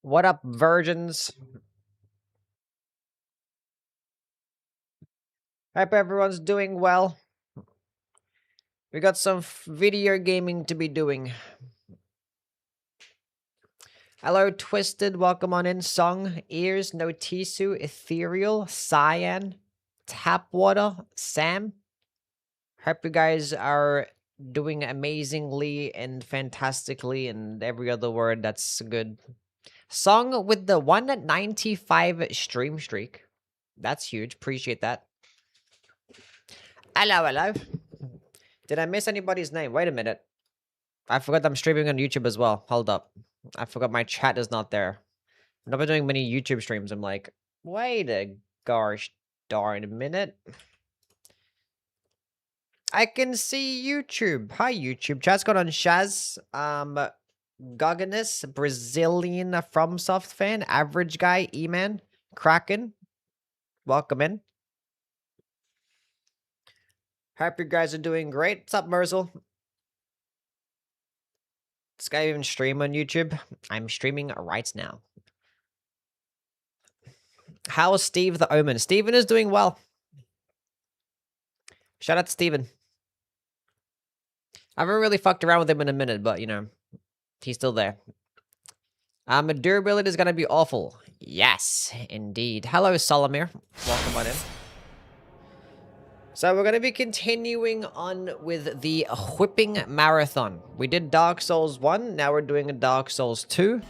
What up, virgins? Hope everyone's doing well. We got some video gaming to be doing. Hello, Twisted. Welcome on in. Song, Ears, Notisu, Ethereal, Cyan, Tapwater, Sam. Hope you guys are doing amazingly and fantastically and every other word that's good. Song with the 195 stream streak. That's huge. Appreciate that. Hello, hello. Did I miss anybody's name? Wait a minute. I forgot I'm streaming on YouTube as well. Hold up. I forgot my chat is not there. I've not been doing many YouTube streams. I'm like, wait a gosh darn minute. I can see YouTube. Hi, YouTube. Chat's got on Shaz. Goganus, Brazilian FromSoft fan, Average Guy, E-Man, Kraken. Welcome in. Hope you guys are doing great. What's up, Merzel? This guy even stream on YouTube? I'm streaming right now. How's Steve the Omen? Steven is doing well. Shout out to Steven. I haven't really fucked around with him in a minute, but, you know, he's still there. Durability is going to be awful. Yes, indeed. Hello, Solomir. Welcome on in. So we're going to be continuing on with the Whipping Marathon. We did Dark Souls 1. Now we're doing a Dark Souls 2.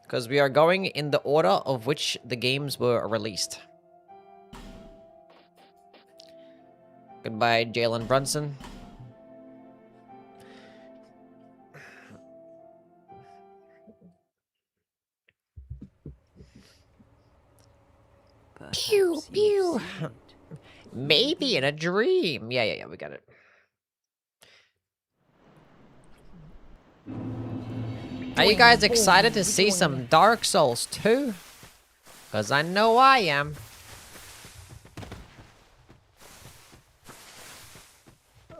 Because we are going in the order of which the games were released. Goodbye, Jalen Brunson. Pew, pew. Maybe in a dream. Yeah, we got it. Are you guys excited to see some Dark Souls 2? Because I know I am.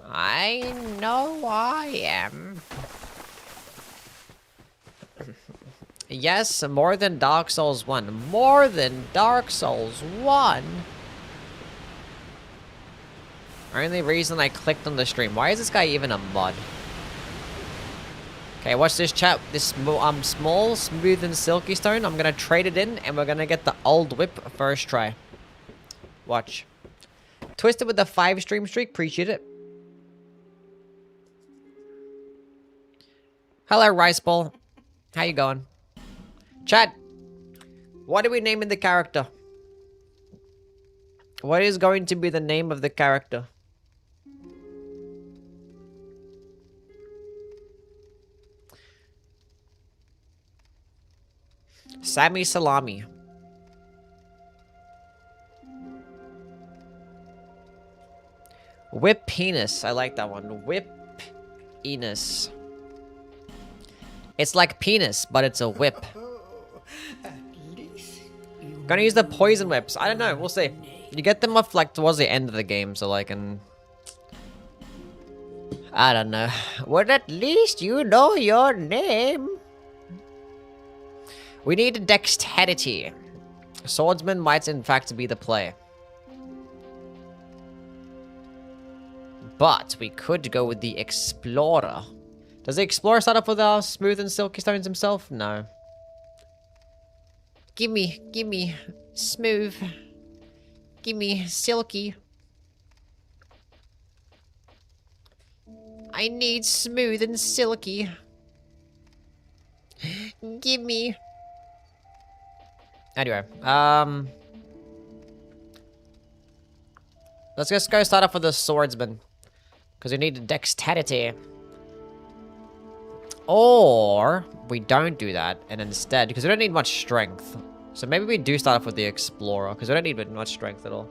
I know I am. Yes, more than Dark Souls 1. More than Dark Souls 1. Only reason I clicked on the stream. Why is this guy even a mod? Okay, watch this, chat. This small, smooth, and silky stone. I'm gonna trade it in, and we're gonna get the old whip first try. Watch. Twisted with the 5 stream streak. Appreciate it. Hello, Rice Ball. How you going? Chat. What are we naming the character? What is going to be the name of the character? Sammy Salami. Whip penis. I like that one. Whip penis. It's like penis, but it's a whip. Gonna use the poison whips. I don't know. We'll see. You get them off like towards the end of the game, so like I don't know. Well, at least you know your name. We need dexterity. Swordsman might in fact be the play. But we could go with the Explorer. Does the Explorer start off with our smooth and silky stones himself? No. Gimme smooth. Gimme silky. I need smooth and silky. Gimme. Anyway, let's just go start off with the Swordsman. Because we need dexterity. Or we don't do that, and instead, because we don't need much strength. So maybe we do start off with the Explorer, because we don't need much strength at all.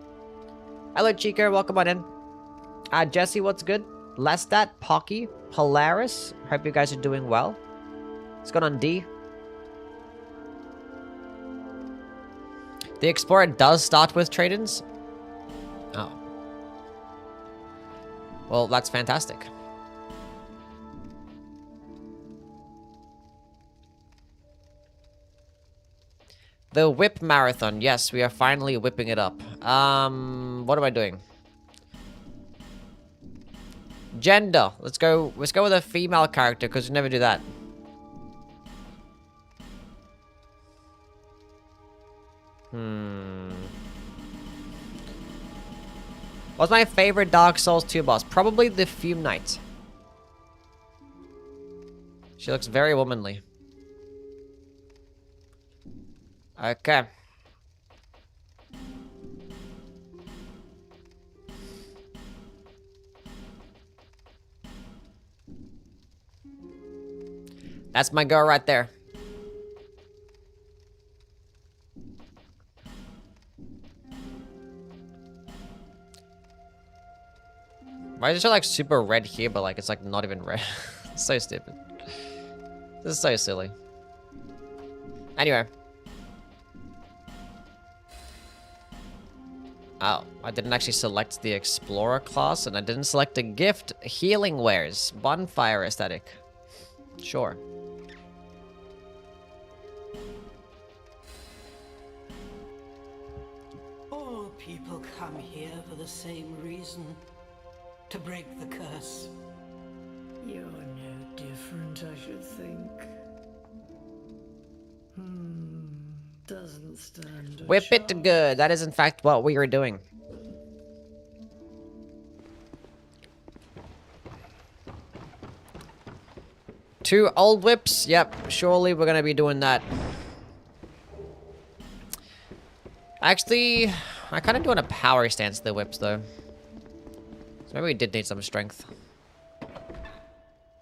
Hello, Chico. Welcome on in. Jesse, what's good? Lestat, Pocky, Polaris. Hope you guys are doing well. What's going on, D? The Explorer does start with trade-ins? Oh. Well, that's fantastic. The whip marathon. Yes, we are finally whipping it up. What am I doing? Gender. Let's go with a female character, because we never do that. What's my favorite Dark Souls 2 boss? Probably the Fume Knight. She looks very womanly. Okay. That's my girl right there. Why is it like super red here, but like it's like not even red? So stupid. This is so silly. Anyway. Oh, I didn't actually select the Explorer class, and I didn't select a gift. Healing wares. Bonfire aesthetic. Sure. All people come here for the same reason. To break the curse. You're no different, I should think. Doesn't stand a Whip it chance. good. That is in fact what we were doing. Two old whips. Yep, surely we're gonna be doing that. Actually, I kind of doing a power stance to the whips though. So maybe we did need some strength.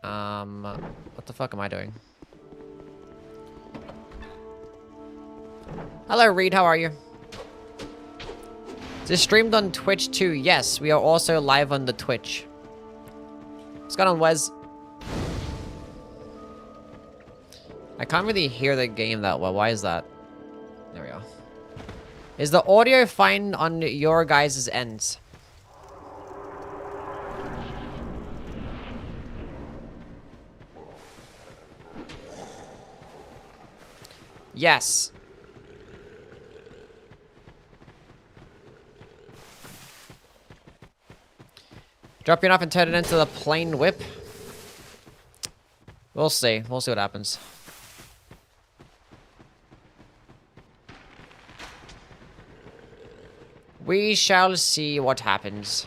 What the fuck am I doing? Hello, Reed. How are you? Is this streamed on Twitch too? Yes, we are also live on the Twitch. What's going on, Wes? I can't really hear the game that well. Why is that? There we go. Is the audio fine on your guys' ends? Yes. Drop your knife and turn it into the plain whip. We'll see. We'll see what happens. We shall see what happens.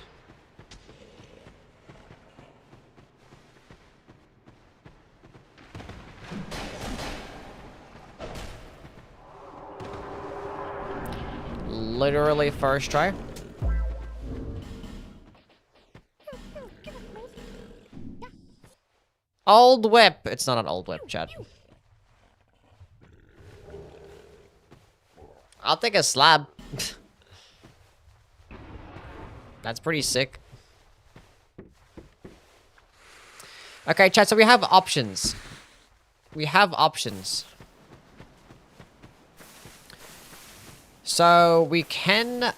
Literally first try. Old whip. It's not an old whip, chat. I'll take a slab. That's pretty sick. Okay, chat, so we have options. We have options. So we can,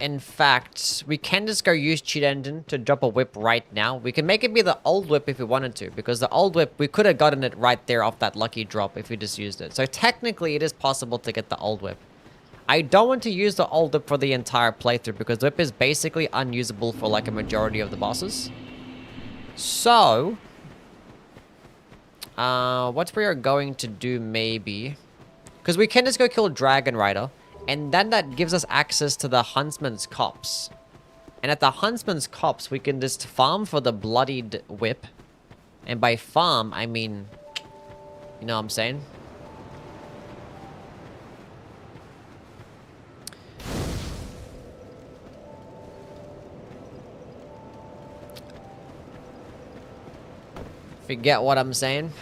in fact, we can just go use cheat engine to drop a whip right now. We can make it be the old whip if we wanted to, because the old whip, we could have gotten it right there off that lucky drop if we just used it. So technically, it is possible to get the old whip. I don't want to use the old whip for the entire playthrough, because the whip is basically unusable for like a majority of the bosses. So, what we are going to do maybe... Because we can just go kill Dragon Rider, and then that gives us access to the Huntsman's Copse. And at the Huntsman's Copse, we can just farm for the bloodied whip. And by farm, I mean... You know what I'm saying? If you get what I'm saying.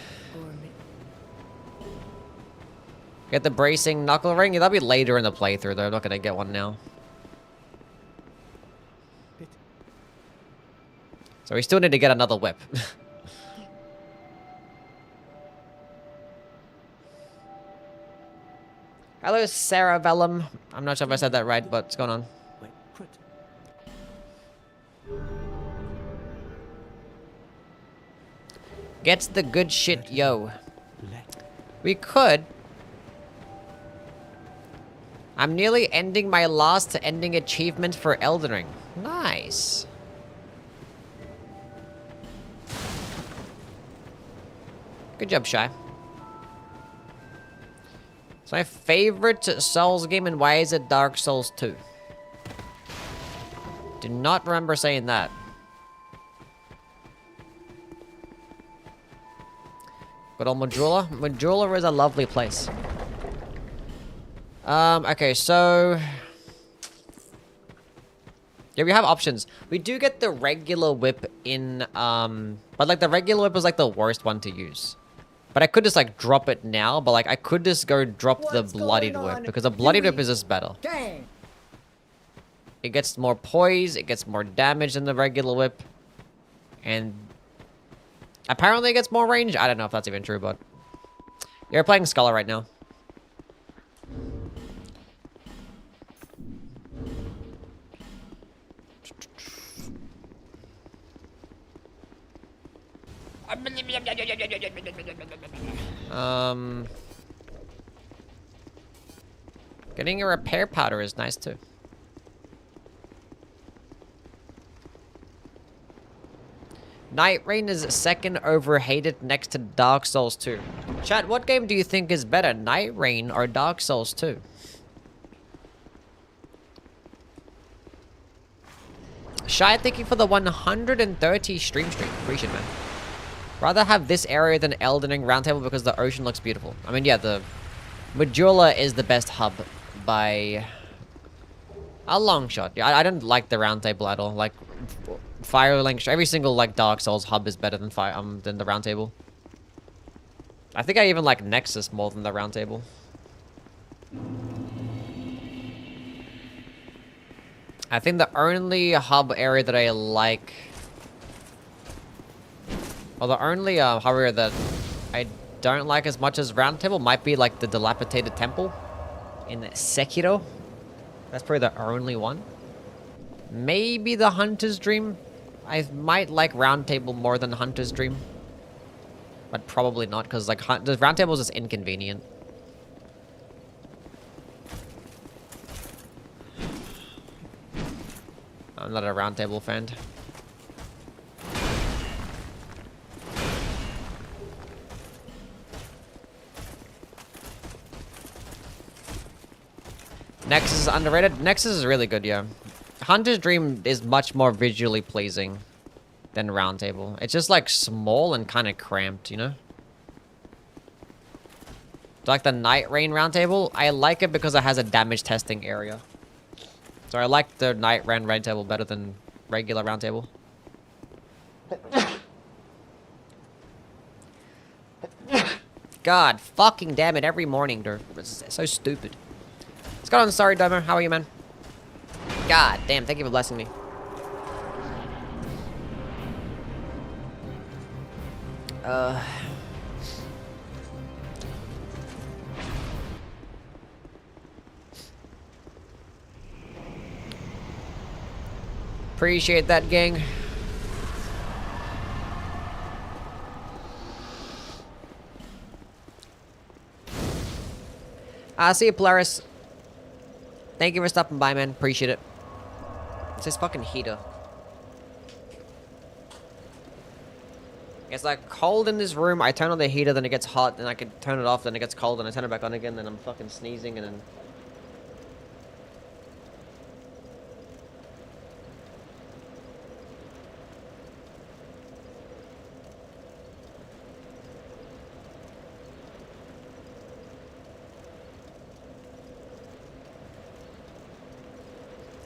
Get the bracing knuckle ring? That'll be later in the playthrough, though. I'm not gonna get one now. So we still need to get another whip. Hello, Sarah Vellum. I'm not sure if I said that right, but what's going on? Get the good shit, yo. We could... I'm nearly ending my last ending achievement for Elden Ring. Nice. Good job, Shy. It's my favorite Souls game, and why is it Dark Souls 2? Do not remember saying that. Good old Majula. Majula is a lovely place. Okay, so... yeah, we have options. We do get the regular whip in, but, like, the regular whip is, like, the worst one to use. But I could just, like, drop it now, but, like, I could just go drop the bloodied whip, because the bloodied whip is just better. Dang. It gets more poise, it gets more damage than the regular whip, and apparently it gets more range. I don't know if that's even true, but you're playing Scholar right now. Getting a repair powder is nice too. Night Rain is second overhated next to Dark Souls 2. Chat, what game do you think is better, Night Rain or Dark Souls 2? Shy, thank you for the 130 stream. Appreciate it, man. Rather have this area than Elden Ring Roundtable because the ocean looks beautiful. I mean, yeah, the Majula is the best hub by a long shot. Yeah, I don't like the Roundtable at all. Like, Firelink, every single like Dark Souls hub is better than the Roundtable. I think I even like Nexus more than the Roundtable. I think the only hub area that I like, or the only hub area that I don't like as much as Roundtable might be like the Dilapidated Temple in Sekiro. That's probably the only one. Maybe the Hunter's Dream. I might like Roundtable more than Hunter's Dream. But probably not, because like the Roundtable is just inconvenient. I'm not a Roundtable fan. Nexus is underrated. Nexus is really good, yeah. Hunter's Dream is much more visually pleasing than Roundtable. It's just like small and kind of cramped, you know? Like the Night Rain Roundtable, I like it because it has a damage testing area. So I like the Night Rain Roundtable better than regular Roundtable. God fucking damn it, every morning, dude. It's so stupid. What's going on, Sorry Domer? How are you, man? God damn, thank you for blessing me. Appreciate that, gang. See you, Polaris. Thank you for stopping by, man. Appreciate it. It's this fucking heater. It's like cold in this room. I turn on the heater, then it gets hot, then I can turn it off, then it gets cold, and I turn it back on again, then I'm fucking sneezing, and then...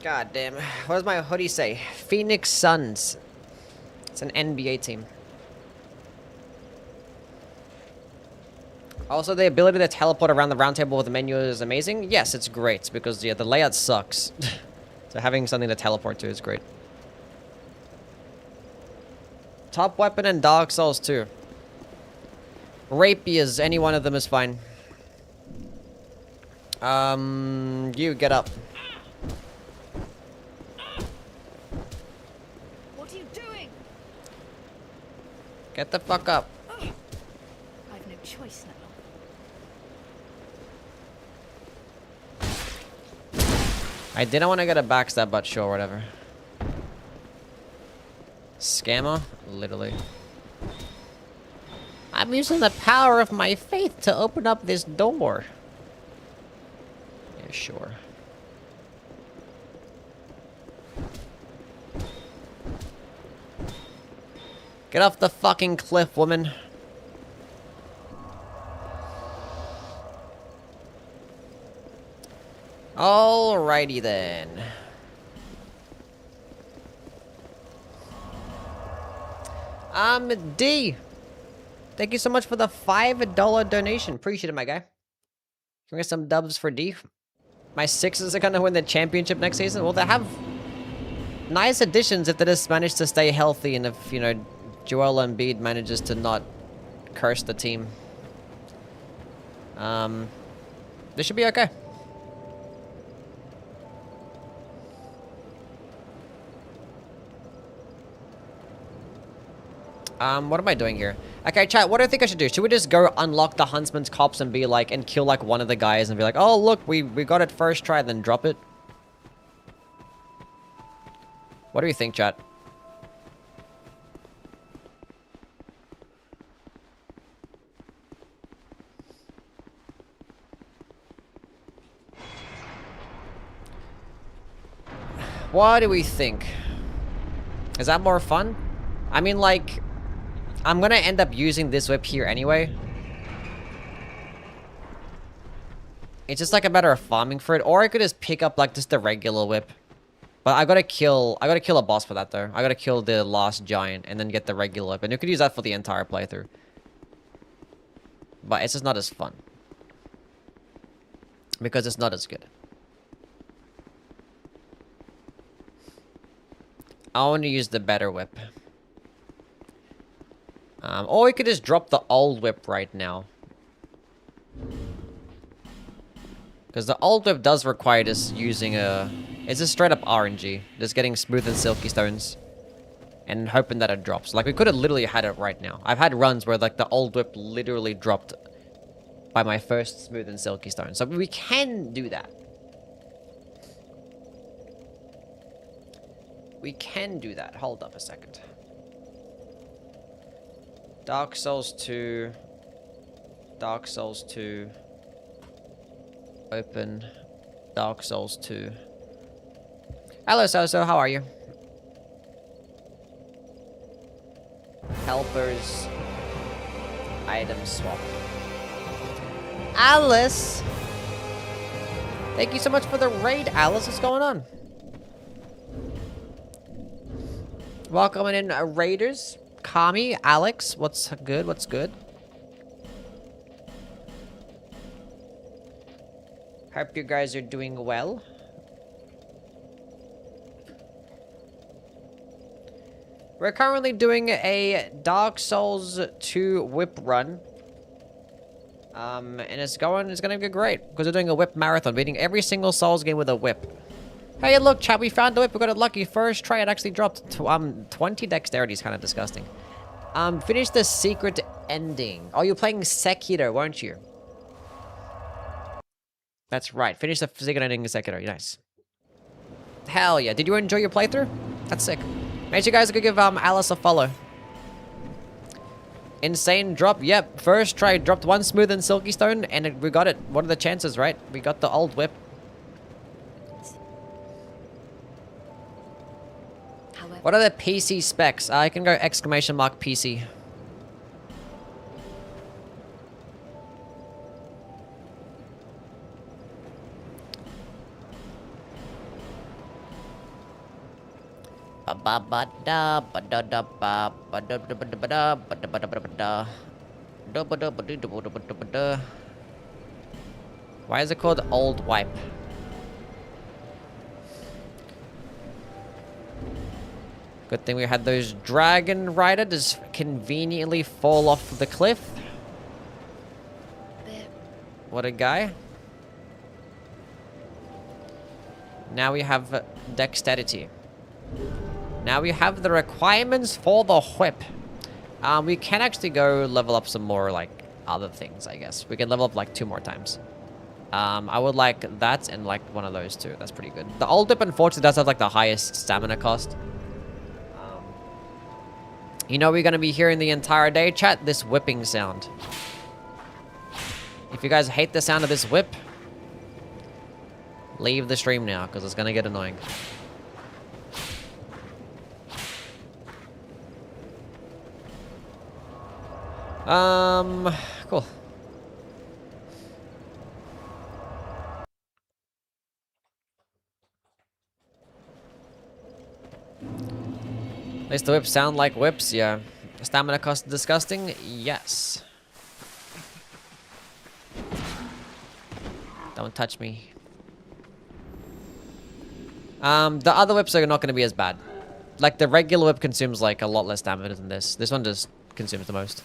God damn. What does my hoodie say? Phoenix Suns. It's an NBA team. Also, the ability to teleport around the round table with the menu is amazing. Yes, it's great, because yeah, the layout sucks. So having something to teleport to is great. Top weapon in Dark Souls 2. Rapiers, any one of them is fine. You get up. What are you doing? Get the fuck up. I've no choice now. I didn't want to get a backstab, but sure, whatever. Scammer? Literally. I'm using the power of my faith to open up this door. Yeah, sure. Get off the fucking cliff, woman. Alrighty then. D. Thank you so much for the $5 donation. Appreciate it, my guy. Can we get some dubs for D? My Sixers are gonna win the championship next season. Well, they have nice additions if they just manage to stay healthy and if, you know, Joel Embiid manages to not curse the team. This should be okay. What am I doing here? Okay, chat, what do I think I should do? Should we just go unlock the Huntsman's Cops and be like, and kill like one of the guys and be like, oh look, we got it first try, then drop it? What do you think, chat? What do we think? Is that more fun? I mean, like, I'm gonna end up using this whip here anyway. It's just like a matter of farming for it, or I could just pick up like just the regular whip. But I gotta kill a boss for that though. I gotta kill the last giant and then get the regular whip, and you could use that for the entire playthrough. But it's just not as fun because it's not as good. I want to use the better whip. Or we could just drop the old whip right now. Because the old whip does require just using a... It's just straight up RNG. Just getting smooth and silky stones. And hoping that it drops. Like, we could have literally had it right now. I've had runs where, like, the old whip literally dropped by my first smooth and silky stone. So we can do that. We can do that. Hold up a second. Dark Souls 2. Dark Souls 2. Open. Dark Souls 2. Hello, Soso. How are you? Helpers. Item swap. Alice! Thank you so much for the raid, Alice. What's going on? Welcome in, raiders. Kami, Alex, what's good? What's good? Hope you guys are doing well. We're currently doing a Dark Souls 2 whip run. And it's gonna be great because we're doing a whip marathon, beating every single Souls game with a whip. Hey, look, chat, we found the whip. We got it lucky. First try, it actually dropped. 20 dexterity is kind of disgusting. Finish the secret ending. Oh, you're playing Sekiro, weren't you? That's right. Finish the secret ending in Sekiro. Nice. Hell yeah. Did you enjoy your playthrough? That's sick. Make sure you guys go give Alice a follow. Insane drop. Yep. First try, dropped one smooth and silky stone, and we got it. What are the chances, right? We got the old whip. What are the PC specs? I can go exclamation mark PC. Why is it called Old Wipe? Good thing we had those dragon rider just conveniently fall off the cliff. What a guy. Now we have dexterity. Now we have the requirements for the whip. We can actually go level up some more, like, other things, I guess. We can level up, like, 2 more times. I would like that and like one of those two. That's pretty good. The old whip unfortunately does have like the highest stamina cost. You know we're gonna be hearing the entire day, chat? This whipping sound. If you guys hate the sound of this whip, leave the stream now, because it's gonna get annoying. Cool. At least the whips sound like whips, yeah. Stamina cost disgusting? Yes. Don't touch me. The other whips are not going to be as bad. Like, the regular whip consumes, like, a lot less stamina than this. This one just consumes the most.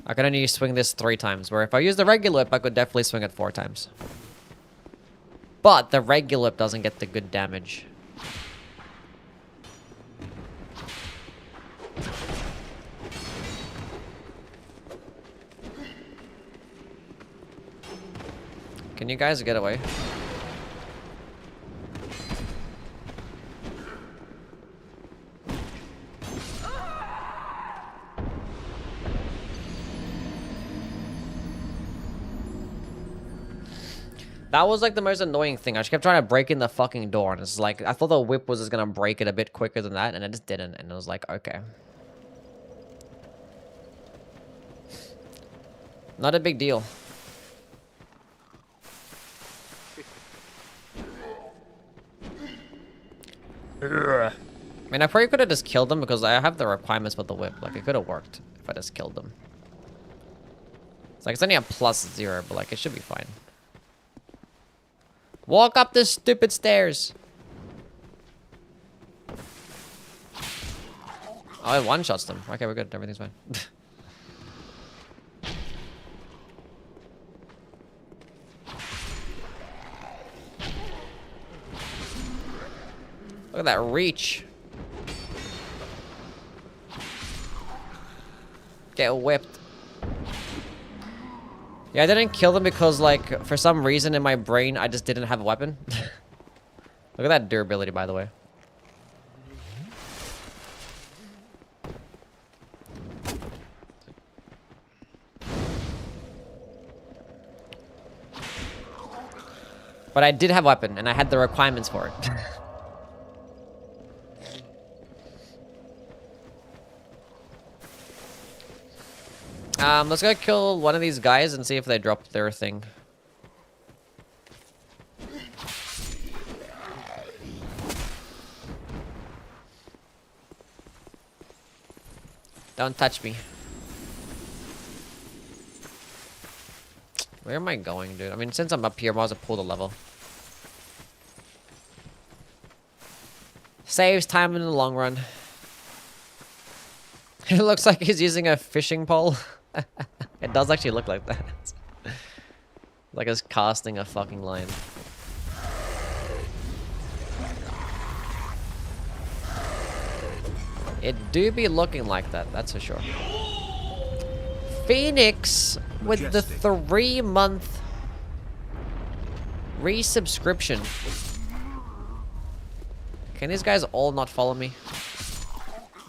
I can only swing this 3 times, where if I use the regular whip, I could definitely swing it 4 times. But the regular whip doesn't get the good damage. Can you guys get away? That was like the most annoying thing. I just kept trying to break in the fucking door, and it's like, I thought the whip was just gonna break it a bit quicker than that, and it just didn't, and it was like, okay. Not a big deal. I mean, I probably could have just killed them because I have the requirements for the whip. Like, it could have worked if I just killed them. It's like, it's only a +0, but like, it should be fine. Walk up the stupid stairs. Oh, it one-shots them. Okay, we're good. Everything's fine. Look at that reach. Get whipped. Yeah, I didn't kill them because, like, for some reason in my brain, I just didn't have a weapon. Look at that durability, by the way. But I did have a weapon, and I had the requirements for it. Let's go kill one of these guys and see if they drop their thing. Don't touch me. Where am I going, dude? I mean, since I'm up here, I might as well pull the level. Saves time in the long run. It looks like he's using a fishing pole. It does actually look like that. Like he's casting a fucking line. It do be looking like that, that's for sure. Phoenix with the 3-month resubscription. Can these guys all not follow me?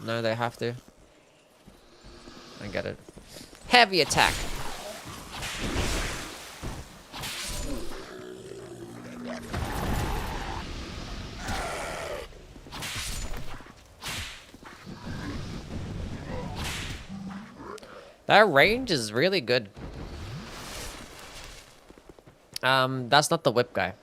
No, they have to. I get it. Heavy attack. That range is really good. That's not the whip guy.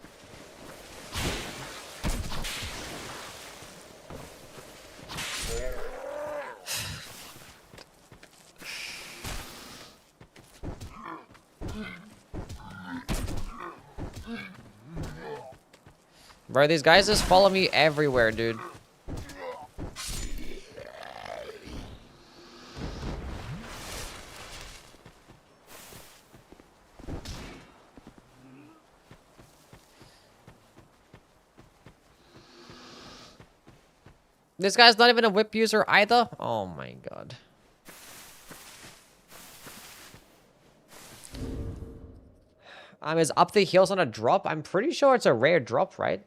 Bro, these guys just follow me everywhere, dude. This guy's not even a whip user either? Oh my god. Is Up the Hills on a drop? I'm pretty sure it's a rare drop, right?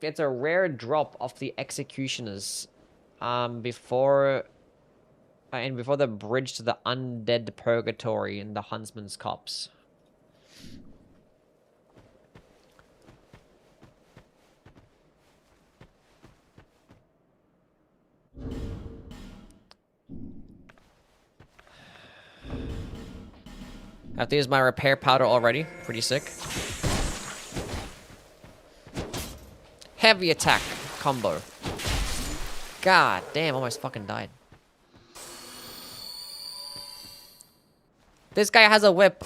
It's a rare drop of the Executioners. Before... and before the bridge to the Undead Purgatory in the Huntsman's Copse. I have to use my repair powder already. Pretty sick. Heavy attack combo. God damn, almost fucking died. This guy has a whip.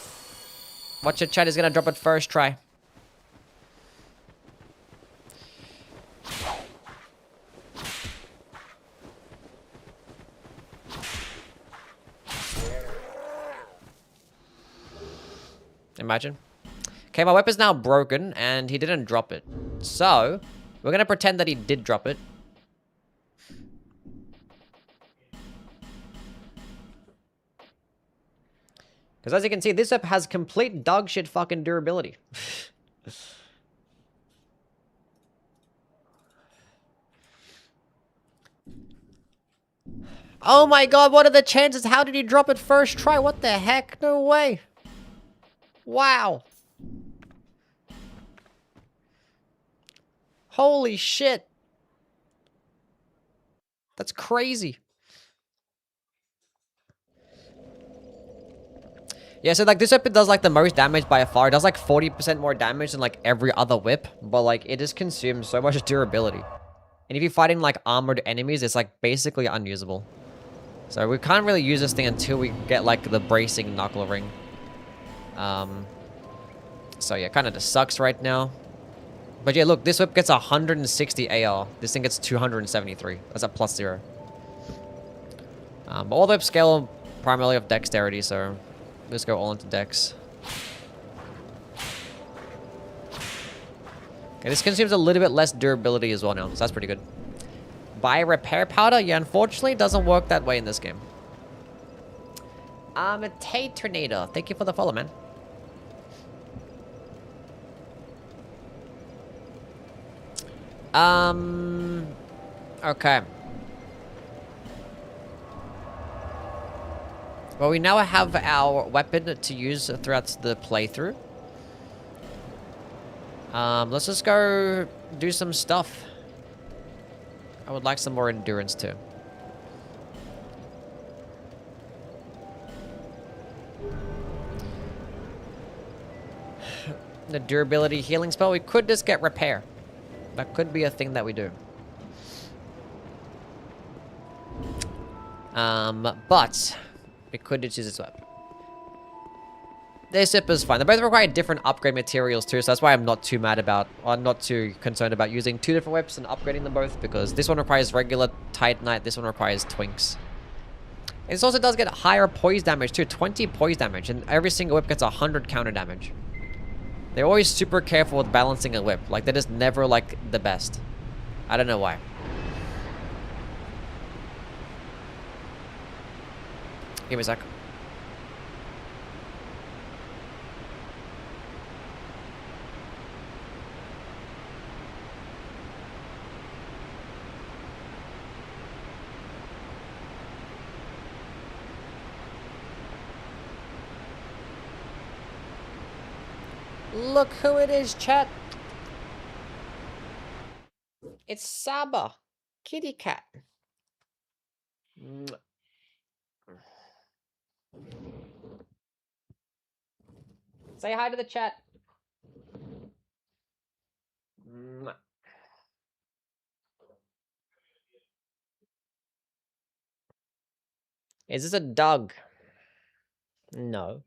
Watch your chat, is gonna drop it first try. Imagine. Okay, my whip is now broken, and he didn't drop it. So, we're gonna pretend that he did drop it. Because as you can see, this whip has complete dog shit fucking durability. Oh my god, what are the chances? How did he drop it first try? What the heck? No way. Wow. Holy shit. That's crazy. Yeah, so like this whip does like the most damage by far. It does like 40% more damage than like every other whip. But like it just consumes so much durability. And if you're fighting like armored enemies, it's like basically unusable. So we can't really use this thing until we get like the bracing knuckle ring. So yeah, kind of just sucks right now. But yeah, look, this whip gets 160 AR. This thing gets 273. That's a +0. But all the whips scale primarily of dexterity, so let's go all into dex. Okay, this consumes a little bit less durability as well now, so that's pretty good. Buy repair powder? Yeah, unfortunately, it doesn't work that way in this game. Tay Tornado, thank you for the follow, man. Okay. Well, we now have our weapon to use throughout the playthrough. Let's just go do some stuff. I would like some more endurance too. The durability healing spell, we could just get repair. That could be a thing that we do. But we could just use this weapon. This whip is fine. They both require different upgrade materials too, so that's why I'm not too mad about, or not too concerned about using two different whips and upgrading them both, because this one requires regular Titanite, this one requires Twinks. And this also does get higher poise damage too, 20 poise damage, and every single whip gets 100 counter damage. They're always super careful with balancing a whip. Like, they're just never, like, the best. I don't know why. Give me a sec. Look who it is, chat. It's Saba, kitty cat. Say hi to the chat. Is this a dog? No.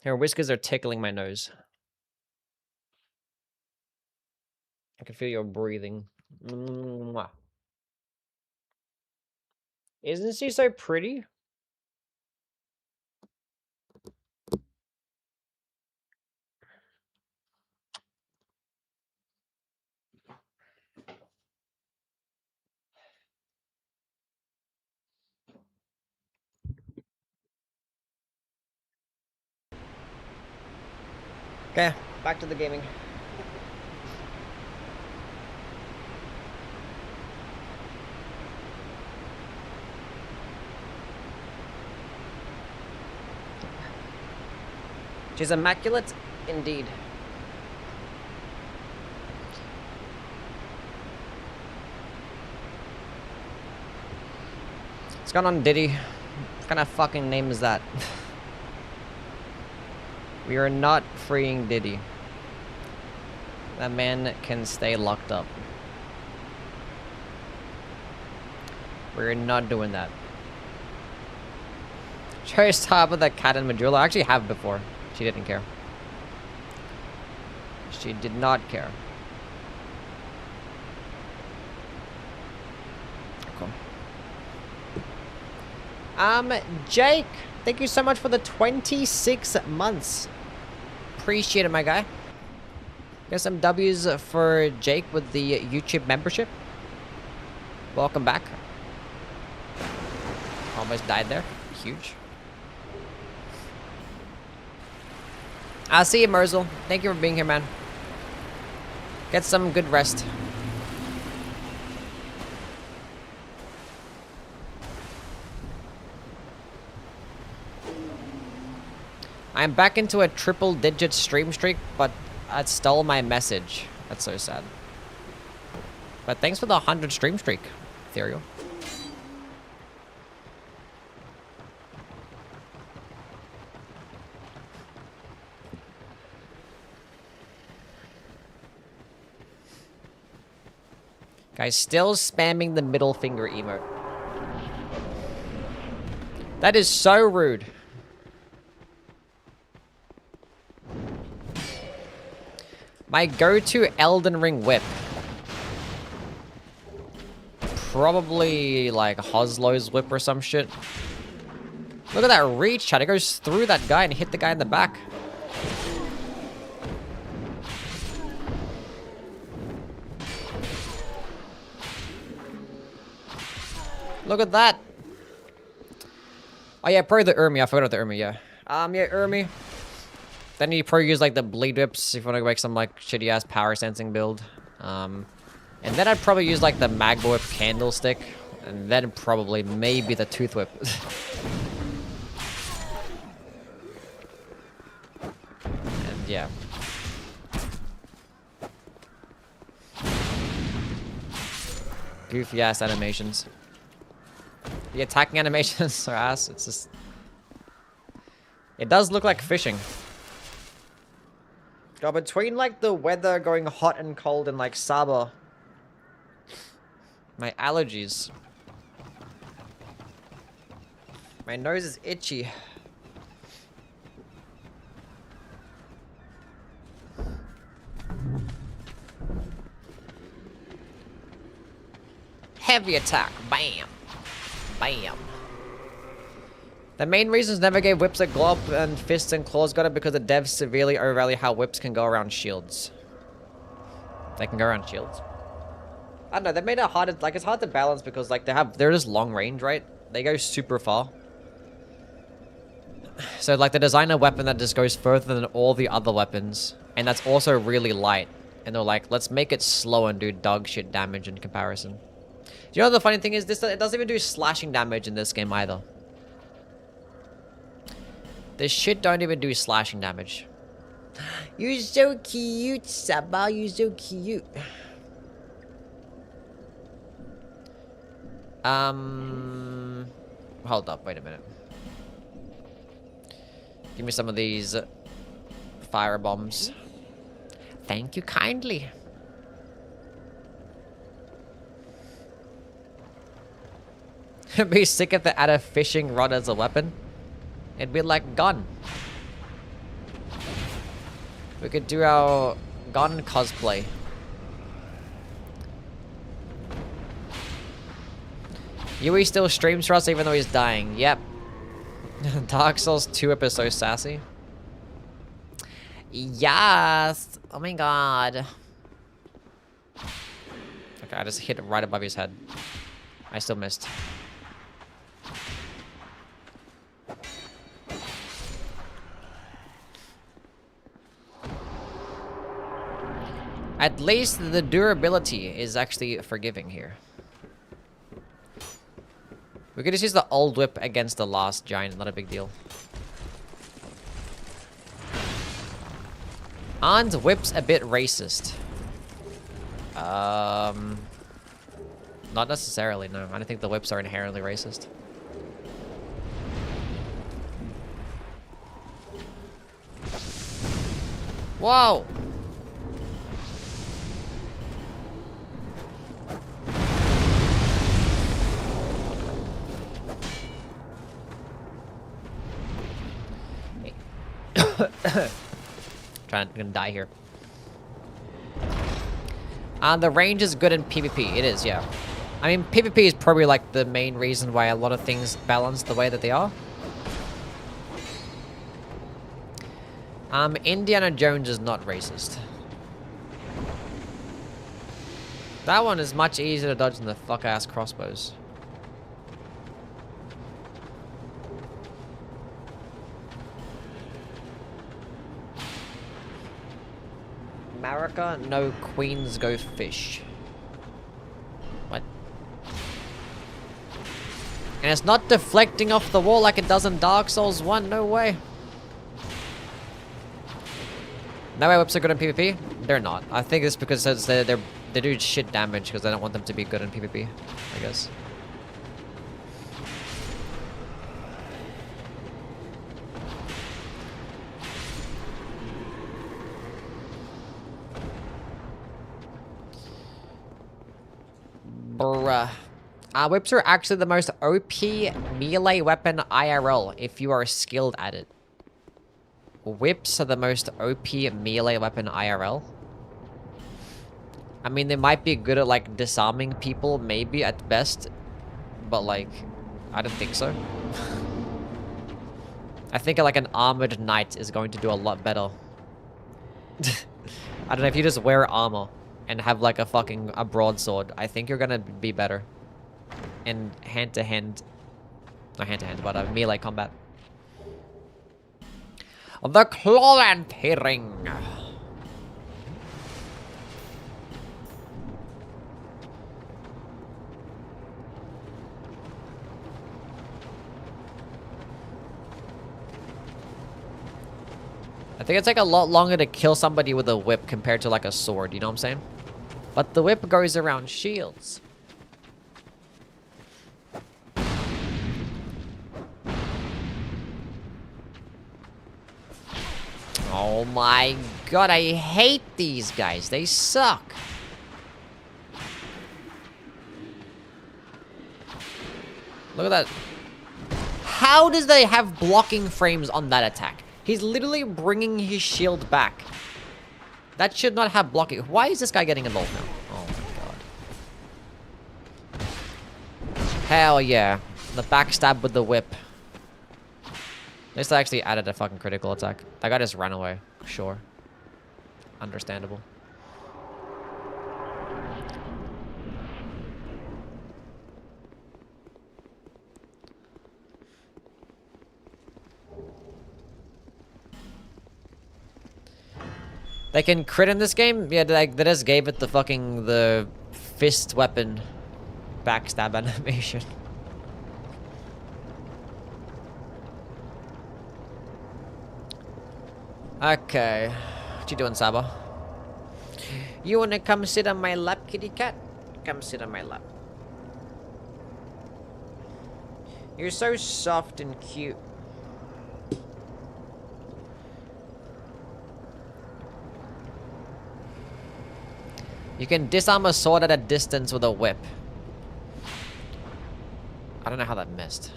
Her whiskers are tickling my nose. I can feel your breathing. Isn't she so pretty? Okay, back to the gaming. She's immaculate, indeed. What's going on, Diddy? What kind of fucking name is that? We are not freeing Diddy. That man can stay locked up. We're not doing that. Cherry's top of the cat and Majula. I actually have before. She didn't care. She did not care. Cool. Jake, thank you so much for the 26 months. Appreciate it, my guy. Got some W's for Jake with the YouTube membership. Welcome back. Almost died there. Huge. I'll see you, Merzel. Thank you for being here, man. Get some good rest. I'm back into a triple-digit stream streak, but I stole my message. That's so sad. But thanks for the 100 stream streak, Ethereal. Guys, still spamming the middle finger emote. That is so rude. My go-to Elden Ring whip. Probably like Hoslow's whip or some shit. Look at that reach, chat. It goes through that guy and hit the guy in the back. Look at that. Oh yeah, probably the Urmi. I forgot about the Urmi, yeah. Yeah, Urmi. Then you probably use like the bleed whips if you want to make some like shitty ass power sensing build. And then I'd probably use like the Magma Whip candlestick. And then probably maybe the Tooth Whip. And yeah. Goofy ass animations. The attacking animations are ass. It's just... It does look like fishing. God, between like the weather going hot and cold and like Saba, my allergies. My nose is itchy. Heavy attack. Bam. Bam. The main reasons never gave whips a glob and fists and claws got it because the devs severely overvalue how whips can go around shields. They can go around shields. I don't know, they made it harder, like it's hard to balance because like they're just long range, right? They go super far. So like they design a weapon that just goes further than all the other weapons. And that's also really light. And they're like, let's make it slow and do dog shit damage in comparison. Do you know what the funny thing is? It doesn't even do slashing damage in this game either. This shit don't even do slashing damage. You're so cute, Saba. You're so cute. Hold up. Wait a minute. Give me some of these fire bombs. Thank you kindly. It'd be sick if they add a fishing rod as a weapon. It'd be like gun. We could do our gun cosplay. Yui still streams for us even though he's dying. Yep. Dark Souls 2 whip is so sassy. Yes. Oh my god. Okay, I just hit it right above his head. I still missed. At least the durability is actually forgiving here. We could just use the old whip against the last giant, not a big deal. Aren't whips a bit racist? Not necessarily, no. I don't think the whips are inherently racist. Whoa! Gonna die here. The range is good in PvP. It is, yeah. I mean, PvP is probably like the main reason why a lot of things balance the way that they are. Indiana Jones is not racist. That one is much easier to dodge than the fuck-ass crossbows. America, no queens go fish. What? And it's not deflecting off the wall like it does in Dark Souls 1, no way. No way whips are good in PvP? They're not. I think it's because they do shit damage because I don't want them to be good in PvP, I guess. Bruh. Whips are actually the most OP melee weapon IRL if you are skilled at it. Whips are the most OP melee weapon IRL. I mean, they might be good at, like, disarming people, maybe, at best. But, like, I don't think so. I think, like, an armored knight is going to do a lot better. I don't know, if you just wear armor and have, like, a broadsword, I think you're gonna be better. In hand-to-hand... Not hand-to-hand, but melee combat. The claw and tearing. I think it's like a lot longer to kill somebody with a whip compared to like a sword, you know what I'm saying? But the whip goes around shields. Oh my god, I hate these guys. They suck. Look at that. How does they have blocking frames on that attack? He's literally bringing his shield back. That should not have blocking. Why is this guy getting involved now? Oh my god. Hell yeah. The backstab with the whip. At least I actually added a fucking critical attack. That guy just ran away. Sure. Understandable. They can crit in this game? Yeah, they just gave it the fist weapon backstab animation. Okay. What you doing, Saba? You wanna come sit on my lap, kitty cat? Come sit on my lap. You're so soft and cute. You can disarm a sword at a distance with a whip. I don't know how that missed.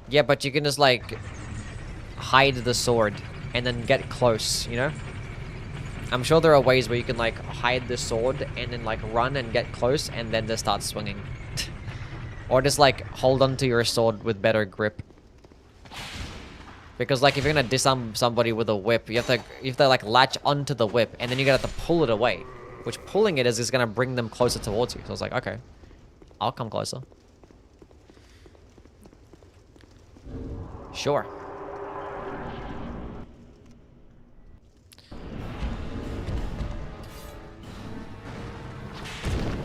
Yeah, but you can just, like, hide the sword and then get close, you know? I'm sure there are ways where you can, like, hide the sword and then, like, run and get close and then just start swinging. Or just, like, hold onto your sword with better grip. Because, like, if you're gonna disarm somebody with a whip, you have to like, latch onto the whip, and then you're gonna have to pull it away. Which, pulling it is gonna bring them closer towards you. So I was like, okay. I'll come closer. Sure.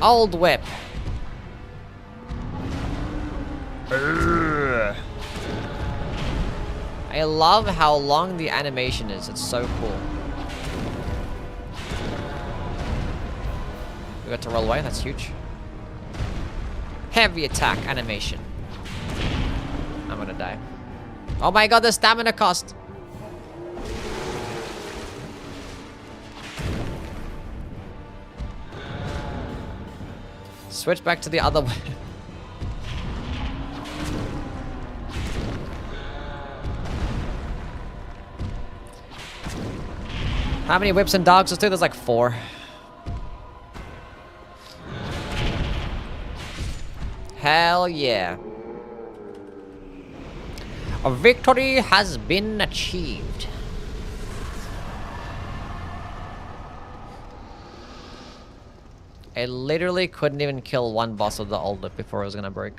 Old whip. Urgh. I love how long the animation is. It's so cool. We got to roll away. That's huge. Heavy attack animation. I'm gonna die. Oh my god, the stamina cost. Switch back to the other way. How many whips and dogs? Let's do there's like 4. Hell yeah. A victory has been achieved. I literally couldn't even kill one boss with the old whip before it was gonna break.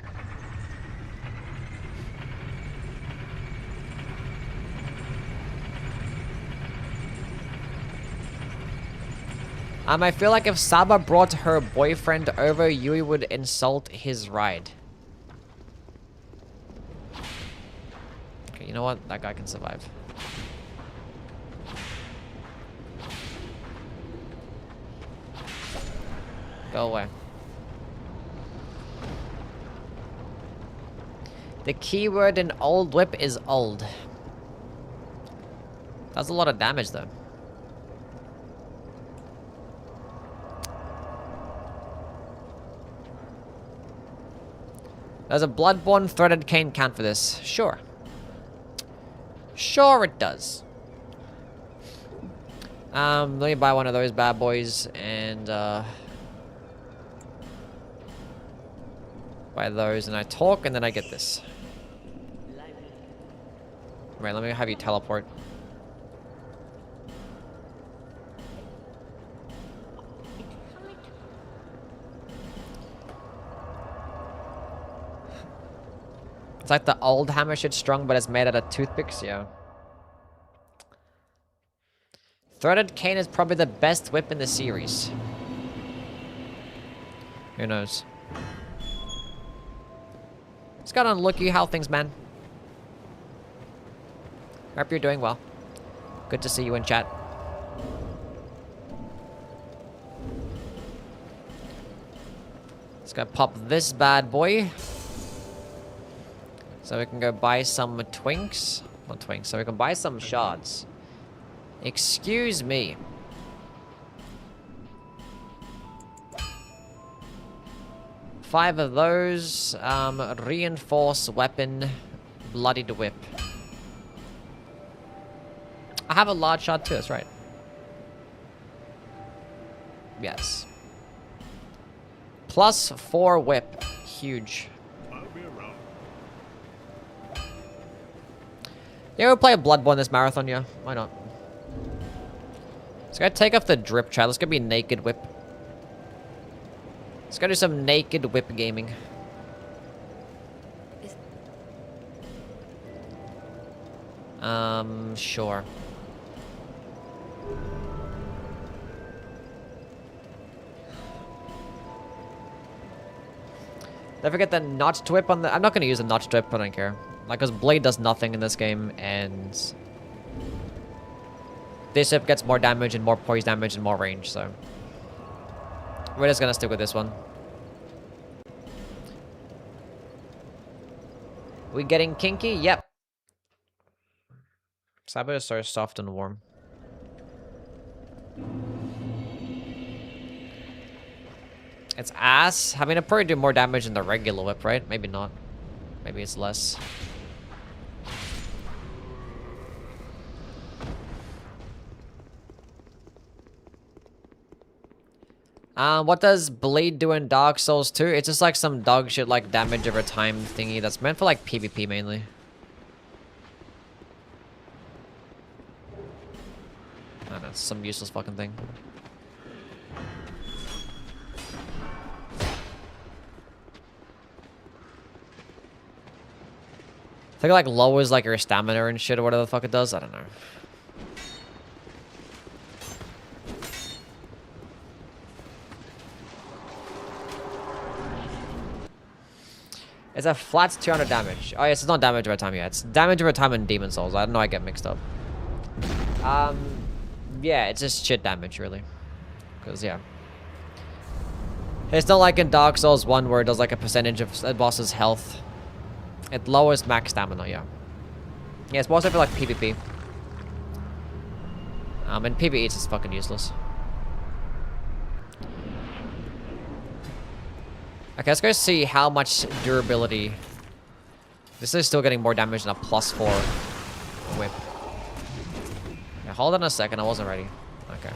I feel like if Saba brought her boyfriend over, Yui would insult his ride. Okay, you know what? That guy can survive. Go away. The keyword in old whip is old. That's a lot of damage though. Does a Bloodborne threaded cane count for this? Sure. Sure it does. Let me buy one of those bad boys and buy those and I talk and then I get this. Right, let me have you teleport. It's like the old hammer shit strong, but it's made out of toothpicks, yeah. Threaded cane is probably the best whip in the series. Who knows? It's got on looky how things, man. Hope you're doing well. Good to see you in chat. Let's go pop this bad boy. So we can go buy some twinks. Not twinks, so we can buy some shards. Excuse me. Five of those. Reinforce weapon. Bloodied whip. I have a large shard too, that's right. Yes. +4 whip. Huge. You ever play a Bloodborne this marathon? Yeah, why not? Let's go take off the drip chat. Let's go be naked whip. Let's go do some naked whip gaming. Sure. Don't forget the notched whip on the... I'm not going to use a notched whip, I don't care. Like, because Blade does nothing in this game, and... this whip gets more damage and more poise damage and more range, so... we're just going to stick with this one. We getting kinky? Yep. Saba is so soft and warm. It's ass. I mean, it'll probably do more damage than the regular whip, right? Maybe not. Maybe it's less. What does Blade do in Dark Souls 2? It's just like some dog shit like damage over time thingy that's meant for like PvP mainly. I don't know, it's some useless fucking thing. I think it like lowers like your stamina and shit or whatever the fuck it does. I don't know. It's a flat 200 damage. Oh yes, it's not damage over time yet. It's damage over time in Demon Souls. I don't know, I get mixed up. Yeah, it's just shit damage, really. Because, yeah. It's not like in Dark Souls 1 where it does like a percentage of a boss's health. It lowers max stamina, yeah. Yeah, it's mostly for like PvP. In PvE it's just fucking useless. Okay, let's go see how much durability. This is still getting more damage than a +4 whip. Yeah, hold on a second, I wasn't ready. Okay.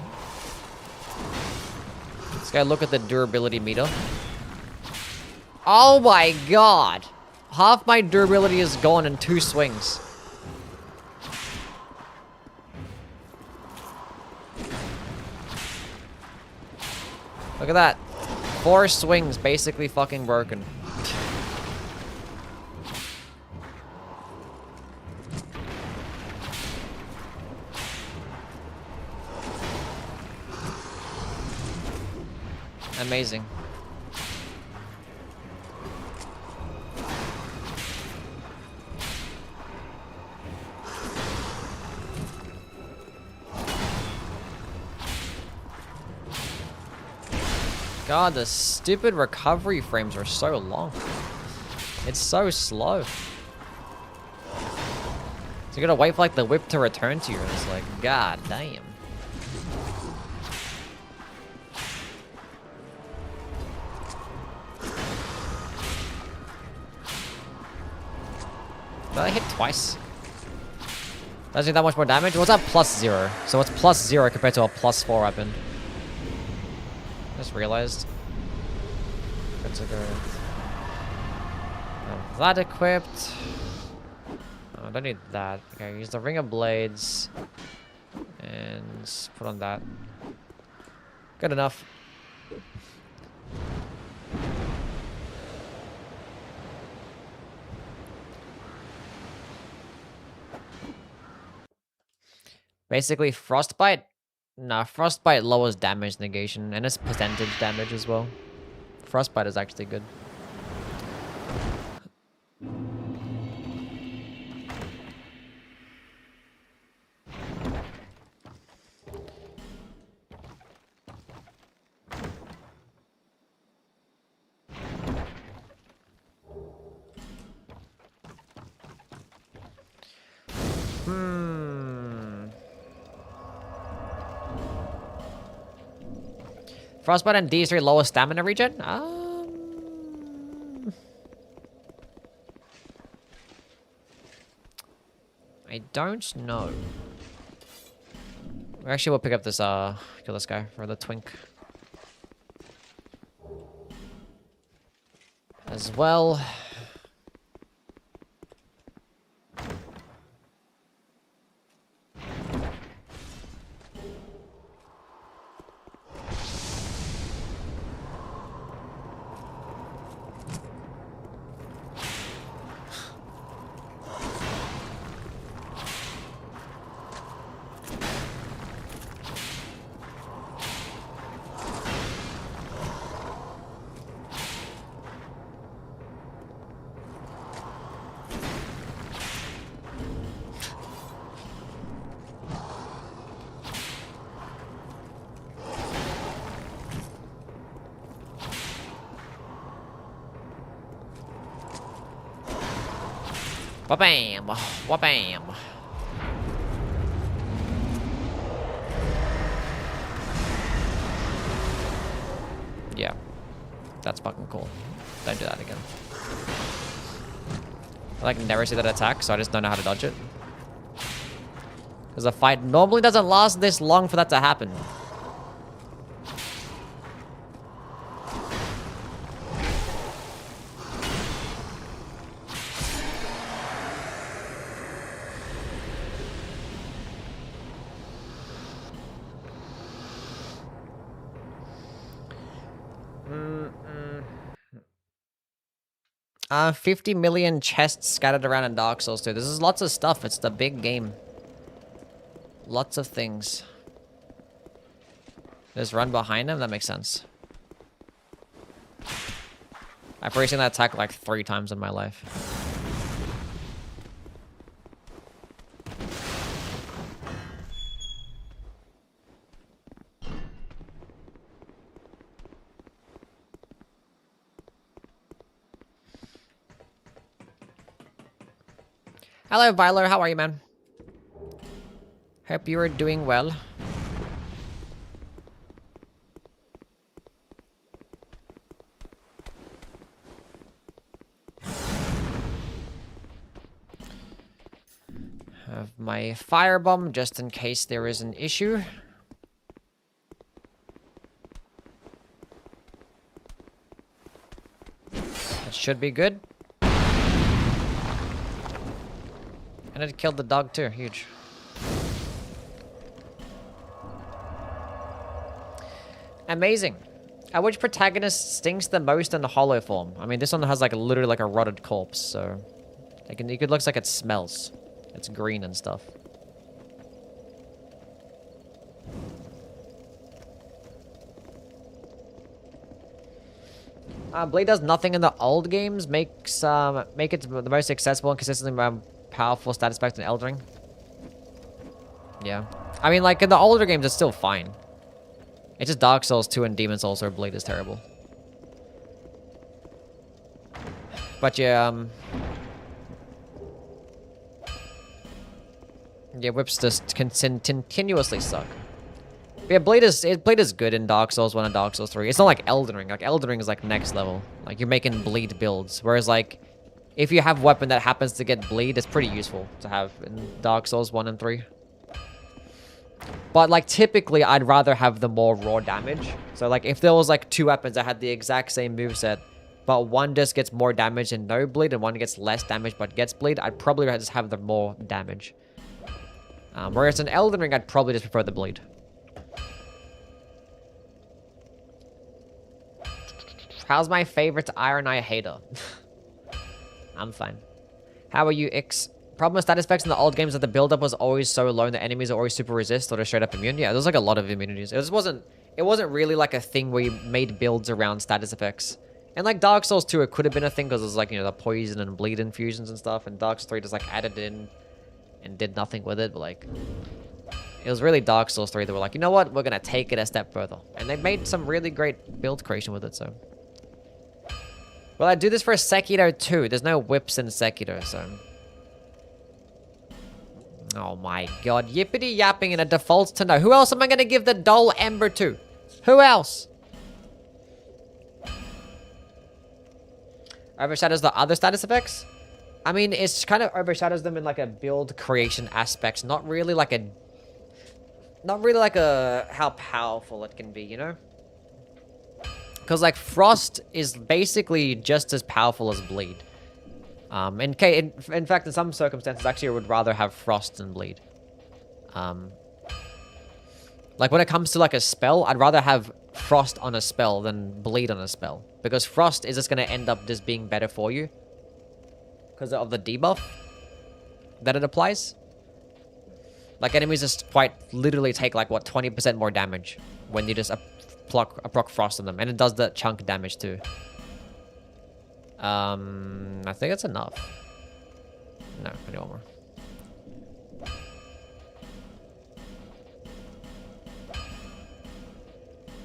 Let's go look at the durability meter. Oh my god! Half my durability is gone in 2 swings. Look at that. 4 swings basically fucking broken. Amazing. God, the stupid recovery frames are so long. It's so slow. So you gotta wait for like the whip to return to you, and it's like, god damn. Did I hit twice? Doesn't do that much more damage? What's that +0? So it's +0 compared to a +4 weapon. Just realized. Good to go. Have that equipped. Oh, I don't need that. Okay, use the Ring of Blades. And put on that. Good enough. Basically, Frostbite. Nah, Frostbite lowers damage negation, and it's percentage damage as well. Frostbite is actually good. Frostbite and D3 lower stamina regen? I don't know. Actually, we'll pick up this, kill this guy for the twink. As well. Wha-bam! Wha-bam! Yeah. That's fucking cool. Don't do that again. I like never see that attack, so I just don't know how to dodge it. Because the fight normally doesn't last this long for that to happen. 50 million chests scattered around in Dark Souls 2. This is lots of stuff. It's the big game. Lots of things. Just run behind him? That makes sense. I've probably seen that attack like 3 times in my life. Hello, Vyler. How are you, man? Hope you are doing well. Have my firebomb just in case there is an issue. That should be good. And it killed the dog too. Huge. Amazing. Which protagonist stinks the most in the hollow form? I mean, this one has like literally like a rotted corpse, so it looks like it smells. It's green and stuff. Blade does nothing in the old games. Make it the most accessible and consistently powerful status effect in Elden Ring. Yeah. I mean, like, in the older games, it's still fine. It's just Dark Souls 2 and Demon Souls where Blade is terrible. But yeah, yeah, whips just continuously suck. But yeah, Blade is good in Dark Souls 1 and Dark Souls 3. It's not like Elden Ring. Like, Elden Ring is like next level. Like, you're making bleed builds. Whereas, like, if you have a weapon that happens to get bleed, it's pretty useful to have in Dark Souls 1 and 3. But, like, typically, I'd rather have the more raw damage. So, like, if there was, like, 2 weapons that had the exact same moveset, but one just gets more damage and no bleed, and one gets less damage but gets bleed, I'd probably just have the more damage. Whereas in Elden Ring, I'd probably just prefer the bleed. How's my favorite Iron Eye hater? I'm fine. How are you, X? Problem with status effects in the old games that the build-up was always so low and the enemies are always super resist or they're straight up immune. Yeah, there's like a lot of immunities. It wasn't really like a thing where you made builds around status effects. And like Dark Souls 2, it could have been a thing because there's like, you know, the poison and bleed infusions and stuff. And Dark Souls 3 just like added in and did nothing with it. But like, it was really Dark Souls 3 that were like, you know what? We're going to take it a step further. And they made some really great build creation with it, so. Well, I do this for Sekiro too. There's no whips in Sekiro, so. Oh my god. Yippity yapping and it defaults to no. Who else am I going to give the dull ember to? Who else? Overshadows the other status effects? I mean, it's kind of overshadows them in like a build creation aspect. Not really like a how powerful it can be, you know? Because, like, Frost is basically just as powerful as Bleed. In fact, in some circumstances, actually, I would rather have Frost than Bleed. Like, when it comes to, like, a spell, I'd rather have Frost on a spell than Bleed on a spell. Because Frost is just going to end up just being better for you. Because of the debuff that it applies. Like, enemies just quite literally take, like, what, 20% more damage when you just proc Frost on them, and it does that chunk damage too. I think it's enough. No, I need one more.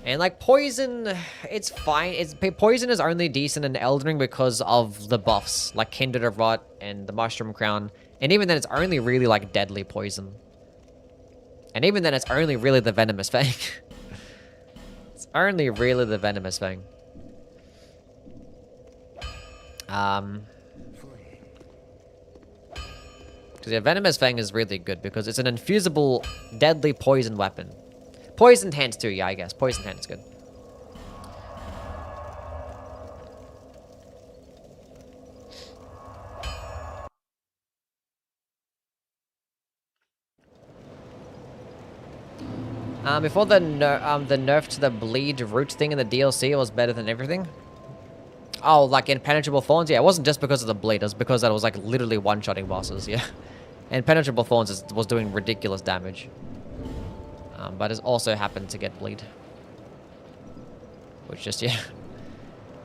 And like poison, it's fine. Poison is only decent in Elden Ring because of the buffs, like Kindred of Rot and the Mushroom Crown, and even then, it's only really like deadly poison. And even then, it's only really the Venomous Fang. It's only really the Venomous Fang. Because yeah, Venomous Fang is really good because it's an infusible, deadly poison weapon. Poisoned Hands too, yeah, I guess. Poisoned Hands is good. Before the nerf to the bleed root thing in the DLC, it was better than everything. Oh, like Impenetrable Thorns? Yeah, it wasn't just because of the bleed. It was because that was like literally one-shotting bosses, yeah. Impenetrable Thorns was doing ridiculous damage. But it also happened to get bleed. Which just, yeah,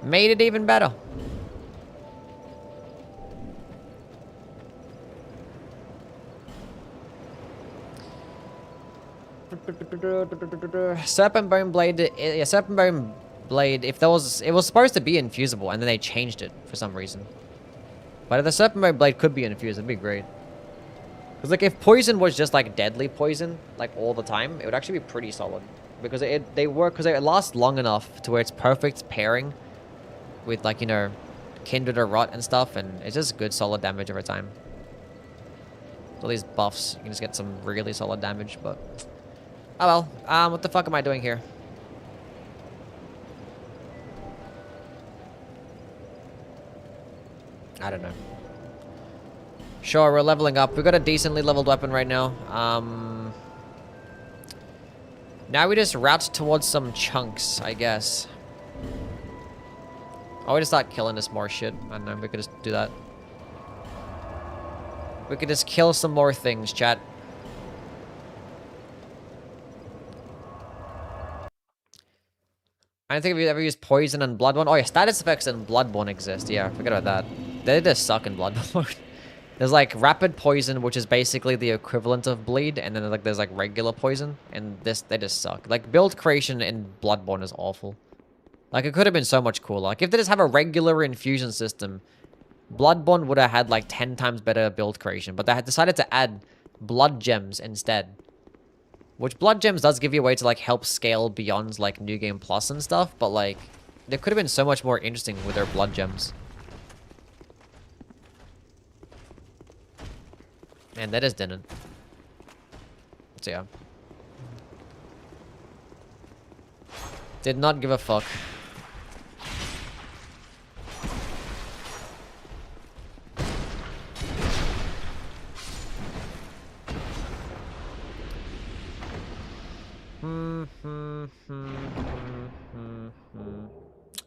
made it even better. Serpent Bone Blade. Yeah, Serpent Bone Blade. If there was, it was supposed to be infusible, and then they changed it for some reason. But if the Serpent Bone Blade could be infused, it'd be great. Because like if poison was just like deadly poison, like all the time, it would actually be pretty solid. Because they work, because it lasts long enough to where it's perfect pairing with like, you know, Kindred or Rot and stuff, and it's just good solid damage over time. All these buffs, you can just get some really solid damage, but oh well. What the fuck am I doing here? I don't know. Sure, we're leveling up. We got a decently leveled weapon right now. Now we just route towards some chunks, I guess. Oh, we just start killing this more shit. I don't know, we could just do that. We could just kill some more things, chat. I don't think we've ever used Poison and Bloodborne. Oh yeah, status effects in Bloodborne exist. Yeah, forget about that. They just suck in Bloodborne. There's like Rapid Poison, which is basically the equivalent of Bleed, and then like there's like regular Poison, and they just suck. Like build creation in Bloodborne is awful. Like it could have been so much cooler. Like if they just have a regular infusion system, Bloodborne would have had like 10 times better build creation, but they had decided to add blood gems instead. Which blood gems does give you a way to like help scale beyond like New Game Plus and stuff, but like they could have been so much more interesting with their blood gems. And they just didn't. So yeah. Did not give a fuck.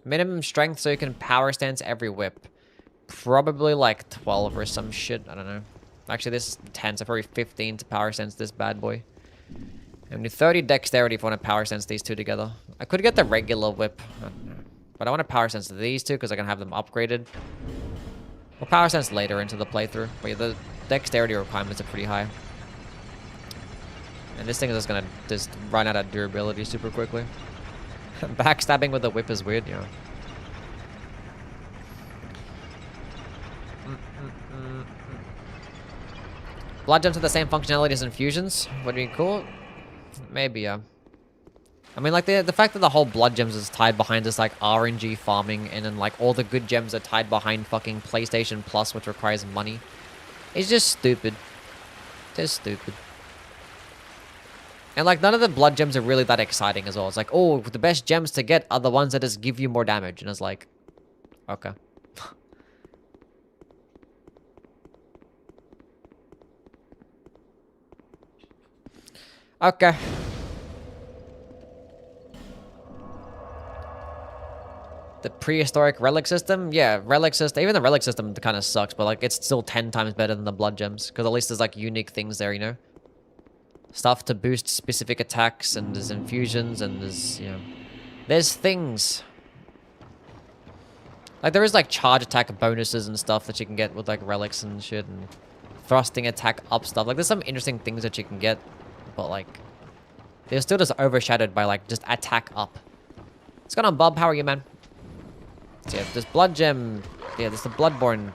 Minimum strength so you can power stance every whip. Probably like 12 or some shit. I don't know. Actually, this is 10, so probably 15 to power sense this bad boy. And need 30 dexterity if I want to power sense these two together. I could get the regular whip, but I want to power sense these two because I can have them upgraded. We'll power sense later into the playthrough, but yeah, the dexterity requirements are pretty high. And this thing is just gonna just run out of durability super quickly. Backstabbing with the whip is weird, you know. Blood gems have the same functionality as infusions. Would be cool. Maybe, yeah. I mean, like, the fact that the whole blood gems is tied behind this, like, RNG farming, and then, like, all the good gems are tied behind fucking PlayStation Plus, which requires money. It's just stupid. Just stupid. And, like, none of the blood gems are really that exciting as well. It's like, oh, the best gems to get are the ones that just give you more damage. And it's like, okay. Okay. The prehistoric relic system? Yeah, relic system. Even the relic system kind of sucks, but like it's still 10 times better than the blood gems. Because at least there's like unique things there, you know? Stuff to boost specific attacks, and there's infusions, and there's, you know... There's things. Like there is like charge attack bonuses and stuff that you can get with like relics and shit, and thrusting attack up stuff. Like there's some interesting things that you can get. But like, they're still just overshadowed by like just attack up. What's going on, Bob? How are you, man? So yeah, this blood gem, yeah, this the Bloodborne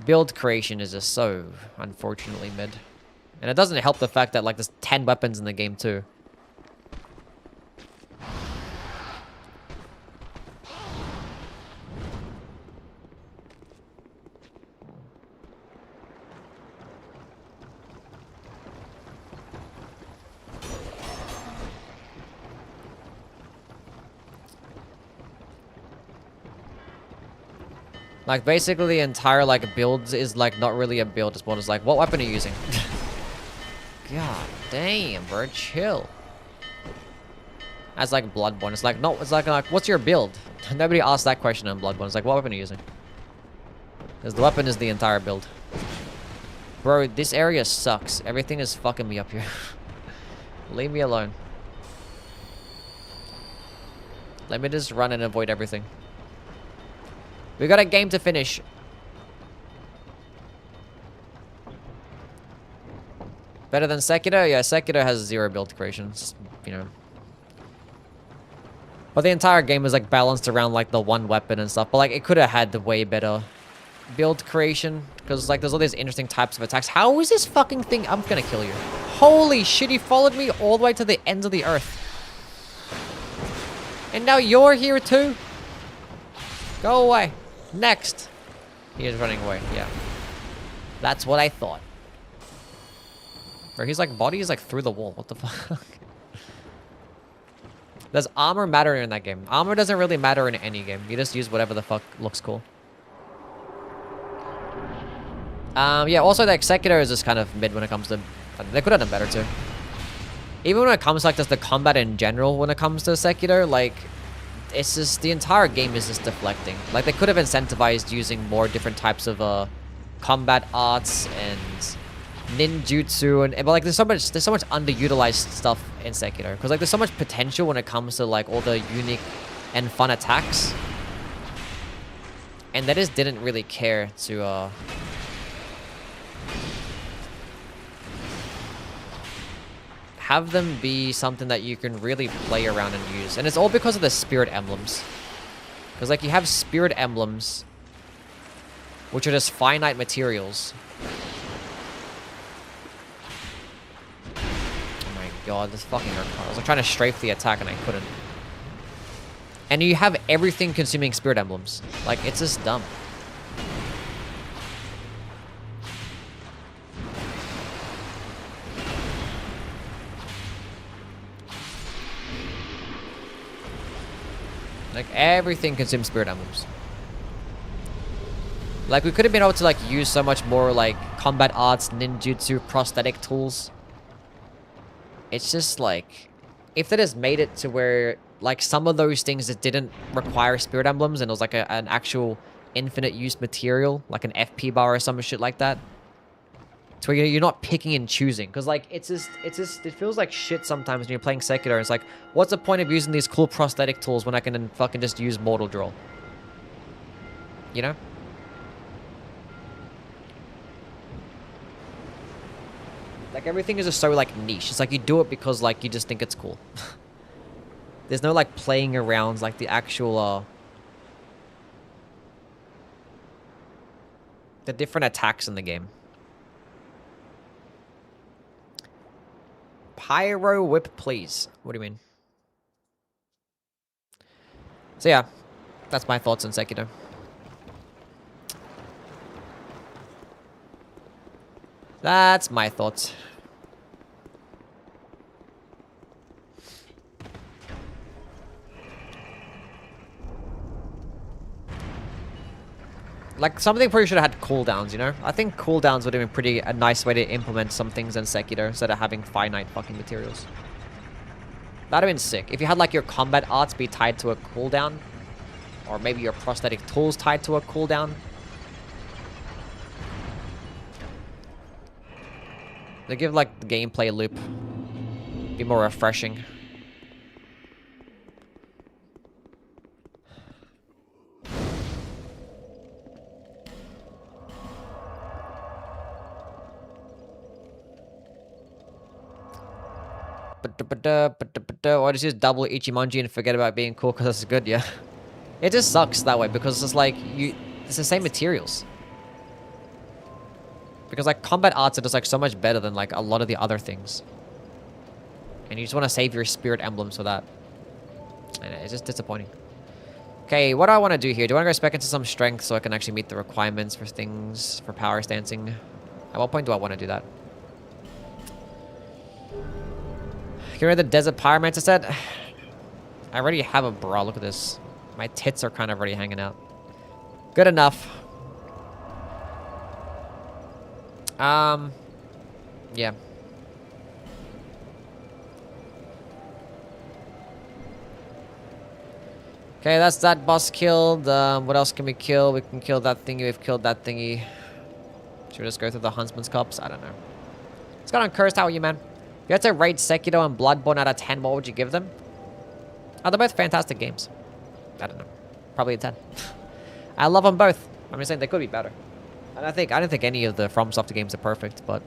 build creation is just so unfortunately mid, and it doesn't help the fact that like there's 10 weapons in the game too. Like, basically the entire, like, build is, like, not really a build. It's more just like, what weapon are you using? God damn, bro. Chill. That's like Bloodborne. It's like, no, it's like, what's your build? Nobody asked that question on Bloodborne. It's like, what weapon are you using? Because the weapon is the entire build. Bro, this area sucks. Everything is fucking me up here. Leave me alone. Let me just run and avoid everything. We got a game to finish. Better than Sekiro? Yeah, Sekiro has 0 build creations, you know. But the entire game is like balanced around like the one weapon and stuff. But like it could have had the way better build creation. Because like there's all these interesting types of attacks. How is this fucking thing? I'm gonna kill you. Holy shit, he followed me all the way to the ends of the earth. And now you're here too? Go away. Next. He is running away, yeah. That's what I thought. Or he's like, body is like through the wall. What the fuck? Does armor matter in that game? Armor doesn't really matter in any game. You just use whatever the fuck looks cool. Yeah, also like Sekiro is just kind of mid when it comes to... They could have done better too. Even when it comes to like just the combat in general, when it comes to Sekiro, like... It's just, the entire game is just deflecting. Like, they could have incentivized using more different types of, combat arts and ninjutsu and but like there's so much underutilized stuff in Sekiro. Because like there's so much potential when it comes to like all the unique and fun attacks. And they just didn't really care to, have them be something that you can really play around and use. And it's all because of the spirit emblems. Because like you have spirit emblems, which are just finite materials. Oh my god, this fucking hurt. I was like trying to strafe the attack and I couldn't. And you have everything consuming spirit emblems. Like, it's just dumb. Like, everything consumes spirit emblems. Like, we could have been able to, like, use so much more, like, combat arts, ninjutsu, prosthetic tools. It's just, like... If they just made it to where, like, some of those things that didn't require spirit emblems and it was, like, an actual infinite use material, like an FP bar or some shit like that. To where you're not picking and choosing. Because, like, it feels like shit sometimes when you're playing Sekiro. It's like, what's the point of using these cool prosthetic tools when I can fucking just use Mortal Draw? You know? Like, everything is just so, like, niche. It's like you do it because, like, you just think it's cool. There's no, like, playing around, like, the actual, the different attacks in the game. Pyro whip, please. What do you mean? So, yeah. That's my thoughts on Sekiro. That's my thoughts. Like, something probably should have had cooldowns, you know? I think cooldowns would have been a nice way to implement some things in Sekiro instead of having finite fucking materials. That'd have been sick. If you had, like, your combat arts be tied to a cooldown, or maybe your prosthetic tools tied to a cooldown. They give, like, the gameplay loop be more refreshing. Or just use double Ichimonji and forget about being cool because that's good, yeah. It just sucks that way because it's like, it's the same materials. Because like combat arts are just like so much better than like a lot of the other things. And you just want to save your spirit emblems for that. And it's just disappointing. Okay, what do I want to do here? Do I want to go spec into some strength so I can actually meet the requirements for things, for power stancing? At what point do I want to do that? Get rid of the Desert Pyromancer set? I already have a bra, look at this. My tits are kind of already hanging out. Good enough. Yeah. Okay, that's that boss killed. What else can we kill? We can kill that thingy. We've killed that thingy. Should we just go through the Huntsman's Cups? I don't know. What's going on, Cursed? How are you, man? If you had to rate Sekiro and Bloodborne out of 10, what would you give them? Oh, they're both fantastic games. I don't know. Probably a 10. I love them both. I'm just saying they could be better. And I don't think any of the FromSoftware games are perfect, but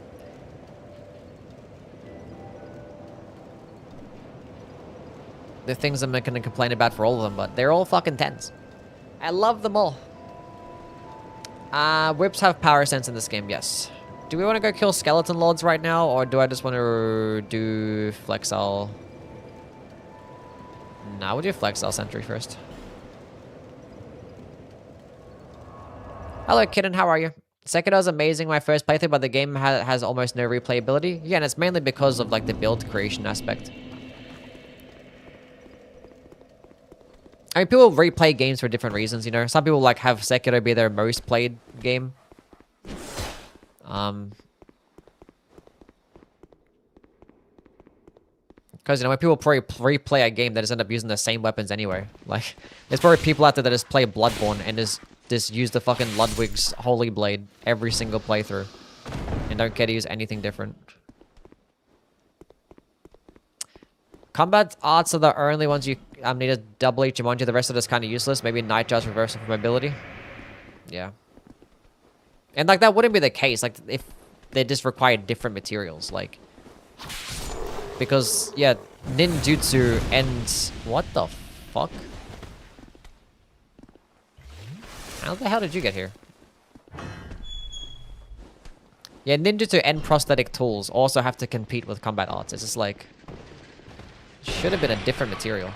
the things I'm gonna complain about for all of them, but they're all fucking 10s. I love them all. Whips have power sense in this game, yes. Do we want to go kill skeleton lords right now, or do I just want to do Flexile? Nah, we'll do Flexile Sentry first. Hello, Kitten, how are you? Sekiro is amazing, my first playthrough, but the game has almost no replayability. Yeah, and it's mainly because of like the build creation aspect. I mean, people replay games for different reasons, you know? Some people like have Sekiro be their most played game. Because, you know, when people replay a game, they just end up using the same weapons anyway. Like, there's probably people out there that just play Bloodborne and just use the fucking Ludwig's Holy Blade every single playthrough. And don't care to use anything different. Combat arts are the only ones you need to double each Jumanji. The rest of it is kind of useless. Maybe Nightjar's reversal for mobility. Yeah. And, like, that wouldn't be the case. Like, if they just required different materials. Like... Because, yeah, ninjutsu and... What the fuck? How the hell did you get here? Yeah, ninjutsu and prosthetic tools also have to compete with combat arts. It's just like... Should have been a different material.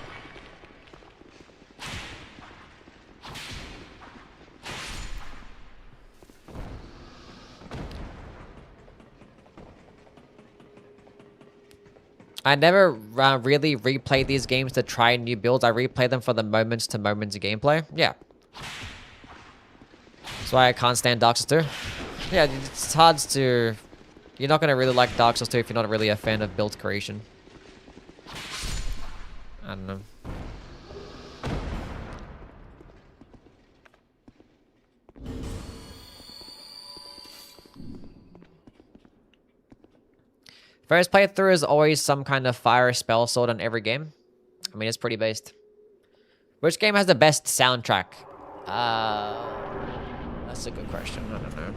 I never really replay these games to try new builds. I replay them for the moments-to-moments gameplay. Yeah. That's why I can't stand Dark Souls 2. Yeah, it's hard to... You're not going to really like Dark Souls 2 if you're not really a fan of build creation. I don't know. First playthrough is always some kind of fire spell sword on every game. I mean, it's pretty based. Which game has the best soundtrack? That's a good question. I don't know.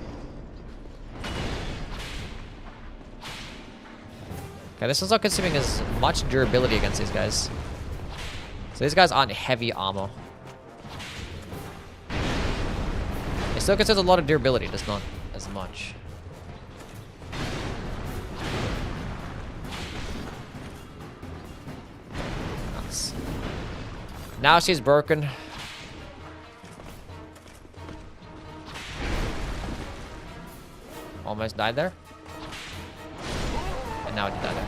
Okay, this is not consuming as much durability against these guys. So these guys aren't heavy armor. It still consumes a lot of durability, just not as much. Now she's broken. Almost died there. And now it died there.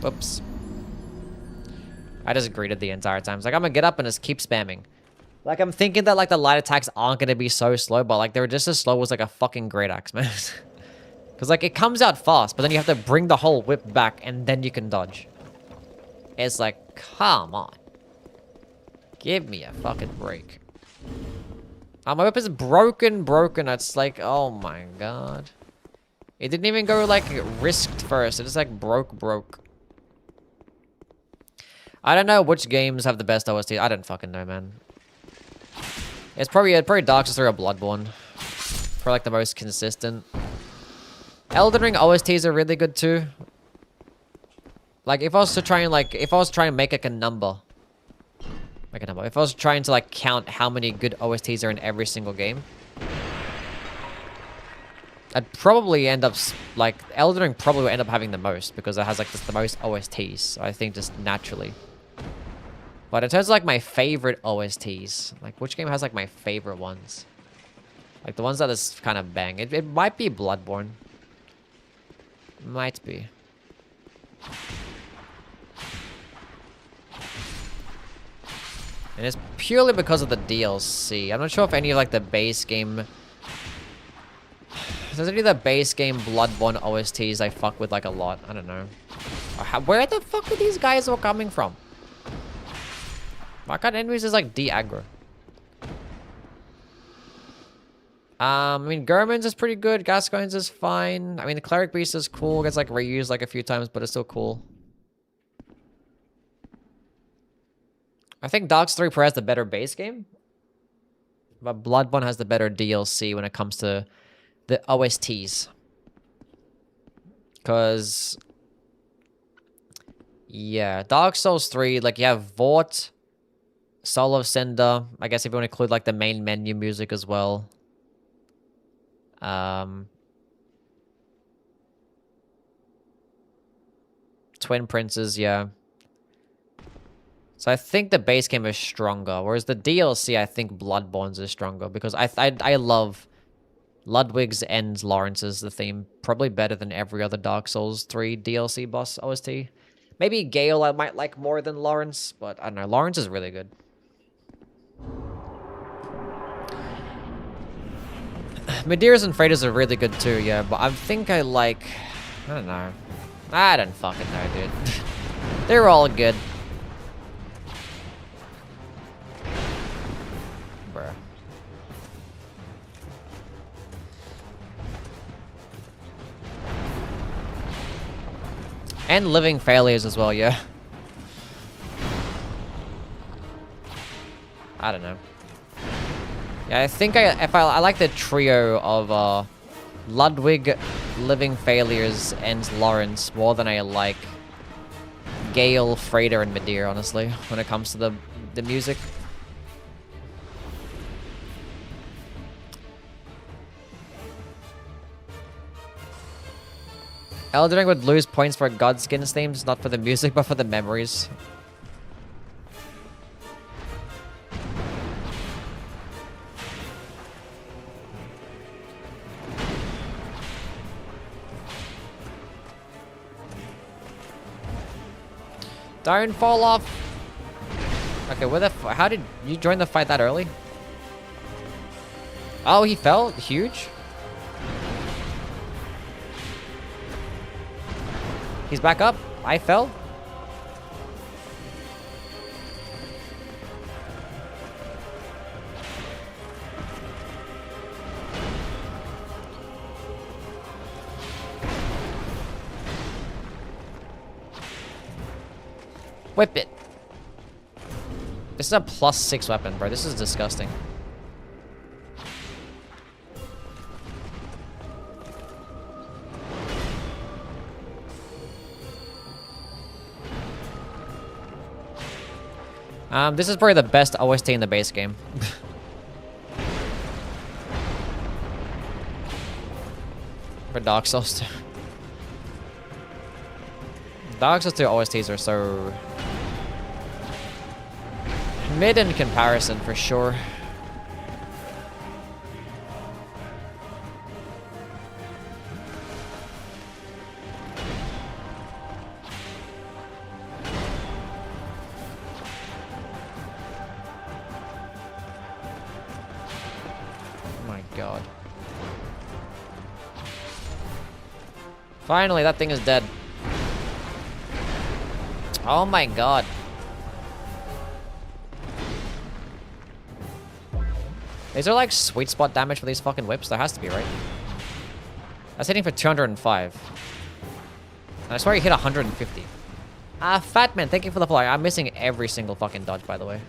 Whoops. I just greeted the entire time. It's like, I'm gonna get up and just keep spamming. Like, I'm thinking that, like, the light attacks aren't gonna be so slow, but, like, they're just as slow as, like, a fucking great axe, man. Because, like, it comes out fast, but then you have to bring the whole whip back, and then you can dodge. It's like, come on. Give me a fucking break. My whip is broken. It's like, oh my god. It didn't even go, like, risked first. It just, like, broke. I don't know which games have the best OST. I don't fucking know, man. It's probably Dark Souls 3 or Bloodborne. For, like, the most consistent. Elden Ring OSTs are really good, too. Like, if I was to try and make, like, a number. If I was trying to, like, count how many good OSTs are in every single game. I'd probably end up, like, Elden Ring probably would end up having the most. Because it has, like, just the most OSTs. So I think just naturally. But in terms of, like, my favorite OSTs. Like, which game has, like, my favorite ones? Like, the ones that is kind of bang. It might be Bloodborne. Might be. And it's purely because of the DLC. I'm not sure if any of, like, the base game... If there's any of the base game Bloodborne OSTs I fuck with, like, a lot. I don't know. Where the fuck are these guys all coming from? Why can't enemies just, like, de-aggro? I mean, Gurman's is pretty good. Gascoigne's is fine. I mean, the Cleric Beast is cool. It gets, like, reused, like, a few times, but it's still cool. I think Dark Souls 3 Pro has the better base game. But Bloodborne has the better DLC when it comes to the OSTs. Because Yeah, Dark Souls 3, like you have Vort, Soul of Cinder. I guess if you want to include like the main menu music as well. Twin Princes, yeah. So I think the base game is stronger, whereas the DLC, I think Bloodborne's is stronger because I love Ludwig's and Lawrence's the theme probably better than every other Dark Souls 3 DLC boss OST. Maybe Gale I might like more than Lawrence, but I don't know. Lawrence is really good. Medeiros and Fredas are really good too, yeah, but I think I like... I don't know. I don't fucking know, dude. They're all good. Bruh. And Living Failures as well, yeah. I don't know. Yeah, I think I like the trio of Ludwig, Living Failures, and Lawrence more than I like Gale, Freda, and Medeir, honestly, when it comes to the music. Elden Ring would lose points for Godskins themes, not for the music, but for the memories. Don't fall off. Okay, how did you join the fight that early? Oh, he fell? Huge? He's back up. I fell. Whip it. This is a +6 weapon, bro. This is disgusting. This is probably the best OST in the base game. For Dark Souls 2. Dark Souls 2 OSTs are so mid in comparison, for sure. Oh my god. Finally, that thing is dead. Oh my god. Is there like sweet spot damage for these fucking whips? There has to be, right? That's hitting for 205. And I swear he hit 150. Fatman, thank you for the follow. I'm missing every single fucking dodge, by the way.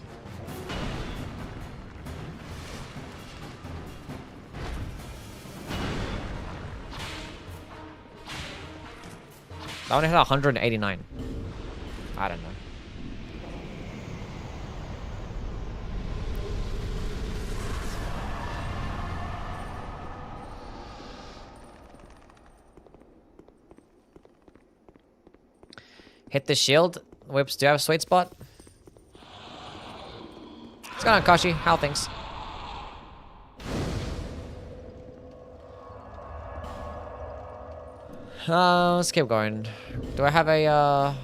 That one hit 189. I don't know. Hit the shield. Whips, do you have a sweet spot? What's going on, Kashi? How things? Let's keep going. Do I have a,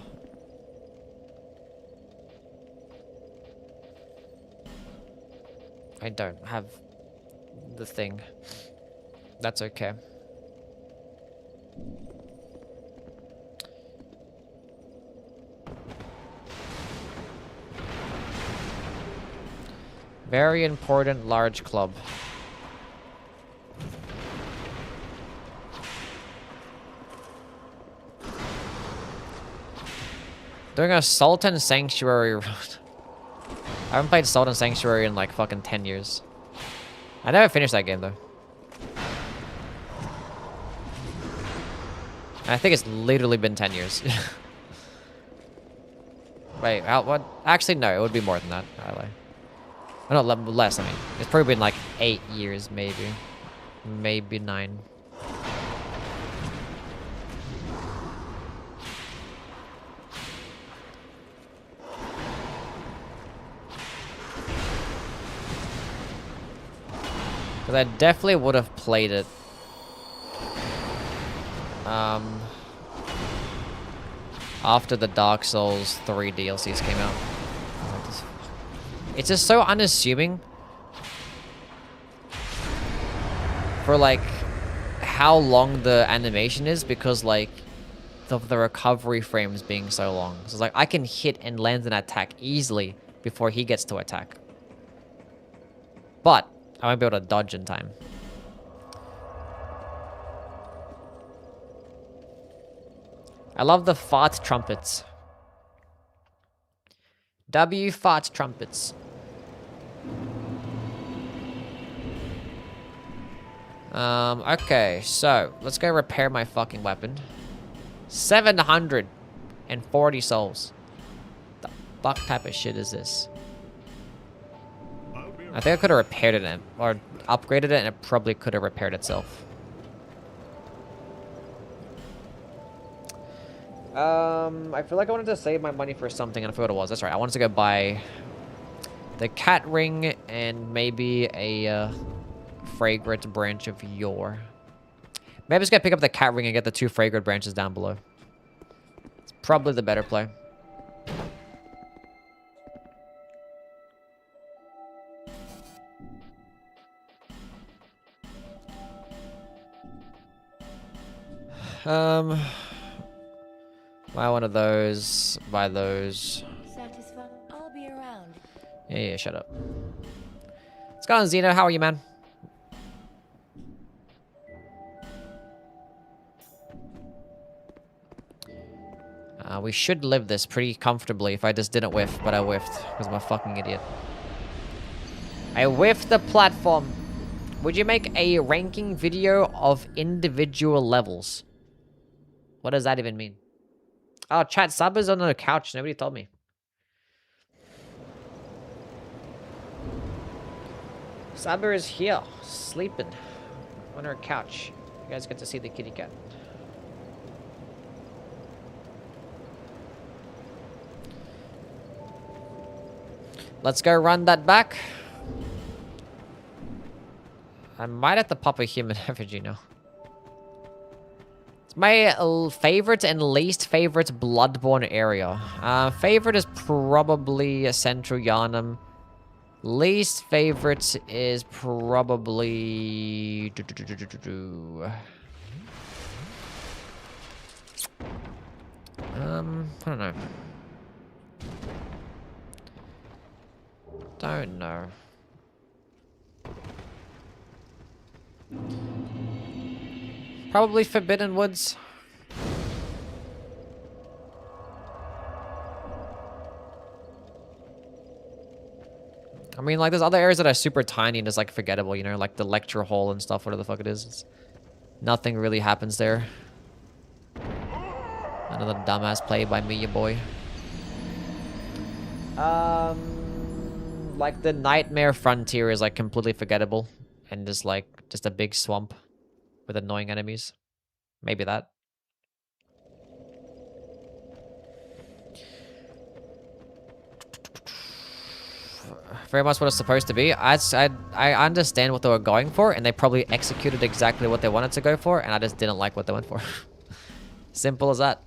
I don't have the thing. That's okay. Very important large club. Doing a Sultan Sanctuary run. I haven't played Sultan Sanctuary in like fucking 10 years. I never finished that game though. I think it's literally been 10 years. Wait, what? Actually, no, it would be more than that. I lie. Oh, no, less, I mean. It's probably been like 8 years, maybe. Maybe 9. Because I definitely would have played it. After the Dark Souls 3 DLCs came out. It's just so unassuming. For like how long the animation is, because like the recovery frames being so long. So it's like I can hit and land an attack easily before he gets to attack. But I won't be able to dodge in time. I love the fart trumpets. W fart trumpets. Okay, so let's go repair my fucking weapon. 740 souls. The fuck type of shit is this? I think I could have repaired it or upgraded it, and it probably could have repaired itself. I feel like I wanted to save my money for something, and I forgot what it was. That's right. I wanted to go buy the cat ring and maybe a fragrant branch of yore. Maybe I'm just gonna pick up the cat ring and get the 2 fragrant branches down below. It's probably the better play. Buy one of those. Buy those. Satisfied? I'll be around. Yeah, shut up. What's going on, Xeno? How are you, man? We should live this pretty comfortably if I just didn't whiff, but I whiffed because I'm a fucking idiot. I whiffed the platform. Would you make a ranking video of individual levels? What does that even mean? Oh, chat, Sub is on the couch. Nobody told me. Saber is here, sleeping on her couch. You guys get to see the kitty cat. Let's go run that back. I might have to pop a human effigy now. It's my favorite and least favorite Bloodborne area. Favorite is probably Central Yharnam. Least favorite is probably... I don't know. Don't know. Probably Forbidden Woods. I mean, like, there's other areas that are super tiny and just, like, forgettable, you know? Like the lecture hall and stuff, whatever the fuck it is. Nothing really happens there. Another dumbass play by me, your boy. Like, the Nightmare Frontier is, like, completely forgettable. And just, like, just a big swamp with annoying enemies. Maybe that. Very much what it's supposed to be. I understand what they were going for, and they probably executed exactly what they wanted to go for, and I just didn't like what they went for. Simple as that.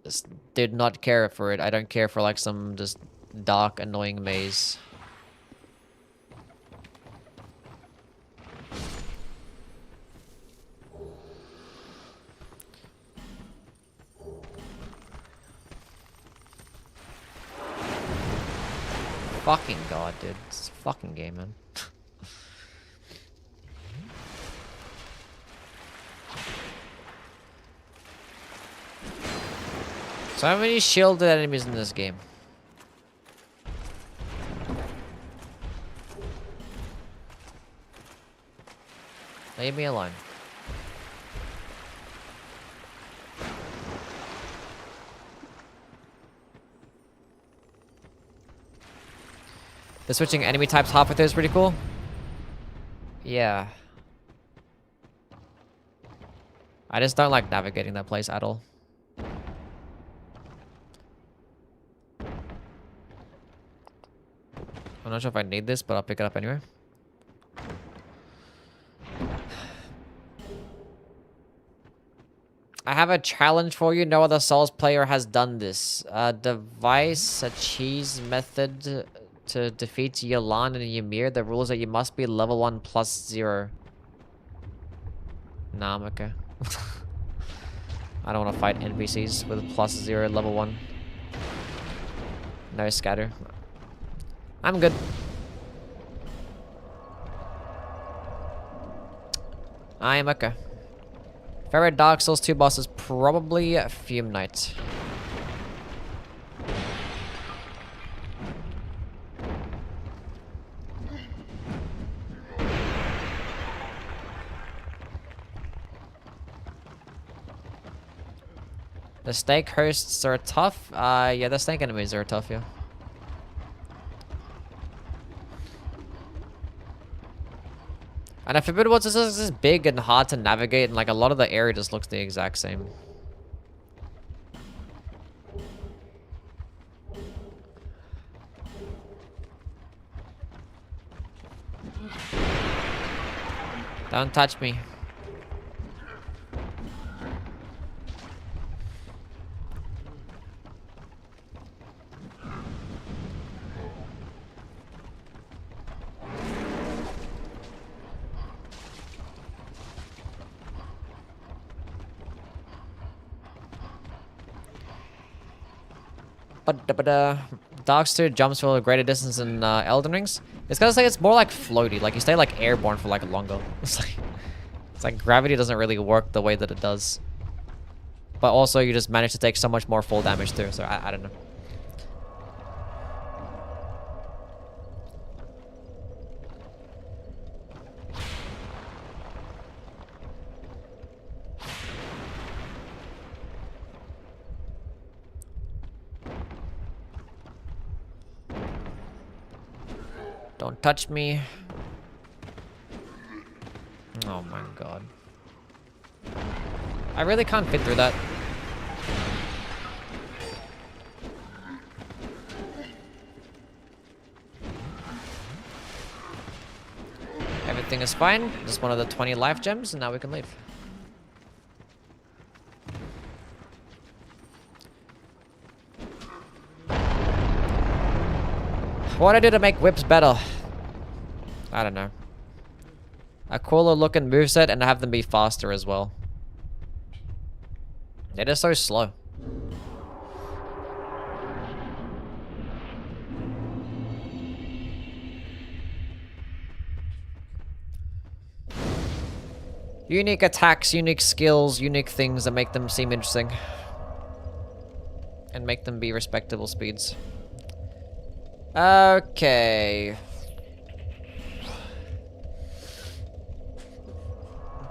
Just did not care for it. I don't care for like some just dark, annoying maze. Fucking god, dude. It's a fucking game, man. So many shielded enemies in this game. Leave me alone. The switching enemy types halfway through is pretty cool. Yeah. I just don't like navigating that place at all. I'm not sure if I need this, but I'll pick it up anyway. I have a challenge for you. No other Souls player has done this. Devise a cheese method to defeat Yelan and Ymir. The rules are you must be level 1 plus 0. Nah, I'm okay. I don't want to fight NPCs with plus 0 level 1. No scatter. I'm good. I am okay. Favorite Dark Souls 2 boss is probably Fume Knight. The snake hosts are tough. Yeah, the snake enemies are tough, yeah. And if Forbidden Woods is just big and hard to navigate, and like a lot of the area just looks the exact same. Don't touch me. But Darkster jumps for a greater distance in Elden Rings. It's because like it's more like floaty. Like you stay like airborne for like longer. It's like gravity doesn't really work the way that it does. But also you just manage to take so much more full damage too. So I don't know. Don't touch me. Oh my god. I really can't fit through that. Everything is fine. Just one of the 20 life gems, and now we can leave. What do I do to make whips better? I don't know. A cooler looking moveset and have them be faster as well. They're just so slow. Unique attacks, unique skills, unique things that make them seem interesting. And make them be respectable speeds. Okay.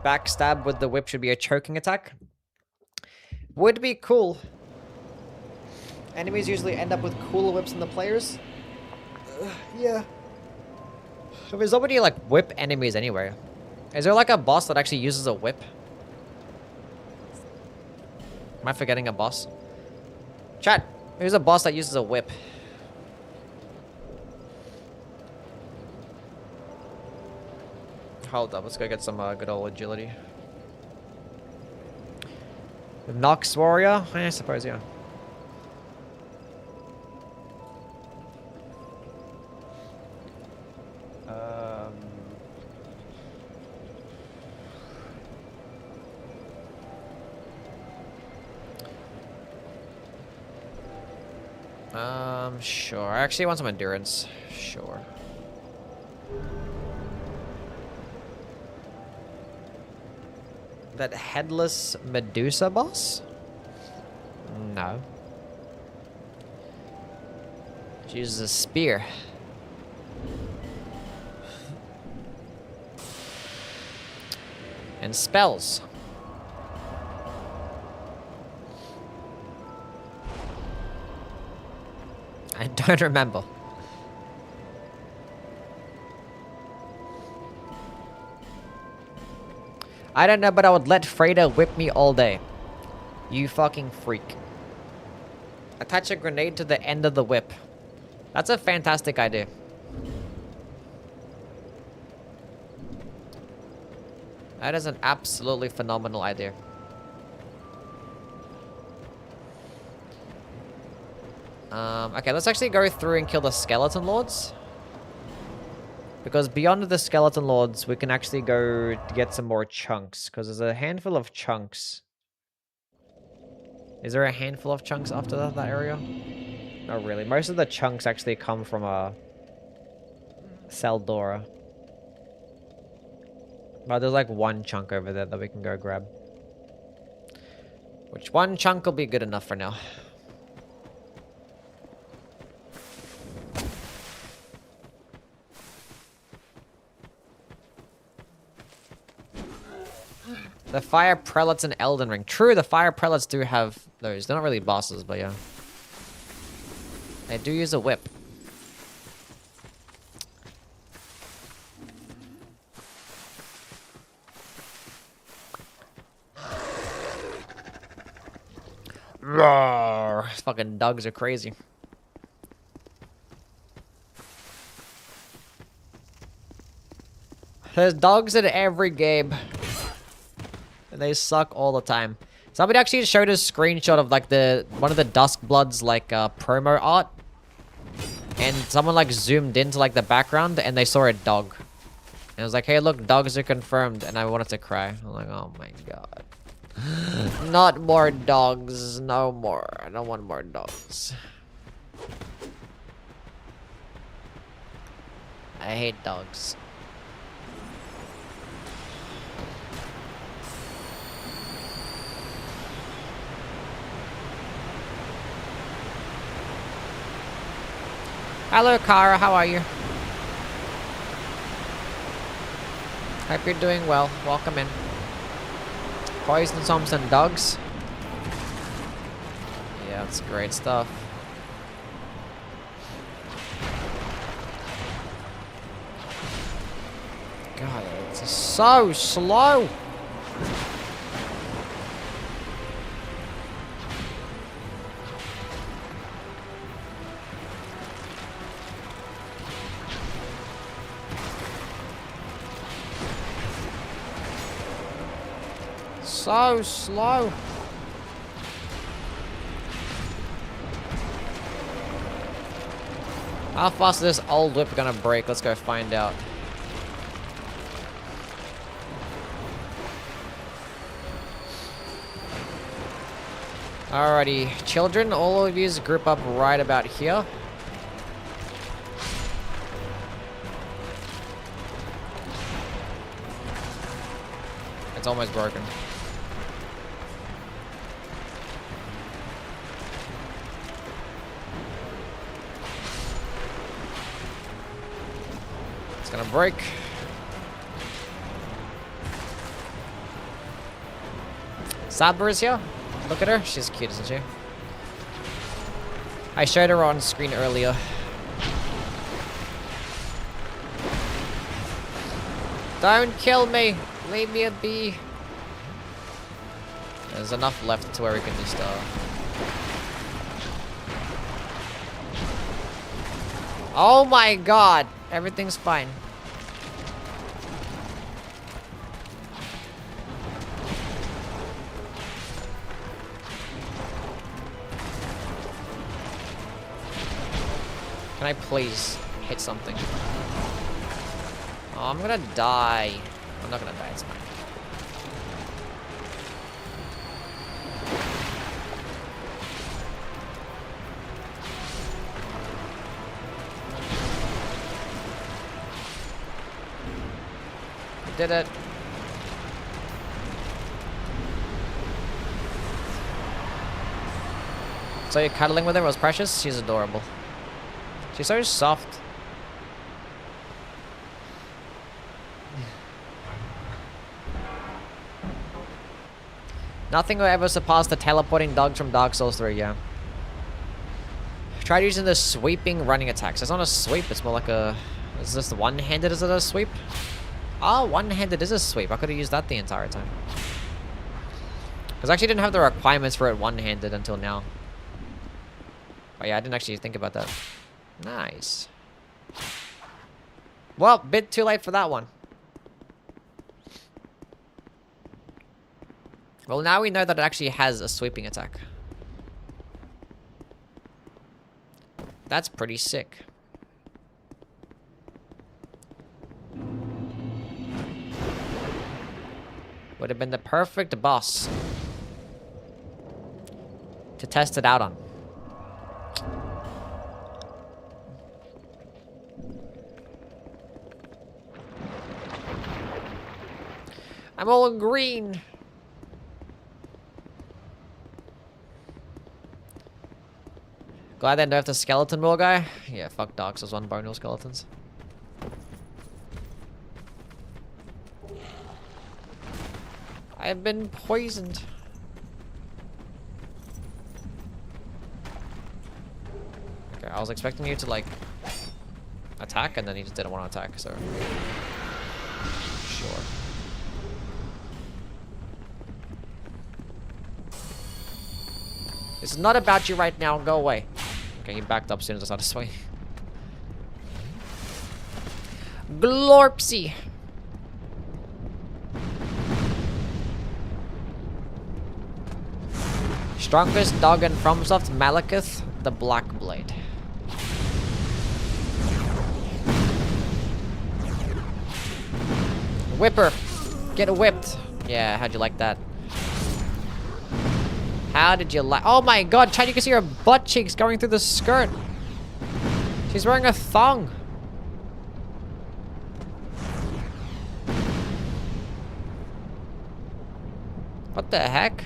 Backstab with the whip should be a choking attack. Would be cool. Enemies usually end up with cooler whips than the players. Yeah. There's nobody like whip enemies anyway. Is there like a boss that actually uses a whip? Am I forgetting a boss? Chat, who's a boss that uses a whip? Hold up, let's go get some good old agility. Nox Warrior? I suppose, yeah. Sure. I actually want some endurance. Sure. That headless Medusa boss? No. She uses a spear. And spells. I don't remember. I don't know, but I would let Freda whip me all day. You fucking freak. Attach a grenade to the end of the whip. That's a fantastic idea. That is an absolutely phenomenal idea. Okay, let's actually go through and kill the skeleton lords. Because beyond the skeleton lords, we can actually go to get some more chunks. Because there's a handful of chunks. Is there a handful of chunks after that area? Not really. Most of the chunks actually come from Saldora. But there's like one chunk over there that we can go grab. Which one chunk will be good enough for now. The fire prelates in Elden Ring. True, the fire prelates do have those. They're not really bosses, but yeah. They do use a whip. Roar. Fucking dogs are crazy. There's dogs in every game. And they suck all the time. Somebody actually showed a screenshot of like one of the Duskbloods like promo art. And someone like zoomed into like the background and they saw a dog. And it was like, hey look, dogs are confirmed. And I wanted to cry. I'm like, oh my god. Not more dogs. No more. I don't want more dogs. I hate dogs. Hello, Kara. How are you? Hope you're doing well. Welcome in. Poison Thompson dogs. Yeah, that's great stuff. God, it's so slow. So slow. How fast is this old whip gonna break? Let's go find out. Alrighty, children, all of you group up right about here. It's almost broken. It's gonna break. Saber is here. Look at her. She's cute, isn't she? I showed her on screen earlier. Don't kill me. Leave me be. There's enough left to where we can just Oh my god! Everything's fine. Can I please hit something? Oh, I'm gonna die. I'm not gonna die, it's fine. Did it. So you're cuddling with her was precious? She's adorable. She's so soft. Nothing will ever surpass the teleporting dogs from Dark Souls 3, yeah. Tried using the sweeping running attacks. It's not a sweep, it's more like a... Is this the one-handed? Is it a sweep? Oh, one-handed is a sweep. I could have used that the entire time. Because I actually didn't have the requirements for it one-handed until now. Oh yeah, I didn't actually think about that. Nice. Well, bit too late for that one. Well, now we know that it actually has a sweeping attack. That's pretty sick. Would have been the perfect boss to test it out on. I'm all green. Glad they nerfed the skeleton wheel guy. Yeah, fuck Dark Souls 1 bone wheel skeletons. I've been poisoned. Okay, I was expecting you to like attack and then he just didn't want to attack, so sure. It's not about you right now, go away. Okay, he backed up as soon as I saw the swing. Glorpsy! Strongest dog in FromSoft, Malekith, the Black Blade. Whipper! Get whipped! Yeah, how'd you like that? How did you like? Oh my god, Chad, you can see her butt cheeks going through the skirt. She's wearing a thong. What the heck?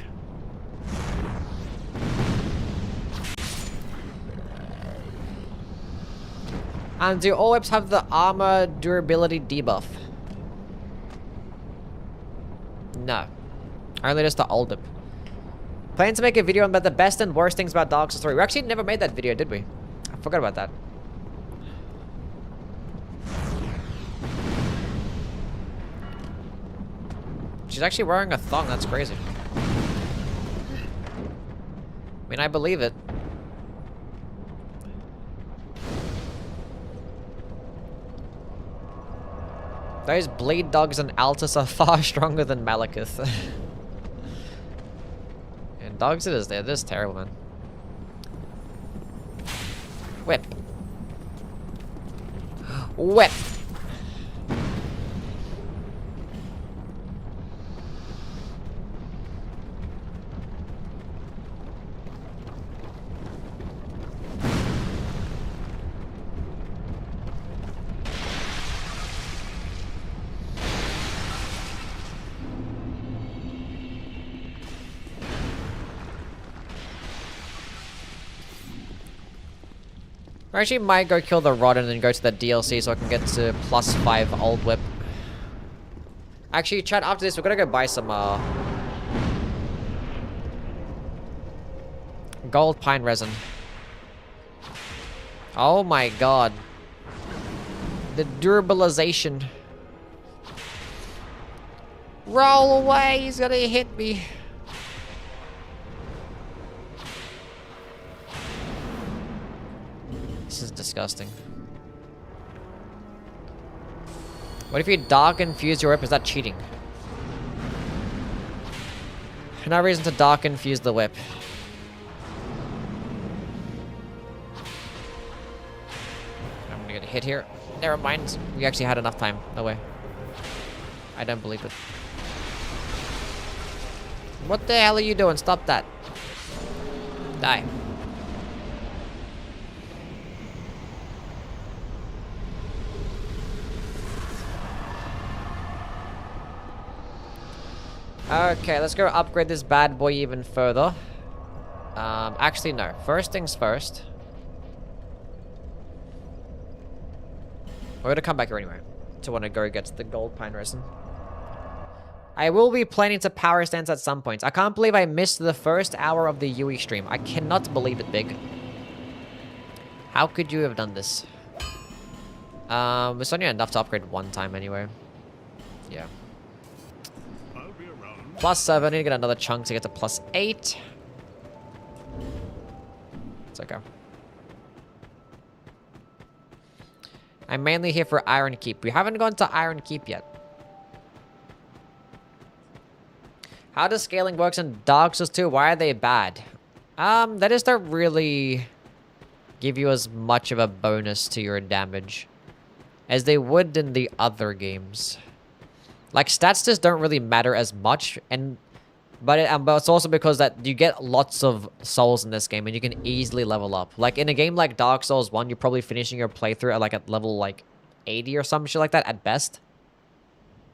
And do all whips have the armor durability debuff? No. Only just the old whip. Planning to make a video about the best and worst things about Dark Souls 3. We actually never made that video, did we? I forgot about that. She's actually wearing a thong, that's crazy. I mean, I believe it. Those bleed dogs and Altus are far stronger than Malekith. And dogs it is there. This is terrible, man. Whip. Whip. I actually might go kill the rod and then go to the DLC so I can get to +5 old whip. Actually, chat, after this, we're gonna go buy some, gold pine resin. Oh my god. The durabilization. Roll away, he's gonna hit me. This is disgusting. What if you dark infuse your whip? Is that cheating? No reason to dark infuse the whip. I'm gonna get hit here. Never mind. We actually had enough time. No way. I don't believe it. What the hell are you doing? Stop that. Die. Okay, let's go upgrade this bad boy even further. Actually, no. First things first. We're gonna come back here anyway. To want to go get the gold pine resin. I will be planning to power stance at some point. I can't believe I missed the first hour of the Yui stream. I cannot believe it, Big. How could you have done this? It's only enough to upgrade one time anyway. Yeah. I'll be around. +7. I need to get another chunk to get to +8. It's okay. I'm mainly here for Iron Keep. We haven't gone to Iron Keep yet. How does scaling works in Dark Souls 2? Why are they bad? They just don't really give you as much of a bonus to your damage as they would in the other games. Like, stats just don't really matter as much, but it's also because that you get lots of souls in this game and you can easily level up. Like, in a game like Dark Souls 1, you're probably finishing your playthrough at, like, at level, like, 80 or some shit like that at best.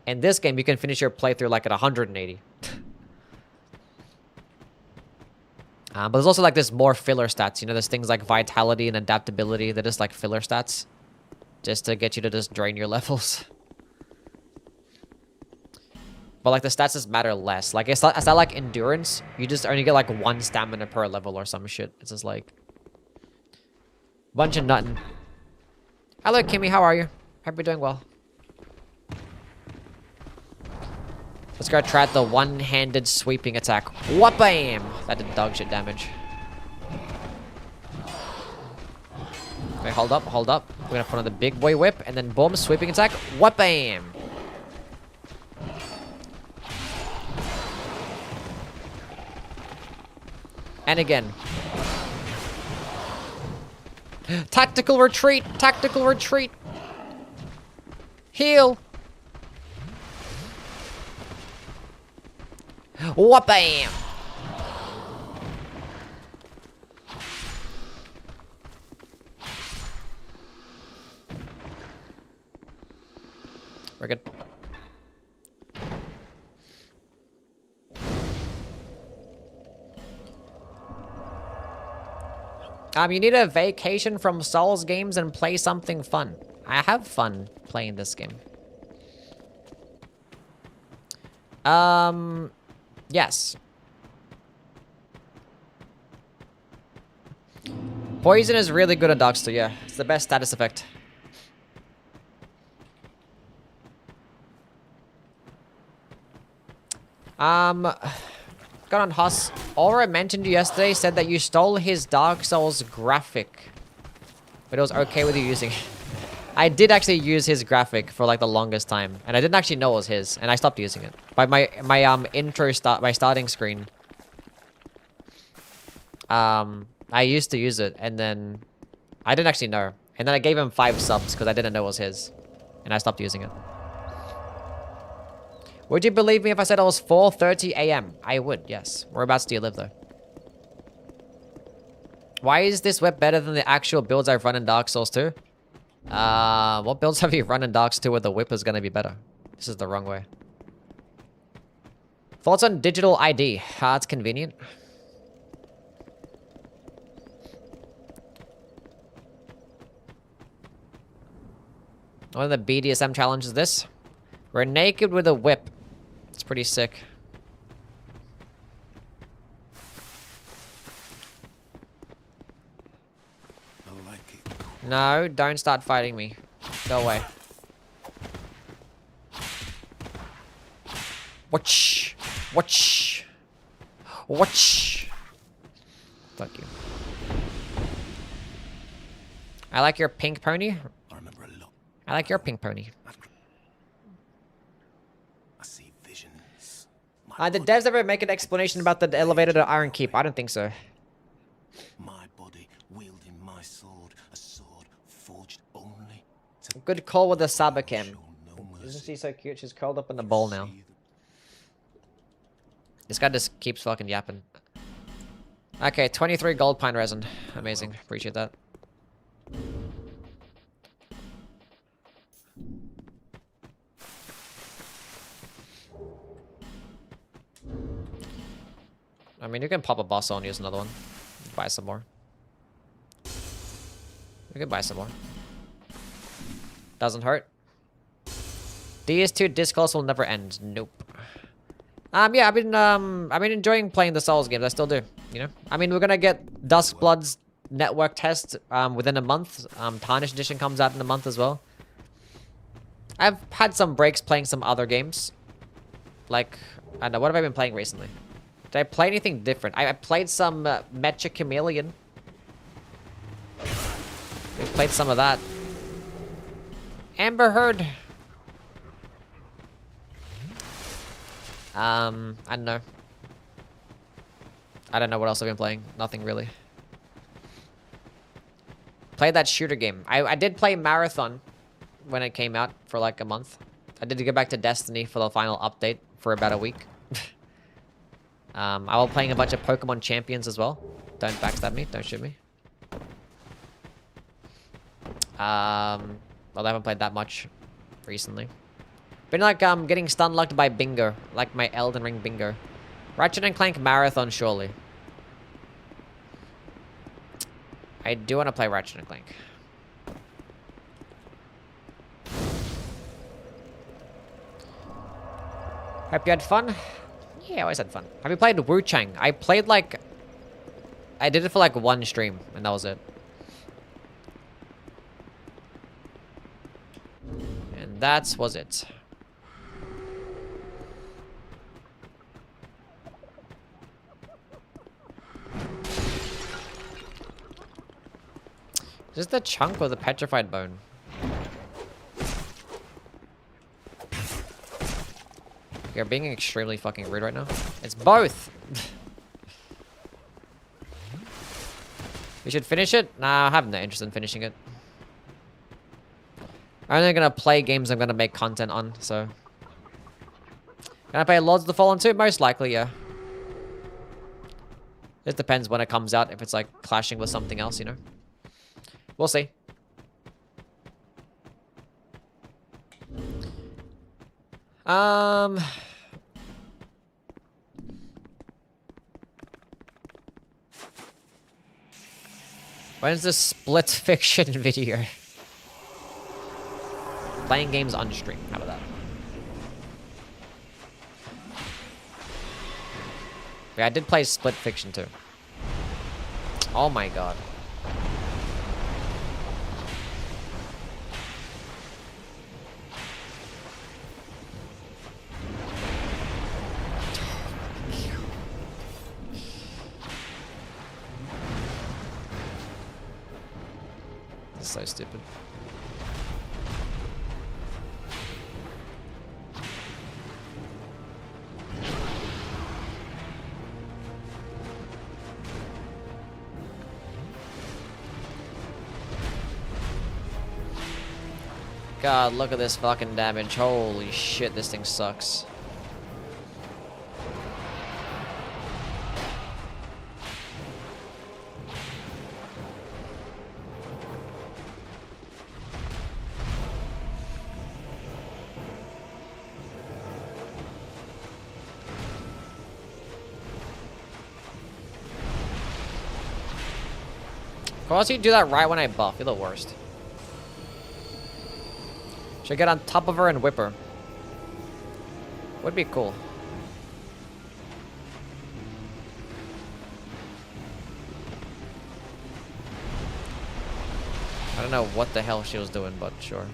In this game, you can finish your playthrough, like, at 180. But there's also, like, there's more filler stats. You know, there's things like vitality and adaptability. They're just, like, filler stats. Just to get you to just drain your levels. But, like, the stats just matter less. Like, it's not like endurance. You just only get, like, 1 stamina per level or some shit. It's just, like... bunch of nuttin'. Hello, Kimmy. How are you? Hope you're doing well. Let's go try the one-handed sweeping attack. Wha-bam! That did dog shit damage. Okay, hold up, hold up. We're gonna put on the big boy whip, and then boom, sweeping attack. Wha-bam! And again. Tactical retreat! Tactical retreat! Heal! Wha-bam! We're good. You need a vacation from Souls games and play something fun. I have fun playing this game. Yes. Poison is really good at Dark Souls, yeah. It's the best status effect. Got on Huss. Aura mentioned you yesterday, said that you stole his Dark Souls graphic. But it was okay with you using it. I did actually use his graphic for like the longest time. And I didn't actually know it was his. And I stopped using it. By my starting screen. I used to use it. And then I didn't actually know. And then I gave him 5 subs because I didn't know it was his. And I stopped using it. Would you believe me if I said it was 4:30 a.m.? I would, yes. Whereabouts do you live, though? Why is this whip better than the actual builds I've run in Dark Souls 2? What builds have you run in Dark Souls 2 where the whip is going to be better? This is the wrong way. Thoughts on digital ID? It's convenient. One of the BDSM challenges is this. We're naked with a whip. It's pretty sick. I like it. No, don't start fighting me. Go away. Watch. Watch. Watch. Fuck you. I like your pink pony. I remember a lot. I like your pink pony. I see visions. The devs ever make an explanation about the elevator to Iron Keep? I don't think so. My body wielding my sword, a sword forged only to Good call with the Sabacam. show no mercy. Isn't she so cute? She's curled up in the bowl now. This guy just keeps fucking yapping. Okay, 23 gold pine resin. Amazing. Appreciate that. I mean, you can pop a boss on and use another one. Buy some more. We could buy some more. Doesn't hurt. DS2 discourse will never end. Nope. Yeah, I've been enjoying playing the Souls games. I still do. You know, I mean, we're gonna get Duskblood's network test within a month. Tarnished Edition comes out in a month as well. I've had some breaks playing some other games. Like, I don't know, what have I been playing recently? Did I play anything different? I played some Mecha Chameleon. We played some of that. Amber Heard. I don't know. I don't know what else I've been playing. Nothing really. Played that shooter game. I did play Marathon when it came out for like a month. I did get back to Destiny for the final update for about a week. I was playing a bunch of Pokemon Champions as well. Don't backstab me. Don't shoot me. Well, I haven't played that much recently. Been like getting stun locked by Bingo, like my Elden Ring Bingo. Ratchet and Clank Marathon, surely. I do want to play Ratchet and Clank. Hope you had fun. Yeah, I always had fun. Have you played Wu Chang? I played like... I did it for like one stream, and that was it. And that was it. Is this the chunk or the petrified bone? You're being extremely fucking rude right now. It's both! We should finish it? Nah, I have no interest in finishing it. I'm only gonna play games I'm gonna make content on, so... Can I play Lords of the Fallen 2? Most likely, yeah. It depends when it comes out, if it's like clashing with something else, you know? We'll see. When's the split fiction video? Playing games on stream. How about that? Yeah, I did play Split Fiction too. Oh my god. This is so stupid. God, look at this fucking damage. Holy shit, this thing sucks. Of course you do that right when I buff. You're the worst. Should get on top of her and whip her. Would be cool. I don't know what the hell she was doing, but sure.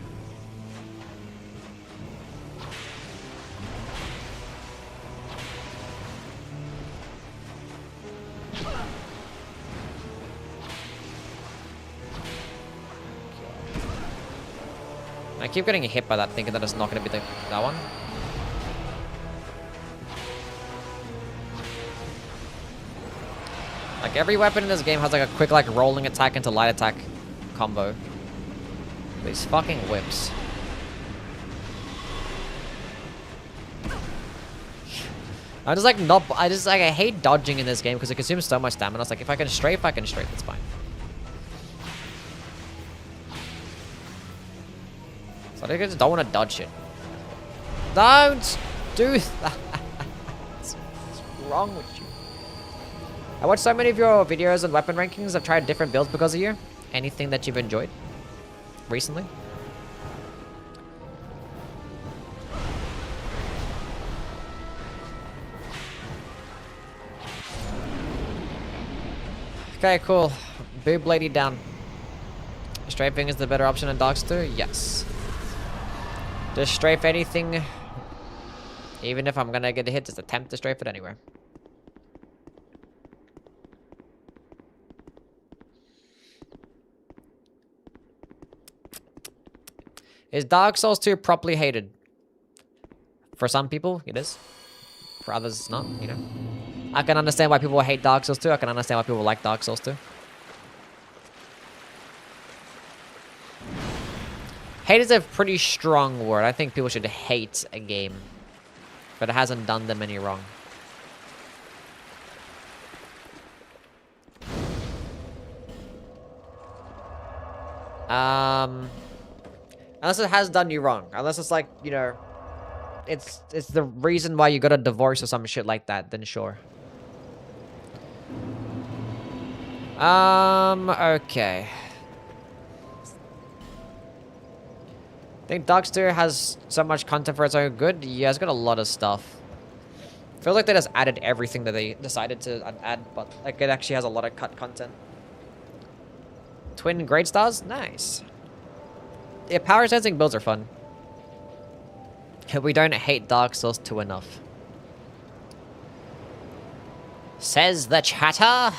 I keep getting hit by that, thinking that it's not going to be that one. Like, every weapon in this game has like a quick, like, rolling attack into light attack combo. These fucking whips. I'm just like, not... I hate dodging in this game because it consumes so much stamina. It's like, if I can strafe, that's fine. So I just don't want to dodge it. Don't do that. What's wrong with you? I watched so many of your videos and weapon rankings. I've tried different builds because of you. Anything that you've enjoyed recently? Okay, cool. Boob lady down. Strafing is the better option in Dogs 2? Yes. Just strafe anything. Even if I'm gonna get a hit, just attempt to strafe it anyway. Is Dark Souls 2 properly hated? For some people, it is. For others, it's not, you know. I can understand why people hate Dark Souls 2. I can understand why people like Dark Souls 2. Hate is a pretty strong word. I think people should hate a game. But it hasn't done them any wrong. Unless it has done you wrong. Unless it's like, you know, it's the reason why you got a divorce or some shit like that, then sure. Okay. I think Darkster has so much content for its own good. Yeah, it's got a lot of stuff. I feel like they just added everything that they decided to add, but like it actually has a lot of cut content. Twin Great Stars? Nice. Yeah, power sensing builds are fun. We don't hate Dark Souls 2 enough. Says the chatter.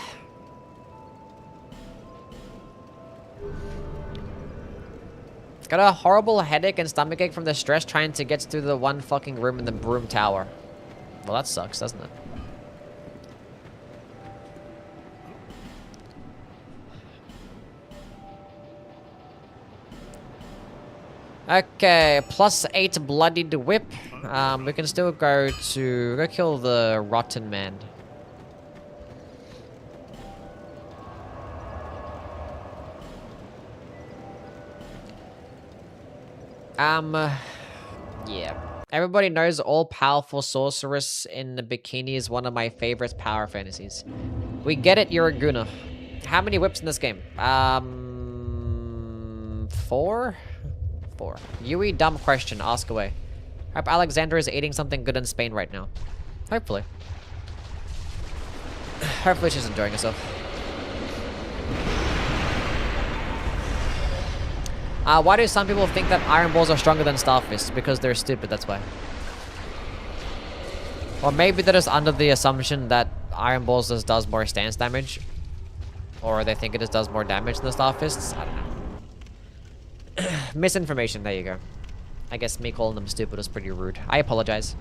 Got a horrible headache and stomachache from the stress trying to get to the one fucking room in the broom tower. Well, that sucks, doesn't it? Okay, +8 bloodied whip. We can still go kill the rotten man. Yeah. Everybody knows all-powerful sorceress in the bikini is one of my favorite power fantasies. We get it, you're a Guna. How many whips in this game? 4? 4. Yui, dumb question, ask away. Hope Alexander is eating something good in Spain right now. Hopefully. Hopefully she's enjoying herself. Why do some people think that Iron Balls are stronger than Starfists? Because they're stupid, that's why. Or maybe they're just under the assumption that Iron Balls just does more stance damage. Or they think it just does more damage than the Starfists. I don't know. Misinformation, there you go. I guess me calling them stupid is pretty rude. I apologize.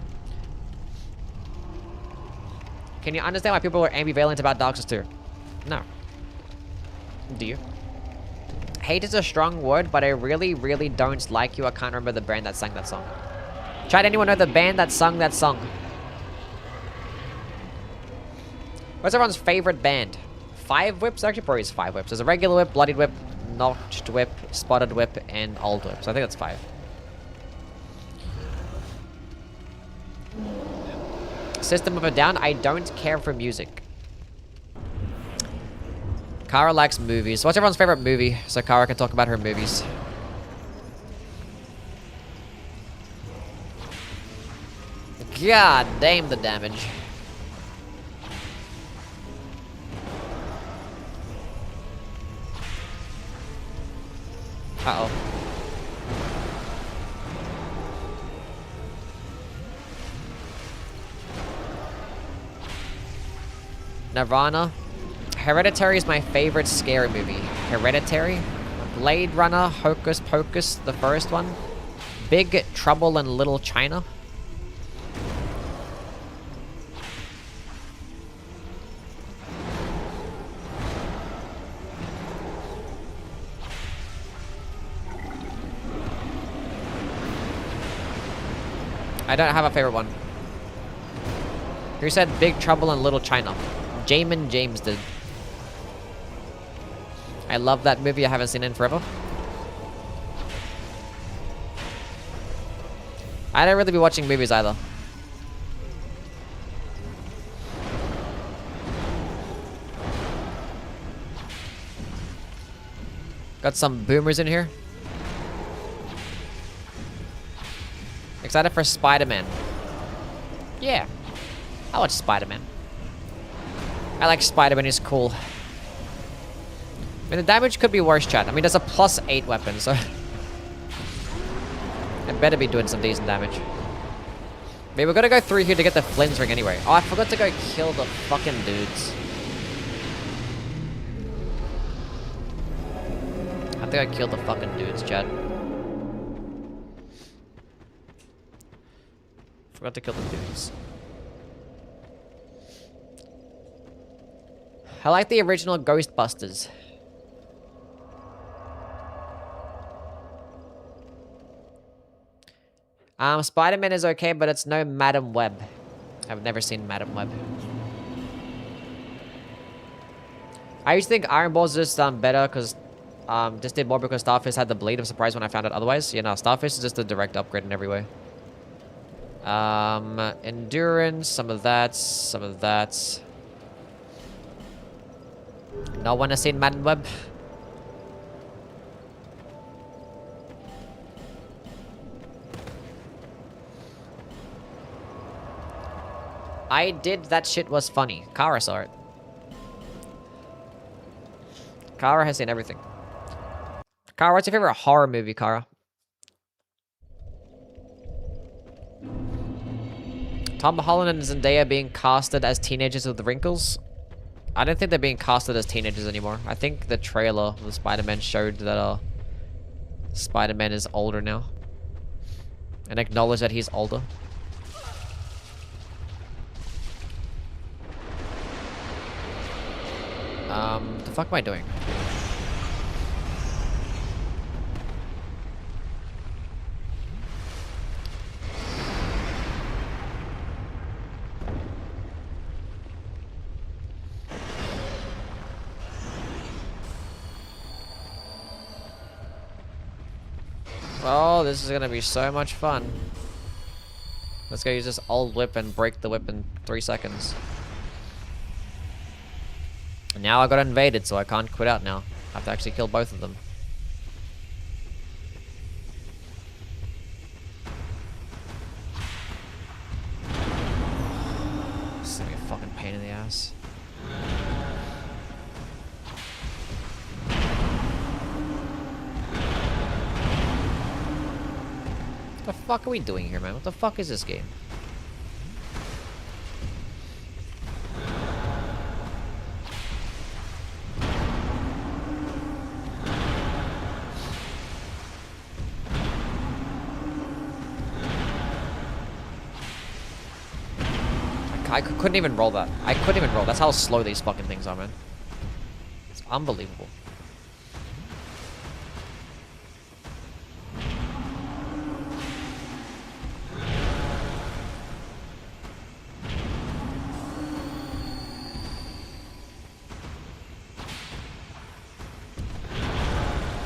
Can you understand why people are ambivalent about Dark Souls 2? No. Do you? Hate is a strong word, but I really, really don't like you. I can't remember the band that sang that song. Chat, anyone know the band that sung that song? What's everyone's favorite band? 5 whips? Actually, probably is 5 whips. There's a regular whip, bloodied whip, notched whip, spotted whip, and old whip. So I think that's 5. System of a Down. I don't care for music. Kara likes movies. What's everyone's favorite movie? So Kara can talk about her movies. God damn the damage. Uh-oh. Nirvana. Hereditary is my favorite scary movie. Hereditary, Blade Runner, Hocus Pocus, the first one, Big Trouble in Little China. I don't have a favorite one. Who said Big Trouble in Little China? Jamin James did. I love that movie. I haven't seen it in forever. I don't really be watching movies either. Got some boomers in here. Excited for Spider-Man. Yeah. I watch Spider-Man. I like Spider-Man, he's cool. I mean, the damage could be worse, chat. I mean, there's a +8 weapon, so... It better be doing some decent damage. Maybe we're gonna go through here to get the Flynn's ring anyway. Oh, I forgot to go kill the fucking dudes. I think I killed the fucking dudes, Chad. Forgot to kill the dudes. I like the original Ghostbusters. Spider-Man is okay, but it's no Madam Web. I've never seen Madam Web. I used to think Iron Ball's just better because just did more because Starfish had the bleed. I'm surprised when I found out otherwise. You know, Starfish is just a direct upgrade in every way. Endurance, some of that, some of that. No one has seen Madam Web. I did. That shit was funny. Kara saw it. Kara has seen everything. Kara, what's your favorite horror movie, Kara? Tom Holland and Zendaya being casted as teenagers with wrinkles? I don't think they're being casted as teenagers anymore. I think the trailer of the Spider-Man showed that Spider-Man is older now. And acknowledged that he's older. The fuck am I doing? Oh, this is gonna be so much fun. Let's go use this old whip and break the whip in 3 seconds. And now I got invaded, so I can't quit out now. I have to actually kill both of them. This is gonna be a fucking pain in the ass. What the fuck are we doing here, man? What the fuck is this game? I couldn't even roll that. I couldn't even roll. That's how slow these fucking things are, man. It's unbelievable.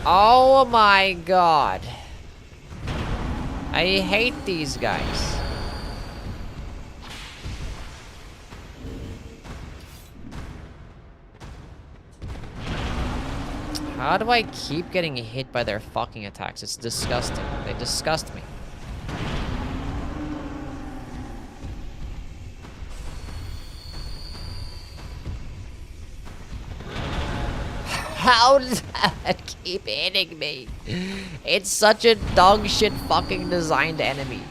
Oh my god. I hate these guys. How do I keep getting hit by their fucking attacks? It's disgusting. They disgust me. How does that keep hitting me? It's such a dog shit fucking designed enemy.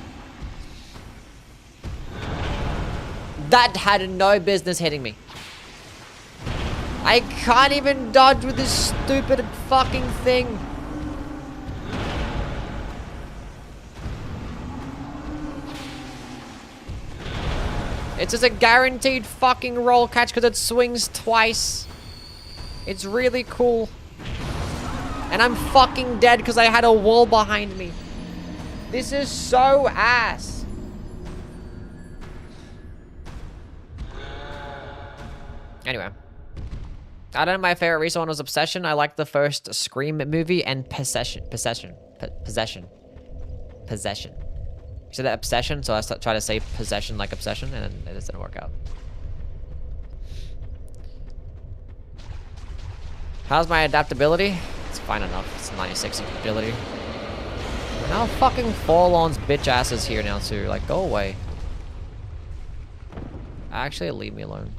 That had no business hitting me. I can't even dodge with this stupid fucking thing. It's just a guaranteed fucking roll catch because it swings twice. It's really cool. And I'm fucking dead because I had a wall behind me. This is so ass. Anyway. I don't know, my favorite recent one was Obsession. I liked the first Scream movie and Possession. You said that Obsession, so I tried to say Possession like Obsession, and it just didn't work out. How's my adaptability? It's fine enough. It's 96 ability. Now fucking Forlorn's bitch ass is here now too. Like, go away. Actually, leave me alone.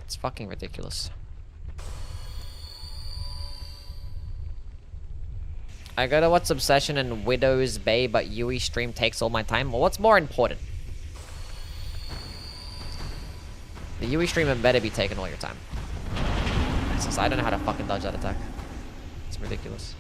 It's fucking ridiculous. I go to What's Obsession and Widow's Bay, but Yui stream takes all my time. Well, what's more important? The Yui stream had better be taking all your time. I don't know how to fucking dodge that attack. It's ridiculous.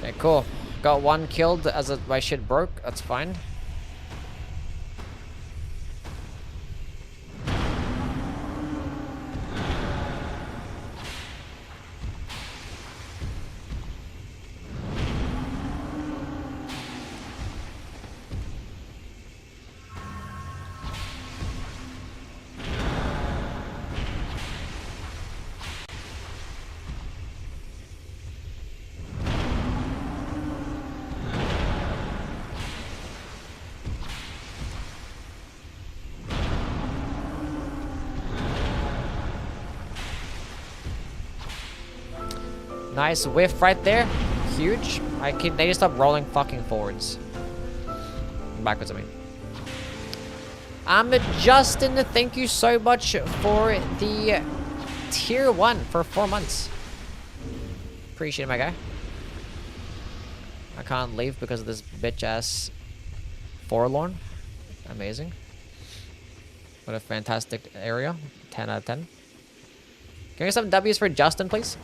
Okay, cool. Got one killed as my shit broke. That's fine. Nice whiff right there. Huge. They need to stop rolling fucking forwards. Backwards, I mean. Justin, thank you so much for the tier 1 for 4 months. Appreciate it, my guy. I can't leave because of this bitch-ass Forlorn. Amazing. What a fantastic area. 10 out of 10. Can we get some W's for Justin, please?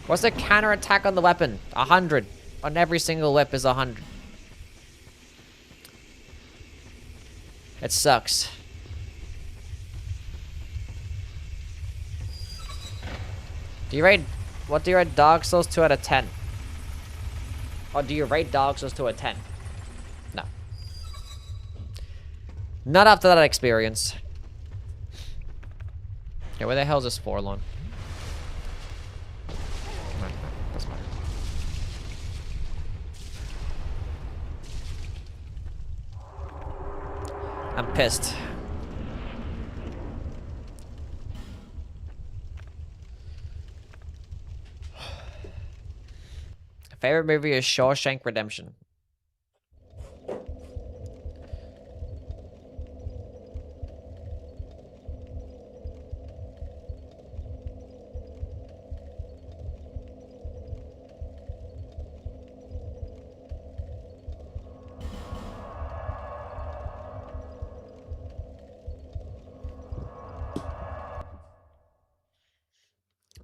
What's the counter attack on the weapon? 100. On every single whip is 100. It sucks. What do you rate Dark Souls 2 out of 10? Or do you rate Dark Souls 2 out of 10? No. Not after that experience. Yeah, where the hell is this Forlorn? Doesn't matter. I'm pissed. Favorite movie is Shawshank Redemption.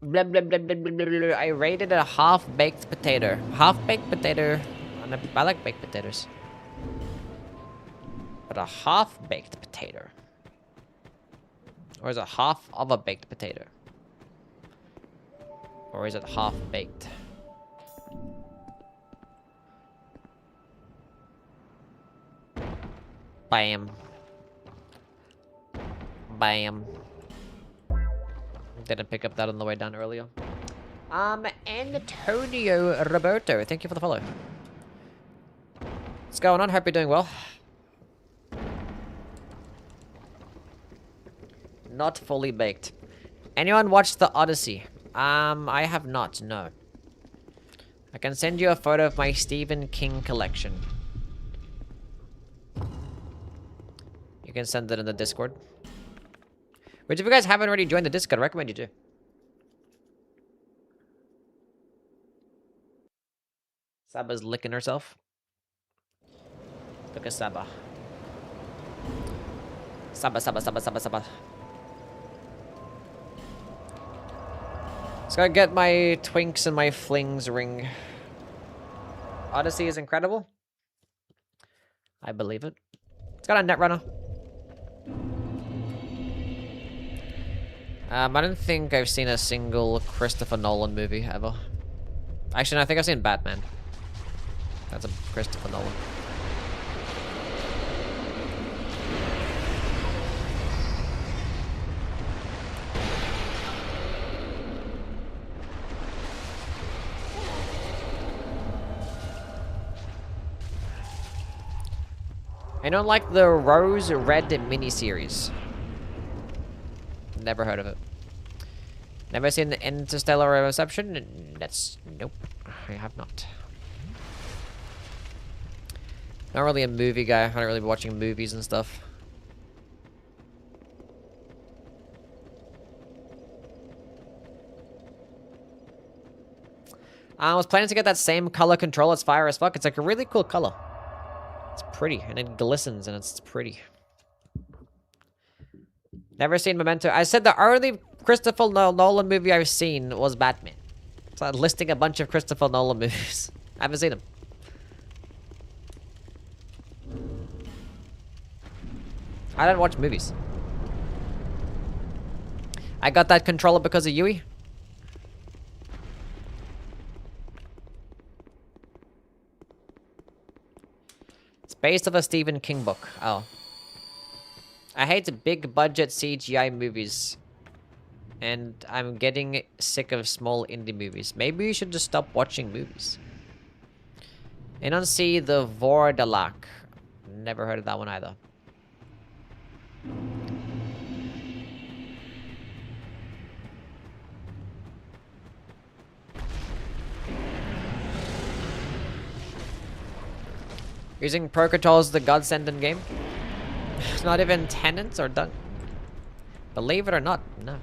Blah, blah, blah, blah, blah, blah, blah. I rated a half-baked potato. Half-baked potato. I like baked potatoes. But a half-baked potato. Or is it half of a baked potato? Or is it half-baked? Bam. Bam. Didn't pick up that on the way down earlier. Antonio Roberto, thank you for the follow. What's going on? Hope you're doing well. Not fully baked. Anyone watched The Odyssey? I have not, no. I can send you a photo of my Stephen King collection. You can send it in the Discord. Which, if you guys haven't already joined the Discord, I recommend you do. Saba's licking herself. Look at Saba. Saba. Let's go get my Twinks and my Flings ring. Odyssey is incredible. I believe it. It's got a Netrunner. I don't think I've seen a single Christopher Nolan movie ever. Actually, no, I think I've seen Batman. That's a Christopher Nolan. I don't like the Rose Red miniseries. Never heard of it. Never seen the Interstellar Reception? That's... nope. I have not. Not really a movie guy. I don't really be watching movies and stuff. I was planning to get that same color control. It's fire as fuck. It's like a really cool color. It's pretty, and it glistens, and it's pretty. Never seen Memento. I said the only Christopher Nolan movie I've seen was Batman. So I'm listing a bunch of Christopher Nolan movies. I haven't seen them. I don't watch movies. I got that controller because of Yui. It's based off a Stephen King book. Oh. I hate big budget CGI movies. And I'm getting sick of small indie movies. Maybe you should just stop watching movies. I don't see the Vordalak. Never heard of that one either. Using Pro Controls is the godsend in game. Not even tenants or done. Believe it or not, no.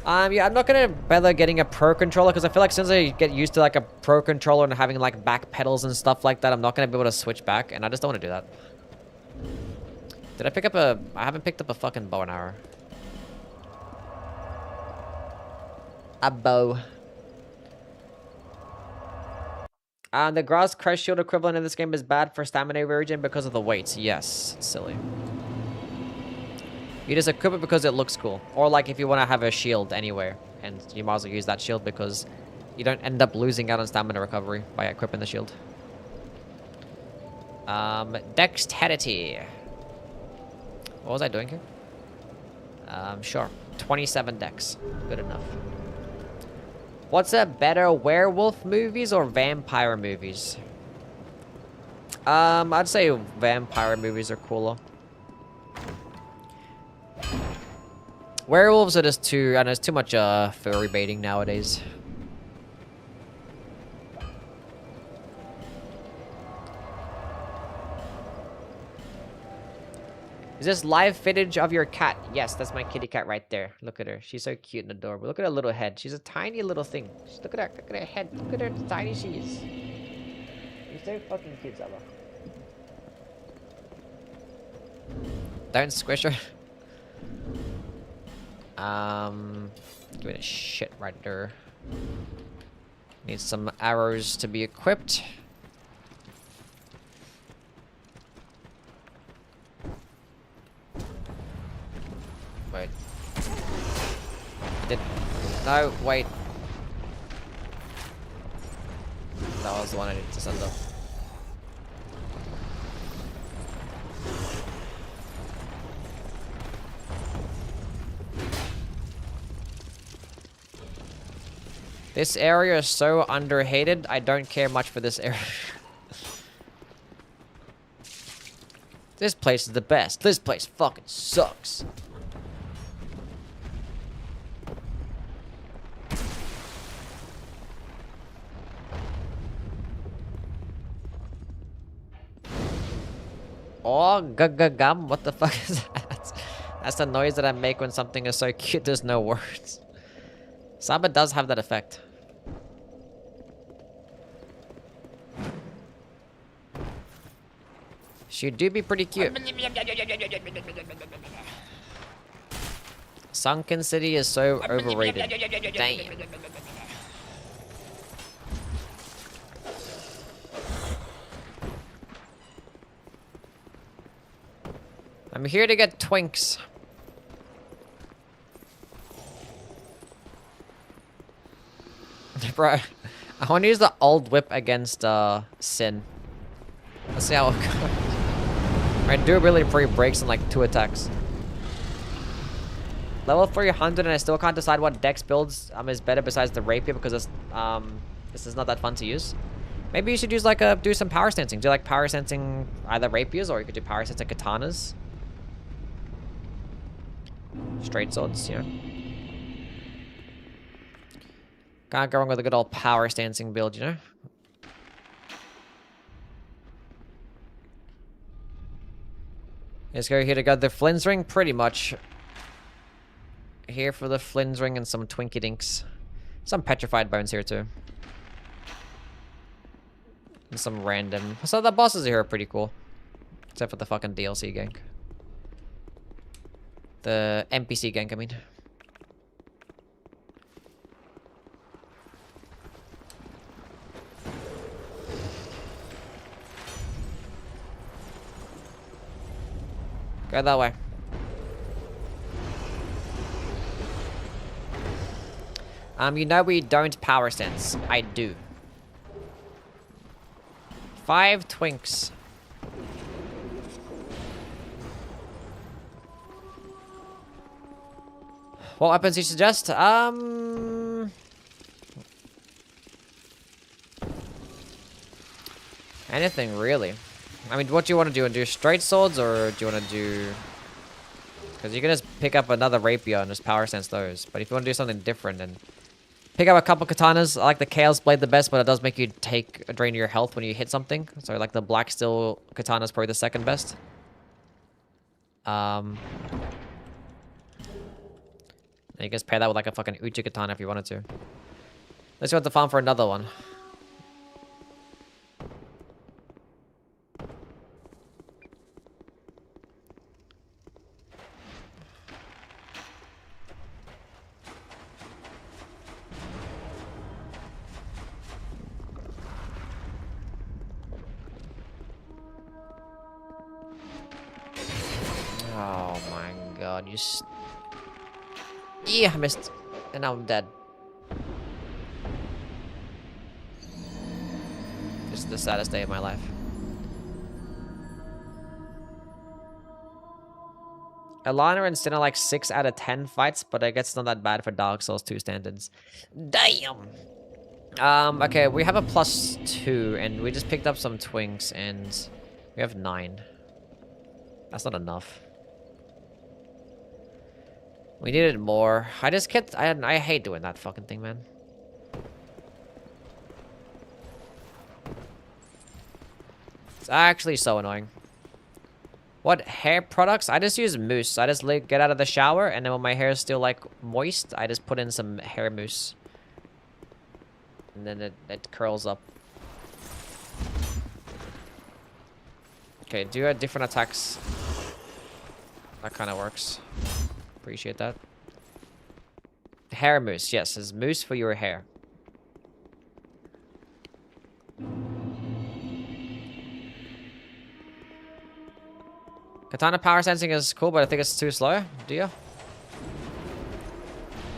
Yeah, I'm not gonna bother getting a Pro Controller because I feel like since I get used to like a Pro Controller and having like back pedals and stuff like that, I'm not gonna be able to switch back, and I just don't want to do that. Did I pick up a... I haven't picked up a fucking bow and arrow. A bow. The grass crush shield equivalent in this game is bad for stamina regen because of the weights. Yes, it's silly. You just equip it because it looks cool. Or like if you want to have a shield anywhere, and you might as well use that shield because you don't end up losing out on stamina recovery by equipping the shield. Dexterity. What was I doing here? Sure. 27 dex. Good enough. What's a better, werewolf movies or vampire movies? I'd say vampire movies are cooler. Werewolves are just too... and there's too much furry baiting nowadays. Is this live footage of your cat? Yes, that's my kitty cat right there. Look at her. She's so cute and adorable. Look at her little head. She's a tiny little thing. Just look at her. Look at her head. Look at her how tiny she is. She's so fucking cute, Zella. Don't squish her. Give it a shit right there. Need some arrows to be equipped. Wait. No, wait. That was the one I needed to send up. This area is so underhated, I don't care much for this area. This place is the best. This place fucking sucks. Oh, gum. What the fuck is that? That's the noise that I make when something is so cute there's no words. Saba does have that effect. She do be pretty cute. Sunken City is so overrated. Damn. I'm here to get twinks. Bro, I want to use the old whip against Sin. Let's see how it goes. My durability probably breaks in like 2 attacks. Level 300 and I still can't decide what dex builds is better besides the rapier because this is not that fun to use. Maybe you should use like do some power stancing. Do like power stancing either rapiers or you could do power stancing katanas. Straight swords, you know. Can't go wrong with a good old power stancing build, you know. Let's go here to go the Flynn's ring, pretty much. Here for the Flynn's ring and some Twinkie Dinks. Some petrified bones here too. And some random. So the bosses here are pretty cool. Except for the fucking DLC gank. The NPC gank, I mean. Go that way. You know we don't power sense. I do. 5 twinks. What weapons do you suggest? Anything really. I mean, what do you want to do? Do straight swords or do you want to do... Because you can just pick up another rapier and just power sense those. But if you want to do something different, then pick up a couple katanas. I like the Chaos Blade the best, but it does make you take a drain of your health when you hit something. So like the Black Steel katana is probably the second best. And you can just pair that with like a fucking Uchi katana if you wanted to. Let's go to the farm for another one. Oh my god, yeah, I missed. And now I'm dead. This is the saddest day of my life. Alana and Sin are like 6 out of 10 fights, but I guess it's not that bad for Dark Souls 2 standards. Damn! Okay, we have a +2, and we just picked up some twinks, and we have 9. That's not enough. We needed more. I just kept... I hate doing that fucking thing, man. It's actually so annoying. What hair products? I just use mousse. I just get out of the shower, and then when my hair is still, like, moist, I just put in some hair mousse. And then it curls up. Okay, do different attacks. That kind of works. Appreciate that. Hair mousse. Yes, it's mousse for your hair. Katana power sensing is cool, but I think it's too slow. Do you?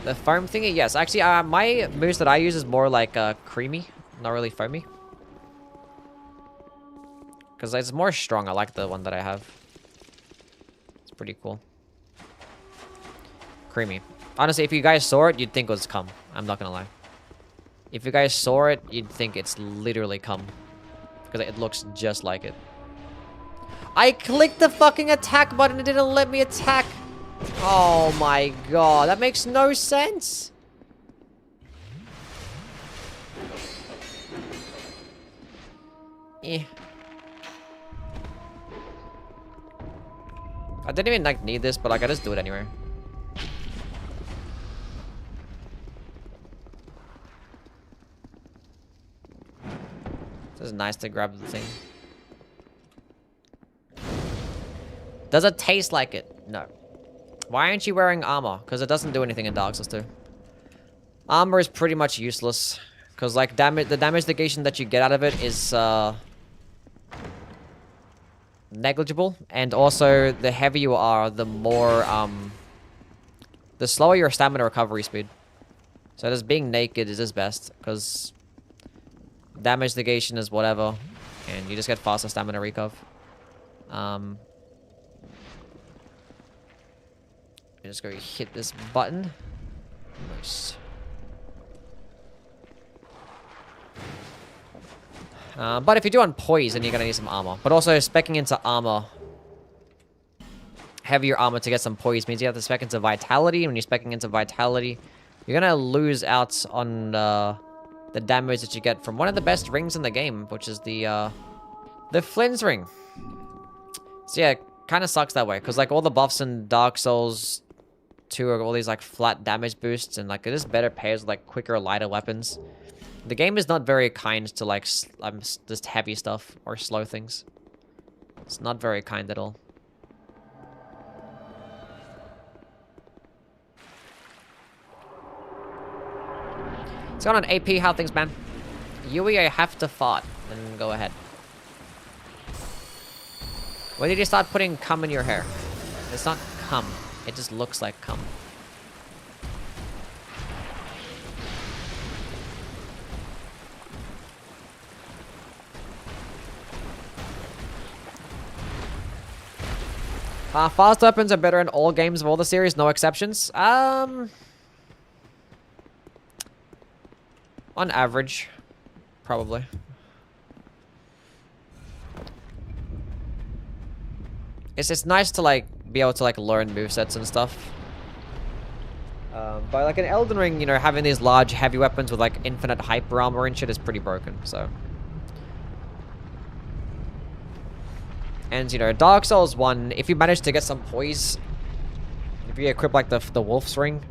The foam thingy? Yes. Actually, my mousse that I use is more like creamy. Not really foamy. Because it's more strong. I like the one that I have. It's pretty cool. Creamy. Honestly, if you guys saw it, you'd think it was cum. I'm not gonna lie. If you guys saw it, you'd think it's literally cum. Because it looks just like it. I clicked the fucking attack button. It didn't let me attack. Oh my god. That makes no sense. Eh. I didn't even like need this, but like I just do it anyway. It's nice to grab the thing. Does it taste like it? No. Why aren't you wearing armor? Because it doesn't do anything in Dark Souls 2. Armor is pretty much useless. Because like the damage negation that you get out of it is negligible. And also the heavier you are, the more the slower your stamina recovery speed. So just being naked is just best, because damage negation is whatever, and you just get faster stamina recov. I'm just going to hit this button. Nice. But if you do on poison, you're gonna need some armor. But also, speccing into armor, heavier armor to get some poise means you have to spec into vitality. When you're specking into vitality, you're gonna lose out on the damage that you get from one of the best rings in the game, which is the Flynn's ring. So yeah, kind of sucks that way, because like all the buffs in Dark Souls 2 are all these like flat damage boosts, and like it is better pairs with like quicker, lighter weapons. The game is not very kind to like just heavy stuff or slow things. It's not very kind at all. What's going on, AP? How things, man? Yui, I have to fart. Then go ahead. When did you start putting cum in your hair? It's not cum. It just looks like cum. Fast weapons are better in all games of all the series, no exceptions. On average, probably. It's nice to like be able to like learn movesets and stuff. But like in Elden Ring, you know, having these large heavy weapons with like infinite hyper armor and shit is pretty broken. So. And, you know, Dark Souls 1, if you manage to get some poise, if you equip, like, the Wolf's Ring,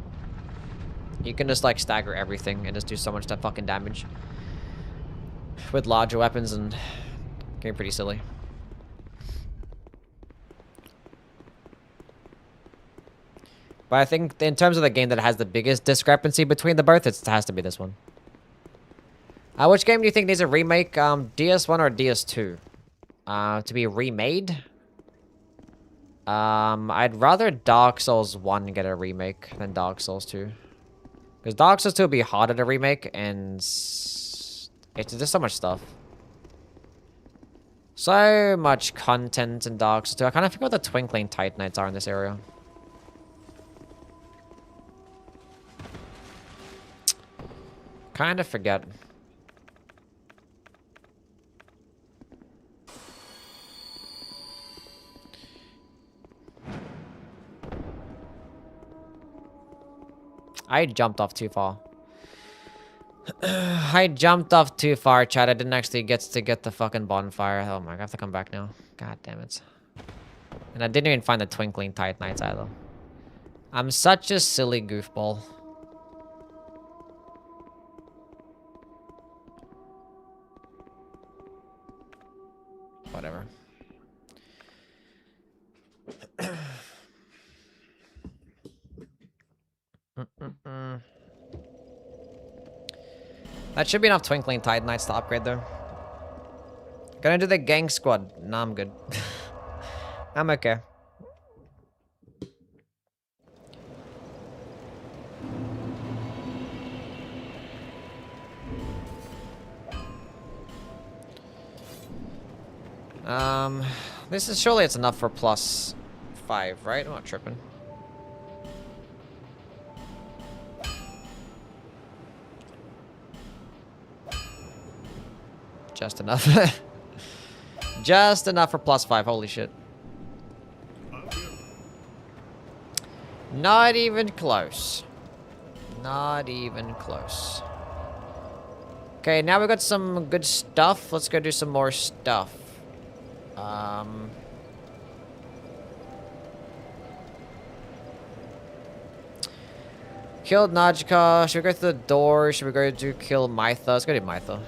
you can just, like, stagger everything and just do so much fucking damage. With larger weapons and getting pretty silly. But I think, in terms of the game that has the biggest discrepancy between the both, it has to be this one. Which game do you think needs a remake? DS1 or DS2? To be remade? I'd rather Dark Souls 1 get a remake than Dark Souls 2. Because Dark Souls 2 would be harder to remake, and it's just so much stuff. So much content in Dark Souls 2. I kind of forget what the Twinkling Titanites are in this area. Kind of forget. I jumped off too far. I jumped off too far, Chad. I didn't actually get to get the fucking bonfire. Oh my god, I have to come back now. God damn it. And I didn't even find the Twinkling Titanites either. I'm such a silly goofball. Whatever. That should be enough Twinkling Titanites to upgrade though. Gonna do the gang squad. Nah, I'm good. I'm okay. This is surely it's enough for +5, right? I'm not tripping. Just enough. Just enough for +5. Holy shit. Not even close. Not even close. Okay, now we got some good stuff. Let's go do some more stuff. Killed Najika. Should we go through the door? Should we go to kill Mytha? Let's go to Mytha.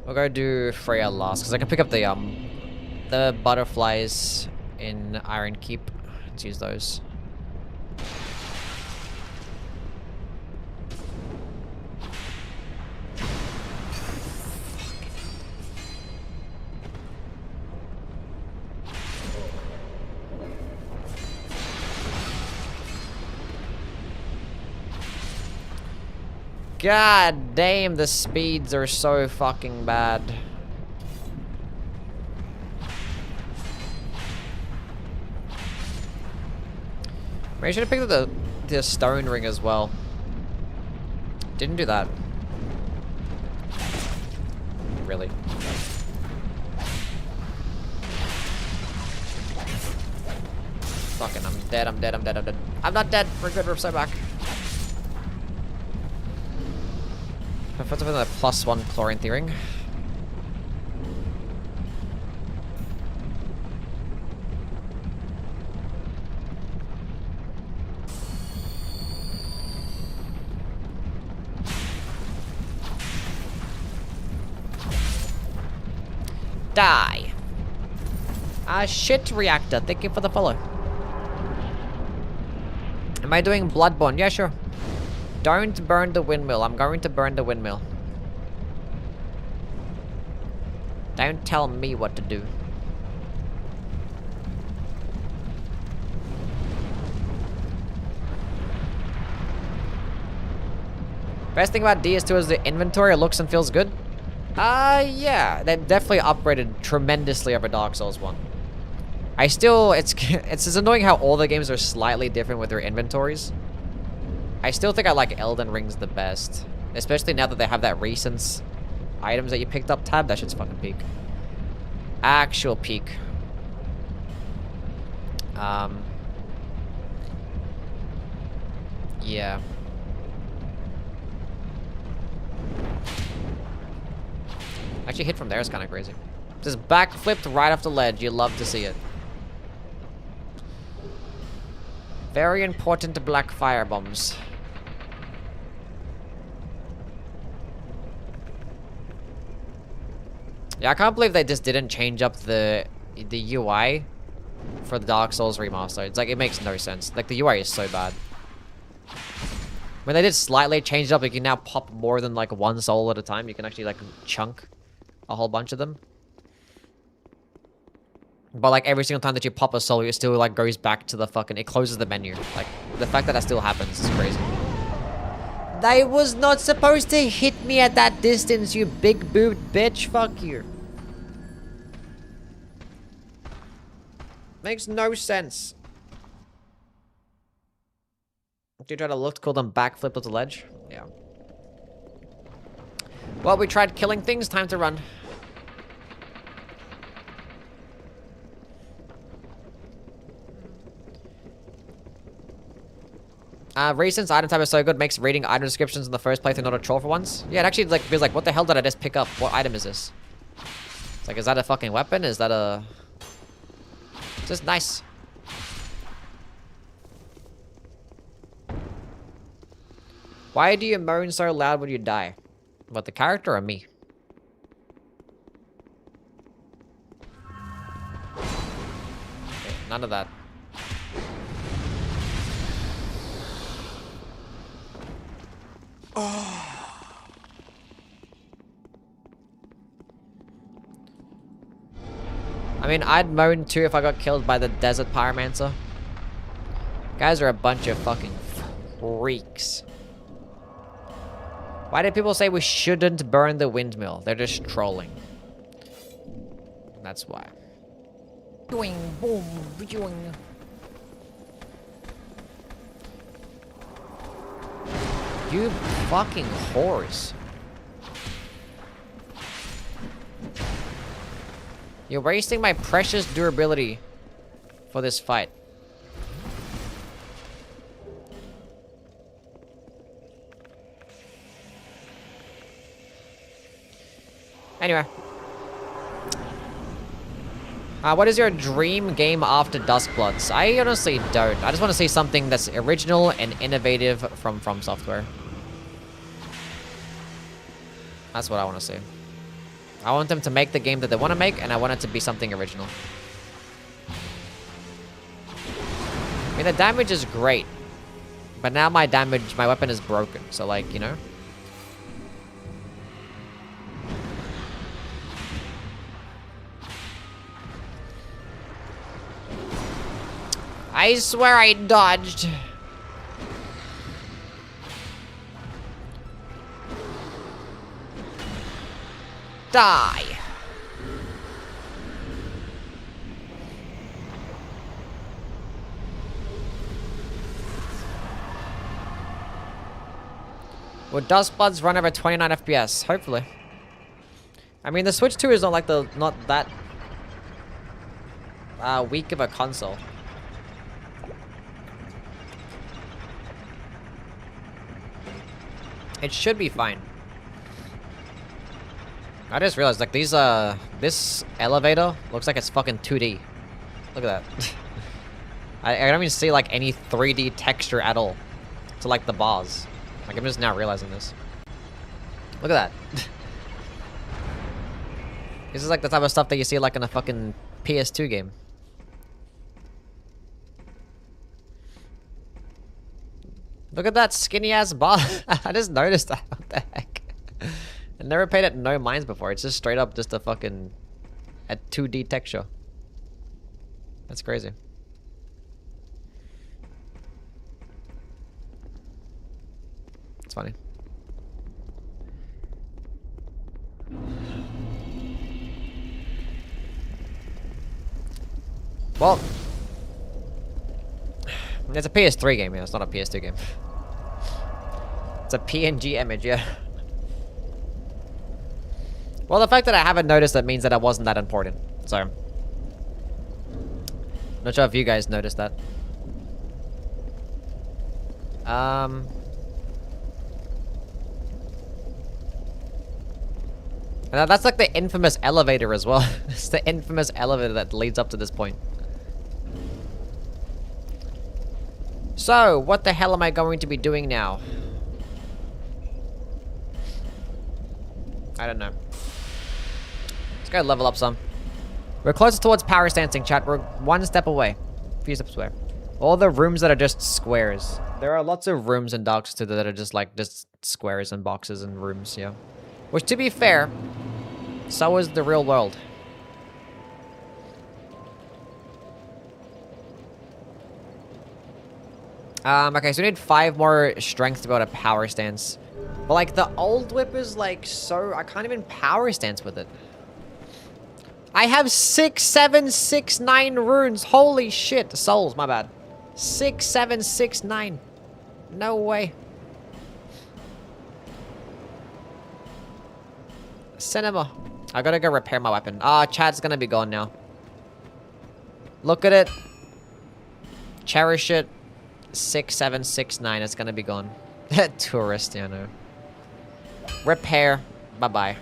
We'll go do Freya last, because I can pick up the butterflies in Iron Keep. Let's use those. God damn, the speeds are so fucking bad. Maybe I should have picked up the stone ring as well. Didn't do that. Really. Fucking, I'm dead, I'm dead, I'm dead, I'm dead. I'm not dead. We're good, we're so back. I put a +1 chlorine ring. Die. Shit reactor. Thank you for the follow. Am I doing Bloodborne? Yeah, sure. Don't burn the windmill. I'm going to burn the windmill. Don't tell me what to do. Best thing about DS2 is the inventory. It looks and feels good. Yeah. They definitely upgraded tremendously over Dark Souls 1. I still, it's annoying how all the games are slightly different with their inventories. I still think I like Elden Ring's the best. Especially now that they have that recent items that you picked up tab. That shit's fucking peak. Actual peak. Yeah. Actually, hit from there is kind of crazy. Just backflipped right off the ledge. You love to see it. Very important black fire bombs. Yeah, I can't believe they just didn't change up the UI for the Dark Souls remaster. It's like, it makes no sense. Like, the UI is so bad. When they did slightly change it up, you can now pop more than like one soul at a time. You can actually like chunk a whole bunch of them. But like every single time that you pop a soul, it still like goes back to the fucking, it closes the menu. Like the fact that that still happens is crazy. They was not supposed to hit me at that distance, you big boot bitch. Fuck you. Makes no sense. Do you try to look cool then backflip off the ledge? Yeah. Well, we tried killing things, time to run. Recent item type is so good, makes reading item descriptions in the first playthrough not a chore for once. Yeah, it actually like feels like, what the hell did I just pick up? What item is this? It's like, is that a fucking weapon? Is that a... It's just nice. Why do you moan so loud when you die? What, the character or me? Okay, none of that. I mean, I'd moan too if I got killed by the Desert Pyromancer. Guys are a bunch of fucking freaks. Why did people say we shouldn't burn the windmill? They're just trolling. That's why. Doing boom, doing. You fucking whores. You're wasting my precious durability for this fight. Anyway. What is your dream game after Duskbloods? I honestly don't. I just want to see something that's original and innovative from FromSoftware. That's what I want to see. I want them to make the game that they want to make, and I want it to be something original. I mean, the damage is great. But now my weapon is broken. So, like, you know. I swear I dodged. Die! Will Dust Buds run over 29 FPS? Hopefully. I mean, the Switch 2 is not that weak of a console. It should be fine. I just realized, like, this elevator looks like it's fucking 2D. Look at that. I don't even see, like, any 3D texture at all to, like, the bars. Like, I'm just now realizing this. Look at that. This is, like, the type of stuff that you see, like, in a fucking PS2 game. Look at that skinny-ass bar. I just noticed that. What the heck? I never paid it no minds before. It's just straight up just a fucking... a 2D texture. That's crazy. It's funny. Well... it's a PS3 game, yeah. It's not a PS2 game. It's a PNG image, yeah. Well, the fact that I haven't noticed that means that it wasn't that important. So... not sure if you guys noticed that. And that's like the infamous elevator as well. It's the infamous elevator that leads up to this point. So, what the hell am I going to be doing now? I don't know. Let's go level up some. We're closer towards power stancing, chat. We're one step away. A few steps away. All the rooms that are just squares. There are lots of rooms in Dark Souls 2 that are just like, just squares and boxes and rooms, yeah. Which, to be fair, so is the real world. Okay, so we need 5 more strength to go to power stance. But, like, the old whip is, like, so... I can't even power stance with it. I have 6, 7, 6, 9 runes. Holy shit. Souls, my bad. 6, 7, 6, 9. No way. Cinema. I gotta go repair my weapon. Ah, Chad's gonna be gone now. Look at it. Cherish it. 6, 7, 6, 9. It's gonna be gone. Tourist, yeah, no. Repair. Bye-bye.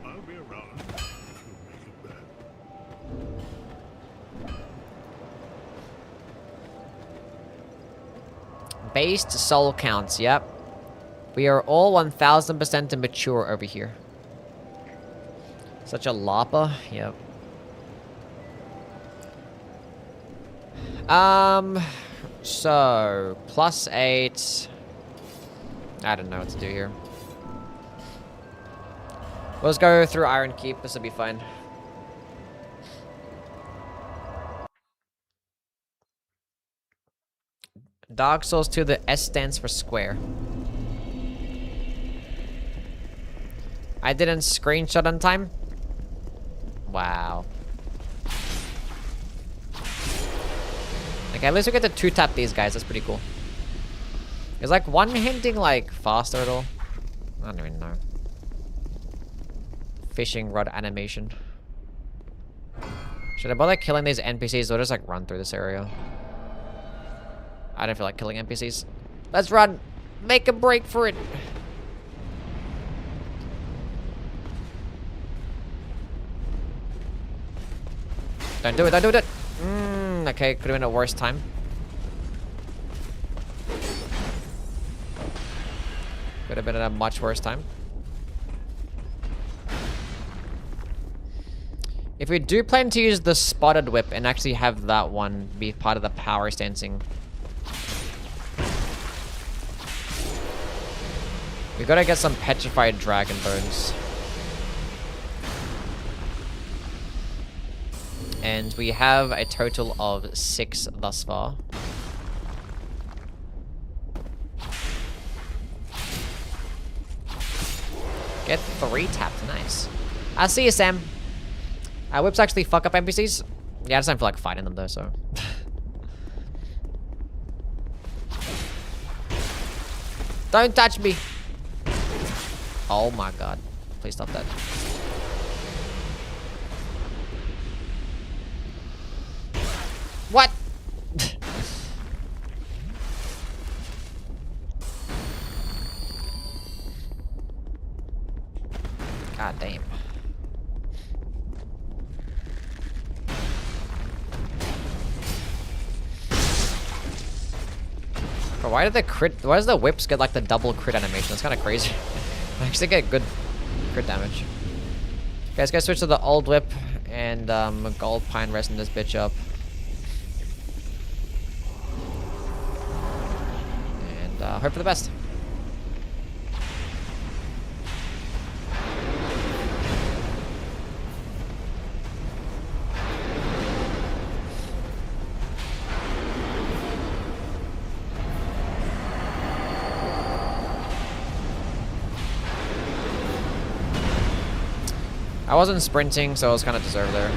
I'll be around if you make it back. Based soul counts, yep. We are all 1000% immature over here. Such a lapa, yep. So, +8. I don't know what to do here. Let's go through Iron Keep, this will be fine. Dark Souls 2, the S stands for square. I didn't screenshot on time? Wow. Okay, at least we get to 2-tap these guys, that's pretty cool. Is like one hinting like faster at all? I don't even know. Fishing rod animation. Should I bother killing these NPCs or just like run through this area? I don't feel like killing NPCs. Let's run! Make a break for it! Don't do it, don't do it! Okay, could have been a worse time. Could have been a much worse time. If we do plan to use the spotted whip and actually have that one be part of the power stancing, we gotta get some petrified dragon bones. And we have a total of 6 thus far. Get 3 tapped, nice. I see you, Sam. Whips actually fuck up NPCs. Yeah, I just don't feel like fighting them though, so. Don't touch me. Oh my god. Please stop that. What? God damn. Bro, why did the crit? Why does the whips get like the double crit animation? That's kind of crazy. I actually get good crit damage. Guys, gotta switch to the old whip and gold pine resting this bitch up. And hope for the best. I wasn't sprinting, so I was kind of deserved there.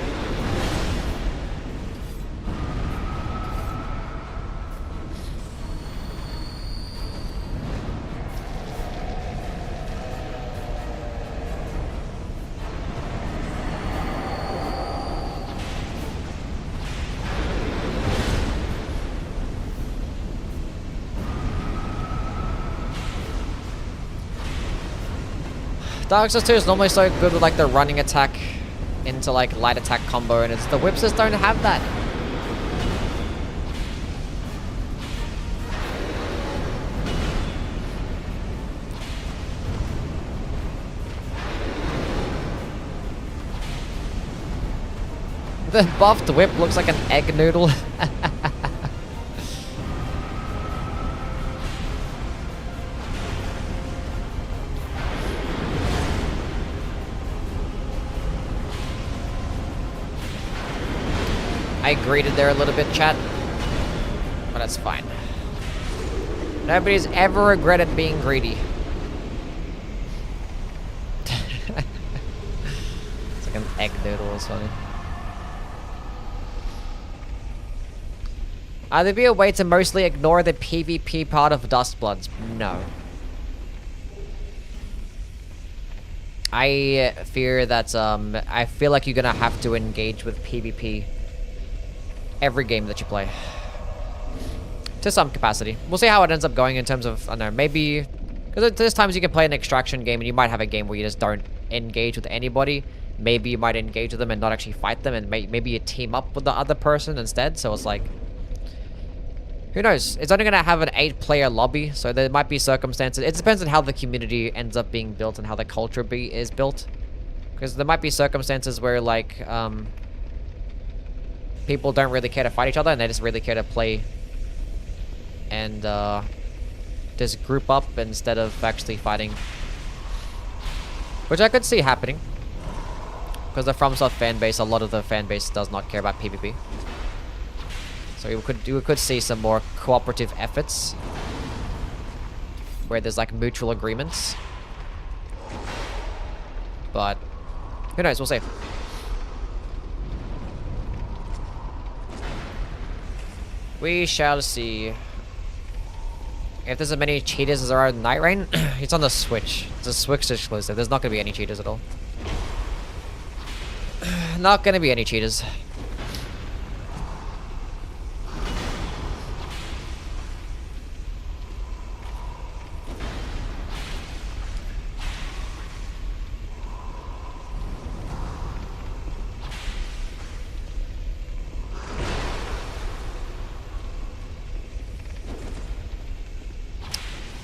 Dark Souls 2 is normally so good with like the running attack into like light attack combo, and it's the whips just don't have that. The buffed whip looks like an egg noodle. I greeted there a little bit, chat. But that's fine. Nobody's ever regretted being greedy. It's like an egg noodle, it's funny. There be a way to mostly ignore the PvP part of Dustbloods? No. I fear that, I feel like you're gonna have to engage with PvP every game that you play. To some capacity. We'll see how it ends up going in terms of, I don't know, maybe... Because there's times you can play an extraction game and you might have a game where you just don't engage with anybody. Maybe you might engage with them and not actually fight them, and maybe you team up with the other person instead, so it's like... Who knows? It's only going to have an 8-player lobby, so there might be circumstances... It depends on how the community ends up being built and how the culture is built. Because there might be circumstances where, like, people don't really care to fight each other, and they just really care to play and just group up instead of actually fighting. Which I could see happening. Because the FromSoft fan base, a lot of the fan base does not care about PvP. So we could see some more cooperative efforts where there's like mutual agreements. But who knows, we'll see. We shall see. If there's as many cheaters as there are in Night Rain, it's on the Switch. It's a Switch exclusive. There's not going to be any cheaters at all. Not going to be any cheaters.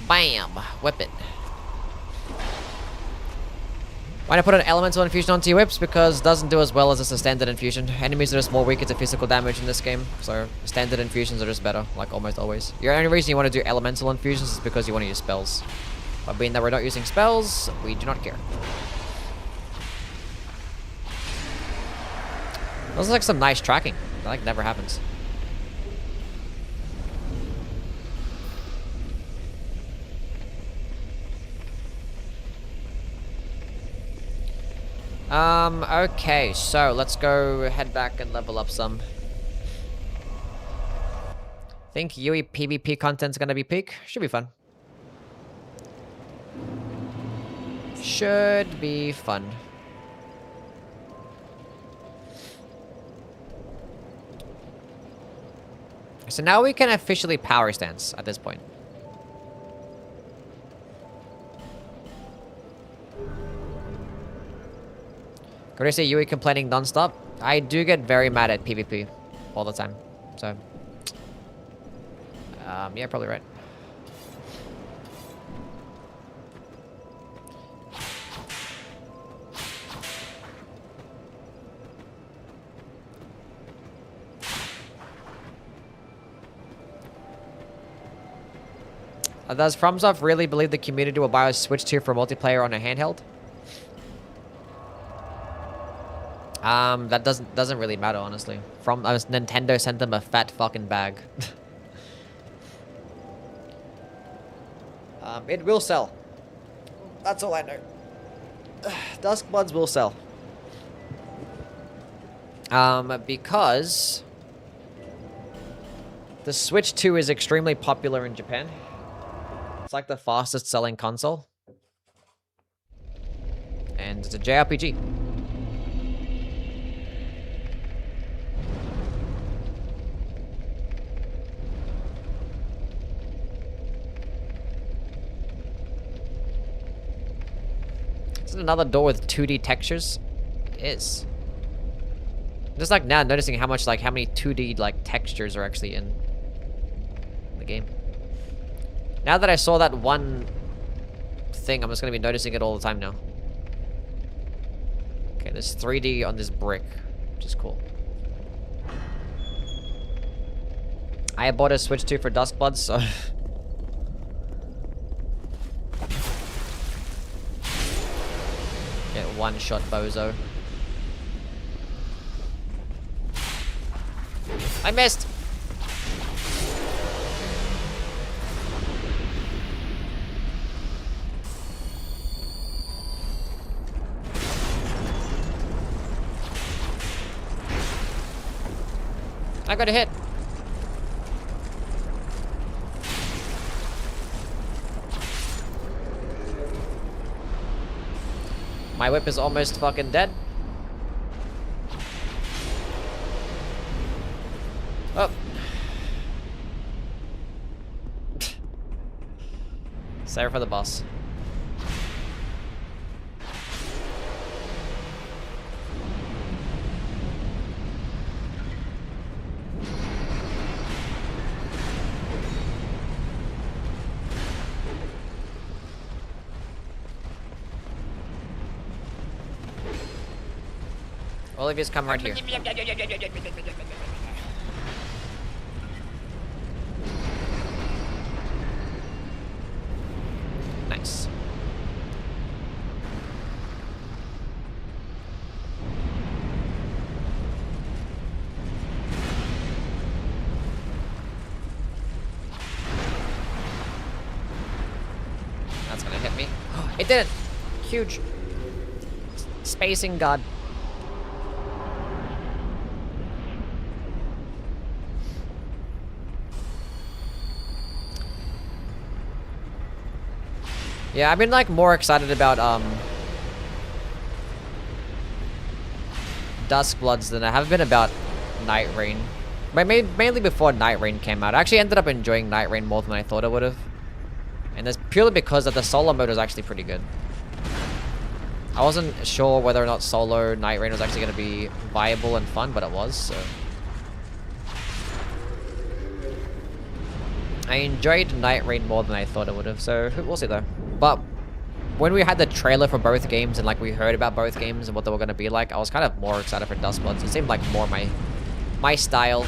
Bam! Whip it. Why not put an elemental infusion onto your whips? Because it doesn't do as well as just a standard infusion. Enemies are just more weaker to physical damage in this game, so standard infusions are just better, like almost always. The only reason you want to do elemental infusions is because you want to use spells. But being that we're not using spells, we do not care. Those are like some nice tracking. That like never happens. Okay, so let's go head back and level up some. Think Yui PvP content's gonna be peak? Should be fun. Should be fun. So now we can officially power stance at this point. Go to say Yui complaining non-stop. I do get very mad at PvP all the time. So, yeah, probably right. Does FromSoft really believe the community will buy a Switch 2 for multiplayer on a handheld? That doesn't really matter, honestly. Nintendo sent them a fat fucking bag. It will sell. That's all I know. Duskbloods will sell. Because the Switch 2 is extremely popular in Japan. It's like the fastest selling console. And it's a JRPG. Is it another door with 2D textures? It is. Just like now noticing how much, like, how many 2D, like, textures are actually in the game. Now that I saw that one thing, I'm just gonna be noticing it all the time now. Okay, there's 3D on this brick, which is cool. I bought a Switch 2 for Duskbloods, so... Get one shot, bozo. I missed! I got a hit. My whip is almost fucking dead. Oh. Sorry for the boss. All of yous come right here. Nice. That's gonna hit me. It did it! Huge. Spacing god. Yeah, I've been like more excited about Duskbloods than I have been about Night Rain. But mainly before Night Rain came out. I actually ended up enjoying Night Rain more than I thought I would have. And that's purely because of the solo mode was actually pretty good. I wasn't sure whether or not solo Night Rain was actually going to be viable and fun, but it was, so... I enjoyed Night Rain more than I thought I would have, so we'll see though. But when we had the trailer for both games and like we heard about both games and what they were going to be like, I was kind of more excited for Duskbloods. It seemed like more my style.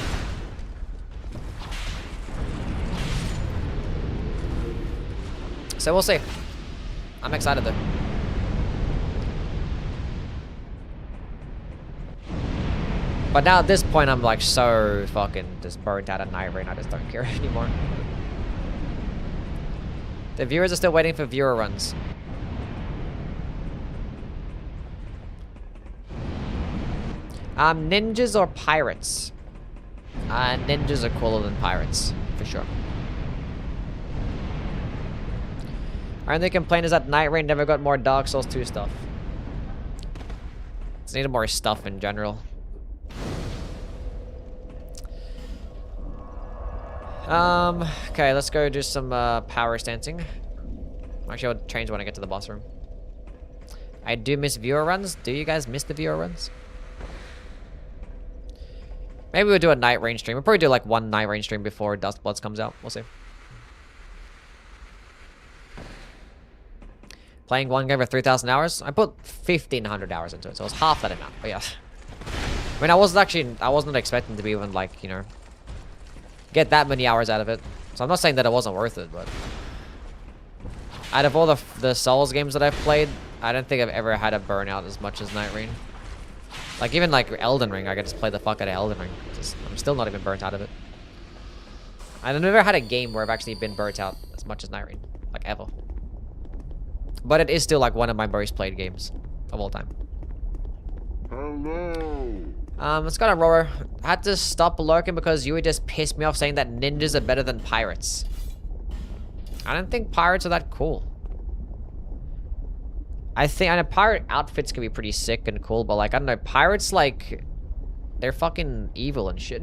So we'll see. I'm excited though. But now at this point, I'm like so fucking just burnt out of Night Rain. I just don't care anymore. The viewers are still waiting for viewer runs. Ninjas or pirates? Ninjas are cooler than pirates, for sure. Our only complaint is that Night Rain never got more Dark Souls 2 stuff. Just needed more stuff in general. Okay, let's go do some power stancing. Actually, I'll change when I get to the boss room. I do miss viewer runs. Do you guys miss the viewer runs? Maybe we'll do a Night Rain stream. We'll probably do like one Night Rain stream before Dust Bloods comes out. We'll see. Playing one game for 3,000 hours. I put 1,500 hours into it, so it's half that amount. But yeah. I mean, I wasn't expecting to be even like, you know, get that many hours out of it. So I'm not saying that it wasn't worth it, but out of all the Souls games that I've played, I don't think I've ever had a burnout as much as Night Rain. Like, even like Elden Ring, I could just play the fuck out of Elden Ring. I'm still not even burnt out of it. I've never had a game where I've actually been burnt out as much as Night Rain. Like, ever. But it is still like one of my most played games of all time. Hello. It's got a roar. I had to stop lurking because you would just piss me off saying that ninjas are better than pirates. I don't think pirates are that cool. I know pirate outfits can be pretty sick and cool, but like, I don't know, pirates, like, they're fucking evil and shit.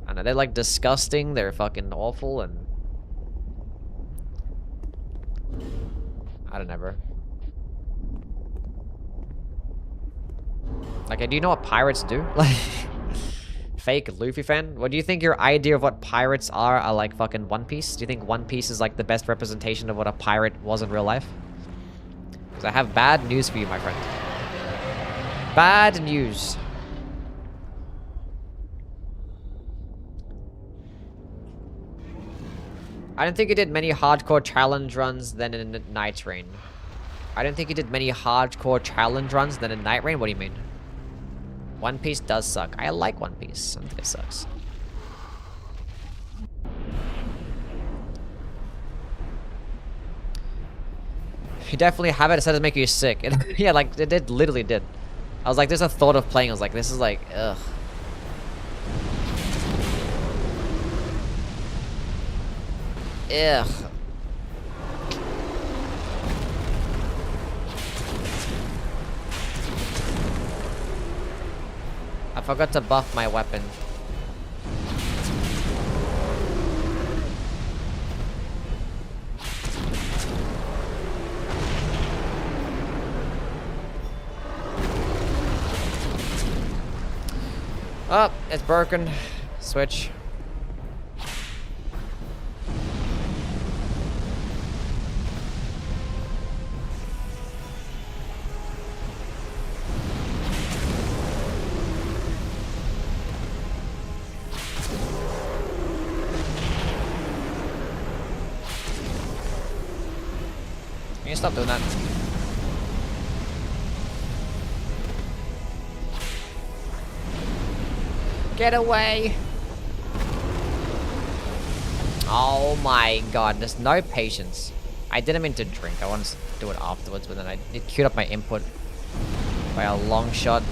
I know, they're like disgusting, they're fucking awful, and I don't know, bro. Like, do you know what pirates do? Like, fake Luffy fan? What do you think your idea of what pirates are like fucking One Piece? Do you think One Piece is like the best representation of what a pirate was in real life? Because I have bad news for you, my friend. Bad news. I don't think he did many hardcore challenge runs than in Night Rain. I don't think he did many hardcore challenge runs than in Night Rain. What do you mean? One Piece does suck. I like One Piece. I don't think it sucks. You definitely have it. It said to make you sick. And yeah, like, it literally did. I was like, there's a thought of playing. I was like, this is like, ugh. Ugh. I forgot to buff my weapon. Oh, it's broken. Switch. Can you stop doing that? Get away! Oh my god, there's no patience. I didn't mean to drink, I wanted to do it afterwards, but then it queued up my input by a long shot.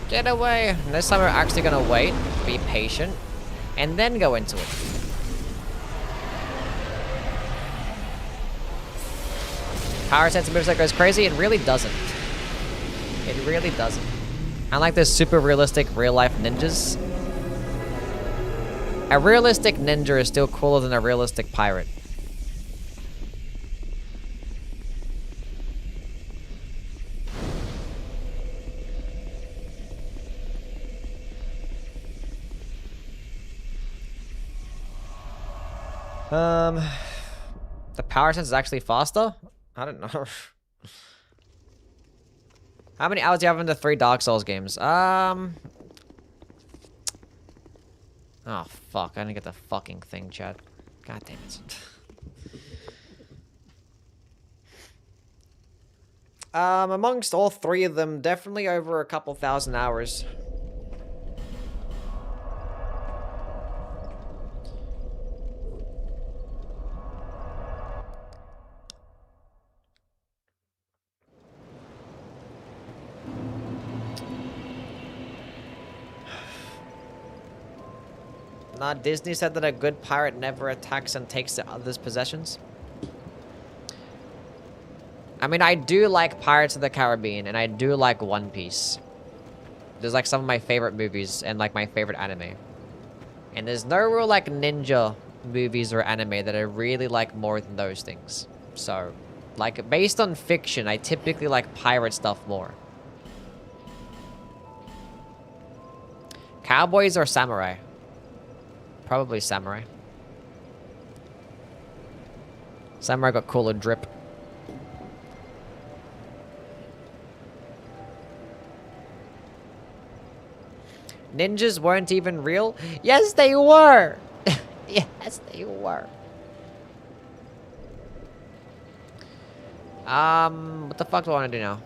Get away! This time we're actually gonna wait, be patient, and then go into it. Power sense moves like goes crazy? It really doesn't. It really doesn't. Unlike those super realistic real-life ninjas, a realistic ninja is still cooler than a realistic pirate. The power sense is actually faster? I don't know. How many hours do you have in the 3 Dark Souls games? Oh, fuck. I didn't get the fucking thing, Chad. God damn it. Amongst all three of them, definitely over a couple thousand hours. Nah, Disney said that a good pirate never attacks and takes the other's possessions. I mean, I do like Pirates of the Caribbean, and I do like One Piece. There's like some of my favorite movies and like my favorite anime. And there's no real like ninja movies or anime that I really like more than those things. So, like, based on fiction, I typically like pirate stuff more. Cowboys or samurai? Probably samurai. Samurai got cooler drip. Ninjas weren't even real? Yes, they were! Yes, they were. What the fuck do I want to do now?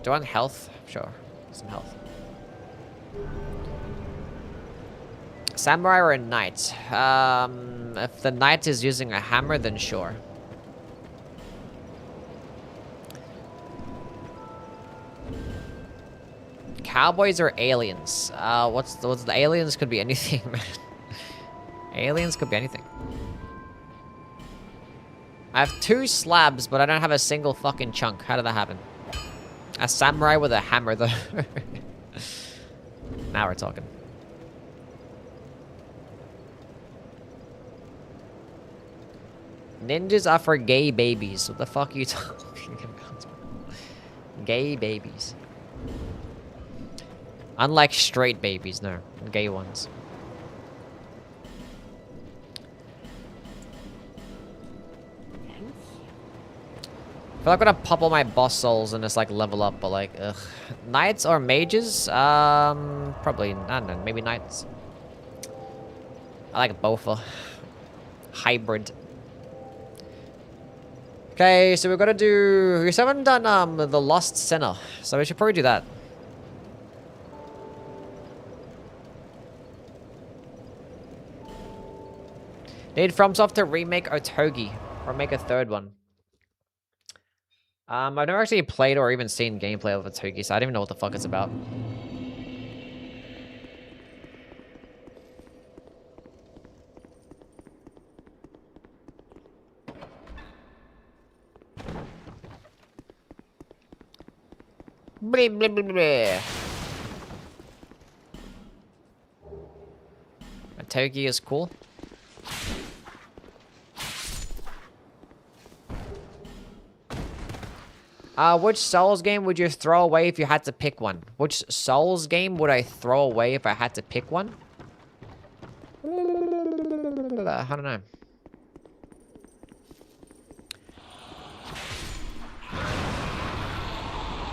Do I want health? Sure. Some health. Samurai or a knight? If the knight is using a hammer, then sure. Cowboys or aliens? What's the aliens could be anything, man. Aliens could be anything. I have 2 slabs, but I don't have a single fucking chunk. How did that happen? A samurai with a hammer, though. Now we're talking. Ninjas are for gay babies. What the fuck are you talking about? Gay babies. Unlike straight babies, no. Gay ones. I feel like I'm gonna pop all my boss souls and just like level up, but like, ugh. Knights or mages? Probably, I don't know, maybe knights. I like both. Hybrid. Okay, so we've got to do... We still haven't done the Lost Sinner, so we should probably do that. Need FromSoftware to remake Otogi, or make a 3rd one. I've never actually played or even seen gameplay of Otogi, so I don't even know what the fuck it's about. Blah, blah, blah, blah. Otogi is cool. Which Souls game would you throw away if you had to pick one? Which Souls game would I throw away if I had to pick one? I don't know.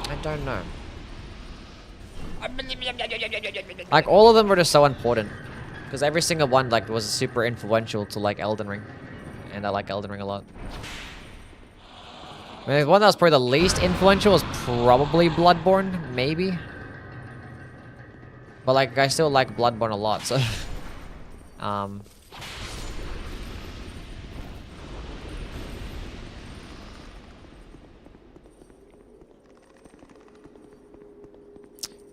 I don't know. Like, all of them were just so important. Because every single one, like, was super influential to, like, Elden Ring. And I like Elden Ring a lot. I mean, the one that was probably the least influential was probably Bloodborne, maybe. But, like, I still like Bloodborne a lot, so...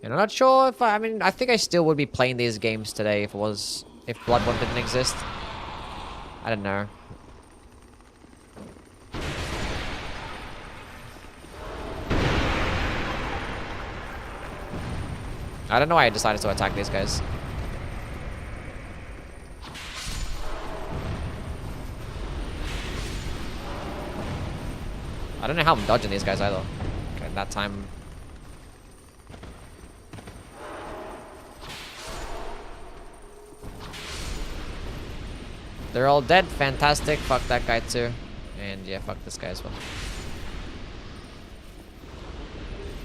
And I'm not sure if I mean, I think I still would be playing these games today if Bloodborne didn't exist. I don't know. I don't know why I decided to attack these guys. I don't know how I'm dodging these guys either. Okay, that time... They're all dead. Fantastic. Fuck that guy too. And yeah, fuck this guy as well.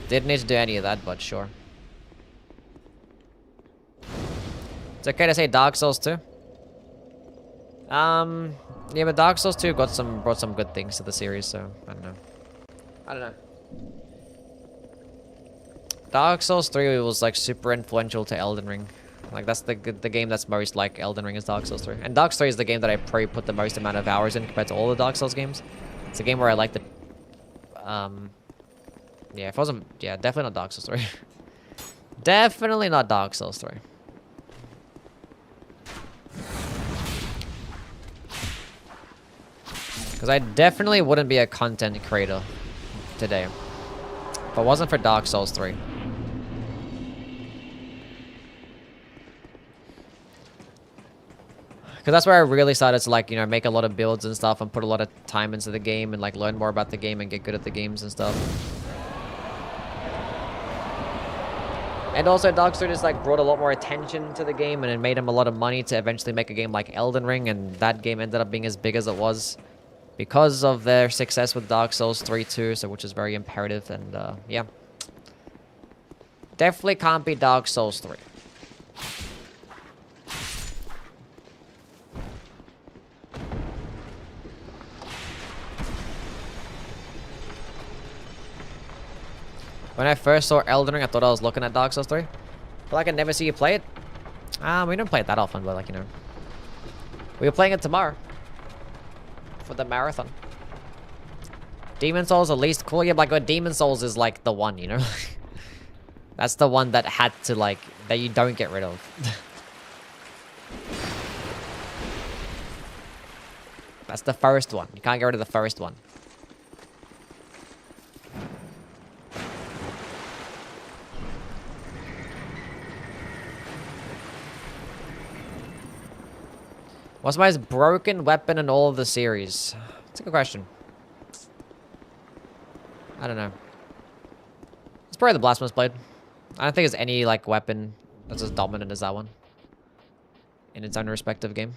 Didn't need to do any of that, but sure. It's okay to say Dark Souls 2. Yeah, but Dark Souls 2 brought some good things to the series, so I don't know. I don't know. Dark Souls 3 was like super influential to Elden Ring. Like that's the game that's most like Elden Ring is Dark Souls 3. And Dark Souls 3 is the game that I probably put the most amount of hours in compared to all the Dark Souls games. It's a game where I like the yeah, if it wasn't, yeah, definitely not Dark Souls 3. Definitely not Dark Souls 3. Because I definitely wouldn't be a content creator today if it wasn't for Dark Souls 3. Because that's where I really started to, like, you know, make a lot of builds and stuff and put a lot of time into the game and, like, learn more about the game and get good at the games and stuff. And also, Dark Souls like brought a lot more attention to the game and it made him a lot of money to eventually make a game like Elden Ring, and that game ended up being as big as it was because of their success with Dark Souls 3 too, so which is very imperative, and yeah. Definitely can't be Dark Souls 3. When I first saw Elden Ring, I thought I was looking at Dark Souls 3. I feel like I never see you play it. We don't play it that often, but like, you know. We were playing it tomorrow. For the marathon. Demon Souls at least cool. Yeah, but like, Demon Souls is like the one, you know? That's the one that had to like, that you don't get rid of. That's the first one. You can't get rid of the first one. What's my most broken weapon in all of the series? That's a good question. I don't know. It's probably the Blasphemous Blade. I don't think there's any, like, weapon that's as dominant as that one. In its own respective game.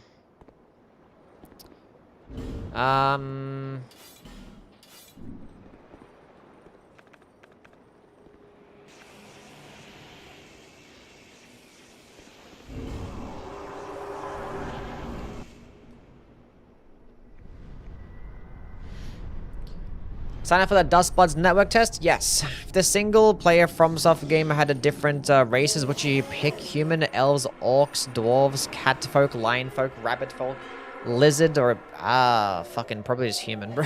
Sign up for the Dustbloods network test? Yes. If the single-player FromSoftware game had a different races, would you pick human, elves, orcs, dwarves, catfolk, lionfolk, rabbitfolk, lizard, or... fucking probably just human, bro.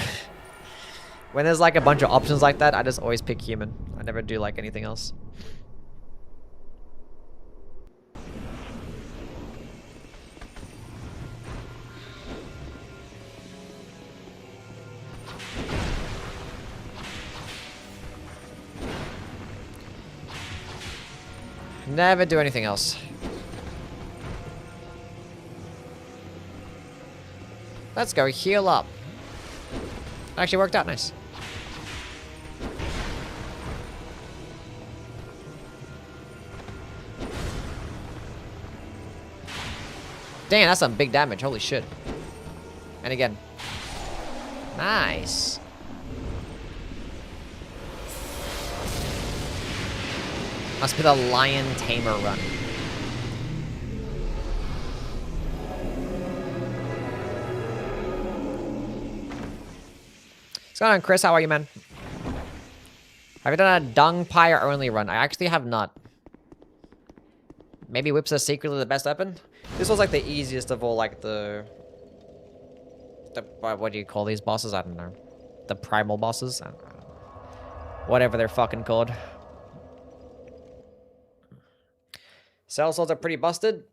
When there's like a bunch of options like that, I just always pick human. I never do like anything else. Never do anything else. Let's go heal up. Actually worked out nice. Damn, that's some big damage. Holy shit. And again. Nice. Must be the Lion Tamer run. What's going on, Chris? How are you, man? Have you done a Dung Pyre only run? I actually have not. Maybe Whips are secretly the best weapon? This was like the easiest of all, like the what do you call these bosses? I don't know. The primal bosses? I don't know. Whatever they're fucking called. Cell swords are pretty busted.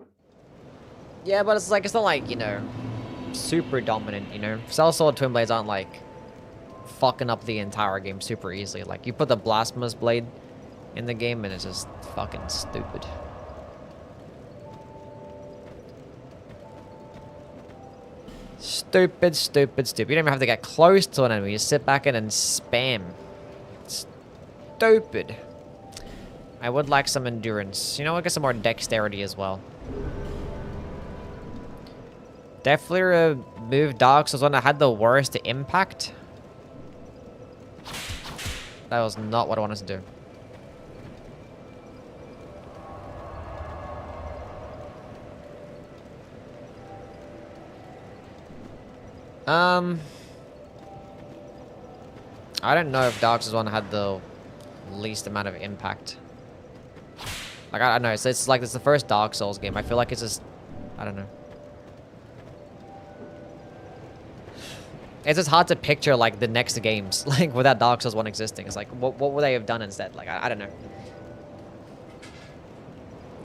Yeah, but it's like, it's not like, you know, super dominant, you know? Cell sword twin blades aren't like fucking up the entire game super easily. Like, you put the Blasphemous Blade in the game and it's just fucking stupid. Stupid, stupid, stupid. You don't even have to get close to an enemy. You sit back in and spam. Stupid. I would like some endurance. You know, I'll get some more dexterity as well. Definitely remove Dark Souls one that had the worst impact. That was not what I wanted to do. I don't know if Dark Souls 1 had the least amount of impact. Like, I don't know. It's like it's the first Dark Souls game. I feel like it's just... I don't know. It's just hard to picture, like, the next games, like, without Dark Souls 1 existing. It's like, what would they have done instead? Like, I don't know.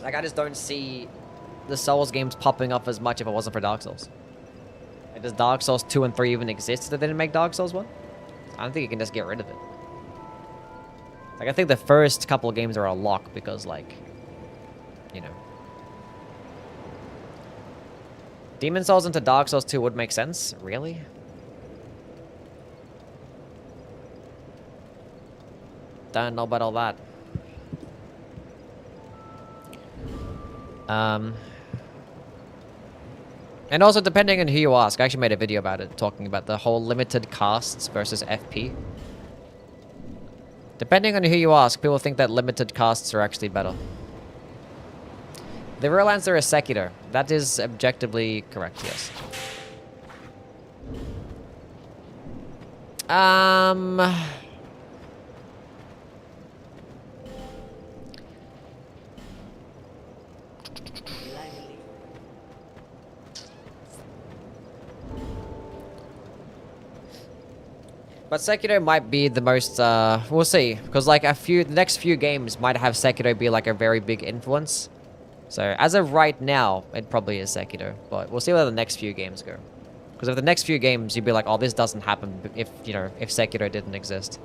Like, I just don't see the Souls games popping up as much if it wasn't for Dark Souls. Like, does Dark Souls 2 and 3 even exist that they didn't make Dark Souls 1? I don't think you can just get rid of it. Like, I think the first couple of games are a lock because, like, you know. Demon Souls into Dark Souls 2 would make sense? Really? Don't know about all that. And also, depending on who you ask, I actually made a video about it, talking about the whole limited casts versus FP. Depending on who you ask, people think that limited casts are actually better. The real answer is Sekiro. That is objectively correct, yes. But Sekiro might be the most, we'll see. Because, like, the next few games might have Sekiro be, like, a very big influence. So, as of right now, it probably is Sekiro. But we'll see where the next few games go. Because if the next few games, you'd be like, oh, this doesn't happen if, you know, if Sekiro didn't exist.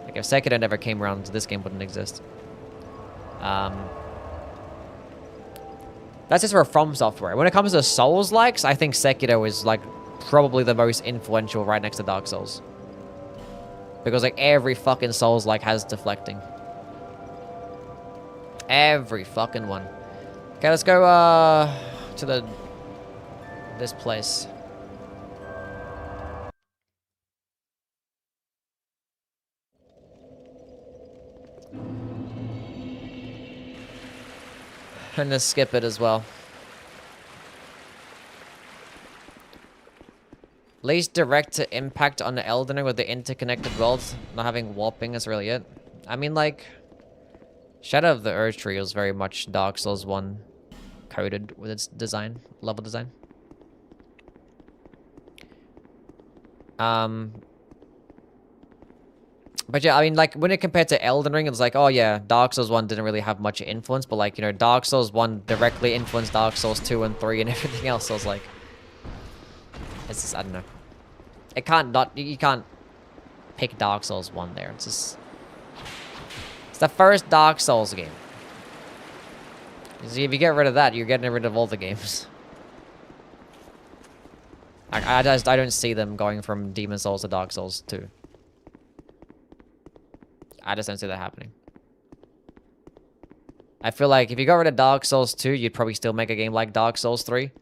Like, if Sekiro never came around, this game wouldn't exist. That's just for FromSoftware. When it comes to Souls-likes, I think Sekiro is, like, probably the most influential right next to Dark Souls. Because, like, every fucking Souls-like has deflecting. Every fucking one. Okay, let's go, to this place. And let's skip it as well. Least direct to impact on the Elden Ring with the interconnected worlds. Not having warping is really it. I mean, like, Shadow of the Earth Tree was very much Dark Souls 1 coded with its design, level design. But yeah, I mean, like, when it compared to Elden Ring, it's like, oh yeah, Dark Souls 1 didn't really have much influence, but like, you know, Dark Souls 1 directly influenced Dark Souls 2 and 3 and everything else, so it's like... It's just, I don't know. It can't not... You can't pick Dark Souls 1 there. It's just... It's the first Dark Souls game. See, if you get rid of that, you're getting rid of all the games. I don't see them going from Demon Souls to Dark Souls 2. I just don't see that happening. I feel like if you got rid of Dark Souls 2, you'd probably still make a game like Dark Souls 3.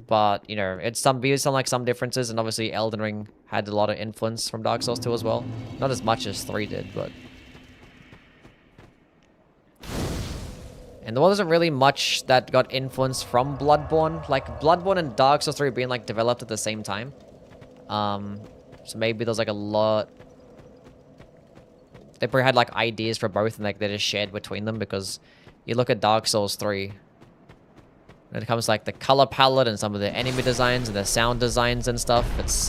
But, you know, it's some differences, and obviously Elden Ring had a lot of influence from Dark Souls 2 as well. Not as much as 3 did, but... And there wasn't really much that got influence from Bloodborne. Like, Bloodborne and Dark Souls 3 being, like, developed at the same time. So maybe there's, like, a lot... They probably had, like, ideas for both, and, like, they just shared between them, because you look at Dark Souls 3... When it comes to, like, the color palette and some of the enemy designs and the sound designs and stuff, it's,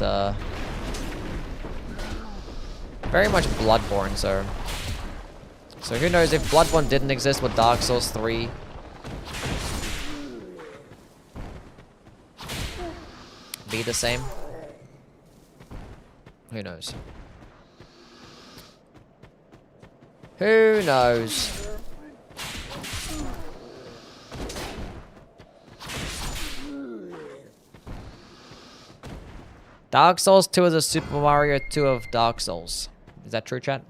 very much Bloodborne, so... So who knows if Bloodborne didn't exist with Dark Souls 3... be the same? Who knows? Who knows? Dark Souls 2 is a Super Mario 2 of Dark Souls. Is that true, chat?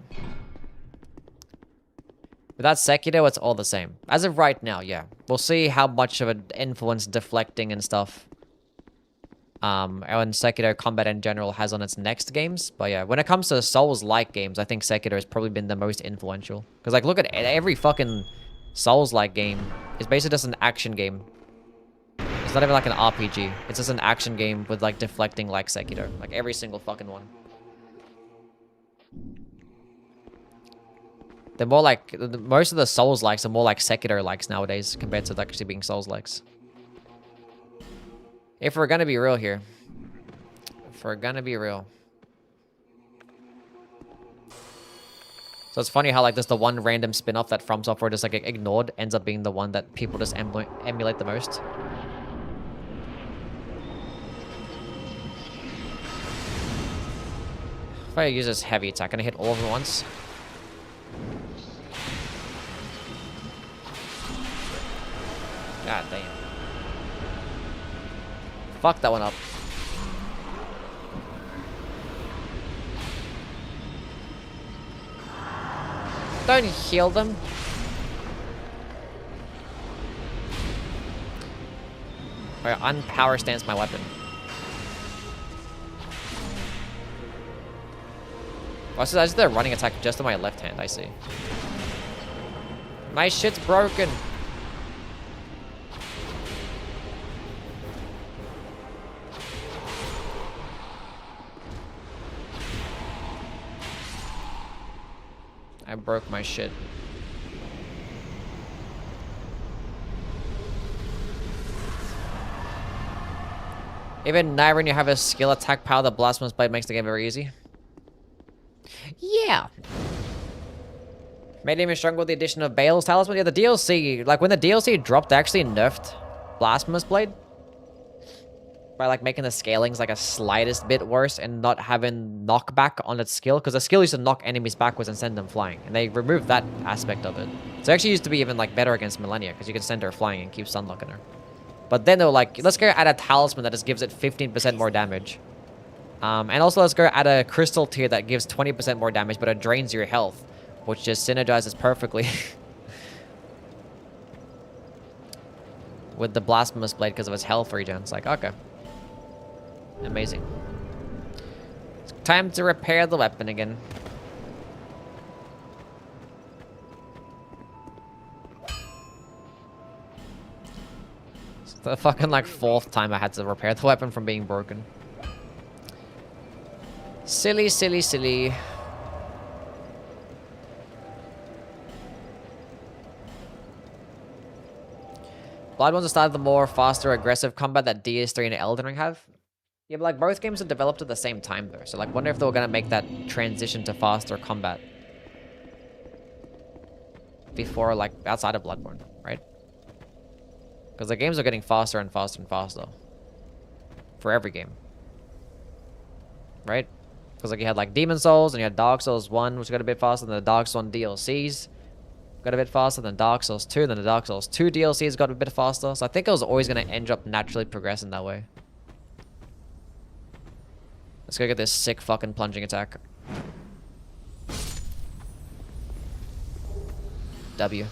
Without Sekiro, it's all the same. As of right now, yeah. We'll see how much of an influence deflecting and stuff and Sekiro combat in general has on its next games. But yeah, when it comes to Souls-like games, I think Sekiro has probably been the most influential. Because, like, look at every fucking Souls-like game. It's basically just an action game. It's not even like an RPG. It's just an action game with, like, deflecting like Sekiro. Like, every single fucking one. They're more like most of the Souls likes are more like Sekiro likes nowadays compared to actually being Souls likes. If we're gonna be real here. If we're gonna be real. So it's funny how like just the one random spin-off that FromSoftware just like ignored ends up being the one that people just emulate the most. If I use this heavy attack, can I hit all of them at once? God damn. Fuck that one up. Don't heal them. Alright, unpower stance my weapon. Oh, so that's the running attack just on my left hand, I see. My shit's broken. I broke my shit. Even now when you have a skill attack power, the Blasphemous Blade makes the game very easy. Yeah. Made him stronger with the addition of Bale's Talisman. Yeah, the DLC, like when the DLC dropped, they actually nerfed Blasphemous Blade. By like making the scalings like a slightest bit worse and not having knockback on its skill. Because the skill used to knock enemies backwards and send them flying. And they removed that aspect of it. So it actually used to be even like better against Millennia. Because you can send her flying and keep stunlocking her. But then they were like, let's go add a talisman that just gives it 15% more damage. And also let's go add a crystal tier that gives 20% more damage, but it drains your health. Which just synergizes perfectly. With the Blasphemous Blade because of its health regen. It's like, okay. Amazing. It's time to repair the weapon again. It's the fucking like 4th time I had to repair the weapon from being broken. Silly, silly, silly. Blood ones have started the more faster, aggressive combat that DS3 and Elden Ring have. Yeah, but like both games are developed at the same time though. So like wonder if they were gonna make that transition to faster combat before like outside of Bloodborne, right? Because the games are getting faster and faster and faster. For every game. Right? Because like you had like Demon Souls and you had Dark Souls 1, which got a bit faster than the Dark Souls 1 DLCs. Got a bit faster than Dark Souls 2, then the Dark Souls 2 DLCs got a bit faster. So I think it was always gonna end up naturally progressing that way. Let's go get this sick fucking plunging attack. W.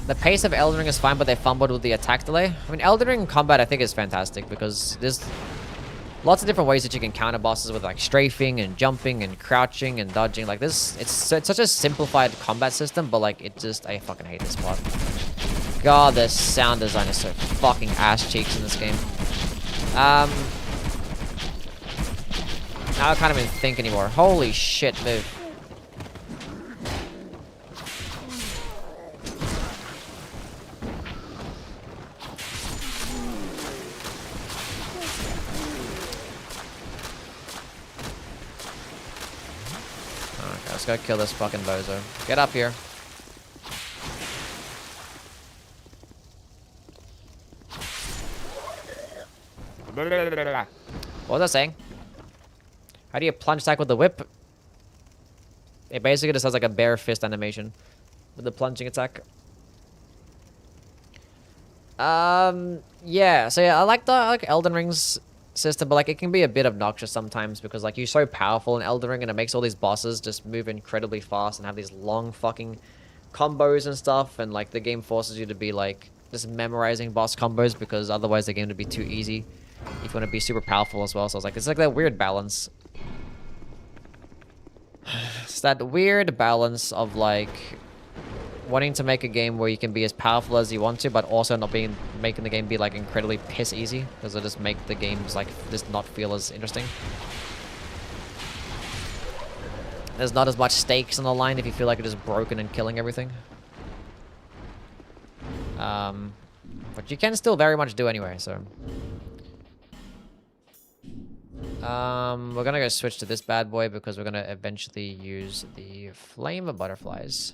The pace of Elden Ring is fine, but they fumbled with the attack delay. I mean, Elden Ring combat I think is fantastic because there's lots of different ways that you can counter bosses with like strafing and jumping and crouching and dodging. Like this, it's such a simplified combat system, but like it just, I fucking hate this part. God, the sound design is so fucking ass cheeks in this game. Now I can't even think anymore. Holy shit, move. Let's go kill this fucking bozo. Get up here. What was I saying? How do you plunge attack with the whip? It basically just has like a bare fist animation with the plunging attack. Yeah, so yeah, I like Elden Ring's system, but like it can be a bit obnoxious sometimes because like you're so powerful in Elden Ring and it makes all these bosses just move incredibly fast and have these long fucking combos and stuff, and like the game forces you to be like just memorizing boss combos because otherwise the game would be too easy if you want to be super powerful as well. So I was like, it's like that weird balance. It's that weird balance of like wanting to make a game where you can be as powerful as you want to, but also not making the game be like incredibly piss easy, because it'll just make the games like just not feel as interesting. There's not as much stakes on the line if you feel like you're just broken and killing everything. But you can still very much do anyway, so. We're gonna go switch to this bad boy because we're gonna eventually use the flame of butterflies.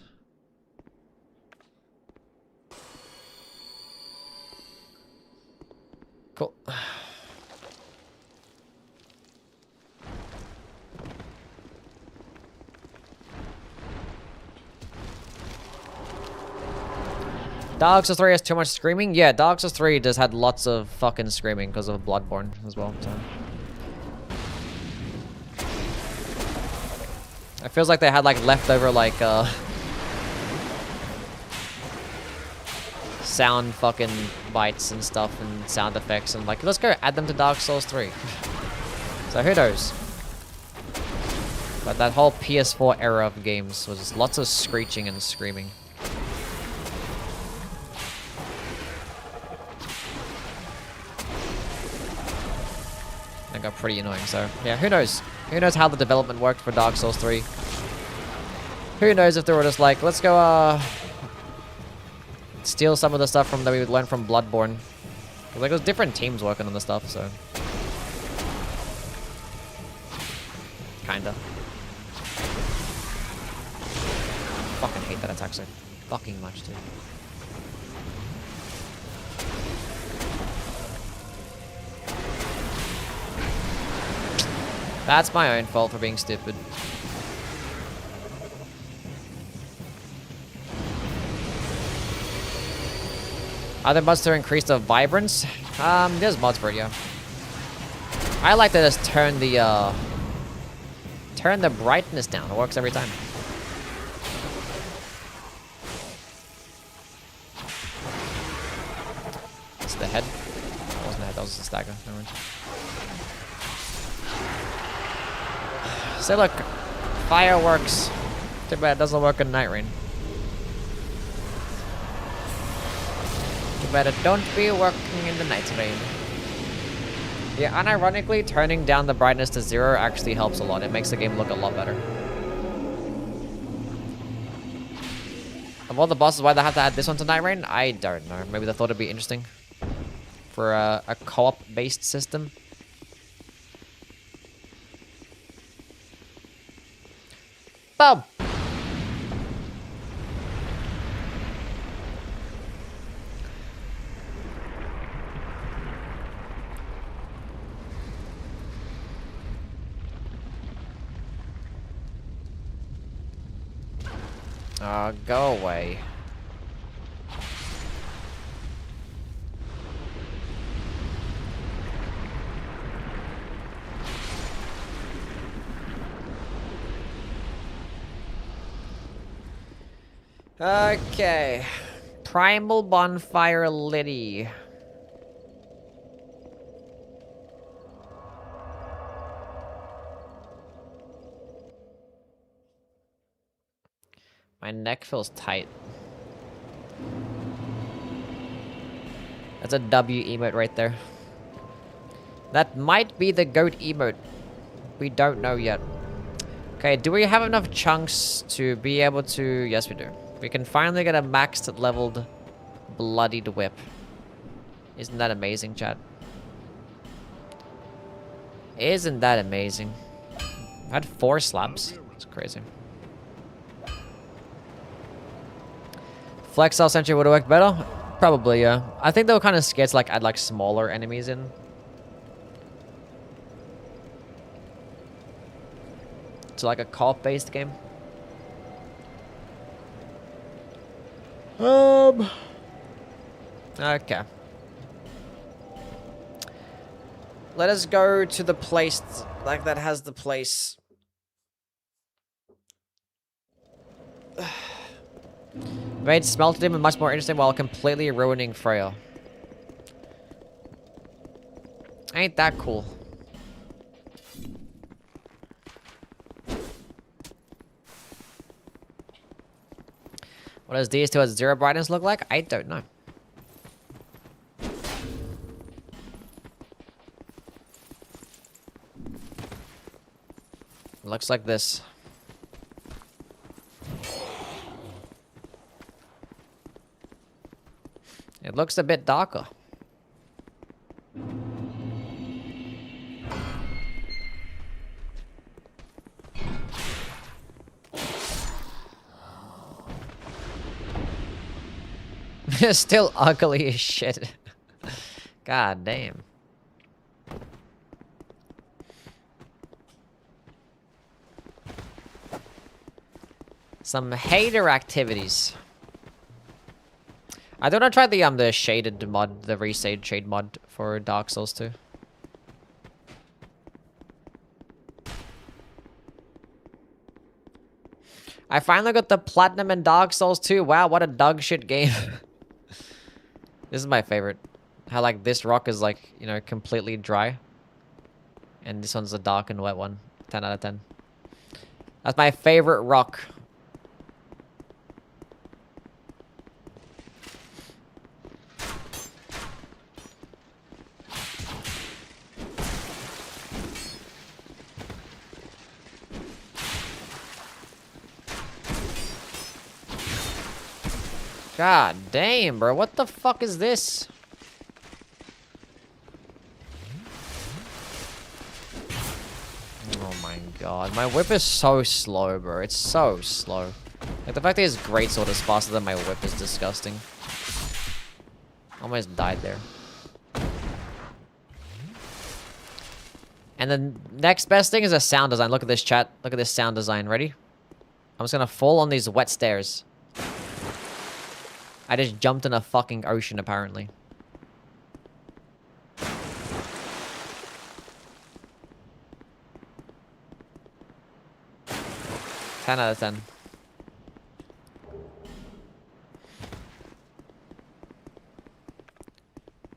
Cool. Dark Souls 3 has too much screaming? Yeah, Dark Souls 3 just had lots of fucking screaming because of Bloodborne as well, so. It feels like they had like leftover like sound fucking bites and stuff and sound effects and like let's go add them to Dark Souls 3. So who knows? But that whole PS4 era of games was just lots of screeching and screaming. That got pretty annoying, so yeah, who knows? Who knows how the development worked for Dark Souls 3? Who knows if they were just like, let's go steal some of the stuff from that we would learn from Bloodborne. Like, there's different teams working on the stuff, so. Kinda. Fucking hate that attack so fucking much, dude. That's my own fault for being stupid. Are there mods to increase the vibrance? There's mods for it, yeah. I like to just turn the brightness down. It works every time. It's the head. That wasn't the head, that was the stagger. Never mind. So look, fireworks. Too bad it doesn't work in Night Rain. Too bad it don't be working in the Night Rain. Yeah, unironically, turning down the brightness to 0 actually helps a lot. It makes the game look a lot better. Of all the bosses, why they have to add this one to Night Rain? I don't know. Maybe they thought it'd be interesting for a co-op based system. Boom! Go away. Okay. Primal Bonfire Liddy. My neck feels tight. That's a W emote right there. That might be the goat emote. We don't know yet. Okay, do we have enough chunks to be able to... Yes, we do. We can finally get a maxed leveled bloodied whip. Isn't that amazing, chat? Isn't that amazing? I had 4 slabs. It's crazy. Flex Cell Sentry would have worked better? Probably, yeah. I think they were kind of scared to like add like smaller enemies in. To like a co-op based game. Okay. Let us go to the place like that has the place. Made Smelted Demon much more interesting while completely ruining Freya. Ain't that cool? What does DS2 at 0 brightness look like? I don't know. Looks like this. It looks a bit darker. It's still ugly as shit. God damn. Some hater activities. I don't know. Try the shaded mod, the resade shade mod for Dark Souls 2. I finally got the platinum in Dark Souls 2. Wow, what a dog shit game. This is my favorite. How like this rock is like, you know, completely dry. And this one's a dark and wet one. 10 out of 10. That's my favorite rock. God damn, bro. What the fuck is this? Oh my god. My whip is so slow, bro. It's so slow. Like, the fact that his greatsword is faster than my whip is disgusting. Almost died there. And the next best thing is a sound design. Look at this, chat. Look at this sound design. Ready? I'm just gonna fall on these wet stairs. I just jumped in a fucking ocean, apparently. Ten out of 10.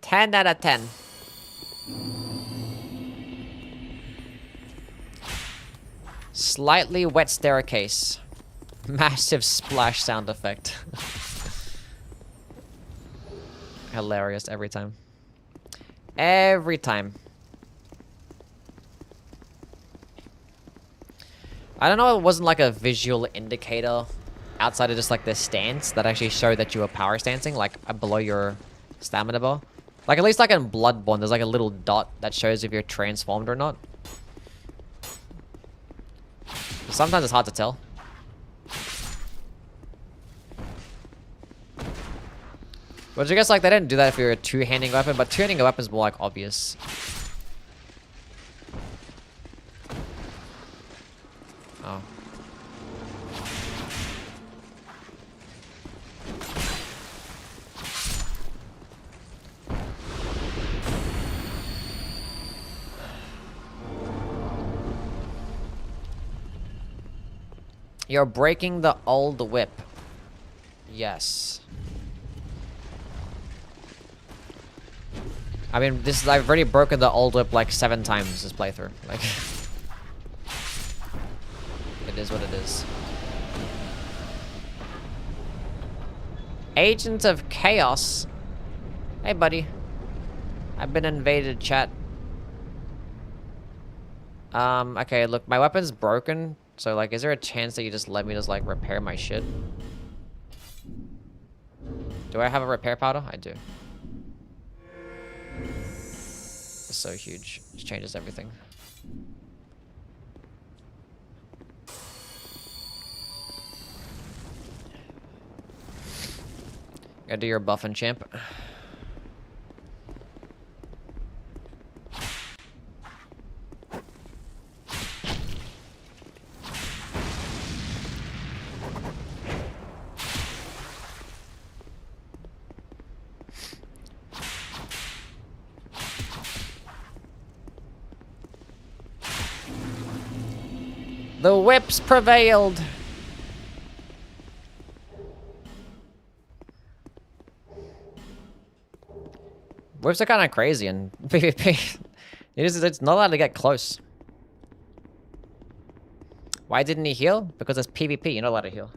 Ten out of 10. Slightly wet staircase. Massive splash sound effect. Hilarious every time. Every time. I don't know, it wasn't like a visual indicator outside of just like the stance that actually showed that you were power stancing, like below your stamina bar. Like at least like in Bloodborne, there's like a little dot that shows if you're transformed or not. Sometimes it's hard to tell. But I guess like they didn't do that if you're a two-handing weapon, but two-handing a weapon is more like obvious. Oh. You're breaking the old whip. Yes. I mean, I've already broken the old whip like 7 times this playthrough. Like, it is what it is. Agent of Chaos. Hey, buddy. I've been invaded, chat. Okay, look, my weapon's broken. So, like, is there a chance that you just let me just, like, repair my shit? Do I have a repair powder? I do. It's so huge. It changes everything. Gotta do your buffing, champ. The whips prevailed. Whips are kind of crazy in PvP. It's not allowed to get close. Why didn't he heal? Because it's PvP, you're not allowed to heal.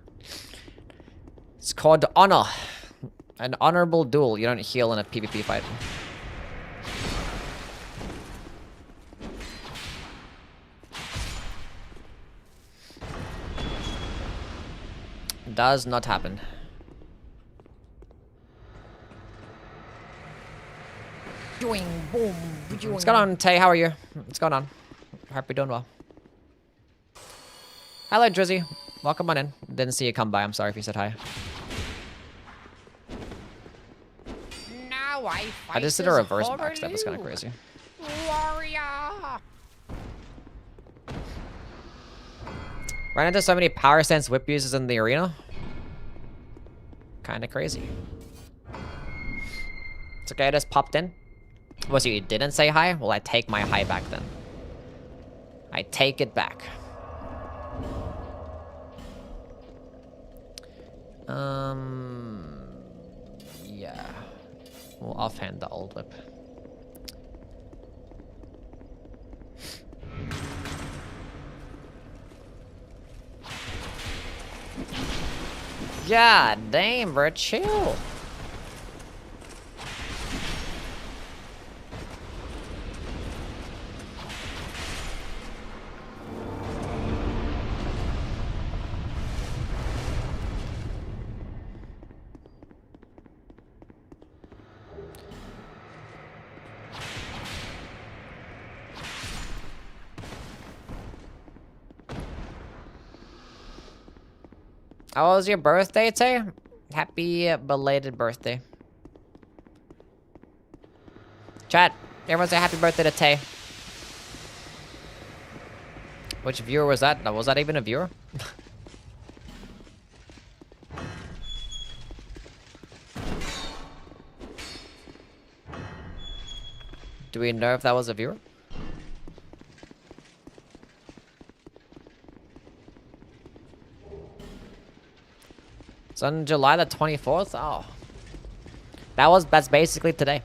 It's called honor. An honorable duel. You don't heal in a PvP fight. Does not happen. What's going on, Tay? How are you? What's going on? Hope you're doing well. Hello, Drizzy. Welcome on in. Didn't see you come by. I'm sorry if you said hi. Now I just did a reverse backstep. It's kind of crazy. Warrior. Ran into so many power stance whip users in the arena. Kind of crazy. It's okay. I just popped in. Was you didn't say hi? Well, I take my hi back then. I take it back. Yeah. We'll offhand the old whip. God damn, bro, chill. How was your birthday, Tay? Happy belated birthday. Chat, everyone say happy birthday to Tay. Which viewer was that? No, was that even a viewer? Do we know if that was a viewer? It's on July the 24th? Oh. That's basically today.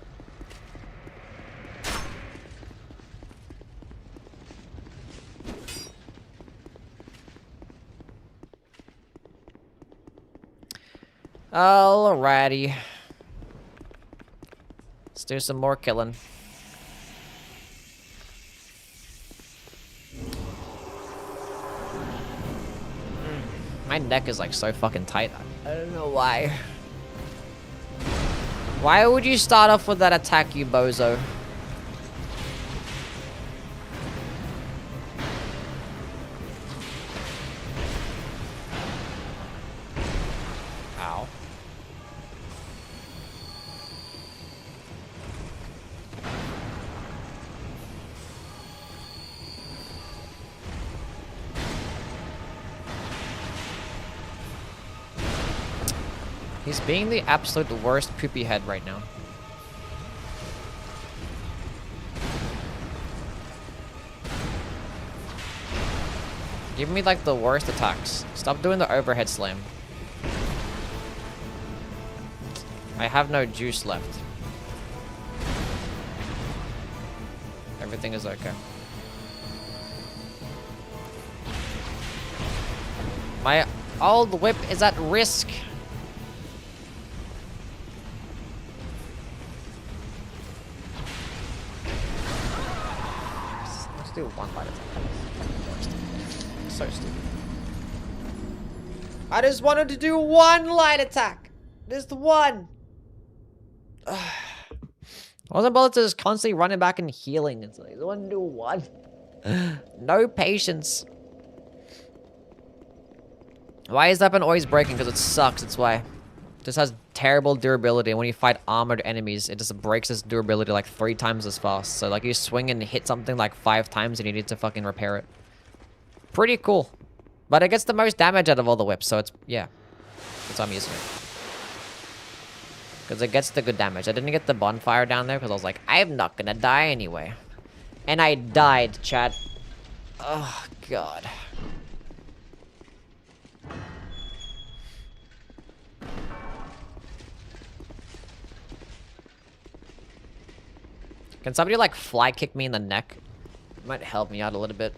Alrighty. Let's do some more killing. My neck is like so fucking tight. I don't know why. Why would you start off with that attack, you bozo? Ow. He's being the absolute worst poopy head right now. Give me like the worst attacks. Stop doing the overhead slam. I have no juice left. Everything is okay. My old whip is at risk. Let's do one light attack. So stupid. I just wanted to do one light attack. Just one. I wasn't bothered to just constantly running back and healing. It's like, I want to do one. No patience. Why is that weapon always breaking? Because it sucks, that's why. It just has terrible durability, and when you fight armored enemies, it just breaks its durability like 3 times as fast. So like you swing and hit something like 5 times and you need to fucking repair it. Pretty cool. But it gets the most damage out of all the whips, so it's, yeah. That's why I'm using it. Because it gets the good damage. I didn't get the bonfire down there because I was like, I'm not gonna die anyway. And I died, chat. Oh, God. Can somebody, like, fly kick me in the neck? It might help me out a little bit.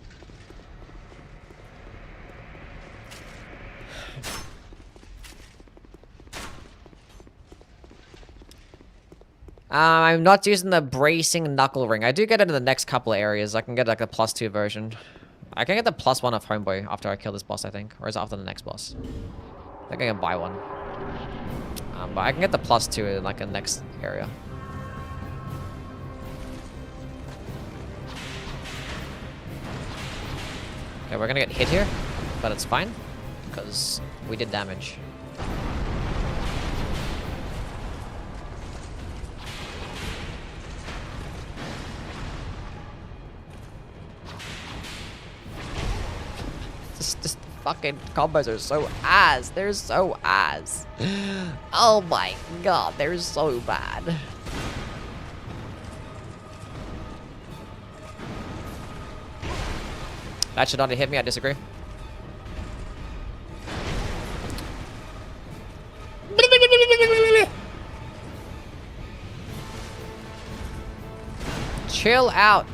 I'm not using the bracing knuckle ring. I do get it in the next couple of areas. I can get like the +2 version. I can get the +1 of Homeboy after I kill this boss, I think. Or is it after the next boss? I think I can buy one. But I can get the +2 in like the next area. Okay, we're gonna get hit here, but it's fine, because we did damage. This fucking combos are so ass. They're so ass. Oh my god, they're so bad. That should not have hit me, I disagree. Chill out.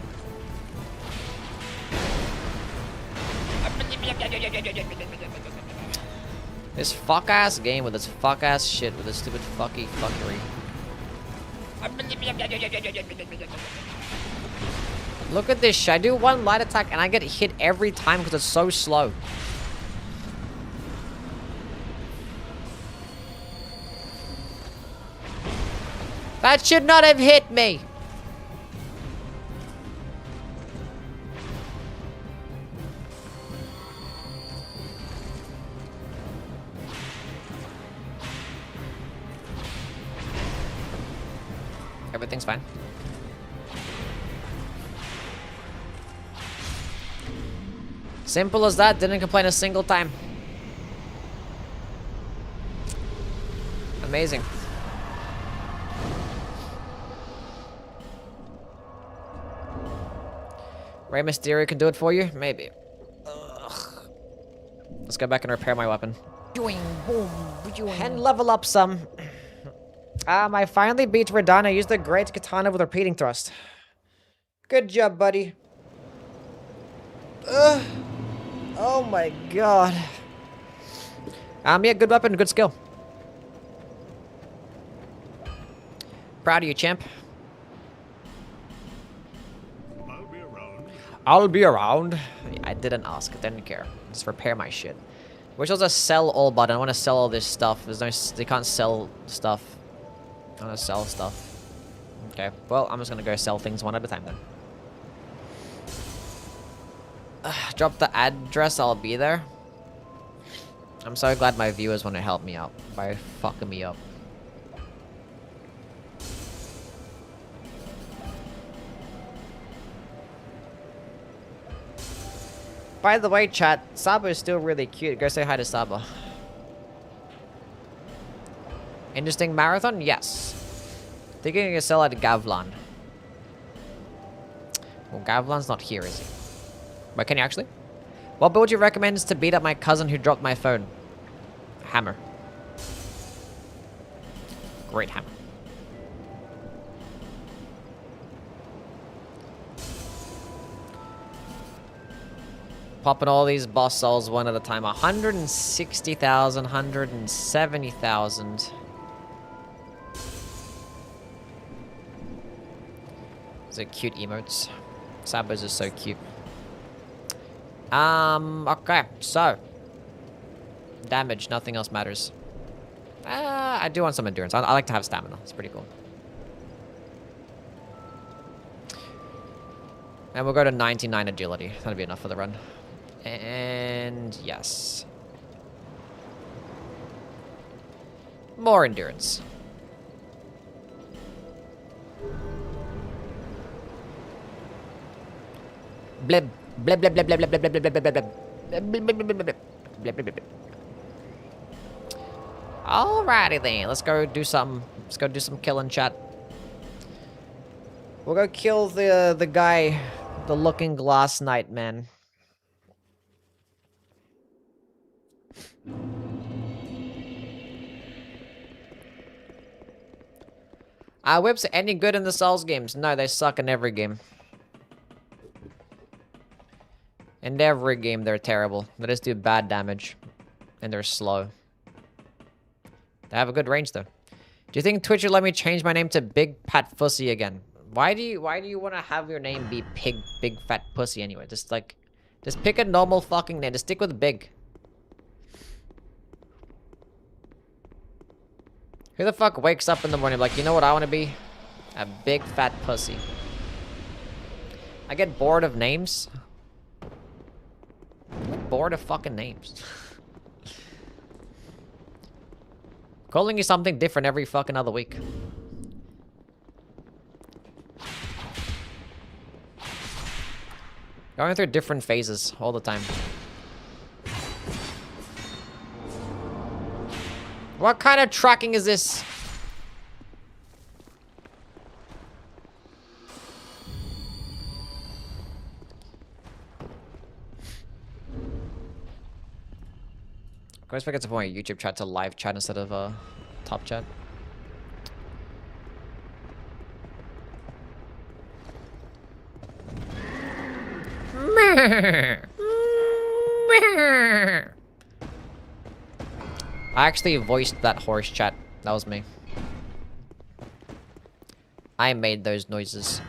This fuck-ass game with this fuck-ass shit with this stupid fuckery. Look at this shit. I do one light attack and I get hit every time because it's so slow. That should not have hit me. Everything's fine. Simple as that. Didn't complain a single time. Amazing. Rey Mysterio can do it for you? Maybe. Ugh. Let's go back and repair my weapon. And level up some. I finally beat Radahn. I used the great katana with repeating thrust. Good job, buddy. Ugh. Oh my god. Yeah, good weapon, good skill. Proud of you, champ. I'll be around. I didn't ask, didn't care. Just repair my shit. Which was a sell all button. I want to sell all this stuff. There's no, they can't sell stuff. I want to sell stuff. Okay, well, I'm just gonna go sell things one at a time then. Drop the address, I'll be there. I'm so glad my viewers want to help me out by fucking me up. By the way, chat, Saba is still really cute. Go say hi to Saba. Interesting marathon? Yes. Thinking you can sell at Gavlan. Well, Gavlan's not here, is he? But can you actually? What build would you recommend to beat up my cousin who dropped my phone? Hammer. Great hammer. Popping all these boss souls one at a time. 160,000, 170,000. These are cute emotes. Sabos is so cute. Okay, so. Damage, nothing else matters. I do want some endurance. I like to have stamina. It's pretty cool. And we'll go to 99 agility. That'll be enough for the run. And yes. More endurance. Blib. Blib, blib, blib, blib, blib, blib, blib, blib, blib, blib, blib, blib. Alrighty then, let's go do some. Let's go do some killing, chat. We'll go kill the guy, the Looking Glass Knight man. Whips are any good in the Souls games? No, they suck in every game. In every game, they're terrible. They just do bad damage. And they're slow. They have a good range, though. Do you think Twitch will let me change my name to Big Pat Pussy again? Why do you want to have your name be Big Fat Pussy anyway? Just pick a normal fucking name. Just stick with Big. Who the fuck wakes up in the morning like, you know what I want to be? A big fat pussy. I get bored of names. I get bored of fucking names. Calling you something different every fucking other week. Going through different phases all the time. What kind of tracking is this? I always forget to put my YouTube chat to live chat instead of top chat. I actually voiced that horse chat. That was me. I made those noises.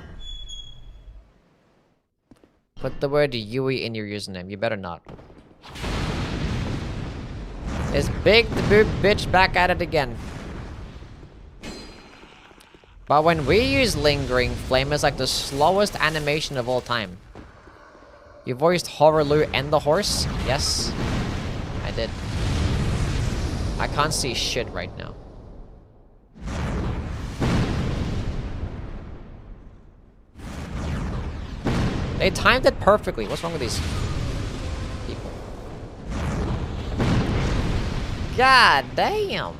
Put the word Yui in your username. You better not. Is Big the Boob bitch back at it again? But when we use Lingering Flame, it's like the slowest animation of all time. You voiced Horrorloo and the horse? Yes, I did. I can't see shit right now. They timed it perfectly. What's wrong with these people? God damn.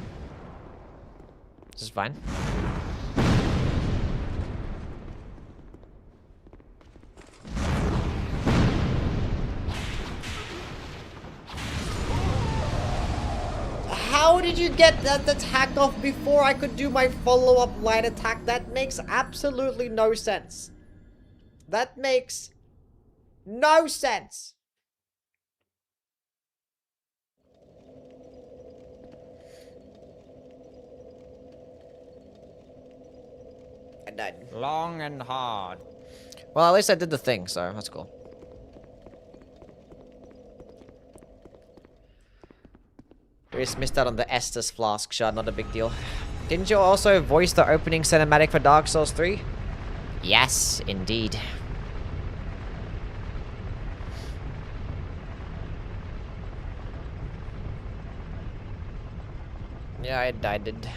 This is fine. How did you get that attack off before I could do my follow-up light attack? That makes absolutely no sense. That makes no sense. And then long and hard. Well, at least I did the thing, so that's cool. We just missed out on the Estus Flask shot, not a big deal. Didn't you also voice the opening cinematic for Dark Souls 3? Yes, indeed. Yeah, I did.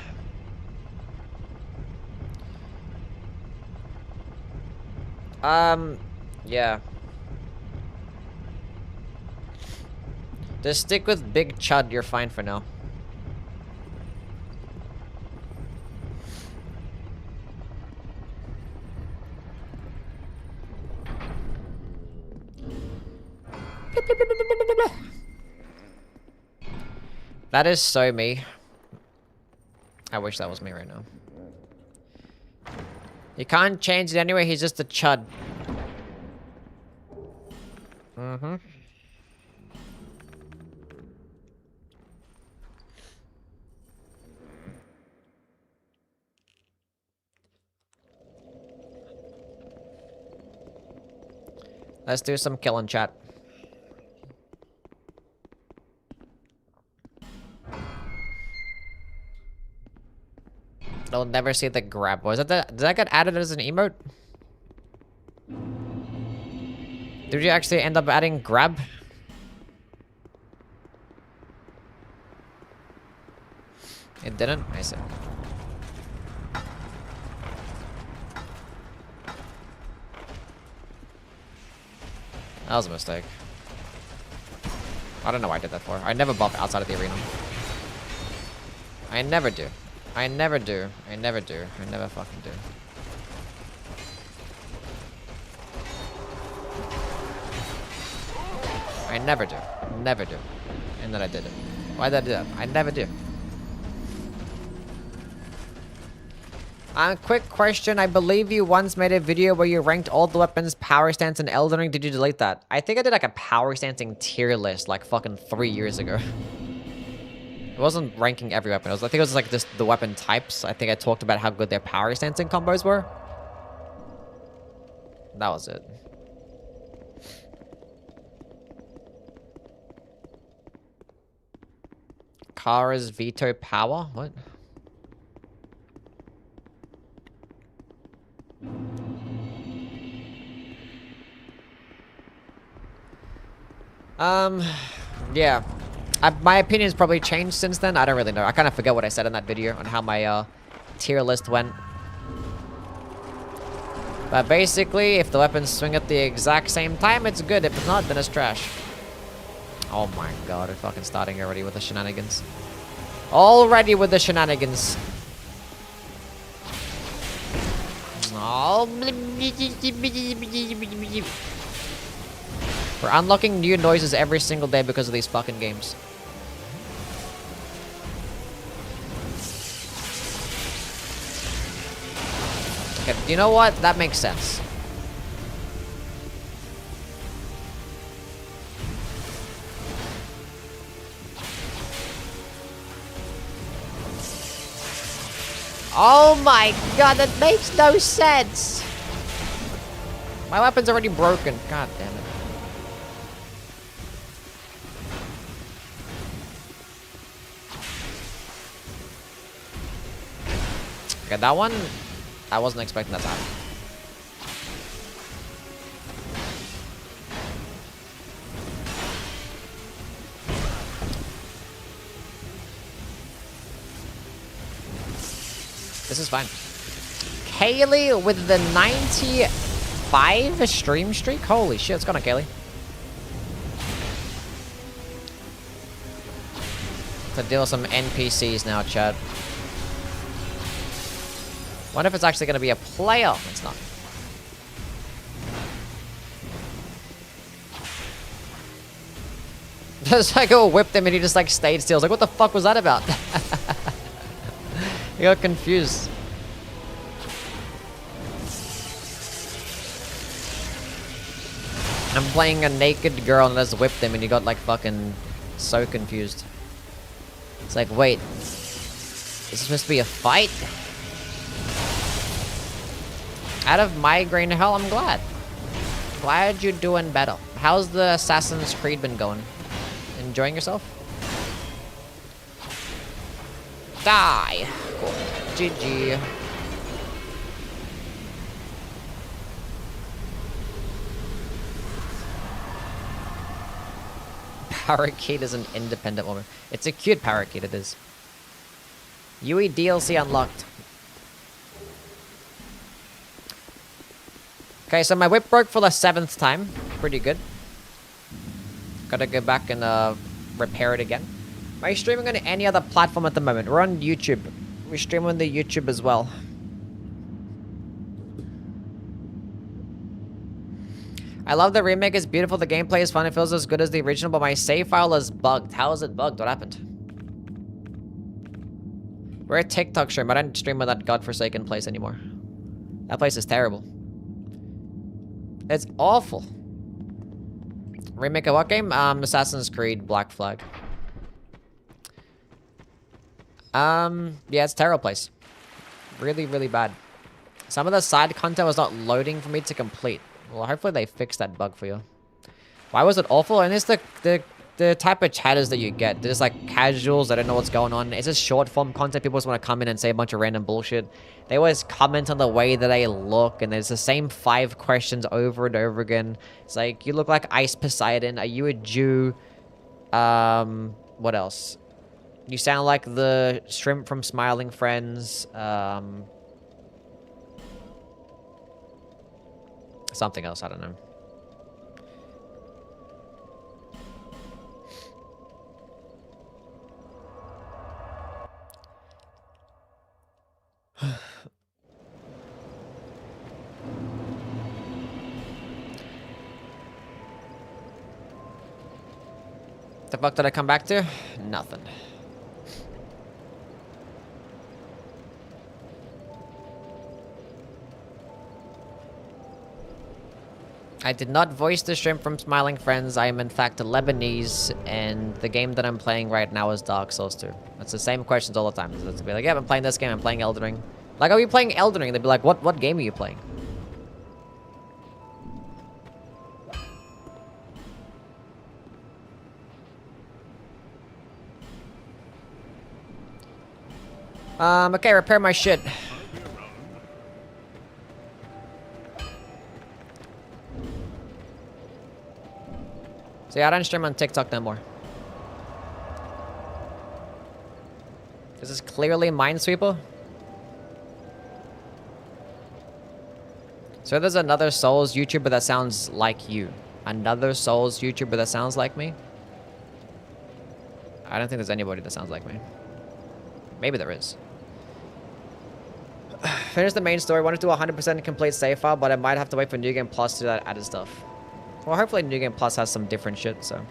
Yeah. Just stick with Big Chud, you're fine for now. That is so me. I wish that was me right now. You can't change it anyway, he's just a chud. Mm-hmm. Let's do some killing chat. I'll never see the grab. Was that did that get added as an emote? Did you actually end up adding grab? It didn't? I see. That was a mistake. I don't know why I did that for. I never buff outside of the arena. I never do. I never do. I never do. I never fucking do. I never do. Never do. And then I did it. Why did I do that? I never do. Quick question. I believe you once made a video where you ranked all the weapons power stance in Elden Ring. Did you delete that? I think I did like a power stancing tier list like fucking 3 years ago. It wasn't ranking every weapon. I think it was like just the weapon types. I think I talked about how good their power stancing combos were. That was it. Kara's veto power? What? Yeah. My opinion's probably changed since then. I don't really know. I kind of forget what I said in that video on how my tier list went. But basically, if the weapons swing at the exact same time, it's good. If not, then it's trash. Oh my god, we're fucking starting already with the shenanigans. Already with the shenanigans. Oh. We're unlocking new noises every single day because of these fucking games. Okay, you know what? That makes sense. Oh my god, that makes no sense! My weapon's already broken. God damn it. Okay, that one, I wasn't expecting that to happen. This is fine. Kaylee with the 95 stream streak? Holy shit, what's going on, Kaylee? To deal with some NPCs now, chat. Wonder if it's actually going to be a player. It's not. Just like, oh, whipped him and he just like stayed still. I was like, what the fuck was that about? He got confused. I'm playing a naked girl and I just whipped him and he got like fucking so confused. It's like, wait. Is this supposed to be a fight? Out of migraine hell, I'm glad. Glad you're doing better. How's the Assassin's Creed been going? Enjoying yourself? Die! Cool. GG. Parakeet is an independent woman. It's a cute parakeet, it is. UE DLC unlocked. Okay, so my whip broke for the 7th time. Pretty good. Gotta go back and repair it again. Are you streaming on any other platform at the moment? We're on YouTube. We stream on the YouTube as well. I love the remake. It's beautiful. The gameplay is fun. It feels as good as the original, but my save file is bugged. How is it bugged? What happened? We're a TikTok stream. I don't stream on that godforsaken place anymore. That place is terrible. It's awful. Remake of what game? Assassin's Creed Black Flag. Yeah, it's a terrible place. Really, really bad. Some of the side content was not loading for me to complete. Well, hopefully they fix that bug for you. Why was it awful? And it's the type of chatters that you get. There's like casuals that don't know what's going on. It's just short form content. People just want to come in and say a bunch of random bullshit. They always comment on the way that they look, and there's the same 5 questions over and over again. It's like, you look like Ice Poseidon. Are you a Jew? What else? You sound like the shrimp from Smiling Friends. Something else, I don't know. The fuck did I come back to? Nothing. I did not voice the shrimp from Smiling Friends. I am in fact a Lebanese, and the game that I'm playing right now is Dark Souls 2. It's the same questions all the time. So it's be like, yeah, I'm playing this game, I'm playing Elden Ring. Like, are you playing Elden Ring? They'd be like, what game are you playing? Okay, repair my shit. So yeah, I don't stream on TikTok no more. This is clearly Minesweeper. So there's another Souls YouTuber that sounds like you. Another Souls YouTuber that sounds like me? I don't think there's anybody that sounds like me. Maybe there is. Finish the main story. Wanted to do 100% complete save file, but I might have to wait for New Game Plus to do that added stuff. Well, hopefully New Game Plus has some different shit, so.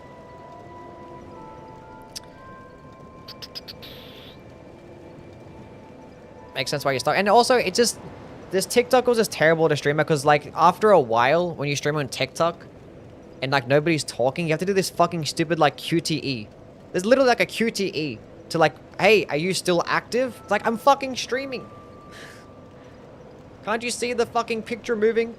Makes sense why you start. And also, it just... This TikTok was just terrible to stream because, like, after a while, when you stream on TikTok, and, like, nobody's talking, you have to do this fucking stupid, like, QTE. There's literally, like, a QTE to, like, hey, are you still active? It's like, I'm fucking streaming. Can't you see the fucking picture moving?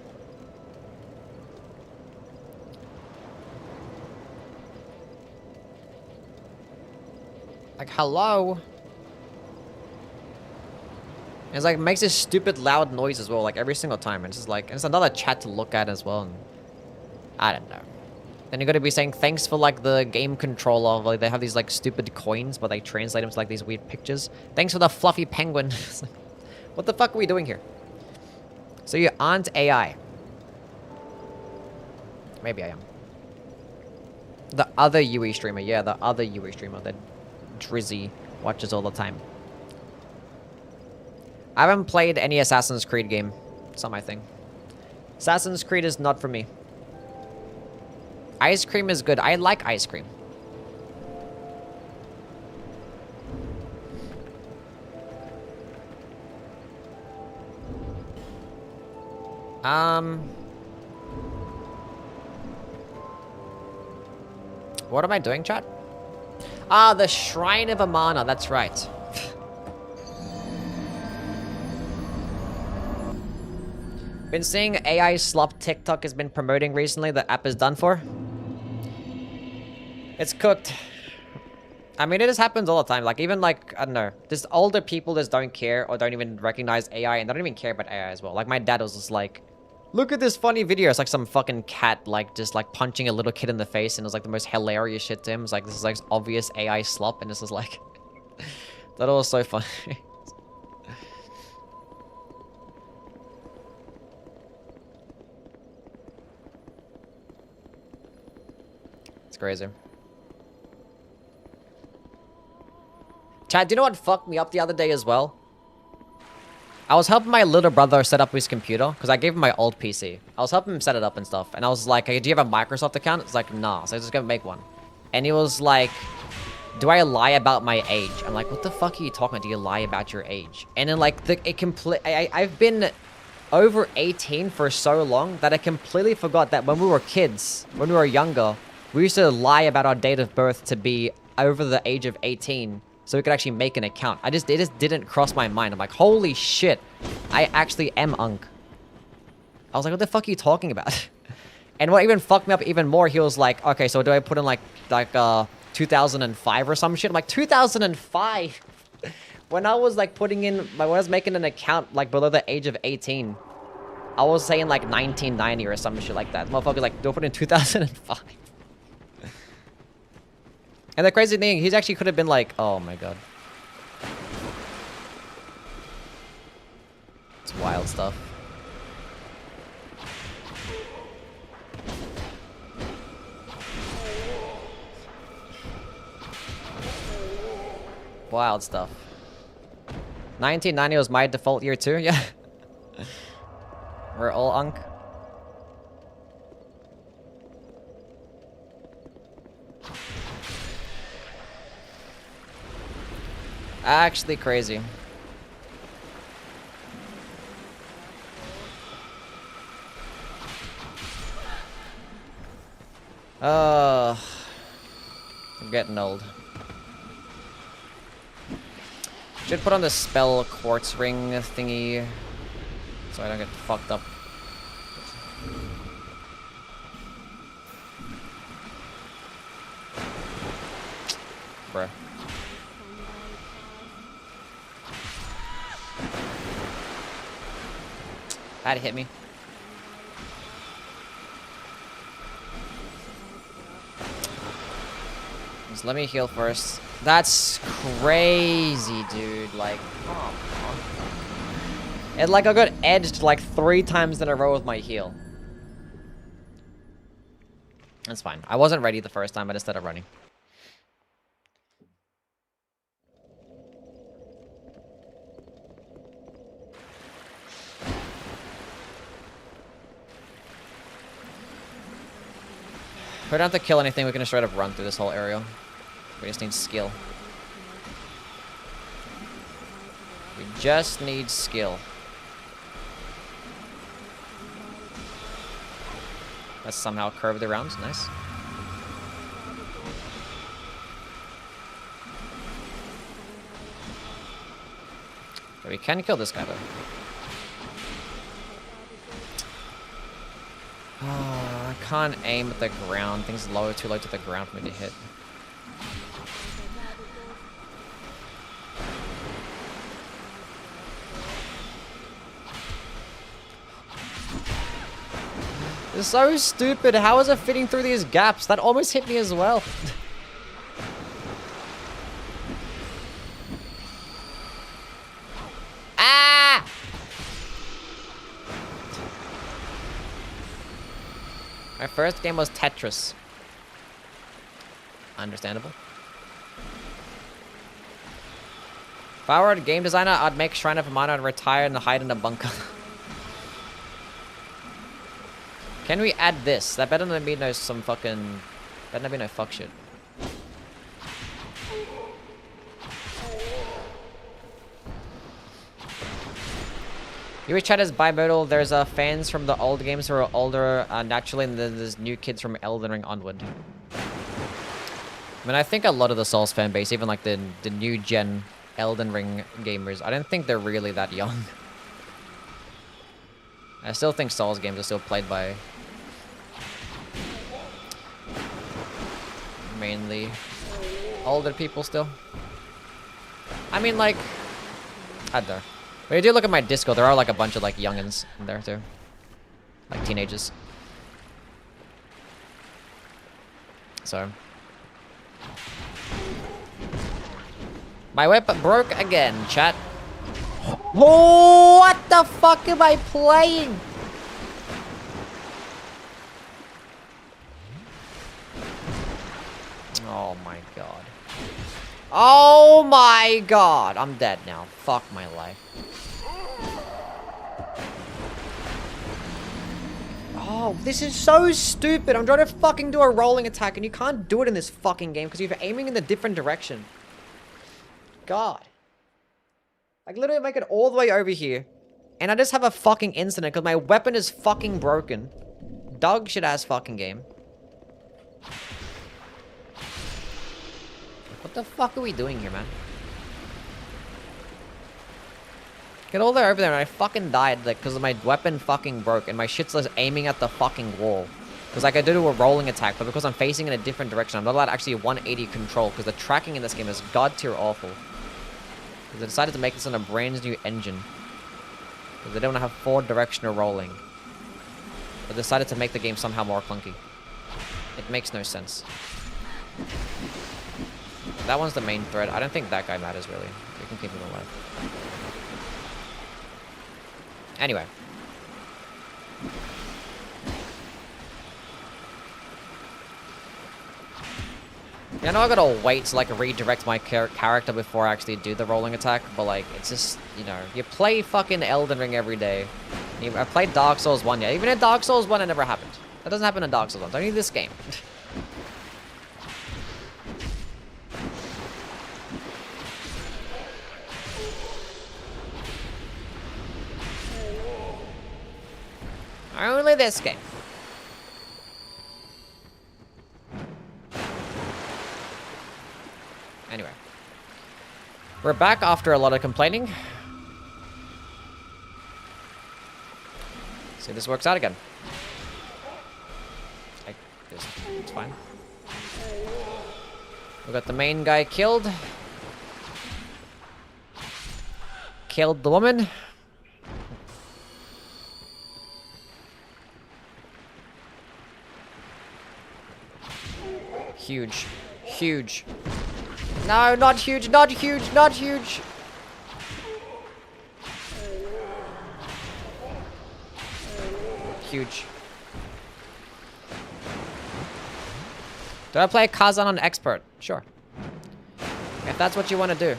Like, hello? It's like, makes this stupid loud noise as well, like, every single time. It's just like, it's another chat to look at as well, and I don't know. Then you're gonna be saying, thanks for, like, the game controller. Like, they have these, like, stupid coins, but they translate them to, like, these weird pictures. Thanks for the fluffy penguin. What the fuck are we doing here? So you aren't AI. Maybe I am. The other UE streamer. Yeah, the other UE streamer that Drizzy watches all the time. I haven't played any Assassin's Creed game. It's not my thing. Assassin's Creed is not for me. Ice cream is good. I like ice cream. What am I doing, chat? Ah, the Shrine of Amana. That's right. Been seeing AI slop TikTok has been promoting recently. The app is done for. It's cooked. I mean, it just happens all the time. Like, even, like, I don't know. Just older people just don't care or don't even recognize AI, and they don't even care about AI as well. Like, my dad was just like, look at this funny video. It's like some fucking cat, like, just, like, punching a little kid in the face, and it was, like, the most hilarious shit to him. It's like, this is, like, obvious AI slop, and this is, like... that was so funny. It's crazy. Chad, do you know what fucked me up the other day as well? I was helping my little brother set up his computer, because I gave him my old PC. I was helping him set it up and stuff, and I was like, hey, do you have a Microsoft account? It's like, nah, so I was just gonna make one. And he was like, do I lie about my age? I'm like, what the fuck are you talking about? Do you lie about your age? And then, like, I've been over 18 for so long that I completely forgot that when we were kids, when we were younger, we used to lie about our date of birth to be over the age of 18 so we could actually make an account. It just didn't cross my mind. I'm like, holy shit, I actually am Unk. I was like, what the fuck are you talking about? And what even fucked me up even more, he was like, okay, so do I put in like 2005 or some shit? I'm like, 2005? When I was like when I was making an account like below the age of 18, I was saying like 1990 or some shit like that. Motherfucker's like, do I put in 2005? And the crazy thing, he actually could have been like, oh my god. It's wild stuff. Wild stuff. 1990 was my default year too, yeah. We're all Unk. Actually crazy. I'm getting old. Should put on the spell quartz ring thingy so I don't get fucked up. Bruh. That hit me. Just let me heal first. That's crazy, dude. Like, come on. And like I got edged like 3 times in a row with my heal. That's fine. I wasn't ready the first time, I just started running. We don't have to kill anything, we can just straight up run through this whole area. We just need skill. We just need skill. That's somehow curved around, nice. Okay, we can kill this guy though. I can't aim at the ground. Things low, too low to the ground for me to hit. It's so stupid. How is it fitting through these gaps? That almost hit me as well. Ah! My first game was Tetris. Understandable. If I were a game designer, I'd make Shrine of Mana and retire and hide in a bunker. Can we add this? That better than be no some fucking... Better not be no fuck shit. You chat is bimodal. There's fans from the old games who are older naturally, and then there's new kids from Elden Ring onward. I mean, I think a lot of the Souls fan base, even like the new gen Elden Ring gamers, I don't think they're really that young. I still think Souls games are still played by mainly older people still. I mean, like, I don't know. But if you do look at my Discord, there are like a bunch of like youngins in there too. Like teenagers. So. My whip broke again, chat. Oh, what the fuck am I playing? Oh my god. Oh my god. I'm dead now. Fuck my life. Oh, this is so stupid. I'm trying to fucking do a rolling attack and you can't do it in this fucking game because you're aiming in the different direction. God. Like, literally make it all the way over here. And I just have a fucking incident because my weapon is fucking broken. Dog shit ass fucking game. What the fuck are we doing here, man? Get all the way over there and I fucking died like because my weapon fucking broke and my shit's just aiming at the fucking wall. Because like I do a rolling attack, but because I'm facing in a different direction, I'm not allowed to actually 180 control because the tracking in this game is god tier awful. Because they decided to make this on a brand new engine. Because they don't have 4-directional rolling. But decided to make the game somehow more clunky. It makes no sense. That one's the main thread. I don't think that guy matters really. We can keep him alive. Anyway. Yeah, I know I gotta wait to like redirect my character before I actually do the rolling attack, but like, it's just, you know, you play fucking Elden Ring every day. I played Dark Souls 1, yeah. Even in Dark Souls 1, it never happened. That doesn't happen in Dark Souls 1. Don't need this game. Only this game. Anyway. We're back after a lot of complaining. See if this works out again. Like this. It's fine. We got the main guy killed. Killed the woman. Huge. Huge. No, not huge, not huge, not huge. Huge. Do I play Kazan on expert? Sure. If that's what you want to do.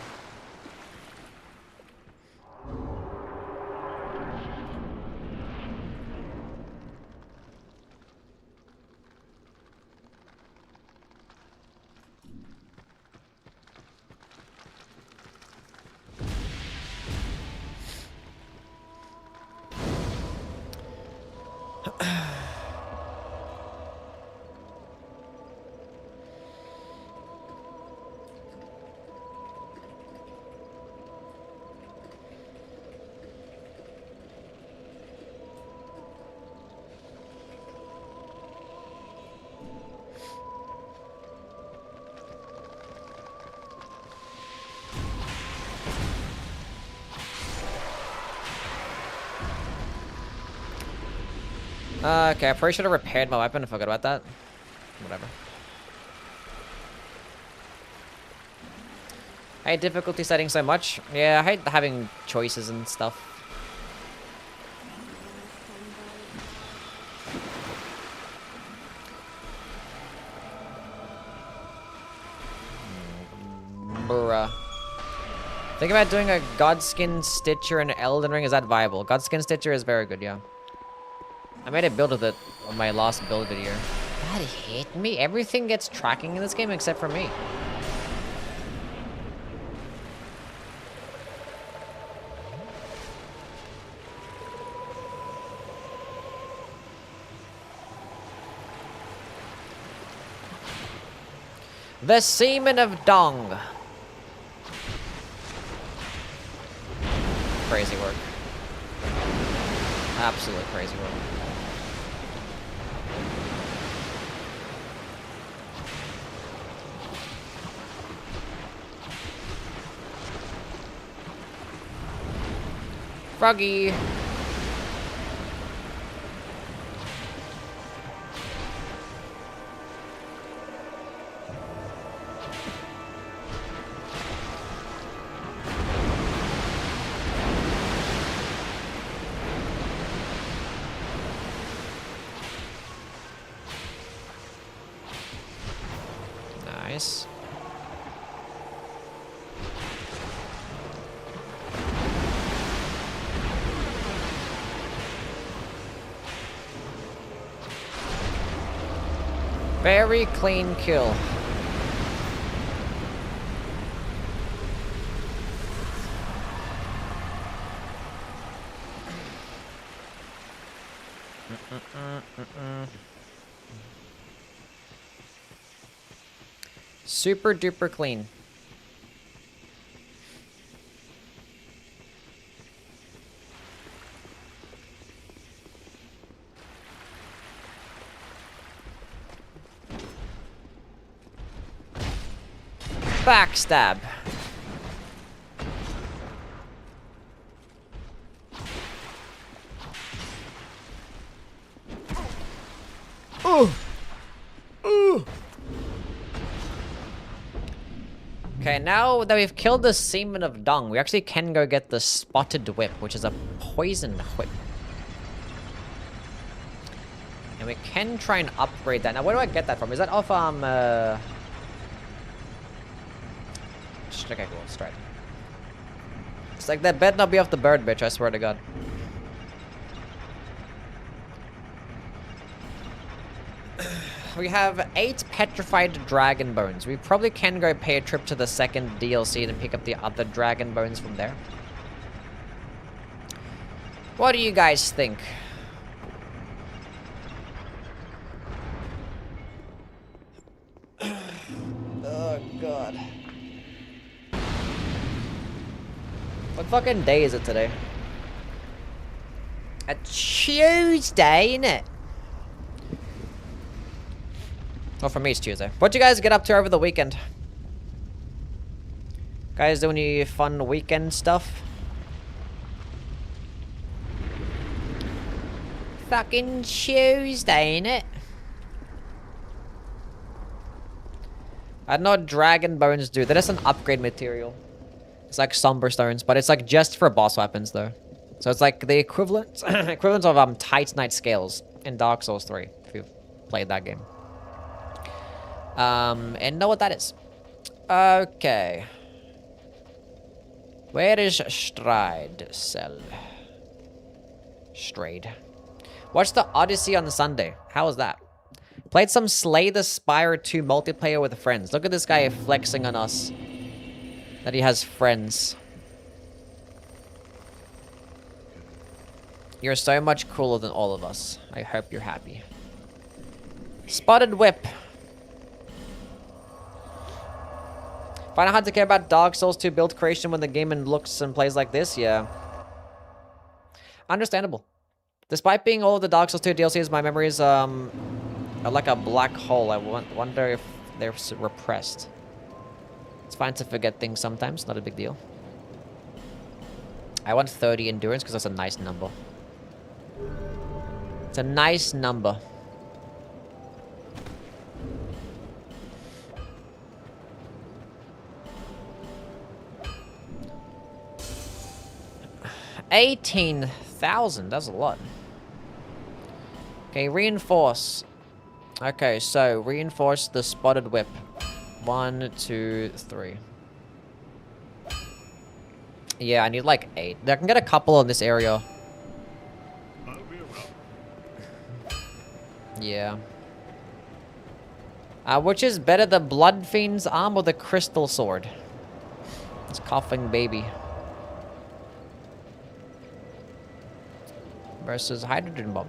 Okay, I probably should have repaired my weapon. I forgot about that. Whatever. I hate difficulty setting so much. Yeah, I hate having choices and stuff. Bruh. Think about doing a Godskin Stitcher in Elden Ring. Is that viable? Godskin Stitcher is very good, yeah. I made a build of it on my last build video. God, hit me. Everything gets tracking in this game except for me. The Semen of Dong. Crazy work. Absolutely crazy work. Froggy. Nice. Very clean kill. Super duper clean. Backstab. Ooh. Ooh. Okay, now that we've killed the Semen of Dung, we actually can go get the Spotted Whip, which is a poisoned whip. And we can try and upgrade that. Now, where do I get that from? Is that off, Okay, cool. Let's try it. It's like that better not be off the bird, bitch. I swear to God. We have 8 petrified dragon bones. We probably can go pay a trip to the second DLC and pick up the other dragon bones from there. What do you guys think? Oh, God. What fucking day is it today? A Tuesday, innit? Well, for me it's Tuesday. What'd you guys get up to over the weekend? Guys do any fun weekend stuff? Fucking Tuesday, innit? I don't know what dragon bones do. That is an upgrade material. It's like somber stones, but it's like just for boss weapons though. So it's like the equivalent equivalent of Titanite scales in Dark Souls 3, if you've played that game. And know what that is. Okay. Where is Stride Cell? Strayed. Watched the Odyssey on Sunday. How was that? Played some Slay the Spire 2 multiplayer with friends. Look at this guy flexing on us. That he has friends. You're so much cooler than all of us. I hope you're happy. Spotted Whip. Find out how to care about Dark Souls 2 build creation when the game looks and plays like this? Yeah. Understandable. Despite being all of the Dark Souls 2 DLCs, my memories are like a black hole. I wonder if they're repressed. It's fine to forget things sometimes, not a big deal. I want 30 endurance because that's a nice number. It's a nice number. $18,000, that's a lot. Okay, reinforce. Okay, so reinforce the spotted whip. 1, 2, 3. Yeah, I need like 8. I can get a couple in this area. Yeah. Which is better, the Blood Fiend's arm or the Crystal Sword? It's coughing baby. Versus Hydrogen Bomb.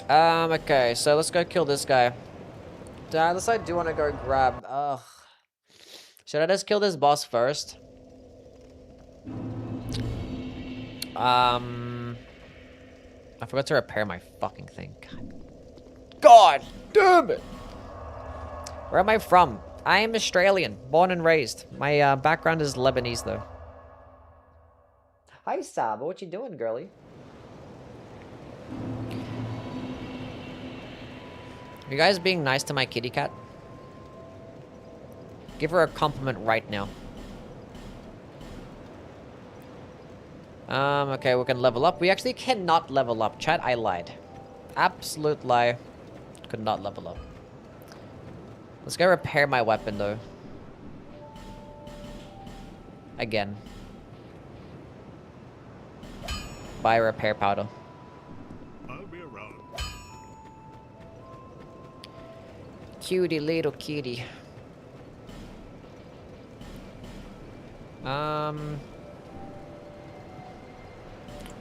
Okay, so let's go kill this guy. Unless I do want to go grab... Ugh. Should I just kill this boss first? I forgot to repair my fucking thing. God damn it! Where am I from? I am Australian, born and raised. My background is Lebanese, though. Hi, Saba. What you doing, girly? You guys being nice to my kitty cat? Give her a compliment right now. Okay, we can level up. We actually cannot level up. Chat, I lied. Absolute lie. Could not level up. Let's go repair my weapon, though. Again. Buy repair powder. I'll be around. Cutie little kitty.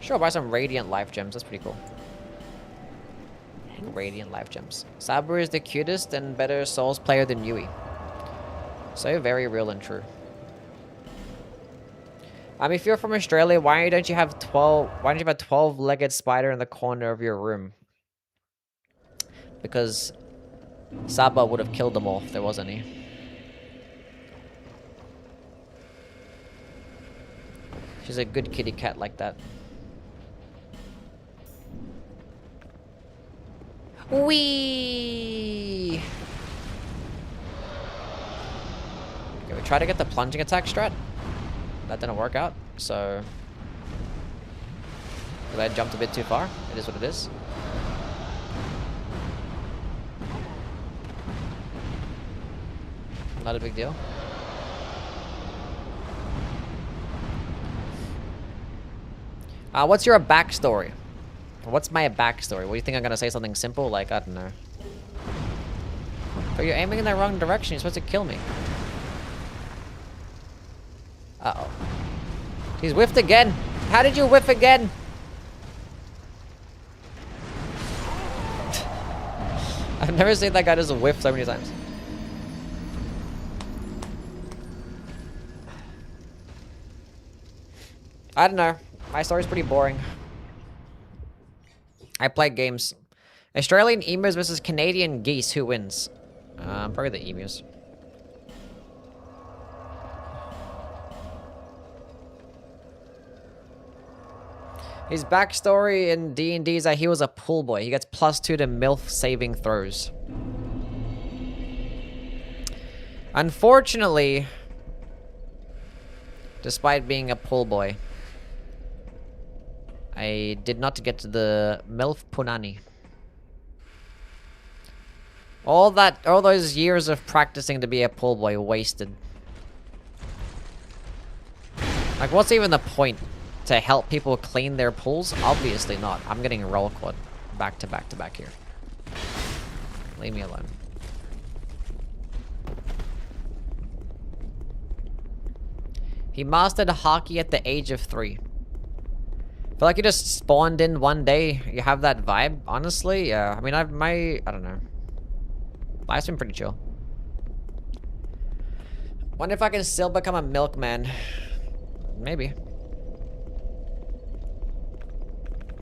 Sure, buy some Radiant Life Gems. That's pretty cool. Radiant Life Gems. Saber is the cutest and better Souls player than Yui. So very real and true. If you're from Australia, why don't you have a 12-legged spider in the corner of your room? Because Saba would have killed them all if there was any. She's a good kitty cat like that. Whee! Okay, we try to get the plunging attack strat. That didn't work out, so... I jumped a bit too far. It is what it is. Not a big deal. What's your backstory? What's my backstory? What do you think I'm gonna say something simple? Like, I don't know. But you're aiming in the wrong direction. You're supposed to kill me. Uh-oh. He's whiffed again. How did you whiff again? I've never seen that guy just whiff so many times. I don't know. My story's pretty boring. I play games. Australian emus versus Canadian geese. Who wins? Probably the emus. His backstory in D&D is that he was a pool boy. He gets +2 to MILF saving throws. Unfortunately, despite being a pool boy, I did not get to the MILF Punani. All those years of practicing to be a pool boy wasted. Like, what's even the point? To help people clean their pools? Obviously not. I'm getting roll quad back to back to back here. Leave me alone. He mastered hockey at the age of 3. Feel like you just spawned in one day. You have that vibe. Honestly, yeah. I mean, I don't know. Life's been pretty chill. Wonder if I can still become a milkman. Maybe.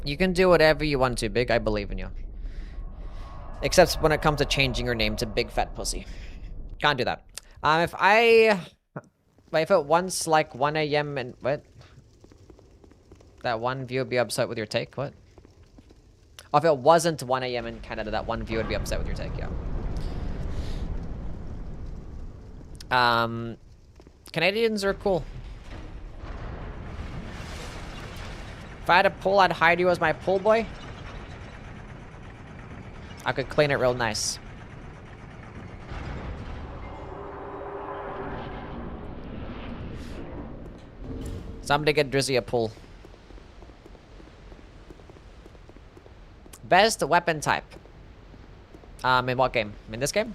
You can do whatever you want to, Big. I believe in you. Except when it comes to changing your name to Big Fat Pussy. Can't do that. If it once like 1 a.m. and what? That one viewer would be upset with your take? What? Oh, if it wasn't 1 a.m. in Canada, that one viewer would be upset with your take, yeah. Canadians are cool. If I had a pool, I'd hire you as my pool boy. I could clean it real nice. Somebody get Drizzy a pool. Best weapon type. In what game? In this game?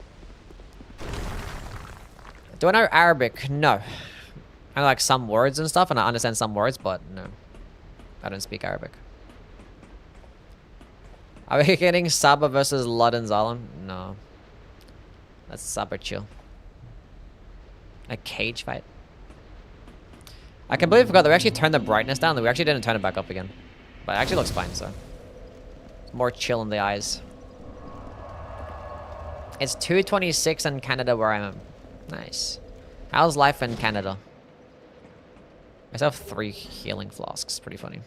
Do I know Arabic? No. I know like some words and stuff, and I understand some words, but no. I don't speak Arabic. Are we getting Saba versus Ludden Zalim? No. That's Saba chill. A cage fight? I completely forgot that we actually turned the brightness down. We actually didn't turn it back up again. But it actually looks fine, so. It's more chill in the eyes. It's 2:26 in Canada where I am. Nice. How's life in Canada? I still have 3 healing flasks. Pretty funny.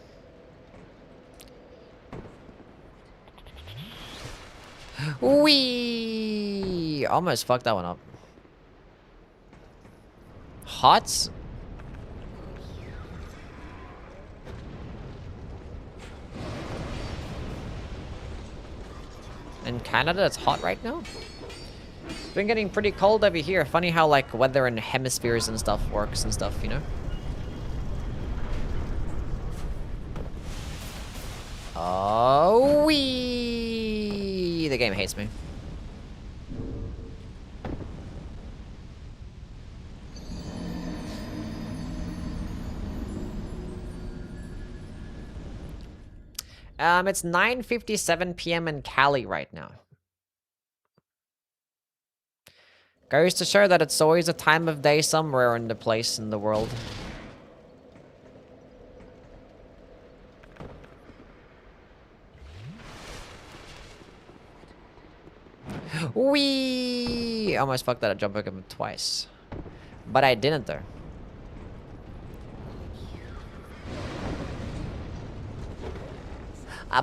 Wee! Almost fucked that one up. Hot? In Canada, it's hot right now? It's been getting pretty cold over here. Funny how, like, weather and hemispheres and stuff works and stuff, you know? Oh, wee! The game hates me. It's 9:57 p.m. in Cali right now. Goes to show that it's always a time of day somewhere in the place in the world. Wee! Almost fucked that up, jump him twice. But I didn't though.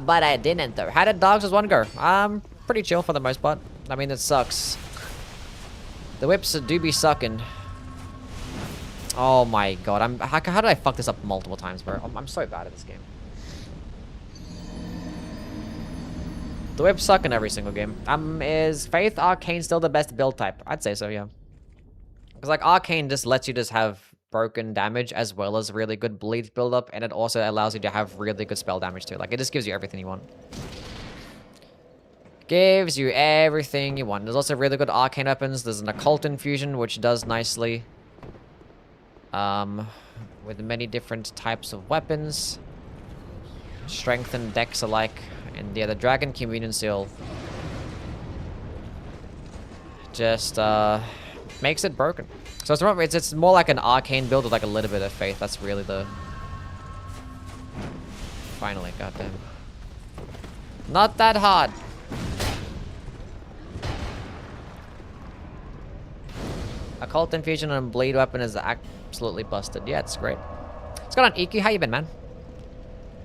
But I didn't though. How did Dogs as one go? Pretty chill for the most part. I mean, it sucks. The whips do be sucking. Oh my god, how did I fuck this up multiple times, bro? I'm so bad at this game. The whips suck in every single game. Is Faith Arcane still the best build type? I'd say so, yeah. Because like Arcane just lets you just have broken damage as well as really good bleed build-up, and it also allows you to have really good spell damage too. Like, it just gives you everything you want. Gives you everything you want. There's also really good arcane weapons. There's an occult infusion, which does nicely. With many different types of weapons. Strength and dex alike. And yeah, the Dragon Communion Seal just makes it broken. So it's more like an arcane build with like a little bit of faith. That's really the Finally, goddamn. Not that hard. Occult infusion and bleed weapon is absolutely busted. Yeah, it's great. What's going on, EQ? How you been, man?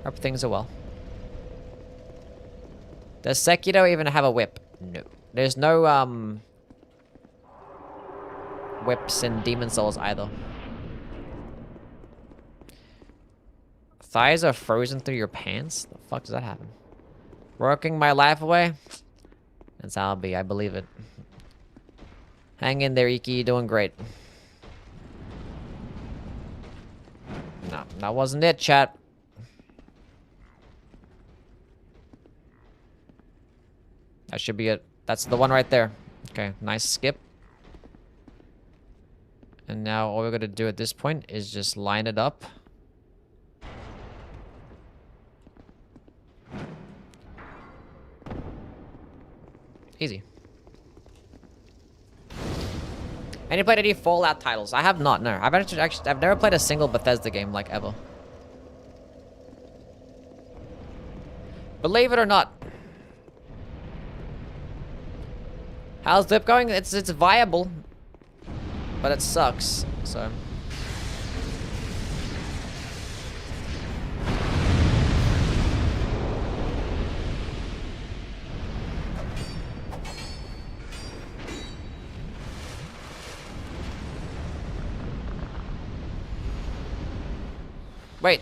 Hope things are well. Does Sekiro even have a whip? No. There's no, whips in Demon Souls either. Thighs are frozen through your pants? The fuck does that happen? Working my life away? That's how I'll be, I believe it. Hang in there, Iki, you're doing great. No, that wasn't it, chat. That should be it. That's the one right there. Okay, nice skip. And now all we're gonna do at this point is just line it up. Easy. Any played any Fallout titles? I have not, no. I've never played a single Bethesda game, like, ever. Believe it or not. How's Dip going? It's viable. But it sucks, so... Wait.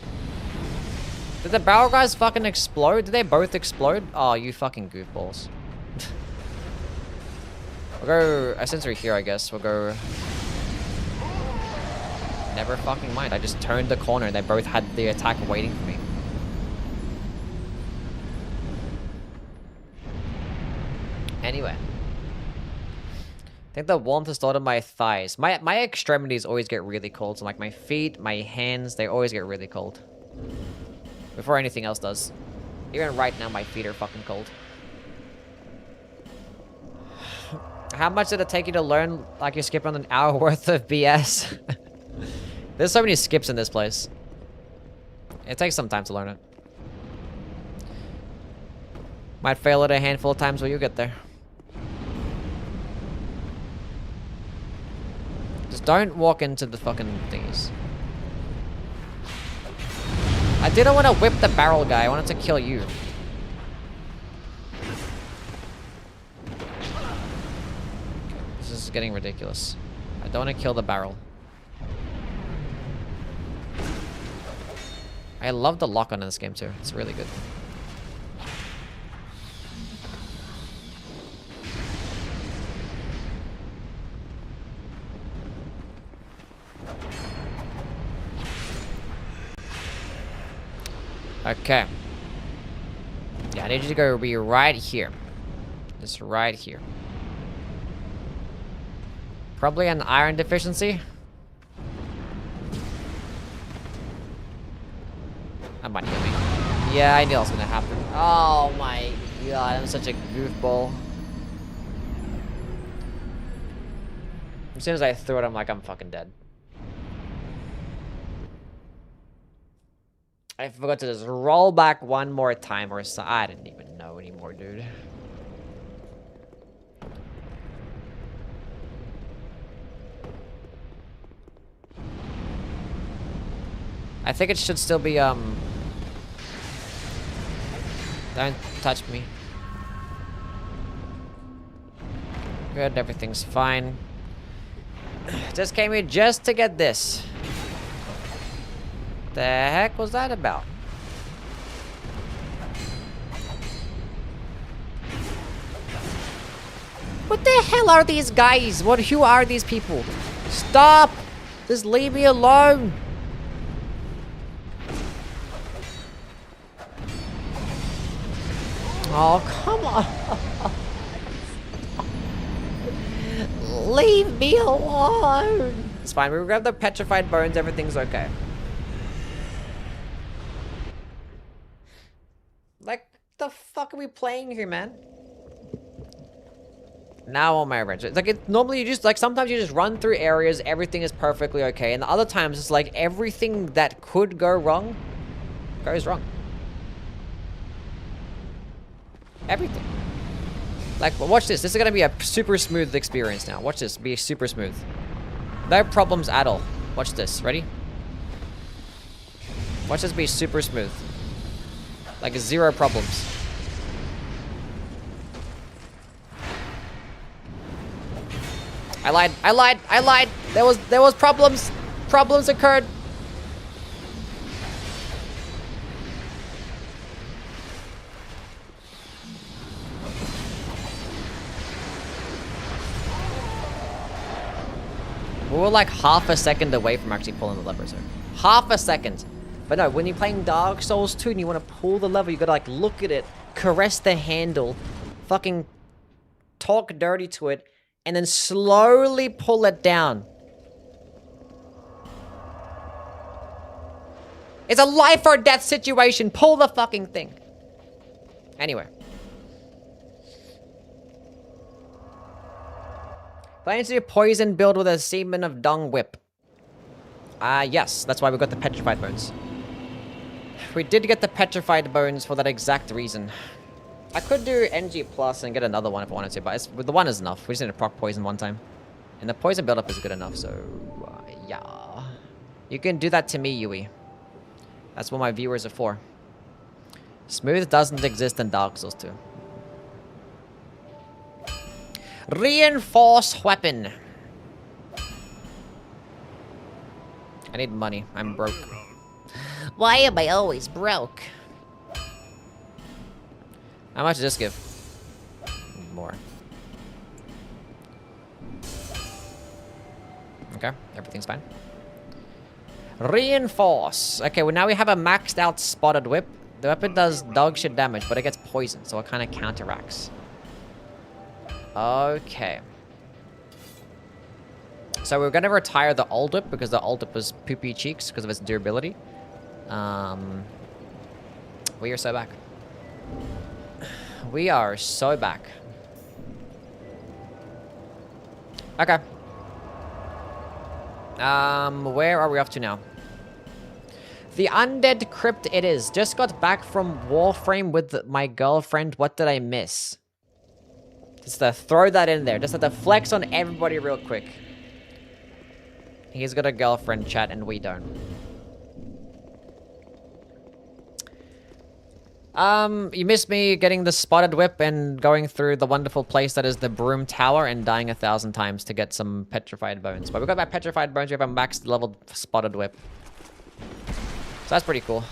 Did the barrel guys fucking explode? Did they both explode? Oh, you fucking goofballs. We'll go... since we're here, I guess, we'll go... Never fucking mind. I just turned the corner and they both had the attack waiting for me. Anyway. I think the warmth has started my thighs. My extremities always get really cold. So like my feet, my hands, they always get really cold. Before anything else does. Even right now, my feet are fucking cold. How much did it take you to learn like you're skipping an hour worth of BS? There's so many skips in this place. It takes some time to learn it. Might fail it a handful of times, but you'll get there. Just don't walk into the fucking thingies. I didn't want to whip the barrel guy. I wanted to kill you. This is getting ridiculous. I don't want to kill the barrel. I love the lock-on in this game too. It's really good. Okay. Yeah, I need you to go be right here. Just right here. Probably an iron deficiency. That might kill me. Yeah, I knew that was gonna happen. Oh my god, I'm such a goofball. As soon as I threw it, I'm like, I'm fucking dead. I forgot to just roll back one more time or so. I didn't even know anymore, dude. I think it should still be, don't touch me. Good, everything's fine. Just came here just to get this. The heck was that about? What the hell are these guys? Who are these people? Stop! Just leave me alone! Oh, come on! Leave me alone! It's fine, we grab the petrified bones, everything's okay. Like, the fuck are we playing here, man? Now all my wrench. It's like, normally you just, like, sometimes you just run through areas, everything is perfectly okay, and other times it's like everything that could go wrong goes wrong. Everything. Like, watch this. This is gonna be a super smooth experience now. Watch this. Be super smooth. No problems at all. Watch this. Ready? Watch this be super smooth. Like, 0 problems. I lied. There was problems. Problems occurred. We were like half a second away from actually pulling the lever, so half a second. But no, when you're playing Dark Souls 2 and you want to pull the lever, you gotta like look at it, caress the handle, fucking talk dirty to it, and then slowly pull it down. It's a life or death situation. Pull the fucking thing. Anyway. Planning to do poison build with a semen of dung whip. Yes. That's why we got the petrified bones. We did get the petrified bones for that exact reason. I could do NG plus and get another one if I wanted to, but the one is enough. We just need to proc poison one time. And the poison buildup is good enough, so... yeah. You can do that to me, Yui. That's what my viewers are for. Smooth doesn't exist in Dark Souls 2. Reinforced weapon. I need money. I'm broke. Why am I always broke? How much does this give? More. Okay, everything's fine. Reinforce. Okay, well now we have a maxed out spotted whip. The weapon does dog shit damage, but it gets poisoned, so it kind of counteracts. Okay. So we're gonna retire the old whip because the old whip was poopy cheeks because of its durability. We are so back. We are so back. Okay. Where are we off to now? The Undead Crypt it is. Just got back from Warframe with my girlfriend. What did I miss? Just to throw that in there. Just to flex on everybody real quick. He's got a girlfriend, chat, and we don't. You missed me getting the spotted whip and going through the wonderful place that is the Broom Tower and dying 1,000 times to get some petrified bones. But we got that petrified bones, we have a maxed level spotted whip. So that's pretty cool.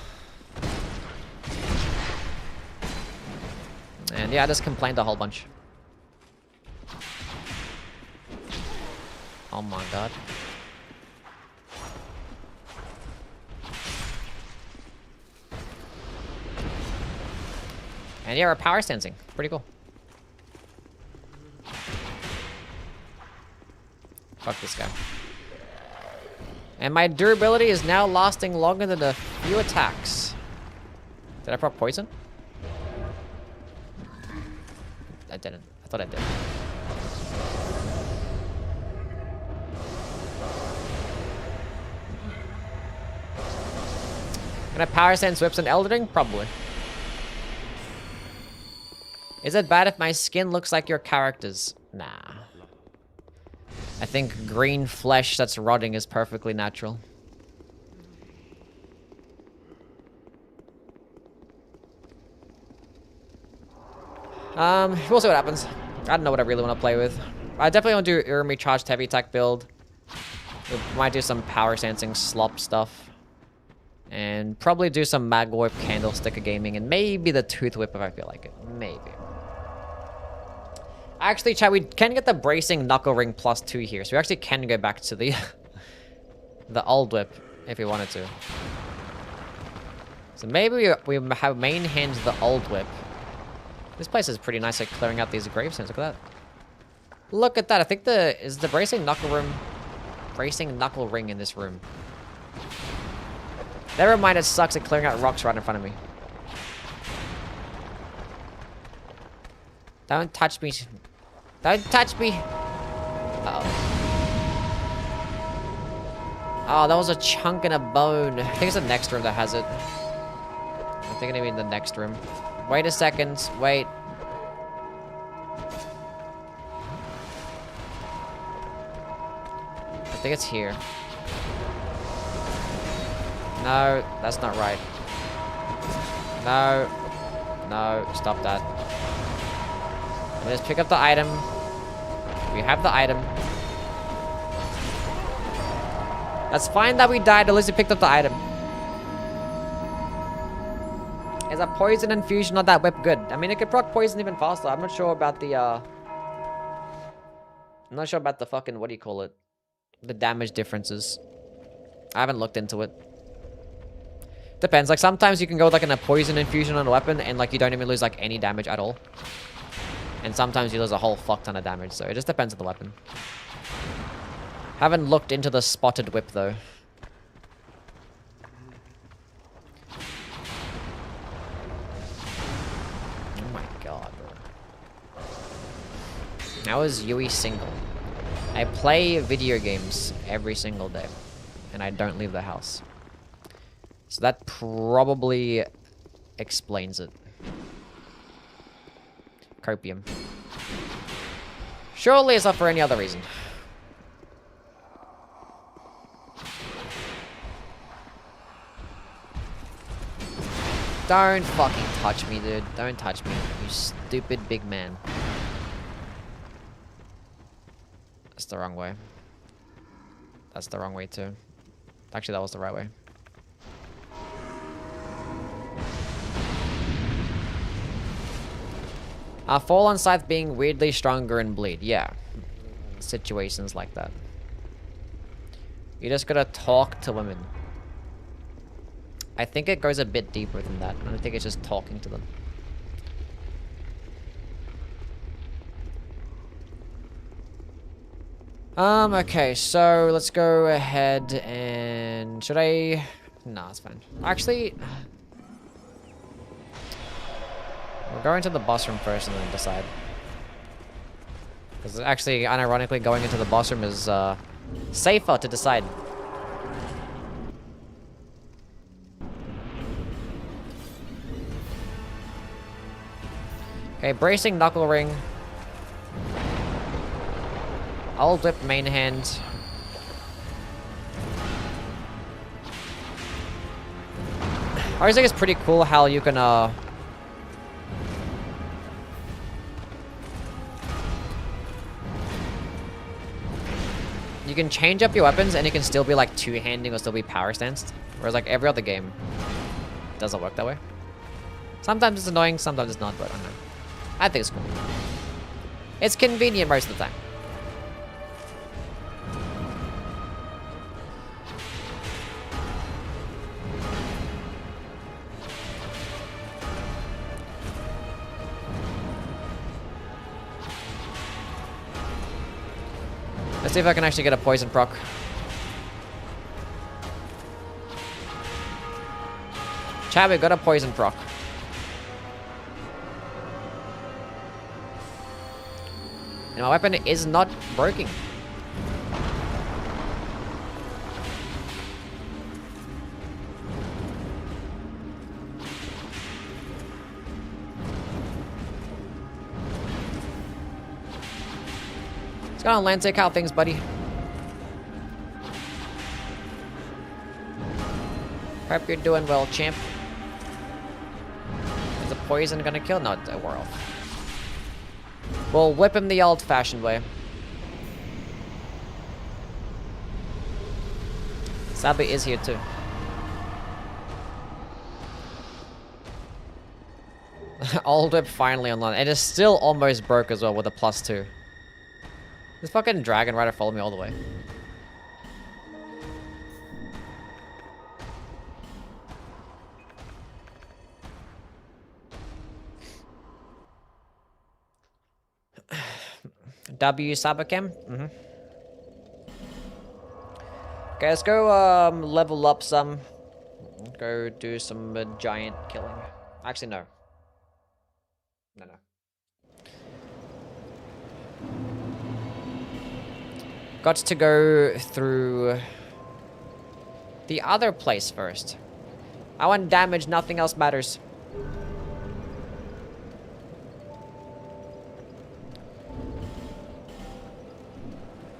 And yeah, I just complained a whole bunch. Oh my god. And yeah, we're power sensing. Pretty cool. Fuck this guy. And my durability is now lasting longer than a few attacks. Did I proc poison? I didn't. I thought I did. Can I power sense whips and Eldering? Probably. Is it bad if my skin looks like your character's? Nah. I think green flesh that's rotting is perfectly natural. We'll see what happens. I don't know what I really want to play with. I definitely want to do Urumi charged heavy attack build. We might do some power sensing slop stuff. And probably do some mag whip candlestick gaming and maybe the tooth whip if I feel like it. Maybe. Actually, chat, we can get the bracing knuckle ring +2 here, so we actually can go back to the the old whip if we wanted to. So maybe we have main hand the old whip. This place is pretty nice at clearing out these gravestones. Look at that. Look at that. I think is the bracing knuckle ring in this room. Never mind, it sucks at clearing out rocks right in front of me. Don't touch me. Don't touch me. Uh-oh. Oh, that was a chunk and a bone. I think it's the next room that has it. I think it may be in the next room. Wait a second. Wait. think it's here. No, that's not right. No. No, stop that. Let's pick up the item. We have the item. That's fine that we died, at least we picked up the item. Is a poison infusion on that whip good? I mean, it could proc poison even faster. I'm not sure about the, I'm not sure about the fucking, what do you call it? The damage differences. I haven't looked into it. Depends, like sometimes you can go like in a poison infusion on a weapon and like you don't even lose like any damage at all. And sometimes you lose a whole fuck ton of damage, so it just depends on the weapon. Haven't looked into the spotted whip though. Oh my god, bro. How is Yui single? I play video games every single day. And I don't leave the house. So that probably explains it. Copium. Surely it's not for any other reason. Don't fucking touch me, dude. Don't touch me, you stupid big man. That's the wrong way. That's the wrong way too. Actually, that was the right way. Fall on Scythe being weirdly stronger and bleed. Yeah. Situations like that. You just gotta talk to women. I think it goes a bit deeper than that. I don't think it's just talking to them. Okay, so let's go ahead and... Should I... No, it's fine. Actually... We'll go into the boss room first and then decide. Because actually, unironically, going into the boss room is, safer to decide. Okay, bracing knuckle ring. Old whip main hand. I always think it's pretty cool how you can, you can change up your weapons and it can still be like two-handing or still be power stanced. Whereas like every other game doesn't work that way. Sometimes it's annoying, sometimes it's not, but I don't know. I think it's cool. It's convenient most of the time. Let's see if I can actually get a poison proc. Chat, we got a poison proc. And my weapon is not broken. What's going on, Lantic? How things, buddy? Hope you're doing well, champ. Is the poison gonna kill? No, we're off. We'll whip him the old-fashioned way. Sabi is here too. Old whip finally online. It is still almost broke as well with a +2. This fucking dragon rider followed me all the way. W Sabacam? Mm-hmm. Okay, let's go level up some. Go do some giant killing. Actually, no. No. Got to go through the other place first. I want damage, nothing else matters.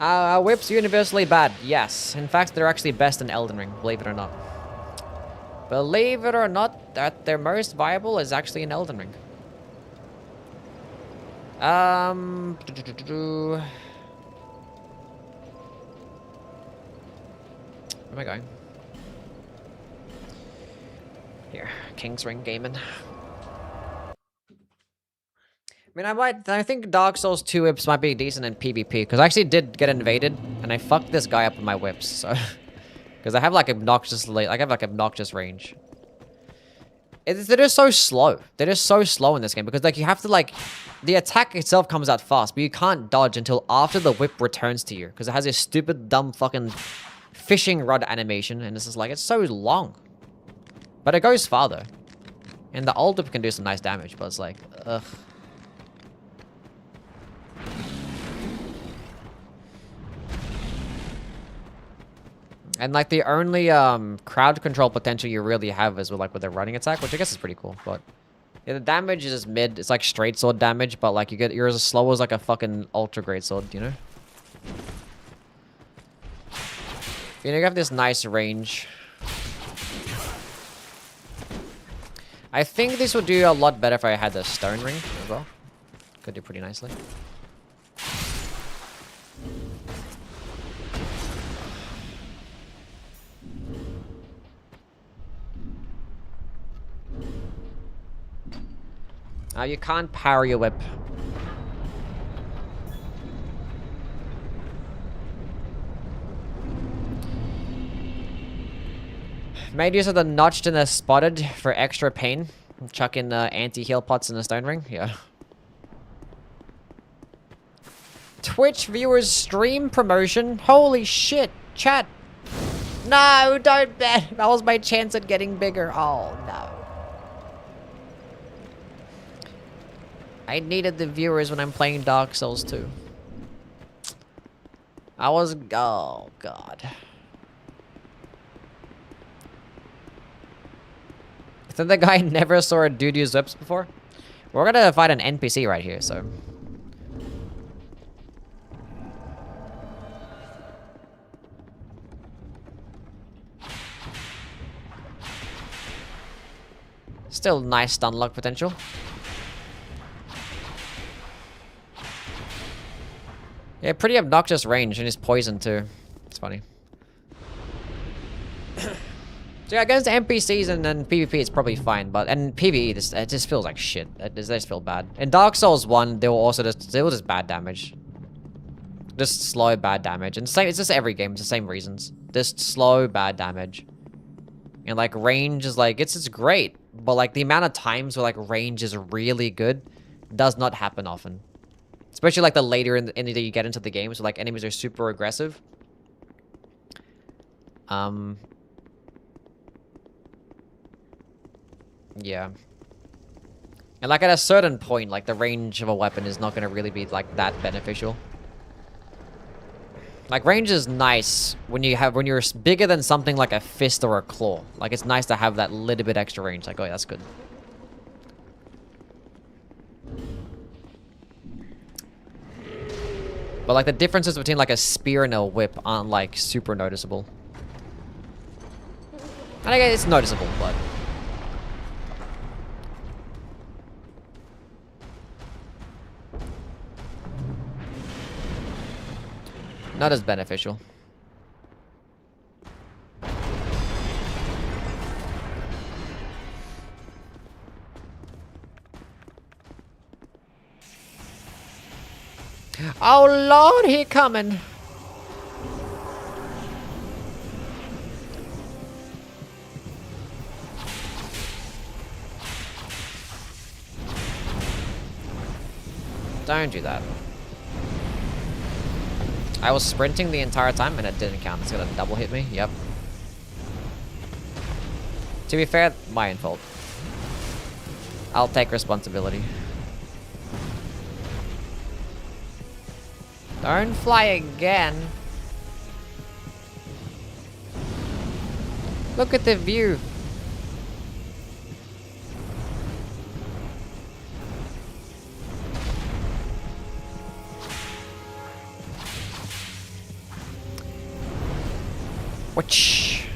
Whips universally bad. Yes. In fact, they're actually best in Elden Ring, believe it or not. Believe it or not, that their most viable is actually in Elden Ring. Where am I going? Here, King's Ring gaming. I mean, I think Dark Souls 2 whips might be decent in PvP, because I actually did get invaded, and I fucked this guy up with my whips, so... Because I have, like, obnoxious range. They're just so slow. They're just so slow in this game, because, like, you have to, like... The attack itself comes out fast, but you can't dodge until after the whip returns to you, because it has this stupid, dumb, fucking fishing rod animation, and it's just like, it's so long. But it goes farther. And the ult whip can do some nice damage, but it's like, ugh. And like the only crowd control potential you really have is with like with a running attack, which I guess is pretty cool. But yeah, the damage is mid. It's like straight sword damage, but like you're as slow as like a fucking ultra great sword, you know? You know, you have this nice range. I think this would do a lot better if I had the stone ring as well. Could do pretty nicely. You can't power your whip. Made use of the notched and the spotted for extra pain. Chuck in the anti-heal pots in the stone ring. Yeah. Twitch viewers stream promotion. Holy shit. Chat. No, don't bet. That was my chance at getting bigger. Oh, no. I needed the viewers when I'm playing Dark Souls 2. Oh, God. I think the guy never saw a dude use whips before. We're gonna fight an NPC right here, so... Still nice stun lock potential. Yeah, pretty obnoxious range, and he's poison too. It's funny. So yeah, against NPCs and then PvP, it's probably fine, but and PvE, it just feels like shit. It just feels bad. In Dark Souls 1, they were just bad damage. Just slow, bad damage. And it's just every game, it's the same reasons. Just slow, bad damage. And like range is like, it's great, but like the amount of times where like range is really good does not happen often. Especially like the later in the you get into the game, so like enemies are super aggressive. Yeah. And like at a certain point, like the range of a weapon is not going to really be like that beneficial. Like range is nice when you're bigger than something like a fist or a claw. Like it's nice to have that little bit extra range. Like, oh yeah, that's good. But like the differences between like a spear and a whip aren't like super noticeable. And I guess it's noticeable, but... not as beneficial. Oh Lord, he coming. Don't do that. I was sprinting the entire time and it didn't count. It's gonna double hit me. Yep. To be fair, my own fault. I'll take responsibility. Don't fly again. Look at the view. Which...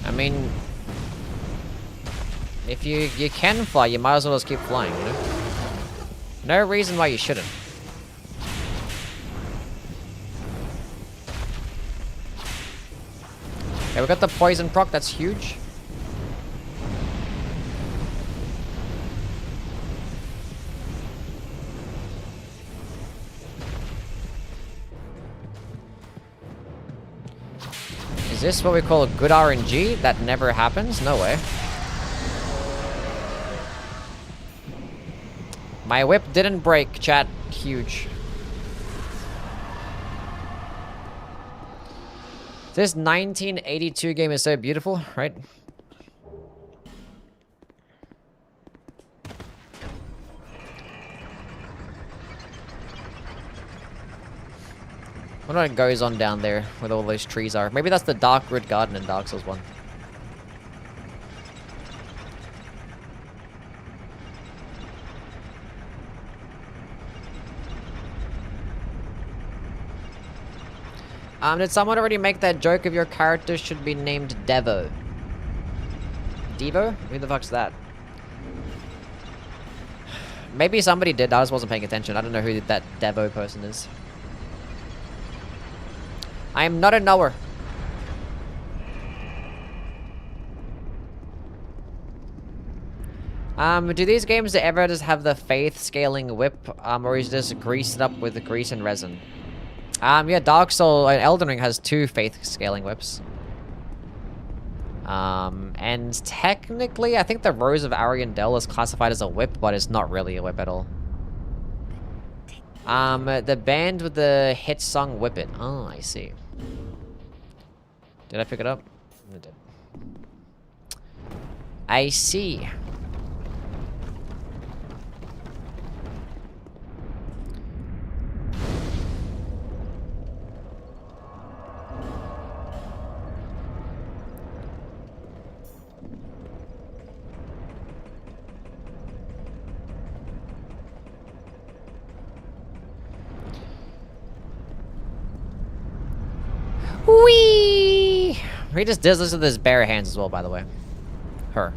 I mean... If you can fly, you might as well just keep flying, you know? No reason why you shouldn't. Okay, we got the poison proc, that's huge. Is this what we call a good RNG? That never happens? No way. My whip didn't break, chat. Huge. This 1982 game is so beautiful, right? I wonder what goes on down there where all those trees are. Maybe that's the Dark Root Garden in Dark Souls 1. Did someone already make that joke of your character should be named Devo? Devo? Who the fuck's that? Maybe somebody did, I just wasn't paying attention. I don't know who that Devo person is. I am not a knower. Do these games ever just have the faith scaling whip, or is this greased up with the grease and resin? Yeah, Dark Souls and Elden Ring has 2 faith scaling whips. And technically, I think the Rose of Ariandel is classified as a whip, but it's not really a whip at all. The band with the hit song Whip It. Oh, I see. Did I pick it up? I did. I see. Whee! He just does this with his bare hands as well, by the way. Her.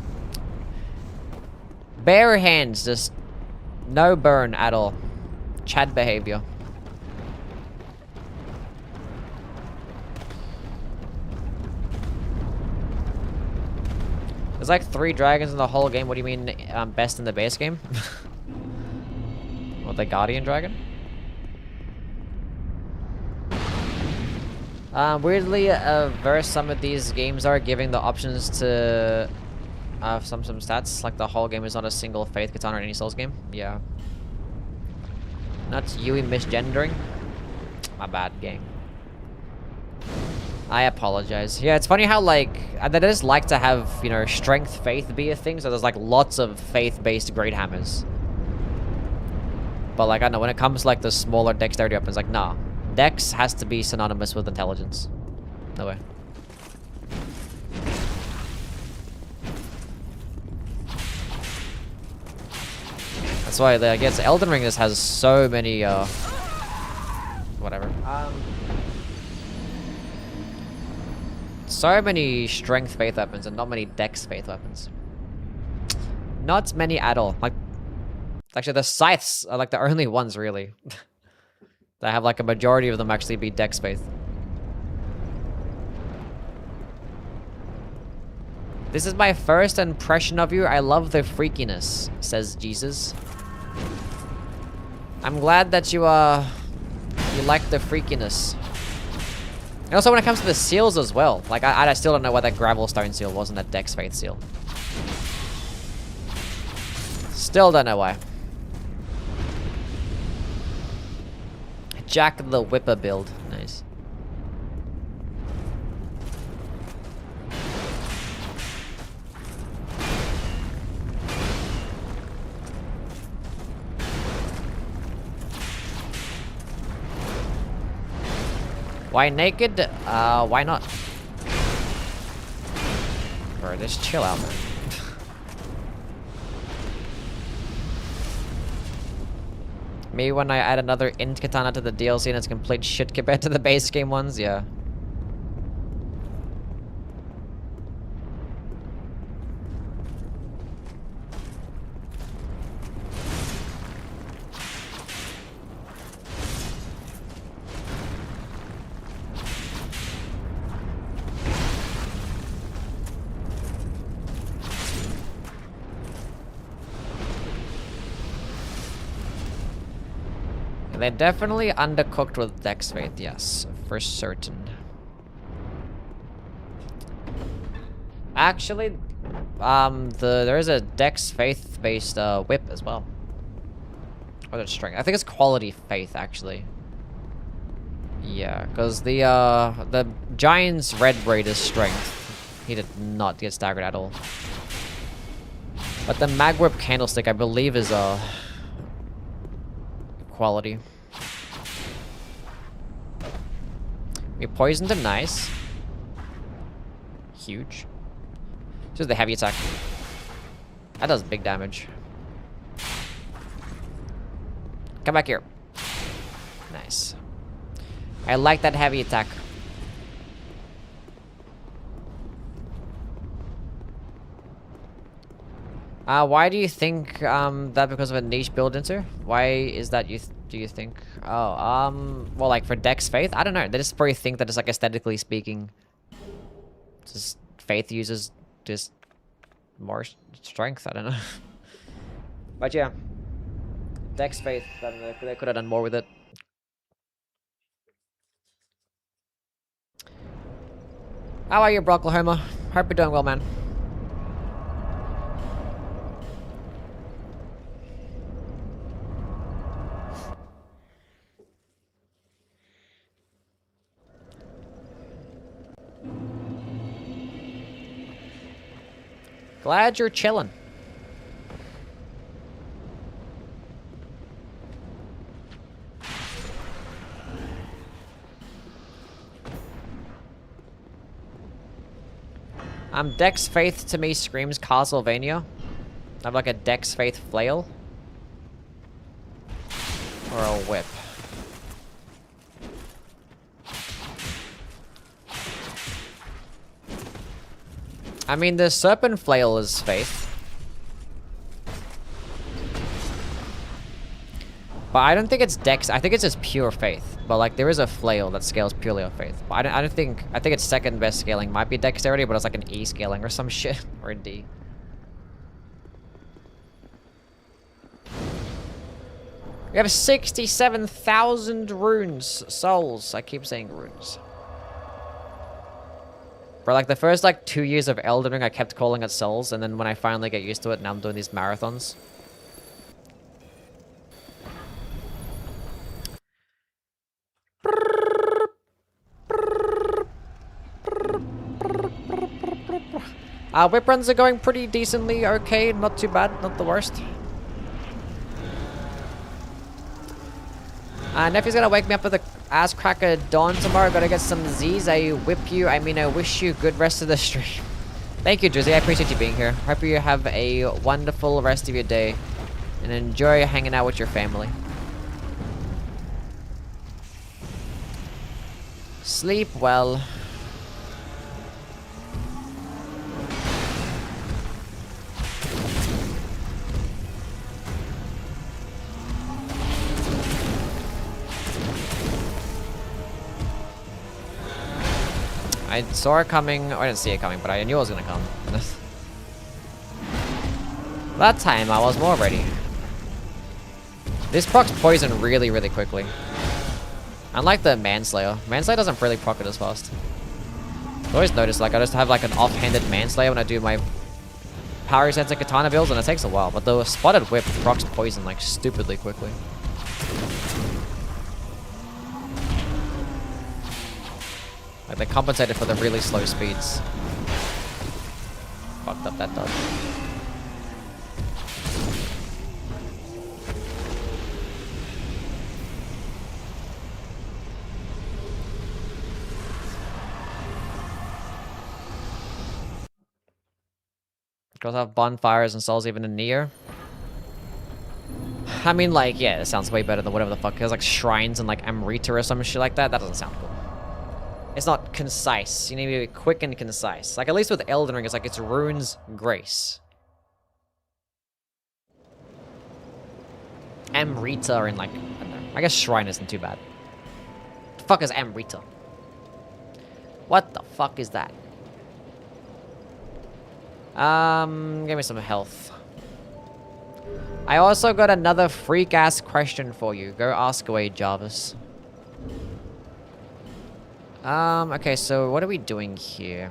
Bare hands, just no burn at all. Chad behavior. There's like 3 dragons in the whole game. What do you mean best in the base game? What, the Guardian Dragon? Weirdly, verse some of these games are giving the options to some stats, like the whole game is not a single faith katana in any Souls game. Yeah. Not Yui misgendering. My bad, gang. I apologize. Yeah, it's funny how, like, they just like to have, you know, strength faith be a thing, so there's, like, lots of faith-based great hammers. But, like, I don't know, when it comes to, like, the smaller dexterity weapons, like, nah. Dex has to be synonymous with intelligence. No way. That's why, I guess, Elden Ring just has so many, whatever. So many strength faith weapons and not many dex faith weapons. Not many at all. Like, actually, the scythes are, like, the only ones, really. That have, like, a majority of them actually be dex faith. This is my first impression of you. I love the freakiness, says Jesus. I'm glad that you like the freakiness. And also when it comes to the seals as well. Like, I still don't know what that Gravelstone seal was and that Dex Faith seal. Still don't know why. Jack the Whipper build. Nice. Why naked? Why not? Bro, just chill out, man. Me when I add another int katana to the DLC and it's complete shit compared to the base game ones, yeah. They're definitely undercooked with Dex Faith, yes, for certain. Actually, there is a Dex Faith based whip as well. Or the strength. I think it's quality faith actually. Yeah, because the Giant's red braid is strength. He did not get staggered at all. But the mag whip candlestick I believe is quality. We poisoned him, nice. Huge. Just the heavy attack. That does big damage. Come back here. Nice. I like that heavy attack. Why do you think that because of a niche build into? Why is that do you think? Oh, well, like for Dex Faith? I don't know. They just probably think that it's like aesthetically speaking, just Faith uses just more strength. I don't know. But yeah, Dex Faith. I don't know, they could have done more with it. How are you, Brocklahoma? Hope you're doing well, man. Glad you're chilling. Dex Faith to me screams Castlevania. I have like a Dex Faith flail. Or a whip. I mean, the Serpent Flail is Faith. But I don't think it's Dex. I think it's just pure Faith. But like, there is a Flail that scales purely on Faith. But I don't think... I think its second best scaling might be Dexterity, but it's like an E scaling or some shit. Or a D. We have 67,000 runes. Souls. I keep saying runes. For like the first like 2 years of Elden Ring, I kept calling it souls, and then when I finally get used to it, now I'm doing these marathons. Whip runs are going pretty decently okay, not too bad, not the worst. Nephew's gonna wake me up with a ass cracker dawn tomorrow. Gotta get some Z's. I whip you. I mean, I wish you good rest of the stream. Thank you, Drizzy. I appreciate you being here. Hope you have a wonderful rest of your day. And enjoy hanging out with your family. Sleep well. I saw it coming, or I didn't see it coming, but I knew it was gonna come. That time I was more ready. This procs poison really, really quickly. Unlike the Manslayer. Manslayer doesn't really proc it as fast. I always notice, like, I just have like an off-handed Manslayer when I do my Power Sensor Katana builds, and it takes a while. But the Spotted Whip procs poison like stupidly quickly. Like, they compensated for the really slow speeds. Fucked up that dodge. Girls have bonfires and souls even in Nier. I mean, like, yeah, it sounds way better than whatever the fuck. There's like shrines and like Amrita or some shit like that. That doesn't sound cool. It's not concise. You need to be quick and concise. Like, at least with Elden Ring, it's like, it's runes, grace. Amrita and like, I don't know. I guess shrine isn't too bad. The fuck is Amrita? What the fuck is that? Give me some health. I also got another freak-ass question for you. Go ask away, Jarvis. Okay, so what are we doing here?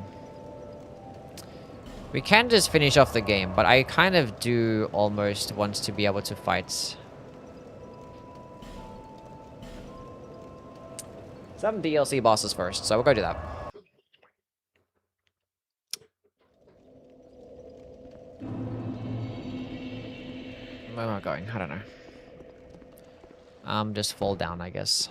We can just finish off the game, but I kind of do almost want to be able to fight some DLC bosses first, so we'll go do that. Where am I going? I don't know. Just fall down, I guess.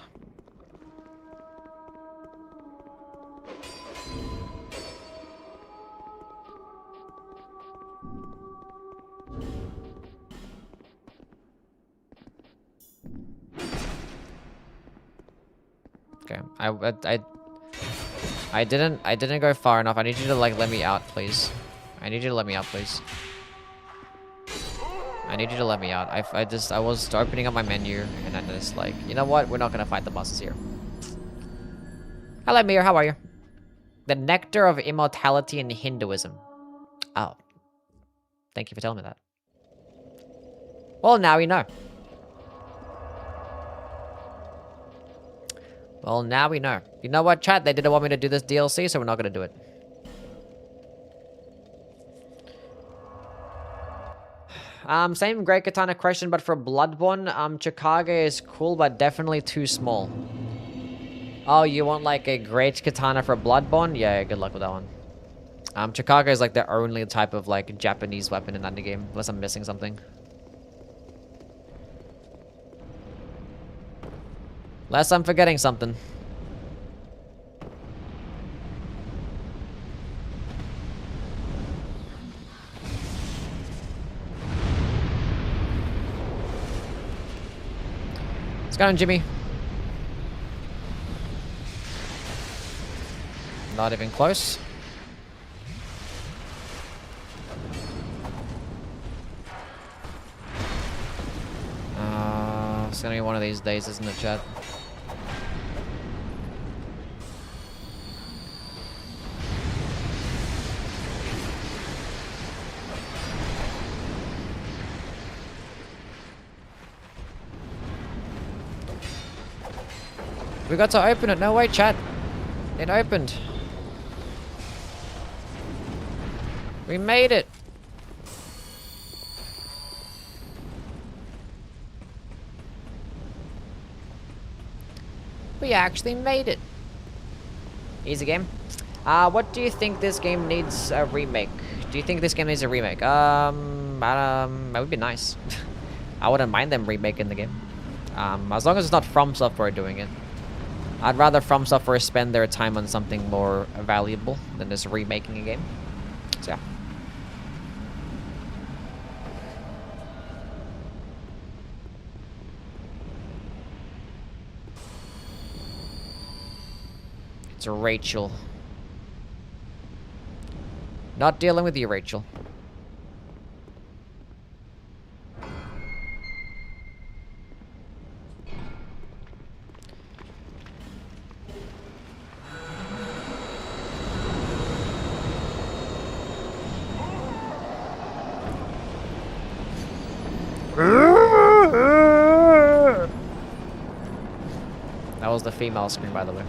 Okay, I didn't go far enough. I need you to like let me out, please. I need you to let me out, please. I need you to let me out. I was opening up my menu and I just like, you know what? We're not gonna fight the bosses here. Hello, Mir. How are you? The nectar of immortality in Hinduism. Oh, thank you for telling me that. Well, now we know. Well, now we know. You know what, chat? They didn't want me to do this DLC, so we're not gonna do it. Same Great Katana question, but for Bloodborne, Chikage is cool, but definitely too small. Oh, you want like a Great Katana for Bloodborne? Yeah, good luck with that one. Chikage is like the only type of like Japanese weapon in that game, unless I'm missing something. Unless I'm forgetting something. What's going on, Jimmy? Not even close. It's gonna be one of these days, isn't it, chat? We got to open it. No, wait, chat. It opened. We made it. We actually made it. Easy game. What do you think this game needs a remake? Do you think this game needs a remake? That would be nice. I wouldn't mind them remaking the game. As long as it's not FromSoftware doing it. I'd rather FromSoftware spend their time on something more valuable than just remaking a game. So yeah. It's Rachel. Not dealing with you, Rachel. That was the female scream, by the way.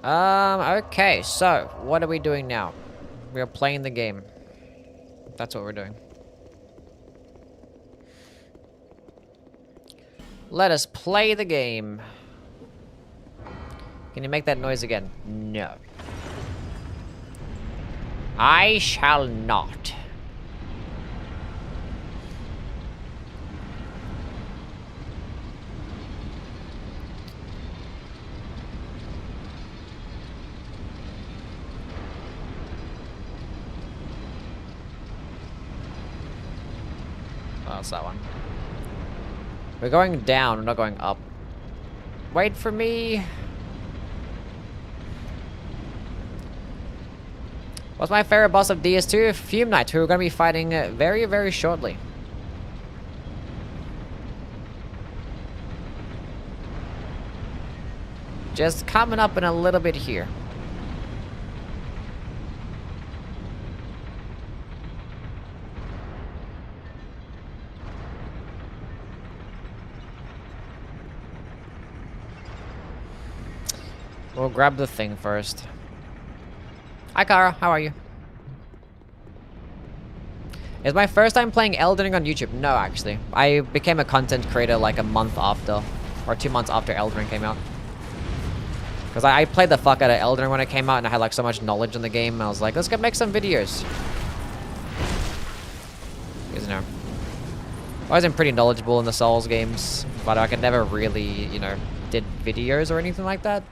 Okay, so, what are we doing now? We are playing the game. That's what we're doing. Let us play the game. Can you make that noise again? No. I shall not. Oh, it's that one. We're going down, we're not going up. Wait for me. What's my favorite boss of DS2? Fume Knight, who we're going to be fighting very, very shortly. Just coming up in a little bit here. We'll grab the thing first. Hi, Kara. How are you? It's my first time playing Elden Ring on YouTube. No, actually. I became a content creator like a month after. Or 2 months after Elden Ring came out. Because I played the fuck out of Elden Ring when it came out, and I had like so much knowledge in the game. And I was like, let's go make some videos. Because, you know, I wasn't pretty knowledgeable in the Souls games. But I could never really, you know, did videos or anything like that.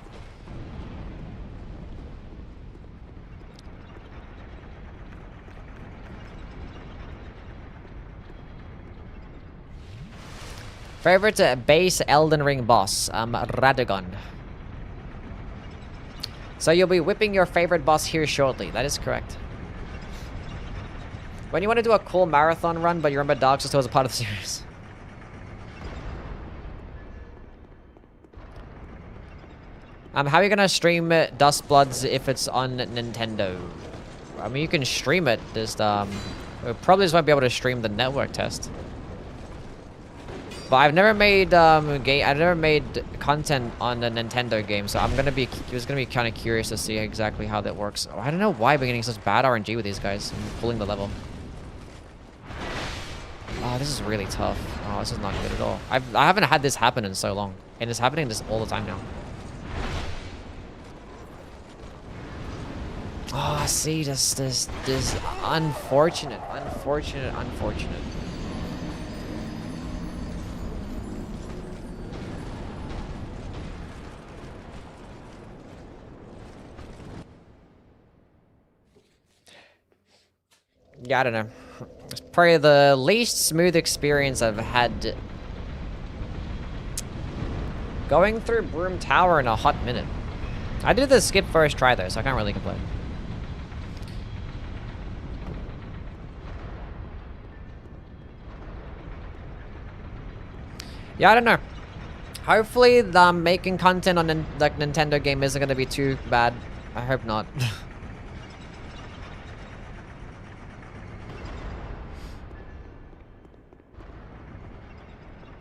Favorite base Elden Ring boss, Radagon. So you'll be whipping your favorite boss here shortly. That is correct. When you want to do a cool marathon run, but you remember Dark Souls 2 was a part of the series. How are you gonna stream Dustbloods if it's on Nintendo? I mean, you can stream it. Just we probably just won't be able to stream the network test. But I've never made I've never made content on a Nintendo game, so I'm gonna be kind of curious to see exactly how that works. I don't know why we're getting such bad RNG with these guys and pulling the level. Oh, this is really tough. Oh, this is not good at all. I haven't had this happen in so long, and it's happening this all the time now. Oh, see, this unfortunate. Yeah, I don't know. It's probably the least smooth experience I've had going through Broom Tower in a hot minute. I did the skip first try though, so I can't really complain. Yeah, I don't know. Hopefully, making content on the Nintendo game isn't going to be too bad. I hope not.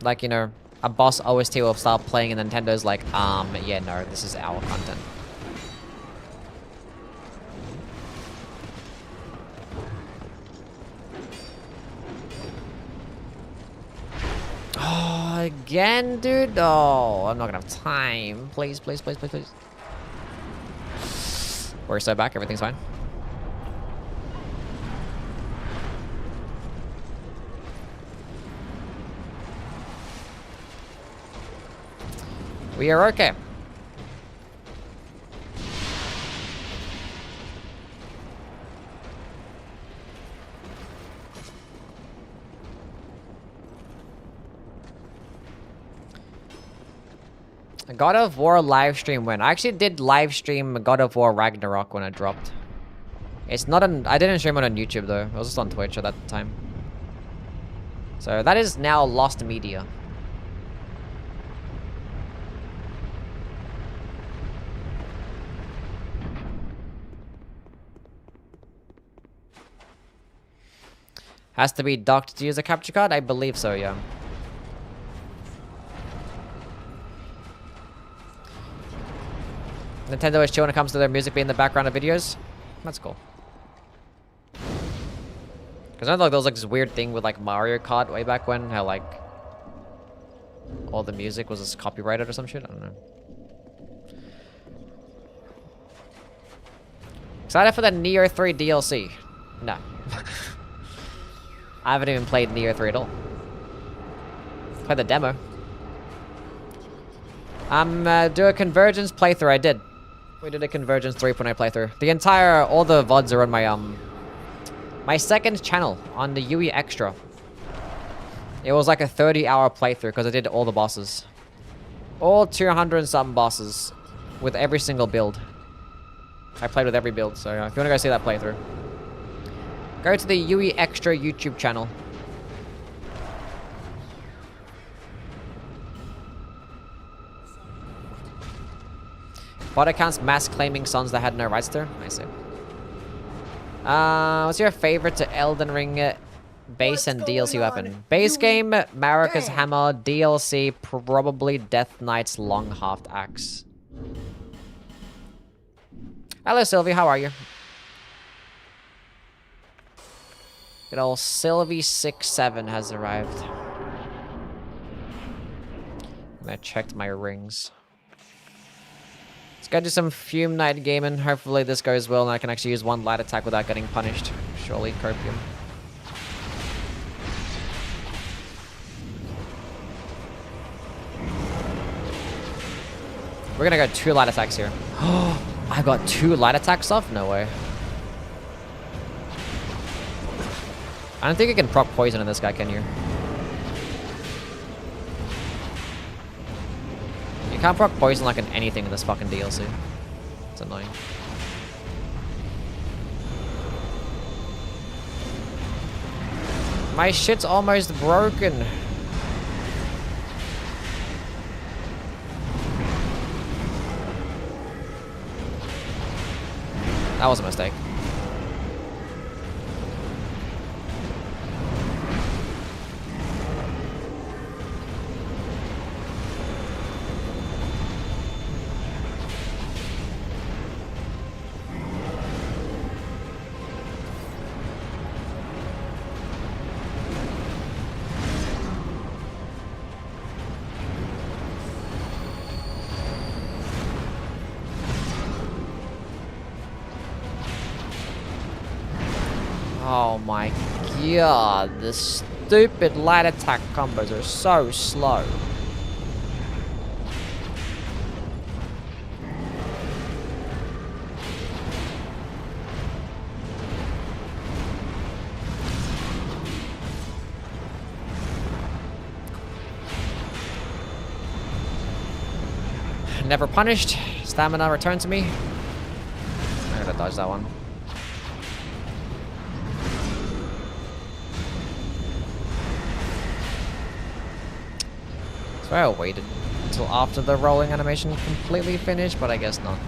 Like, you know, a boss OST will start playing and Nintendo's like, yeah, no, this is our content. Oh, again, dude? Oh, I'm not gonna have time. Please, please, please, please, please. We're so back, everything's fine. We are okay. God of War live stream when? I actually did live stream God of War Ragnarok when it dropped. It's not on... I didn't stream it on YouTube though. It was just on Twitch at that time. So that is now lost media. Has to be docked to use a capture card? I believe so, yeah. Nintendo is chill when it comes to their music being in the background of videos. That's cool. Because I know there was like this weird thing with like Mario Kart way back when, how like all the music was just copyrighted or some shit. I don't know. Excited for the Neo 3 DLC? No. I haven't even played Neo 3 at all. Played the demo. Do a Convergence playthrough. I did. We did a Convergence 3.0 playthrough. All the VODs are on my, my second channel on the UE Extra. It was like a 30-hour playthrough because I did all the bosses. All 200 and something bosses with every single build. I played with every build, so if you want to go see that playthrough, go to the UE Extra YouTube channel. Bot accounts mass claiming sons that had no rights to. I see. What's your favorite to Elden Ring base and DLC weapon? Base game, Marika's Hammer. DLC, probably Death Knight's Long Halved Axe. Hello, Sylvie. How are you? Good old Sylvie67 has arrived. I checked my rings. Let's go do some Fume Night gaming. Hopefully this goes well and I can actually use one light attack without getting punished. Surely, Copium. We're gonna go 2 light attacks here. I got 2 light attacks off? No way. I don't think you can proc poison on this guy, can you? You can't proc poison like in anything in this fucking DLC. It's annoying. My shit's almost broken. That was a mistake. Oh my god, the stupid light attack combos are so slow. Never punished. Stamina returned to me. I gotta dodge that one. So I waited until after the rolling animation completely finished, but I guess not.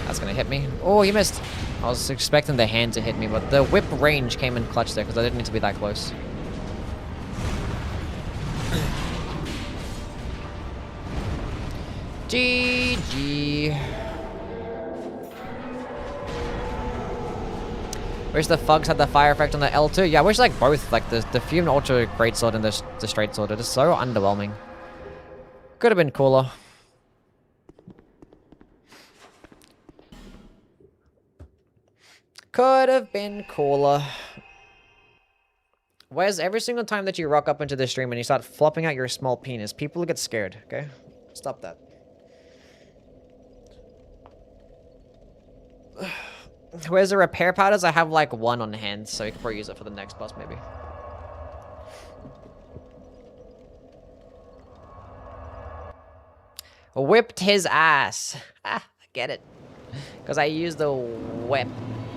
That's gonna hit me. Oh, he missed. I was expecting the hand to hit me, but the whip range came in clutch there because I didn't need to be that close. GG. Wish the Fugs had the fire effect on the L2. Yeah, I wish like both, like the Fume Ultra Greatsword and the Straight Sword. It is so underwhelming. Could have been cooler. Could have been cooler. Whereas every single time that you rock up into the stream and you start flopping out your small penis, people get scared, okay? Stop that. Where's the repair powders? I have like 1 on hand, so you can probably use it for the next boss, maybe. Whipped his ass. Ah, I get it. Because I used the whip.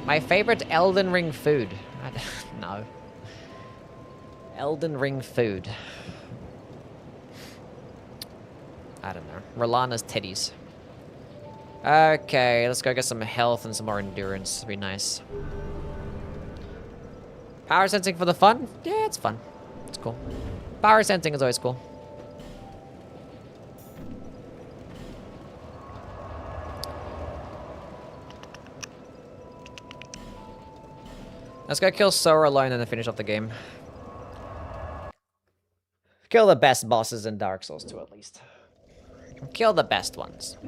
My favorite Elden Ring food. No. Elden Ring food. I don't know. Rolana's titties. Okay, let's go get some health and some more endurance. It'd be nice. Power sensing for the fun? Yeah, it's fun. It's cool. Power sensing is always cool. Let's go kill Sora alone and then finish off the game. Kill the best bosses in Dark Souls 2 at least. Kill the best ones.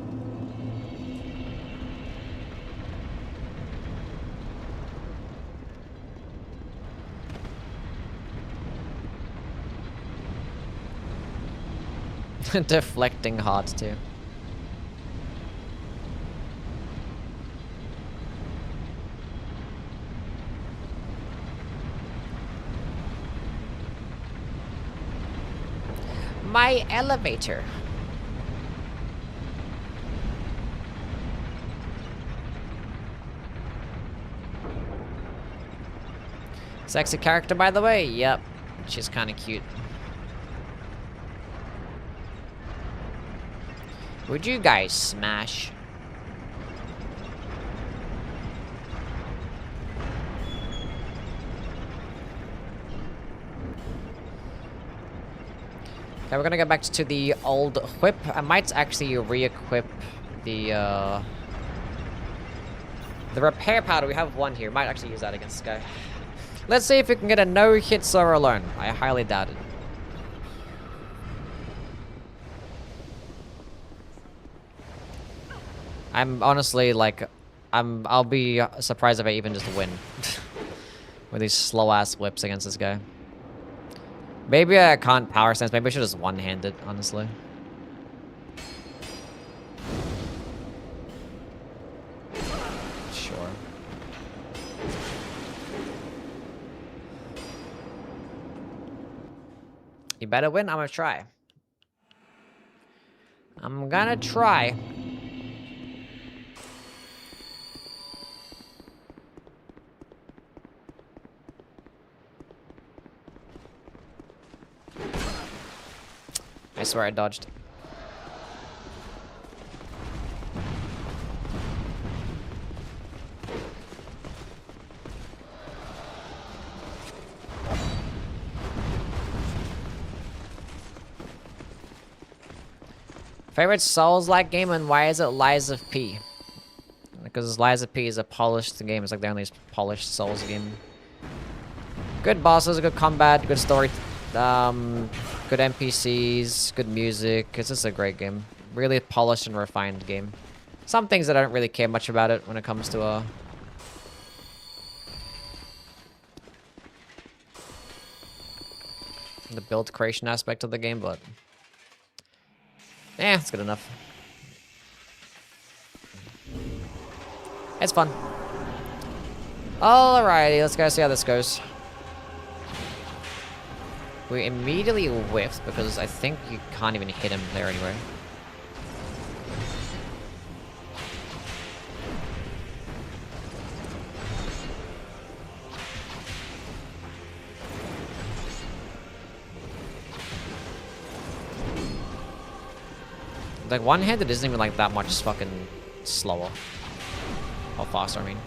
Deflecting hearts too. my elevator. Sexy character, by the way. Yep, she's kind of cute. Would you guys smash? Okay, we're gonna go back to the old whip. I might actually re-equip the repair powder. We have one here. Might actually use that against this guy. Let's see if we can get a no-hit server alone. I highly doubt it. I'm honestly like, I'll be surprised if I even just win with these slow-ass whips against this guy. Maybe I can't power sense. Maybe I should just one-hand it, honestly. Sure. You better win. I'm gonna try. I'm gonna try. I swear I dodged. Favorite Souls-like game, and why is it Lies of P? Because Lies of P is a polished game. It's like the only polished Souls game. Good bosses, good combat, good story. Good NPCs, good music. It's just a great game. Really polished and refined game. Some things that I don't really care much about it when it comes to the build creation aspect of the game, but it's good enough. It's fun. Alrighty, let's go see how this goes. We immediately whiffed because I think you can't even hit him there anyway. Like one-handed isn't even like that much fucking slower. Or faster, I mean.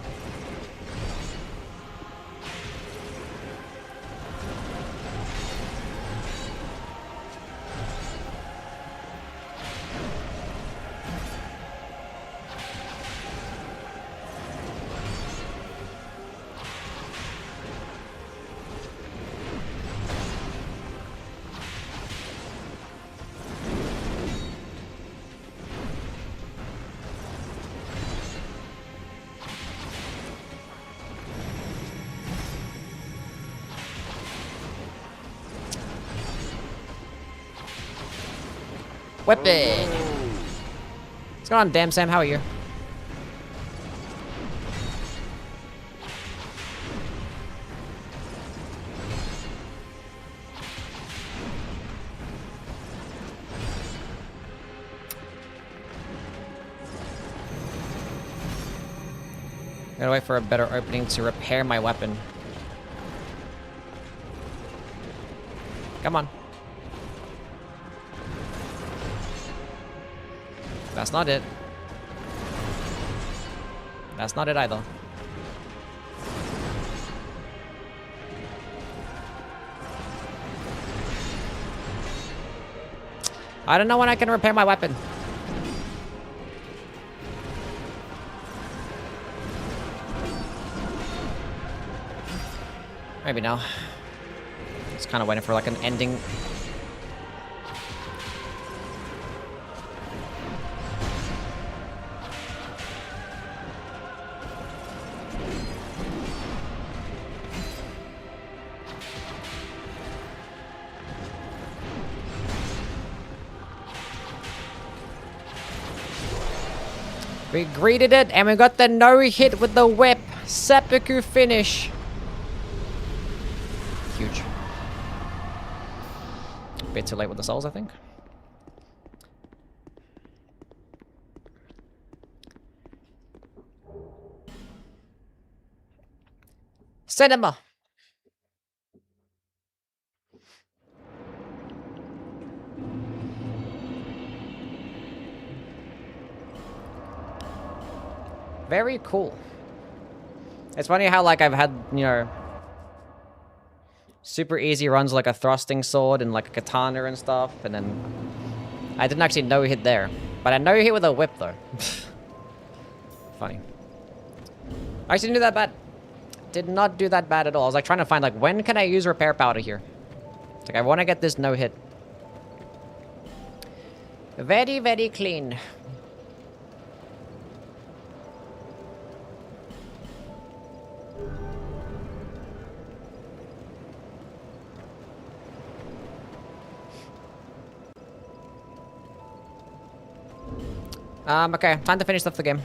Weapon! What's going on, Damn Sam? How are you? Gotta wait for a better opening to repair my weapon. Come on. That's not it. That's not it either. I don't know when I can repair my weapon. Maybe now. Just kind of waiting for like an ending. We greeted it, and we got the no-hit with the whip. Seppuku finish. Huge. Bit too late with the souls, I think. Cinema! Very cool. It's funny how, like, I've had, you know, super easy runs like a thrusting sword and like a katana and stuff, and then I didn't actually no-hit there. But I no-hit with a whip, though. Funny. I actually didn't do that bad. Did not do that bad at all. I was like trying to find, like, when can I use repair powder here? It's like, I want to get this no-hit. Very, very clean. Okay, time to finish off the game.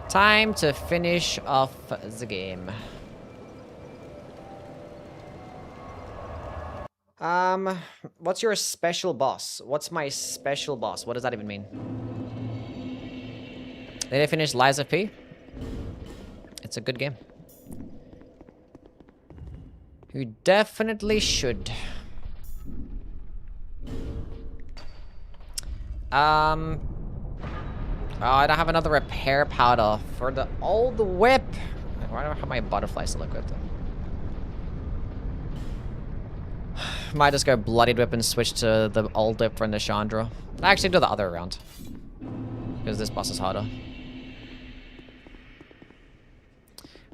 Time to finish off the game. What's your special boss? What's my special boss? What does that even mean? Did I finish Lies of P? It's a good game. You definitely should. Oh, I don't have another repair powder for the old whip. Why do I have my butterfly still equipped? Might just go bloodied whip and switch to the old whip from the Chandra. I actually do the other round. Because this boss is harder.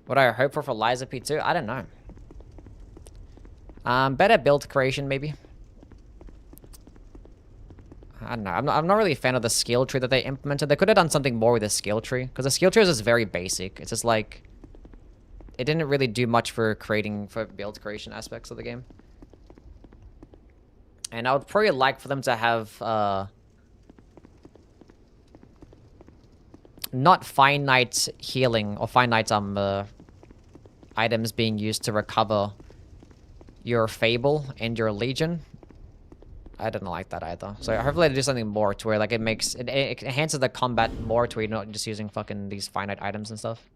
What do I hope for Liza P2? I don't know. Better build creation, maybe. I don't know. I'm not really a fan of the skill tree that they implemented. They could have done something more with the skill tree. Because the skill tree is just very basic. It's just like... It didn't really do much for build creation aspects of the game. And I would probably like for them to have... not finite healing or finite items being used to recover your Fable and your Legion. I didn't like that either. So hopefully they do something more to where like it enhances the combat more to where you're not just using fucking these finite items and stuff.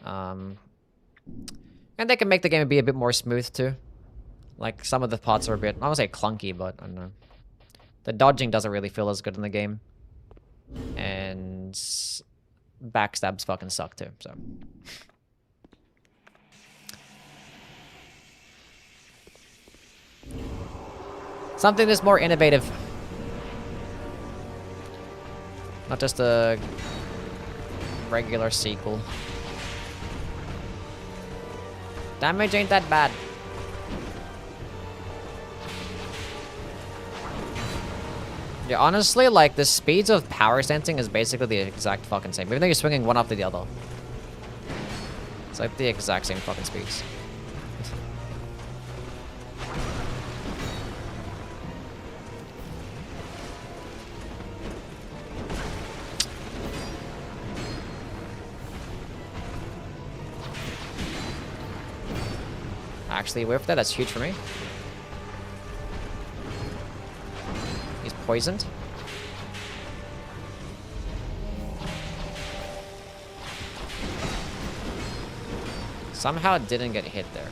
And they can make the game be a bit more smooth too. Like some of the parts are a bit, I won't say clunky, but I don't know. The dodging doesn't really feel as good in the game. And backstabs fucking suck too, so. Something that's more innovative. Not just a regular sequel. Damage ain't that bad. Yeah, honestly, like, the speeds of power sensing is basically the exact fucking same. Even though you're swinging one after the other. It's like the exact same fucking speeds. Actually, whiff that. That's huge for me. He's poisoned. Somehow it didn't get hit there.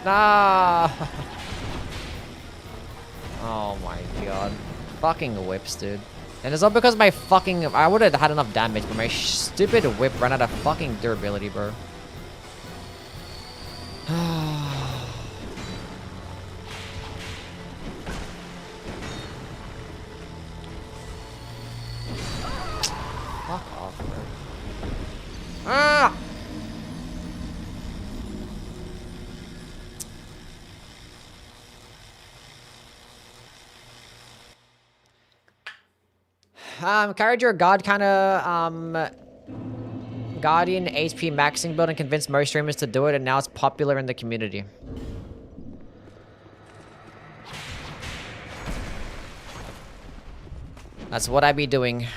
Nah. Oh my god. Fucking whips, dude. And it's all because my fucking... I would have had enough damage, but my stupid whip ran out of fucking durability, bro. Fuck off, bro. Ah! Carried your god kind of Guardian HP maxing build and convinced most streamers to do it, and now it's popular in the community. That's what I be doing.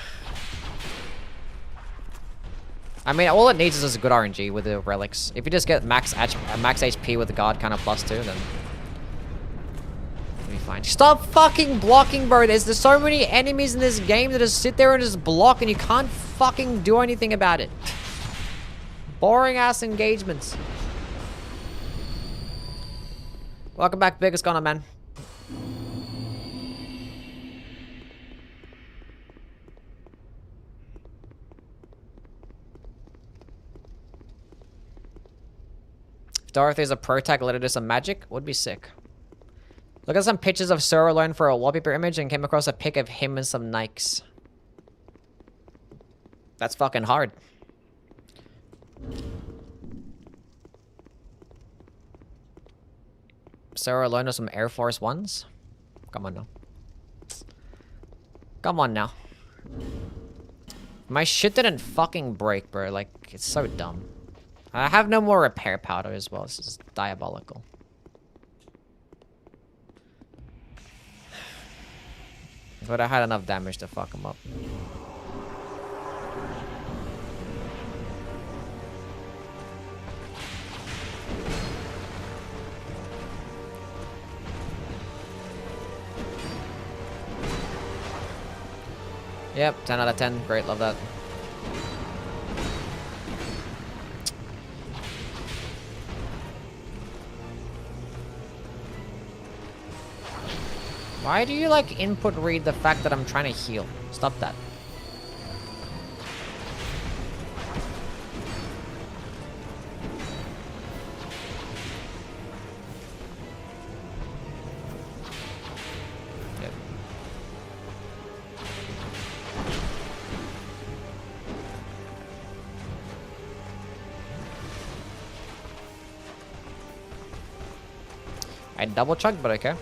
I mean, all it needs is just good RNG with the relics. If you just get max HP with the god kind of +2, then it'll be fine. Stop fucking blocking, bro. There's so many enemies in this game that just sit there and just block, and you can't fucking do anything about it. Boring ass engagements. Welcome back, Big. What's going on, man? If Dorothy's a pro tag, let her do some magic. Would be sick. Look at some pictures of Sir alone for a wallpaper image and came across a pic of him and some Nikes. That's fucking hard. Sarah alone with some Air Force Ones? Come on now. Come on now. My shit didn't fucking break, bro. Like, it's so dumb. I have no more repair powder as well. This is diabolical. But I had enough damage to fuck him up. Yep, 10 out of 10. Great, love that. Why do you, like, input read the fact that I'm trying to heal? Stop that. I double chugged, but okay.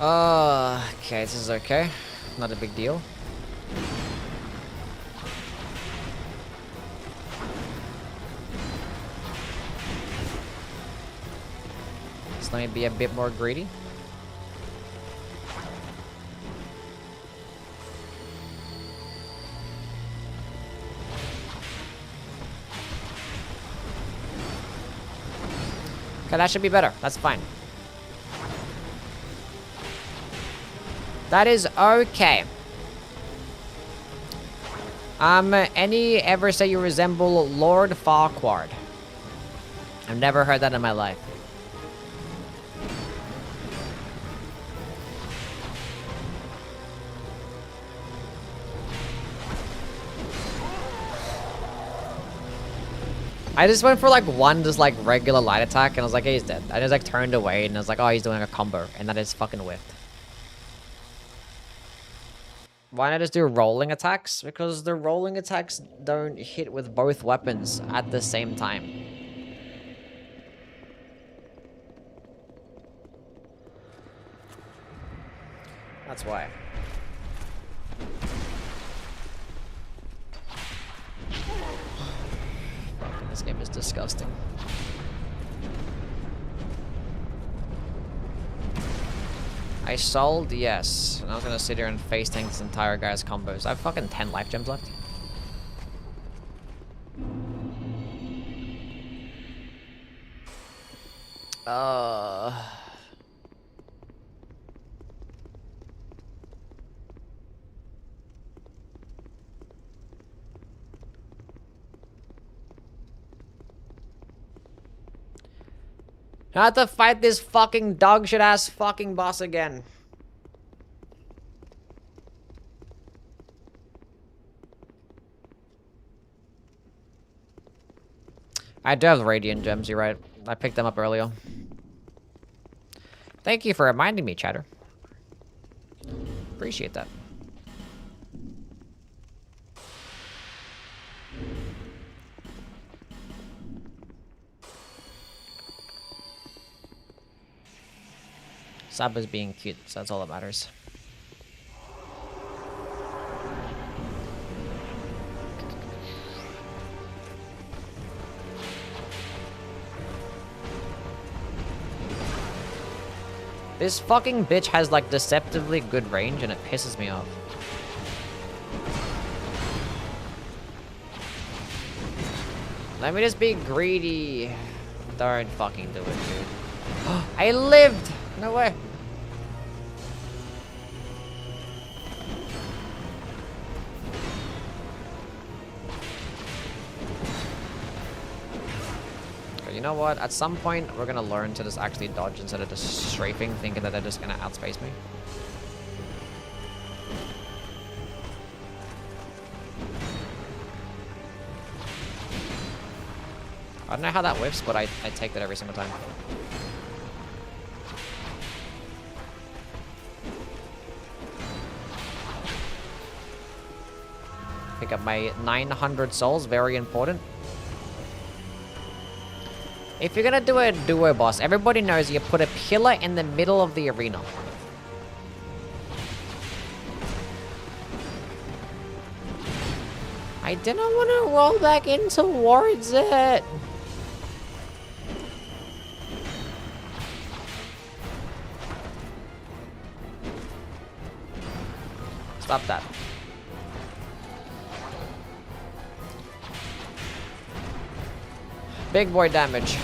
Okay, this is okay. Not a big deal. So let me be a bit more greedy. Okay, that should be better. That's fine. That is okay. Any ever say you resemble Lord Farquaad? I've never heard that in my life. I just went for like one just like regular light attack and I was like, hey, he's dead. I just like turned away and I was like, oh, he's doing a combo, and that is fucking whiffed. Why not just do rolling attacks? Because the rolling attacks don't hit with both weapons at the same time. That's why. This game is disgusting. I sold, yes. And I was gonna sit here and face tank this entire guy's combos. I have fucking 10 life gems left. I have to fight this fucking dog shit ass fucking boss again. I do have radiant gems, you're right. I picked them up earlier. Thank you for reminding me, chatter. Appreciate that. Saba's being cute, so that's all that matters. This fucking bitch has like deceptively good range and it pisses me off. Let me just be greedy. Don't fucking do it, dude. I lived! No way. But you know what? At some point, we're gonna learn to just actually dodge instead of just strafing, thinking that they're just gonna outspace me. I don't know how that whiffs, but I take that every single time. Pick up my 900 souls, very important. If you're gonna do a duo boss, everybody knows you put a pillar in the middle of the arena. I didn't want to roll back in towards it. Stop that. Big boy damage.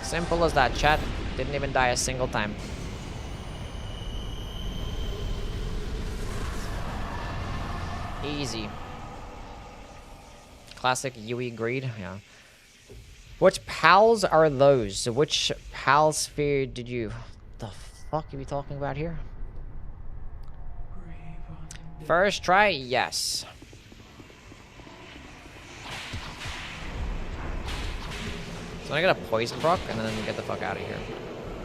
Simple as that, chat. Didn't even die a single time. Easy. Classic Yui greed, yeah. Which pals are those? Which pal sphere did you... The fuck are we talking about here? First try, yes. So I get a poison proc and then get the fuck out of here.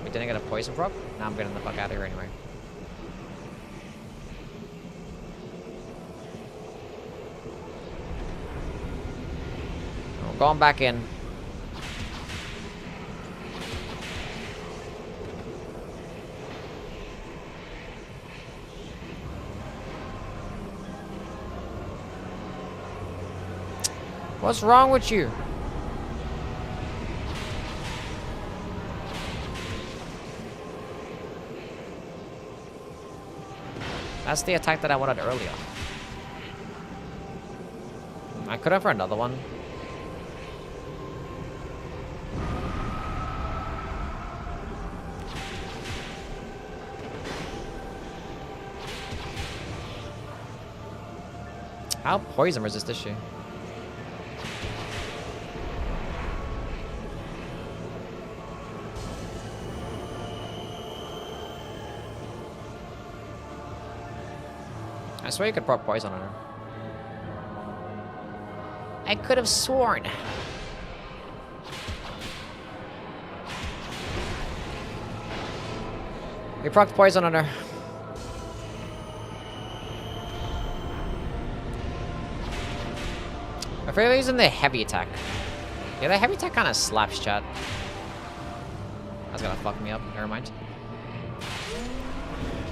Wait, didn't I get a poison proc? Now I'm getting the fuck out of here anyway. Oh, going back in. What's wrong with you? That's the attack that I wanted earlier. I could have for another one. How poison resist is she? I swear you could prop poison on her. I could have sworn. We procced poison on her. I feel like using the heavy attack. Yeah, the heavy attack kind of slaps, chat. That's gonna fuck me up. Never mind.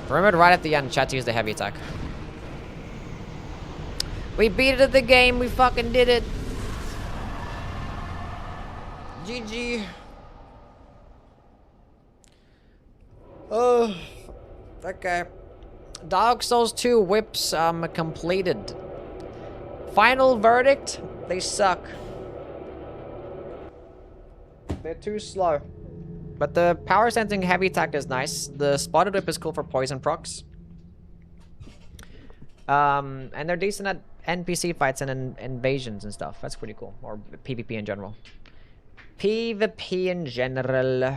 Remember right at the end, chat, to use the heavy attack. We beat it at the game. We fucking did it. GG. Oh, okay. Dark Souls 2 whips completed. Final verdict: they suck. They're too slow. But the power sensing heavy attack is nice. The spotted whip is cool for poison procs. And they're decent at NPC fights and invasions and stuff. That's pretty cool. Or PvP in general. PvP in general.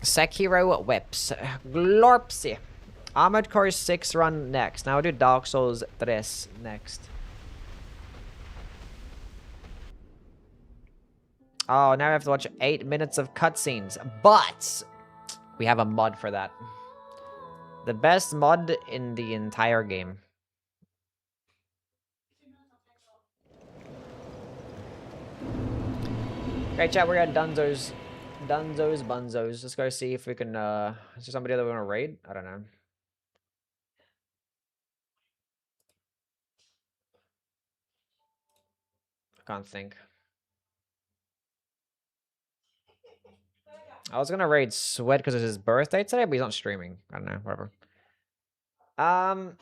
Sekiro whips. Glorpsy. Armored Core 6 run next. Now we'll do Dark Souls 3 next. Oh, now we have to watch 8 minutes of cutscenes. But we have a mod for that. The best mod in the entire game. Okay, chat, we're at Dunzo's. Dunzo's Bunzos. Let's go see if we can, is there somebody that we want to raid? I don't know. I can't think. I was gonna raid Sweat because it's his birthday today, but he's not streaming. I don't know, whatever. Papa.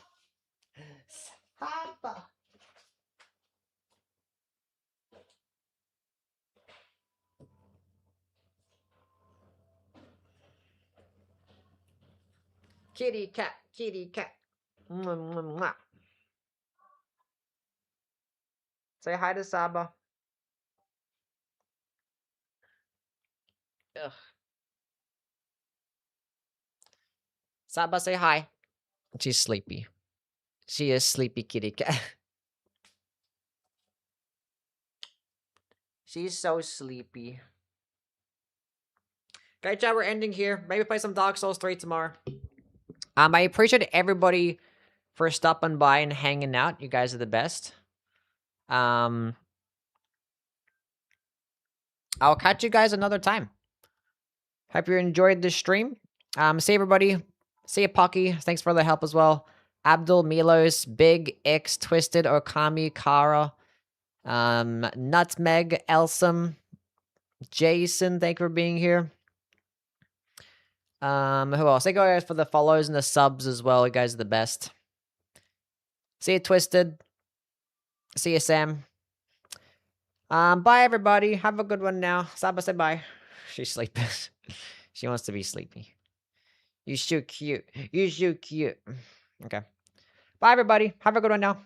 Kitty cat, kitty cat. Mwah, mwah, mwah. Say hi to Saba. Ugh. Saba, say hi. She's sleepy. She is sleepy kitty cat. She's so sleepy. Okay, chat, we're ending here. Maybe play some Dark Souls 3 tomorrow. I appreciate everybody for stopping by and hanging out. You guys are the best. I'll catch you guys another time. Hope you enjoyed this stream. See everybody. See you, Pocky. Thanks for the help as well. Abdul, Milos, Big, X, Twisted, Okami, Kara, Nutmeg, Elsum, Jason, thank you for being here. Who else? Thank you guys for the follows and the subs as well. You guys are the best. See you, Twisted. See you, Sam. Bye, everybody. Have a good one now. Saba, say bye. She's sleeping. She wants to be sleepy. You're so cute. You're so cute. Okay. Bye, everybody. Have a good one now.